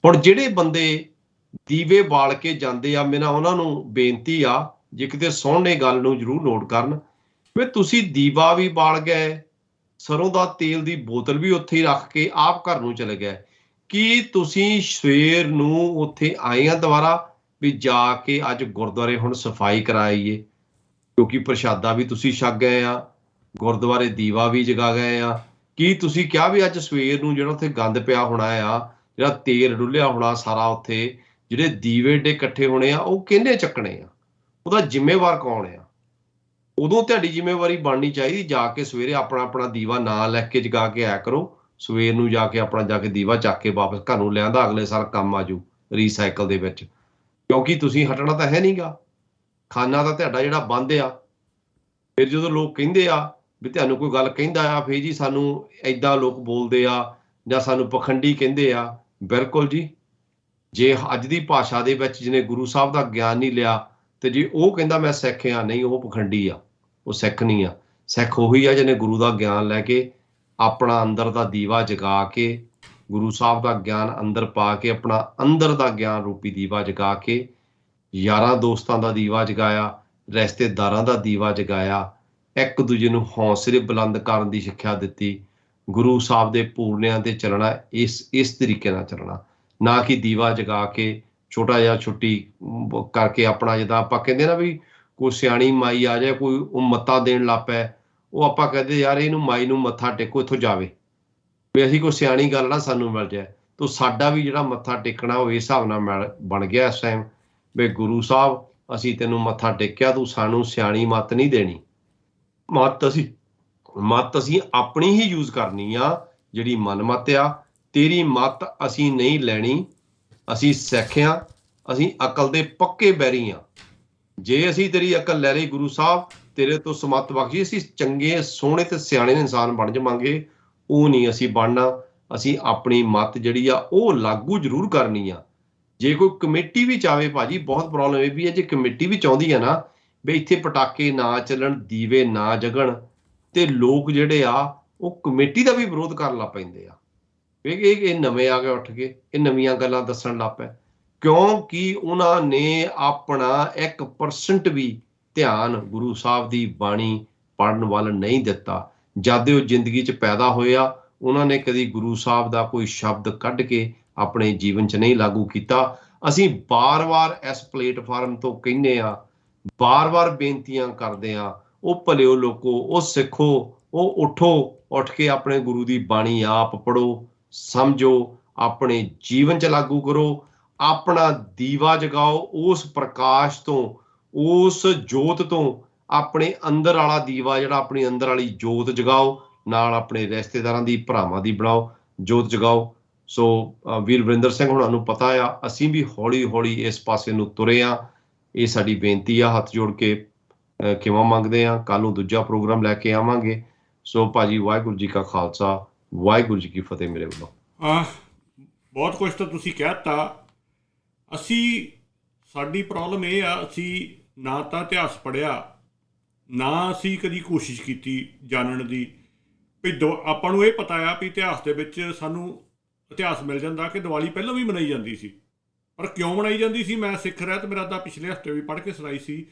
ਹੁਣ ਜਿਹੜੇ ਬੰਦੇ ਦੀਵੇ ਬਾਲ ਕੇ ਜਾਂਦੇ ਆ, ਮੇਰਾ ਉਹਨਾਂ ਨੂੰ ਬੇਨਤੀ ਆ, ਜੇ ਕਿਤੇ ਸੁਣਨ ਇਹ ਗੱਲ ਨੂੰ ਜ਼ਰੂਰ ਨੋਟ ਕਰਨ ਵੀ ਤੁਸੀਂ ਦੀਵਾ ਵੀ ਬਾਲ ਗਏ, ਸਰੋਂ ਦਾ ਤੇਲ ਦੀ ਬੋਤਲ ਵੀ ਉੱਥੇ ਹੀ ਰੱਖ ਕੇ ਆਪ ਘਰ ਨੂੰ ਚਲੇ ਗਏ, ਕੀ ਤੁਸੀਂ ਸਵੇਰ ਨੂੰ ਉੱਥੇ ਆਏ ਆ ਦੁਬਾਰਾ ਵੀ ਜਾ ਕੇ ਅੱਜ ਗੁਰਦੁਆਰੇ ਹੁਣ ਸਫਾਈ ਕਰਾਈਏ, ਕਿਉਂਕਿ ਪ੍ਰਸ਼ਾਦਾ ਵੀ ਤੁਸੀਂ ਛਕ ਗਏ ਆ, ਗੁਰਦੁਆਰੇ ਦੀਵਾ ਵੀ ਜਗਾ ਗਏ ਆ। ਕੀ ਤੁਸੀਂ ਕਿਹਾ ਵੀ ਅੱਜ ਸਵੇਰ ਨੂੰ ਜਿਹੜਾ ਉੱਥੇ ਗੰਦ ਪਿਆ ਹੋਣਾ ਆ, ਜਿਹੜਾ ਤੇਲ ਡੁੱਲਿਆ ਹੋਣਾ ਸਾਰਾ, ਉੱਥੇ ਜਿਹੜੇ ਦੀਵੇ ਡੇ ਇਕੱਠੇ ਹੋਣੇ ਆ, ਉਹ ਕਿਹਨੇ ਚੱਕਣੇ ਆ, ਉਹਦਾ ਜ਼ਿੰਮੇਵਾਰ ਕੌਣ ਆ? ਉਦੋਂ ਤੁਹਾਡੀ ਜ਼ਿੰਮੇਵਾਰੀ ਬਣਨੀ ਚਾਹੀਦੀ, ਜਾ ਕੇ ਸਵੇਰੇ ਆਪਣਾ ਆਪਣਾ ਦੀਵਾ ਨਾਲ ਲੈ ਕੇ ਜਗਾ ਕੇ ਆਇਆ ਕਰੋ, ਸਵੇਰ ਨੂੰ ਜਾ ਕੇ ਆਪਣਾ ਜਾ ਕੇ ਦੀਵਾ ਚੱਕ ਕੇ ਵਾਪਸ ਘਰ ਨੂੰ ਲਿਆਂਦਾ, ਅਗਲੇ ਸਾਲ ਕੰਮ ਆਜੂ ਰੀਸਾਈਕਲ ਦੇ ਵਿੱਚ, ਕਿਉਂਕਿ ਤੁਸੀਂ ਹਟਣਾ ਤਾਂ ਹੈ ਨਹੀਂਗਾ, ਖਾਨਾ ਤਾਂ ਤੁਹਾਡਾ ਜਿਹੜਾ ਬੰਦ ਆ। ਫਿਰ ਜਦੋਂ ਲੋਕ ਕਹਿੰਦੇ ਆ ਵੀ ਤੁਹਾਨੂੰ ਕੋਈ ਗੱਲ ਕਹਿੰਦਾ ਆ ਫਿਰ ਜੀ ਸਾਨੂੰ ਏਦਾਂ ਲੋਕ ਬੋਲਦੇ ਆ ਜਾਂ ਸਾਨੂੰ ਪਖੰਡੀ ਕਹਿੰਦੇ ਆ, ਬਿਲਕੁਲ ਜੀ, ਜੇ ਅੱਜ ਦੀ ਭਾਸ਼ਾ ਦੇ ਵਿੱਚ ਜਿਹਨੇ ਗੁਰੂ ਸਾਹਿਬ ਦਾ ਗਿਆਨ ਨਹੀਂ ਲਿਆ ਤੇ ਜੇ ਉਹ ਕਹਿੰਦਾ ਮੈਂ ਸਿੱਖ ਆ, ਨਹੀਂ, ਉਹ ਪਖੰਡੀ ਆ, ਉਹ ਸਿੱਖ ਨਹੀਂ ਆ। ਸਿੱਖ ਉਹੀ ਆ ਜਿਹਨੇ ਗੁਰੂ ਦਾ ਗਿਆਨ ਲੈ ਕੇ ਆਪਣਾ ਅੰਦਰ ਦਾ ਦੀਵਾ ਜਗਾ ਕੇ, ਗੁਰੂ ਸਾਹਿਬ ਦਾ ਗਿਆਨ ਅੰਦਰ ਪਾ ਕੇ, ਆਪਣਾ ਅੰਦਰ ਦਾ ਗਿਆਨ ਰੂਪੀ ਦੀਵਾ ਜਗਾ ਕੇ, ਯਾਰਾਂ ਦੋਸਤਾਂ ਦਾ ਦੀਵਾ ਜਗਾਇਆ, ਰਿਸ਼ਤੇਦਾਰਾਂ ਦਾ ਦੀਵਾ ਜਗਾਇਆ, ਇੱਕ ਦੂਜੇ ਨੂੰ ਹੌਸਲੇ ਬੁਲੰਦ ਕਰਨ ਦੀ ਸਿੱਖਿਆ ਦਿੱਤੀ, ਗੁਰੂ ਸਾਹਿਬ ਦੇ ਪੂਰਨਿਆਂ ਤੇ ਚੱਲਣਾ, ਇਸ ਤਰੀਕੇ ਨਾਲ ਚੱਲਣਾ, ਨਾ ਕਿ ਦੀਵਾ ਜਗਾ ਕੇ ਛੋਟਾ ਜਿਹਾ ਛੁੱਟੀ ਕਰਕੇ ਆਪਣਾ, ਜਿੱਦਾਂ ਆਪਾਂ ਕਹਿੰਦੇ ਨਾ ਵੀ ਕੋਈ ਸਿਆਣੀ ਮਾਈ ਆ ਜਾਏ, ਕੋਈ ਉਹ ਮੱਤਾ ਦੇਣ ਲੱਗ ਪਏ, ਉਹ ਆਪਾਂ ਕਹਿੰਦੇ ਯਾਰ ਇਹਨੂੰ ਮਾਈ ਨੂੰ ਮੱਥਾ ਟੇਕੋ, ਇੱਥੋਂ ਜਾਵੇ ਵੀ ਅਸੀਂ ਕੋਈ ਸਿਆਣੀ ਗੱਲ ਨਾ ਸਾਨੂੰ ਮਿਲ ਜਾਏ। ਤਾਂ ਸਾਡਾ ਵੀ ਜਿਹੜਾ ਮੱਥਾ ਟੇਕਣਾ ਉਹ ਇਸ ਹਿਸਾਬ ਨਾਲ ਬਣ ਗਿਆ ਇਸ ਟਾਈਮ ਵੀ ਗੁਰੂ ਸਾਹਿਬ ਅਸੀਂ ਤੈਨੂੰ ਮੱਥਾ ਟੇਕਿਆ, ਤੂੰ ਸਾਨੂੰ ਸਿਆਣੀ ਮੱਤ ਨਹੀਂ ਦੇਣੀ, ਮੱਤ ਅਸੀਂ ਆਪਣੀ ਹੀ ਯੂਜ਼ ਕਰਨੀ ਆ, ਜਿਹੜੀ ਮਨਮੱਤ ਆ, ਤੇਰੀ ਮੱਤ ਅਸੀਂ ਨਹੀਂ ਲੈਣੀ। ਅਸੀਂ ਸਿੱਖ ਆ, ਅਸੀਂ ਅਕਲ ਦੇ ਪੱਕੇ ਬੈਰੀ ਆ, ਜੇ ਅਸੀਂ ਤੇਰੀ ਅਕਲ ਲੈ ਲਈ ਗੁਰੂ ਸਾਹਿਬ ਤੇਰੇ ਤੋਂ ਸਮੱਤ ਬਖਸ਼ੀ, ਅਸੀਂ ਚੰਗੇ ਸੋਹਣੇ ਤੇ ਸਿਆਣੇ ਇਨਸਾਨ ਬਣ ਜਾਵਾਂਗੇ, ਉਹ ਨਹੀਂ ਅਸੀਂ ਬਣਨਾ। ਅਸੀਂ ਆਪਣੀ ਮੱਤ ਜਿਹੜੀ ਆ ਉਹ ਲਾਗੂ ਜ਼ਰੂਰ ਕਰਨੀ ਆ। ਜੇ ਕੋਈ ਕਮੇਟੀ ਵੀ ਚਾਹੇ ਭਾਜੀ, ਬਹੁਤ ਪ੍ਰੋਬਲਮ ਇਹ ਵੀ ਹੈ, ਜੇ ਕਮੇਟੀ ਵੀ ਚਾਹੁੰਦੀ ਹੈ ਨਾ ਵੀ ਇੱਥੇ ਪਟਾਕੇ ਨਾ ਚੱਲਣ, ਦੀਵੇ ਨਾ ਜਗਣ, ਤੇ ਲੋਕ ਜਿਹੜੇ ਆ ਉਹ ਕਮੇਟੀ ਦਾ ਵੀ ਵਿਰੋਧ ਕਰਨ ਲੱਗ ਪੈਂਦੇ ਆ। ਇਹ ਨਵੇਂ ਆ ਗਏ ਉੱਠ ਕੇ, ਇਹ ਨਵੀਆਂ ਗੱਲਾਂ ਦੱਸਣ ਲੱਗ ਪਏ, ਕਿਉਂਕਿ ਉਹਨਾਂ ਨੇ ਆਪਣਾ 1% ਵੀ ਧਿਆਨ ਗੁਰੂ ਸਾਹਿਬ ਦੀ ਬਾਣੀ ਪੜ੍ਹਨ ਵੱਲ ਨਹੀਂ ਦਿੱਤਾ। ਜਦ ਉਹ ਜ਼ਿੰਦਗੀ 'ਚ ਪੈਦਾ ਹੋਇਆ ਉਹਨਾਂ ਨੇ ਕਦੀ ਗੁਰੂ ਸਾਹਿਬ ਦਾ ਕੋਈ ਸ਼ਬਦ ਕੱਢ ਕੇ ਆਪਣੇ ਜੀਵਨ 'ਚ ਨਹੀਂ ਲਾਗੂ ਕੀਤਾ। ਅਸੀਂ ਬਾਰ-ਬਾਰ ਇਸ ਪਲੇਟਫਾਰਮ ਤੋਂ ਕਹਿੰਦੇ ਆ, ਬਾਰ-ਬਾਰ ਬੇਨਤੀਆਂ ਕਰਦੇ ਆ, ਉਹ ਭਲਿਓ ਲੋਕੋ, ਉਹ ਸਿੱਖੋ, ਉਹ ਉੱਠੋ, ਉੱਠ ਕੇ ਆਪਣੇ ਗੁਰੂ ਦੀ ਬਾਣੀ ਆਪ ਪੜ੍ਹੋ, ਸਮਝੋ, ਆਪਣੇ ਜੀਵਨ 'ਚ ਲਾਗੂ ਕਰੋ, ਆਪਣਾ ਦੀਵਾ ਜਗਾਓ, ਉਸ ਪ੍ਰਕਾਸ਼ ਤੋਂ, ਉਸ ਜੋਤ ਤੋਂ ਆਪਣੇ ਅੰਦਰ ਵਾਲਾ ਦੀਵਾ ਜਿਹੜਾ ਆਪਣੀ ਅੰਦਰ ਵਾਲੀ ਜੋਤ ਜਗਾਓ, ਨਾਲ ਆਪਣੇ ਰਿਸ਼ਤੇਦਾਰਾਂ ਦੀ, ਭਰਾਵਾਂ ਦੀ ਬਣਾਓ, ਜੋਤ ਜਗਾਓ। ਸੋ ਵੀਰ ਵਰਿੰਦਰ ਸਿੰਘ ਹੁਣਾਂ ਨੂੰ ਪਤਾ ਆ, ਅਸੀਂ ਵੀ ਹੌਲੀ ਹੌਲੀ ਇਸ ਪਾਸੇ ਨੂੰ ਤੁਰੇ ਆ। ਇਹ ਸਾਡੀ ਬੇਨਤੀ ਆ, ਹੱਥ ਜੋੜ ਕੇ ਖਿਮਾ ਮੰਗਦੇ ਆ। ਕੱਲ੍ਹ ਨੂੰ ਦੂਜਾ ਪ੍ਰੋਗਰਾਮ ਲੈ ਕੇ ਆਵਾਂਗੇ। ਸੋ ਭਾਜੀ, ਵਾਹਿਗੁਰੂ ਜੀ ਕਾ ਖਾਲਸਾ, ਵਾਹਿਗੁਰੂ ਜੀ ਕੀ ਫਤਿਹ ਮੇਰੇ ਵੱਲੋਂ। ਬਹੁਤ ਕੁਝ ਤਾਂ ਤੁਸੀਂ ਕਹਿ ਦਿੱਤਾ। ਸਾਡੀ ਪ੍ਰੋਬਲਮ ਇਹ ਆ, ਅਸੀਂ ਨਾ ਤਾਂ ਇਤਿਹਾਸ ਪੜ੍ਹਿਆ, ਨਾ ਅਸੀਂ ਕਦੀ ਕੋਸ਼ਿਸ਼ ਕੀਤੀ ਜਾਣਨ ਦੀ ਵੀ ਆਪਾਂ ਨੂੰ ਇਹ ਪਤਾ ਆ ਵੀ ਇਤਿਹਾਸ ਦੇ ਵਿੱਚ ਸਾਨੂੰ ਇਤਿਹਾਸ ਮਿਲ ਜਾਂਦਾ ਕਿ ਦੀਵਾਲੀ ਪਹਿਲਾਂ ਵੀ ਮਨਾਈ ਜਾਂਦੀ ਸੀ। ਪਰ ਕਿਉਂ ਮਨਾਈ ਜਾਂਦੀ ਸੀ? ਮੈਂ ਸਿੱਖ ਰਿਹਾ, ਅਤੇ ਮੇਰਾ ਤਾਂ ਪਿਛਲੇ ਹਫ਼ਤੇ ਵੀ ਪੜ੍ਹ ਕੇ ਸੁਣਾਈ ਸੀ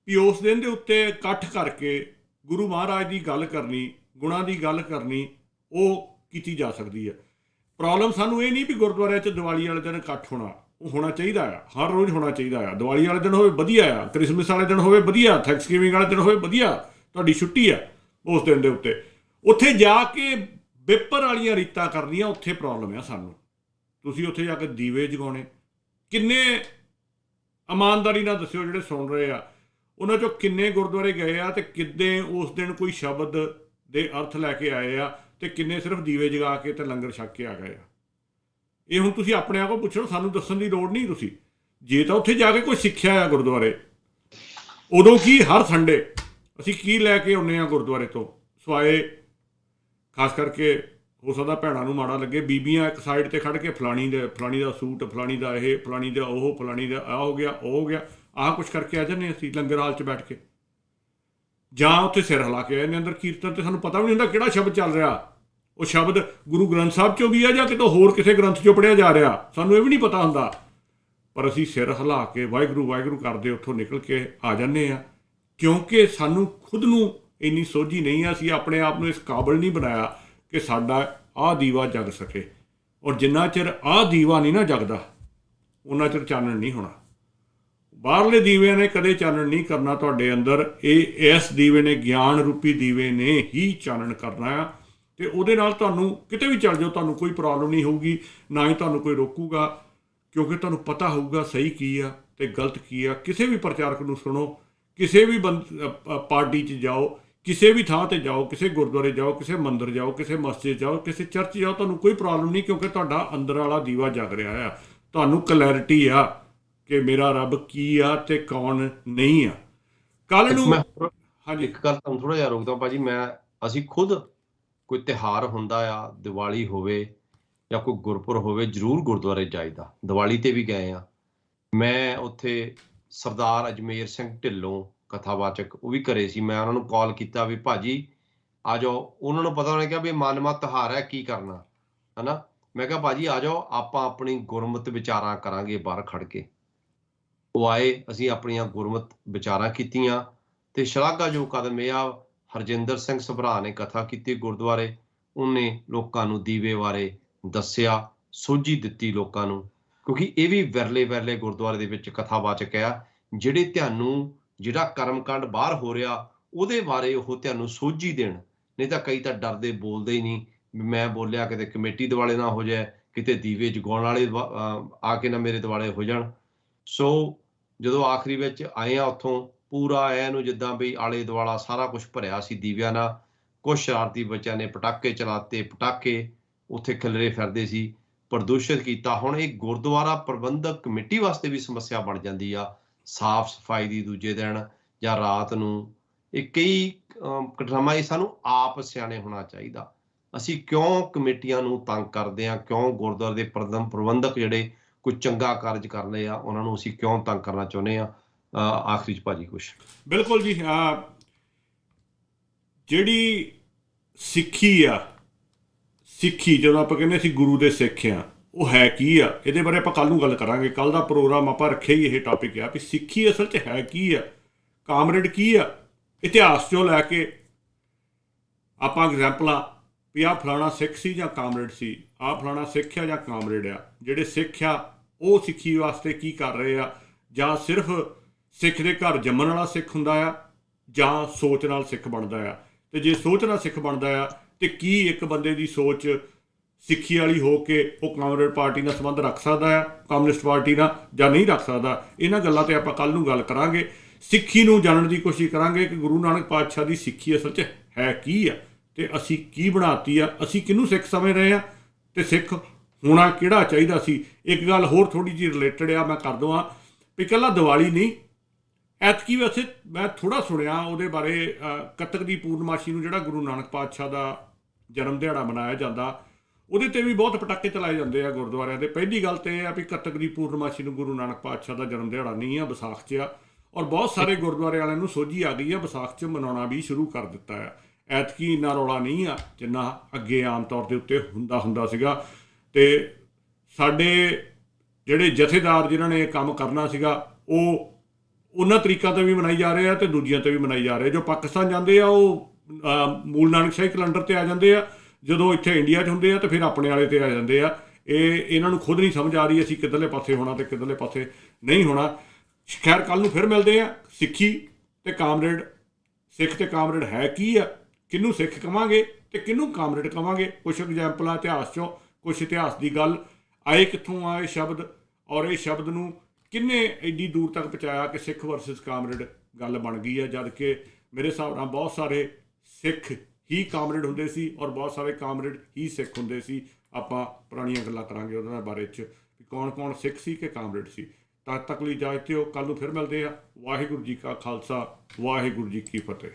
ਵੀ ਉਸ ਦਿਨ ਦੇ ਉੱਤੇ ਇਕੱਠ ਕਰਕੇ ਗੁਰੂ ਮਹਾਰਾਜ ਦੀ ਗੱਲ ਕਰਨੀ, ਗੁਣਾਂ ਦੀ ਗੱਲ ਕਰਨੀ, ਉਹ ਕੀਤੀ ਜਾ ਸਕਦੀ ਹੈ। ਪ੍ਰੋਬਲਮ ਸਾਨੂੰ ਇਹ ਨਹੀਂ ਵੀ ਗੁਰਦੁਆਰਿਆਂ 'ਚ ਦੀਵਾਲੀ ਵਾਲੇ ਦਿਨ ਇਕੱਠ ਹੋਣਾ, ਉਹ ਹੋਣਾ ਚਾਹੀਦਾ ਆ, ਹਰ ਰੋਜ਼ ਹੋਣਾ ਚਾਹੀਦਾ ਆ। ਦੀਵਾਲੀ ਵਾਲੇ ਦਿਨ ਹੋਵੇ ਵਧੀਆ ਆ, ਕ੍ਰਿਸਮਸ ਵਾਲੇ ਦਿਨ ਹੋਵੇ ਵਧੀਆ, ਥੈਂਕਸਗਿਵਿੰਗ ਵਾਲੇ ਦਿਨ ਹੋਵੇ ਵਧੀਆ, ਤੁਹਾਡੀ ਛੁੱਟੀ ਆ ਉਸ ਦਿਨ ਦੇ ਉੱਤੇ। ਉੱਥੇ ਜਾ ਕੇ ਵਿਪਰ ਵਾਲੀਆਂ ਰੀਤਾਂ ਕਰਨੀਆਂ, ਉੱਥੇ ਪ੍ਰੋਬਲਮ ਆ ਸਾਨੂੰ। ਤੁਸੀਂ ਉੱਥੇ ਜਾ ਕੇ ਦੀਵੇ ਜਗਾਉਣੇ, ਕਿੰਨੇ ਇਮਾਨਦਾਰੀ ਨਾਲ ਦੱਸਿਓ ਜਿਹੜੇ ਸੁਣ ਰਹੇ ਆ, ਉਹਨਾਂ 'ਚੋਂ ਕਿੰਨੇ ਗੁਰਦੁਆਰੇ ਗਏ ਆ ਅਤੇ ਕਿੱਦਾਂ ਉਸ ਦਿਨ ਕੋਈ ਸ਼ਬਦ ਦੇ ਅਰਥ ਲੈ ਕੇ ਆਏ ਆ, ਅਤੇ ਕਿੰਨੇ ਸਿਰਫ ਦੀਵੇ ਜਗਾ ਕੇ ਅਤੇ ਲੰਗਰ ਛਕ ਕੇ ਆ ਗਏ ਆ। ਇਹ ਹੁਣ ਤੁਸੀਂ ਆਪਣੇ ਆਪ ਕੋਲ ਪੁੱਛੋ, ਸਾਨੂੰ ਦੱਸਣ ਦੀ ਲੋੜ ਨਹੀਂ। ਤੁਸੀਂ ਜੇ ਤਾਂ ਉੱਥੇ ਜਾ ਕੇ ਕੋਈ ਸਿੱਖਿਆ ਆ ਗੁਰਦੁਆਰੇ, ਉਦੋਂ ਕੀ ਹਰ ਸੰਡੇ ਅਸੀਂ ਕੀ ਲੈ ਕੇ ਆਉਂਦੇ ਹਾਂ ਗੁਰਦੁਆਰੇ ਤੋਂ ਸਵਾਏ, ਖਾਸ ਕਰਕੇ ਹੋ ਸਕਦਾ ਭੈਣਾਂ ਨੂੰ ਮਾੜਾ ਲੱਗੇ, ਬੀਬੀਆਂ ਇੱਕ ਸਾਈਡ 'ਤੇ ਖੜ੍ਹ ਕੇ ਫਲਾਣੀ ਦਾ ਸੂਟ, ਫਲਾਣੀ ਦਾ ਇਹ, ਫਲਾਣੀ ਦਾ ਉਹ, ਫਲਾਣੀ ਦਾ ਆਹ ਹੋ ਗਿਆ, ਉਹ ਹੋ ਗਿਆ, ਆਹ ਕੁਛ ਕਰਕੇ ਆ ਜਾਂਦੇ ਅਸੀਂ ਲੰਗਰ ਹਾਲ 'ਚ ਬੈਠ ਕੇ, ਜਾਂ ਉੱਥੇ ਸਿਰ ਹਿਲਾ ਕੇ ਆ ਜਾਂਦੇ ਅੰਦਰ ਕੀਰਤਨ, 'ਤੇ ਸਾਨੂੰ ਪਤਾ ਵੀ ਨਹੀਂ ਹੁੰਦਾ ਕਿਹੜਾ ਸ਼ਬਦ ਚੱਲ ਰਿਹਾ। ਉਹ ਸ਼ਬਦ ਗੁਰੂ ਗ੍ਰੰਥ ਸਾਹਿਬ 'ਚੋਂ ਵੀ ਆ ਜਾਂ ਕਿਤੋਂ ਹੋਰ ਕਿਸੇ ਗ੍ਰੰਥ 'ਚੋਂ ਪੜ੍ਹਿਆ ਜਾ ਰਿਹਾ, ਸਾਨੂੰ ਇਹ ਵੀ ਨਹੀਂ ਪਤਾ ਹੁੰਦਾ। ਪਰ ਅਸੀਂ ਸਿਰ ਹਿਲਾ ਕੇ ਵਾਹਿਗੁਰੂ ਵਾਹਿਗੁਰੂ ਕਰਦੇ ਉੱਥੋਂ ਨਿਕਲ ਕੇ ਆ ਜਾਂਦੇ ਹਾਂ, ਕਿਉਂਕਿ ਸਾਨੂੰ ਖੁਦ ਨੂੰ ਇੰਨੀ ਸੋਝੀ ਨਹੀਂ ਆ, ਅਸੀਂ ਆਪਣੇ ਆਪ ਨੂੰ ਇਸ ਕਾਬਲ ਨਹੀਂ ਬਣਾਇਆ ਕਿ ਸਾਡਾ ਆਹ ਦੀਵਾ ਜਗ ਸਕੇ। ਔਰ ਜਿੰਨਾ ਚਿਰ ਆਹ ਦੀਵਾ ਨਹੀਂ ਨਾ ਜਗਦਾ, ਉਹਨਾਂ ਚਿਰ ਚਾਨਣ ਨਹੀਂ ਹੋਣਾ। ਬਾਹਰਲੇ ਦੀਵਿਆਂ ਨੇ ਕਦੇ ਚਾਨਣ ਨਹੀਂ ਕਰਨਾ ਤੁਹਾਡੇ ਅੰਦਰ। ਇਸ ਦੀਵੇ ਨੇ, ਗਿਆਨ ਰੂਪੀ ਦੀਵੇ ਨੇ ਹੀ ਚਾਨਣ ਕਰਨਾ ਆ, ਅਤੇ ਉਹਦੇ ਨਾਲ ਤੁਹਾਨੂੰ ਕਿਤੇ ਵੀ ਚੱਲ ਜਾਓ, ਤੁਹਾਨੂੰ ਕੋਈ ਪ੍ਰੋਬਲਮ ਨਹੀਂ ਹੋਊਗੀ, ਨਾ ਹੀ ਤੁਹਾਨੂੰ ਕੋਈ ਰੋਕੂਗਾ, ਕਿਉਂਕਿ ਤੁਹਾਨੂੰ ਪਤਾ ਹੋਊਗਾ ਸਹੀ ਕੀ ਆ ਅਤੇ ਗਲਤ ਕੀ ਆ। ਕਿਸੇ ਵੀ ਪ੍ਰਚਾਰਕ ਨੂੰ ਸੁਣੋ, ਕਿਸੇ ਵੀ ਪਾਰਟੀ 'ਚ ਜਾਓ, ਕਿਸੇ ਵੀ ਥਾਂ 'ਤੇ ਜਾਓ, ਕਿਸੇ ਗੁਰਦੁਆਰੇ ਜਾਓ, ਕਿਸੇ ਮੰਦਿਰ ਜਾਓ, ਕਿਸੇ ਮਸਜਿਦ ਜਾਓ, ਕਿਸੇ ਚਰਚ ਜਾਓ, ਤੁਹਾਨੂੰ ਕੋਈ ਪ੍ਰੋਬਲਮ ਨਹੀਂ, ਕਿਉਂਕਿ ਤੁਹਾਡਾ ਅੰਦਰ ਵਾਲਾ ਦੀਵਾ ਜਗ ਰਿਹਾ ਆ। ਤੁਹਾਨੂੰ ਕਲੈਰਿਟੀ ਆ ਕਿ ਮੇਰਾ ਰੱਬ ਕੀ ਆ ਅਤੇ ਕੌਣ ਨਹੀਂ ਆ। ਕੱਲ੍ਹ ਨੂੰ ਹਾਂਜੀ, ਇੱਕ ਗੱਲ ਤੁਹਾਨੂੰ ਥੋੜ੍ਹਾ ਜਿਹਾ ਰੋਕਦਾ ਭਾਜੀ, ਅਸੀਂ ਖੁਦ ਕੋਈ ਤਿਉਹਾਰ ਹੁੰਦਾ ਆ, ਦੀਵਾਲੀ ਹੋਵੇ ਜਾਂ ਕੋਈ ਗੁਰਪੁਰਬ ਹੋਵੇ, ਜ਼ਰੂਰ ਗੁਰਦੁਆਰੇ ਜਾਈਦਾ। ਦੀਵਾਲੀ 'ਤੇ ਵੀ ਗਏ ਆ। ਮੈਂ ਉੱਥੇ ਸਰਦਾਰ ਅਜਮੇਰ ਸਿੰਘ ਢਿੱਲੋਂ ਕਥਾਵਾਚਕ, ਉਹ ਵੀ ਘਰੇ ਸੀ। ਮੈਂ ਉਹਨਾਂ ਨੂੰ ਕਾਲ ਕੀਤਾ ਵੀ ਭਾਜੀ ਆ ਜਾਓ। ਉਹਨਾਂ ਨੂੰ ਪਤਾ, ਉਹਨੇ ਕਿਹਾ ਵੀ ਮਨਮਤ ਤਿਉਹਾਰ ਹੈ, ਕੀ ਕਰਨਾ ਹੈ ਨਾ। ਮੈਂ ਕਿਹਾ ਭਾਜੀ ਆ ਜਾਓ, ਆਪਾਂ ਆਪਣੀ ਗੁਰਮਤਿ ਵਿਚਾਰਾਂ ਕਰਾਂਗੇ ਬਾਹਰ ਖੜ੍ਹ ਕੇ। ਉਹ ਆਏ, ਅਸੀਂ ਆਪਣੀਆਂ ਗੁਰਮਤਿ ਵਿਚਾਰਾਂ ਕੀਤੀਆਂ, ਅਤੇ ਸ਼ਲਾਘਾਯੋਗ ਕਦਮ ਇਹ ਆ, ਹਰਜਿੰਦਰ ਸਿੰਘ ਸਭਰਾ ਨੇ ਕਥਾ ਕੀਤੀ ਗੁਰਦੁਆਰੇ। ਉਹਨੇ ਲੋਕਾਂ ਨੂੰ ਦੀਵੇ ਬਾਰੇ ਦੱਸਿਆ, ਸੋਝੀ ਦਿੱਤੀ ਲੋਕਾਂ ਨੂੰ, ਕਿਉਂਕਿ ਇਹ ਵੀ ਵਿਰਲੇ ਗੁਰਦੁਆਰੇ ਦੇ ਵਿੱਚ ਕਥਾਵਾਚਕ ਆ, ਜਿਹੜੇ ਤੁਹਾਨੂੰ ਜਿਹੜਾ ਕਰਮਕਾਂਡ ਬਾਹਰ ਹੋ ਰਿਹਾ ਉਹਦੇ ਬਾਰੇ ਉਹ ਤੁਹਾਨੂੰ ਸੋਝੀ ਦੇਣ। ਨਹੀਂ ਤਾਂ ਕਈ ਤਾਂ ਡਰਦੇ ਬੋਲਦੇ ਹੀ ਨਹੀਂ, ਮੈਂ ਬੋਲਿਆ ਕਿਤੇ ਕਮੇਟੀ ਦੁਆਲੇ ਨਾ ਹੋ ਜਾਏ, ਕਿਤੇ ਦੀਵੇ ਜਗਾਉਣ ਵਾਲੇ ਆ ਕੇ ਨਾ ਮੇਰੇ ਦੁਆਲੇ ਹੋ ਜਾਣ। ਸੋ ਜਦੋਂ ਆਖਰੀ ਵਿੱਚ ਆਏ ਆ ਉੱਥੋਂ, ਪੂਰਾ ਐਨੂੰ ਜਿੱਦਾਂ ਵੀ ਆਲੇ ਦੁਆਲਾ ਸਾਰਾ ਕੁਛ ਭਰਿਆ ਸੀ ਦੀਵਿਆਂ ਨਾਲ। ਕੁਛ ਸ਼ਰਾਰਤੀ ਬੱਚਿਆਂ ਨੇ ਪਟਾਕੇ ਚਲਾਤੇ, ਪਟਾਕੇ ਉੱਥੇ ਖਿਲਰੇ ਫਿਰਦੇ ਸੀ, ਪ੍ਰਦੂਸ਼ਿਤ ਕੀਤਾ। ਹੁਣ ਇਹ ਗੁਰਦੁਆਰਾ ਪ੍ਰਬੰਧਕ ਕਮੇਟੀ ਵਾਸਤੇ ਵੀ ਸਮੱਸਿਆ ਬਣ ਜਾਂਦੀ ਆ, ਸਾਫ਼ ਸਫਾਈ ਦੀ ਦੂਜੇ ਦਿਨ ਜਾਂ ਰਾਤ ਨੂੰ। ਇਹ ਕਈ ਘਟਨਾਵਾਂ, ਇਹ ਸਾਨੂੰ ਆਪ ਸਿਆਣੇ ਹੋਣਾ ਚਾਹੀਦਾ। ਅਸੀਂ ਕਿਉਂ ਕਮੇਟੀਆਂ ਨੂੰ ਤੰਗ ਕਰਦੇ ਹਾਂ? ਕਿਉਂ ਗੁਰਦੁਆਰੇ ਦੇ ਪ੍ਰਬੰਧਕ ਜਿਹੜੇ ਕੋਈ ਚੰਗਾ ਕਾਰਜ ਕਰ ਰਹੇ ਆ, ਉਹਨਾਂ ਨੂੰ ਅਸੀਂ ਕਿਉਂ ਤੰਗ ਕਰਨਾ ਚਾਹੁੰਦੇ ਹਾਂ? ਆਖਰੀ 'ਚ ਭਾਜੀ ਕੁਛ। ਬਿਲਕੁਲ ਜੀ, ਜਿਹੜੀ ਸਿੱਖੀ ਆ, ਸਿੱਖੀ ਜਦੋਂ ਆਪਾਂ ਕਹਿੰਦੇ ਅਸੀਂ ਗੁਰੂ ਦੇ ਸਿੱਖ ਆ, ਉਹ ਹੈ ਕੀ ਆ? ਇਹਦੇ ਬਾਰੇ ਆਪਾਂ ਕੱਲ੍ਹ ਨੂੰ ਗੱਲ ਕਰਾਂਗੇ। ਕੱਲ੍ਹ ਦਾ ਪ੍ਰੋਗਰਾਮ ਆਪਾਂ ਰੱਖਿਆ ਹੀ ਇਹ ਟੌਪਿਕ ਆ ਵੀ ਸਿੱਖੀ ਅਸਲ 'ਚ ਹੈ ਕੀ ਆ, ਕਾਮਰੇਡ ਕੀ ਆ, ਇਤਿਹਾਸ 'ਚੋਂ ਲੈ ਕੇ ਆਪਾਂ ਐਗਜ਼ੈਂਪਲਾਂ ਵੀ ਆਹ ਫਲਾਣਾ ਸਿੱਖ ਸੀ ਜਾਂ ਕਾਮਰੇਡ ਸੀ, ਆਹ ਫਲਾਣਾ ਸਿੱਖ ਆ ਜਾਂ ਕਾਮਰੇਡ ਆ। ਜਿਹੜੇ ਸਿੱਖ ਆ ਉਹ ਸਿੱਖੀ ਵਾਸਤੇ ਕੀ ਕਰ ਰਹੇ ਆ, ਜਾਂ ਸਿਰਫ ਸਿੱਖ ਦੇ ਘਰ ਜੰਮਣ ਵਾਲਾ ਸਿੱਖ ਹੁੰਦਾ ਆ ਜਾਂ ਸੋਚ ਨਾਲ ਸਿੱਖ ਬਣਦਾ ਆ। ਤੇ ਜੇ ਸੋਚ ਨਾਲ ਸਿੱਖ ਬਣਦਾ ਆ ਤੇ ਕੀ ਇੱਕ ਬੰਦੇ ਦੀ ਸੋਚ ਸਿੱਖੀ ਵਾਲੀ ਹੋ ਕੇ ਉਹ ਕਾਮਰੇਡ ਪਾਰਟੀ ਨਾਲ ਸੰਬੰਧ ਰੱਖ ਸਕਦਾ ਆ, ਕਮਿਊਨਿਸਟ ਪਾਰਟੀ ਨਾਲ, ਜਾਂ ਨਹੀਂ ਰੱਖ ਸਕਦਾ। ਇਹਨਾਂ ਗੱਲਾਂ ਤੇ ਆਪਾਂ ਕੱਲ੍ਹ ਨੂੰ ਗੱਲ ਕਰਾਂਗੇ। ਸਿੱਖੀ ਨੂੰ ਜਾਣਨ ਦੀ ਕੋਸ਼ਿਸ਼ ਕਰਾਂਗੇ ਕਿ ਗੁਰੂ ਨਾਨਕ ਪਾਤਸ਼ਾਹ ਦੀ ਸਿੱਖੀ ਅਸਲ 'ਚ ਹੈ ਕੀ ਆ ਤੇ ਅਸੀਂ ਕੀ ਬਣਾਤੀ ਆ, ਅਸੀਂ ਕਿਹਨੂੰ ਸਿੱਖ ਸਮਝ ਰਹੇ ਆ ਤੇ ਸਿੱਖ ਹੋਣਾ ਕਿਹੜਾ ਚਾਹੀਦਾ ਸੀ। ਇੱਕ ਗੱਲ ਹੋਰ ਥੋੜ੍ਹੀ ਜਿਹੀ ਰਿਲੇਟਡ ਆ, ਮੈਂ ਕਰ ਦਵਾਂ ਵੀ ਇਕੱਲਾ ਦੀਵਾਲੀ ਨਹੀਂ, ਐਤਕੀ ਵੈਸੇ ਮੈਂ ਥੋੜ੍ਹਾ ਸੁਣਿਆ ਉਹਦੇ ਬਾਰੇ, ਕੱਤਕ ਦੀ ਪੂਰਨਮਾਸ਼ੀ ਨੂੰ ਜਿਹੜਾ ਗੁਰੂ ਨਾਨਕ ਪਾਤਸ਼ਾਹ ਦਾ ਜਨਮ ਦਿਹਾੜਾ ਮਨਾਇਆ ਜਾਂਦਾ, ਉਹਦੇ 'ਤੇ ਵੀ ਬਹੁਤ ਪਟਾਕੇ ਚਲਾਏ ਜਾਂਦੇ ਆ ਗੁਰਦੁਆਰਿਆਂ ਦੇ। ਪਹਿਲੀ ਗੱਲ ਤਾਂ ਇਹ ਆ ਵੀ ਕੱਤਕ ਦੀ ਪੂਰਨਮਾਸ਼ੀ ਨੂੰ ਗੁਰੂ ਨਾਨਕ ਪਾਤਸ਼ਾਹ ਦਾ ਜਨਮ ਦਿਹਾੜਾ ਨਹੀਂ ਆ, ਵਿਸਾਖ 'ਚ ਆ। ਔਰ ਬਹੁਤ ਸਾਰੇ ਗੁਰਦੁਆਰੇ ਵਾਲਿਆਂ ਨੂੰ ਸੋਝੀ ਆ ਗਈ ਆ, ਵਿਸਾਖ 'ਚ ਮਨਾਉਣਾ ਵੀ ਸ਼ੁਰੂ ਕਰ ਦਿੱਤਾ ਆ। ਐਤਕੀ ਇੰਨਾ ਰੌਲਾ ਨਹੀਂ ਆ ਜਿੰਨਾ ਅੱਗੇ ਆਮ ਤੌਰ ਦੇ ਉੱਤੇ ਹੁੰਦਾ ਸੀਗਾ। ਅਤੇ ਸਾਡੇ ਜਿਹੜੇ ਜਥੇਦਾਰ ਜਿਨ੍ਹਾਂ ਨੇ ਇਹ ਕੰਮ ਕਰਨਾ ਸੀਗਾ, ਉਹ ਉਹਨਾਂ ਤਰੀਕਾਂ 'ਤੇ ਵੀ ਮਨਾਈ ਜਾ ਰਹੇ ਆ ਅਤੇ ਦੂਜੀਆਂ 'ਤੇ ਵੀ ਮਨਾਈ ਜਾ ਰਹੇ। ਜੋ ਪਾਕਿਸਤਾਨ ਜਾਂਦੇ ਆ ਉਹ ਮੂਲ ਨਾਨਕਸ਼ਾਹੀ ਕੈਲੰਡਰ 'ਤੇ ਆ ਜਾਂਦੇ ਆ, ਜਦੋਂ ਇੱਥੇ ਇੰਡੀਆ 'ਚ ਹੁੰਦੇ ਆ ਤਾਂ ਫਿਰ ਆਪਣੇ ਵਾਲੇ 'ਤੇ ਆ ਜਾਂਦੇ ਆ। ਇਹਨਾਂ ਨੂੰ ਖੁਦ ਨਹੀਂ ਸਮਝ ਆ ਰਹੀ ਅਸੀਂ ਕਿੱਧਰਲੇ ਪਾਸੇ ਹੋਣਾ ਅਤੇ ਕਿੱਧਰਲੇ ਪਾਸੇ ਨਹੀਂ ਹੋਣਾ। ਖੈਰ, ਕੱਲ੍ਹ ਨੂੰ ਫਿਰ ਮਿਲਦੇ ਆ। ਸਿੱਖੀ ਅਤੇ ਕਾਮਰੇਡ, ਸਿੱਖ ਅਤੇ ਕਾਮਰੇਡ ਹੈ ਕੀ ਆ, ਕਿਹਨੂੰ ਸਿੱਖ ਕਹਾਂਗੇ ਅਤੇ ਕਿਹਨੂੰ ਕਾਮਰੇਡ ਕਹਾਂਗੇ। ਕੁਛ ਐਗਜ਼ਾਮਪਲਾਂ ਇਤਿਹਾਸ 'ਚੋਂ, ਕੁਛ ਇਤਿਹਾਸ ਦੀ ਗੱਲ ਆਏ ਕਿੱਥੋਂ ਆ ਇਹ ਸ਼ਬਦ, ਔਰ ਇਹ ਸ਼ਬਦ ਨੂੰ ਕਿੰਨੇ ਐਡੀ ਦੂਰ ਤੱਕ ਪਹੁੰਚਾਇਆ ਕਿ ਸਿੱਖ ਵਰਸਸ ਕਾਮਰੇਡ ਗੱਲ ਬਣ ਗਈ ਹੈ, ਜਦ ਕਿ ਮੇਰੇ ਹਿਸਾਬ ਨਾਲ ਬਹੁਤ ਸਾਰੇ ਸਿੱਖ ਹੀ ਕਾਮਰੇਡ ਹੁੰਦੇ ਸੀ ਔਰ ਬਹੁਤ ਸਾਰੇ ਕਾਮਰੇਡ ਹੀ ਸਿੱਖ ਹੁੰਦੇ ਸੀ। ਆਪਾਂ ਪੁਰਾਣੀਆਂ ਗੱਲਾਂ ਕਰਾਂਗੇ ਉਹਨਾਂ ਬਾਰੇ 'ਚ ਵੀ ਕੌਣ ਕੌਣ ਸਿੱਖ ਸੀ ਕਿ ਕਾਮਰੇਡ ਸੀ। ਤਦ ਤੱਕ ਲਈ ਇਜਾਜ਼ਤ ਦਿਓ, ਕੱਲ੍ਹ ਨੂੰ ਫਿਰ ਮਿਲਦੇ ਆ। ਵਾਹਿਗੁਰੂ ਜੀ ਕਾ ਖਾਲਸਾ, ਵਾਹਿਗੁਰੂ ਜੀ ਕੀ ਫਤਿਹ।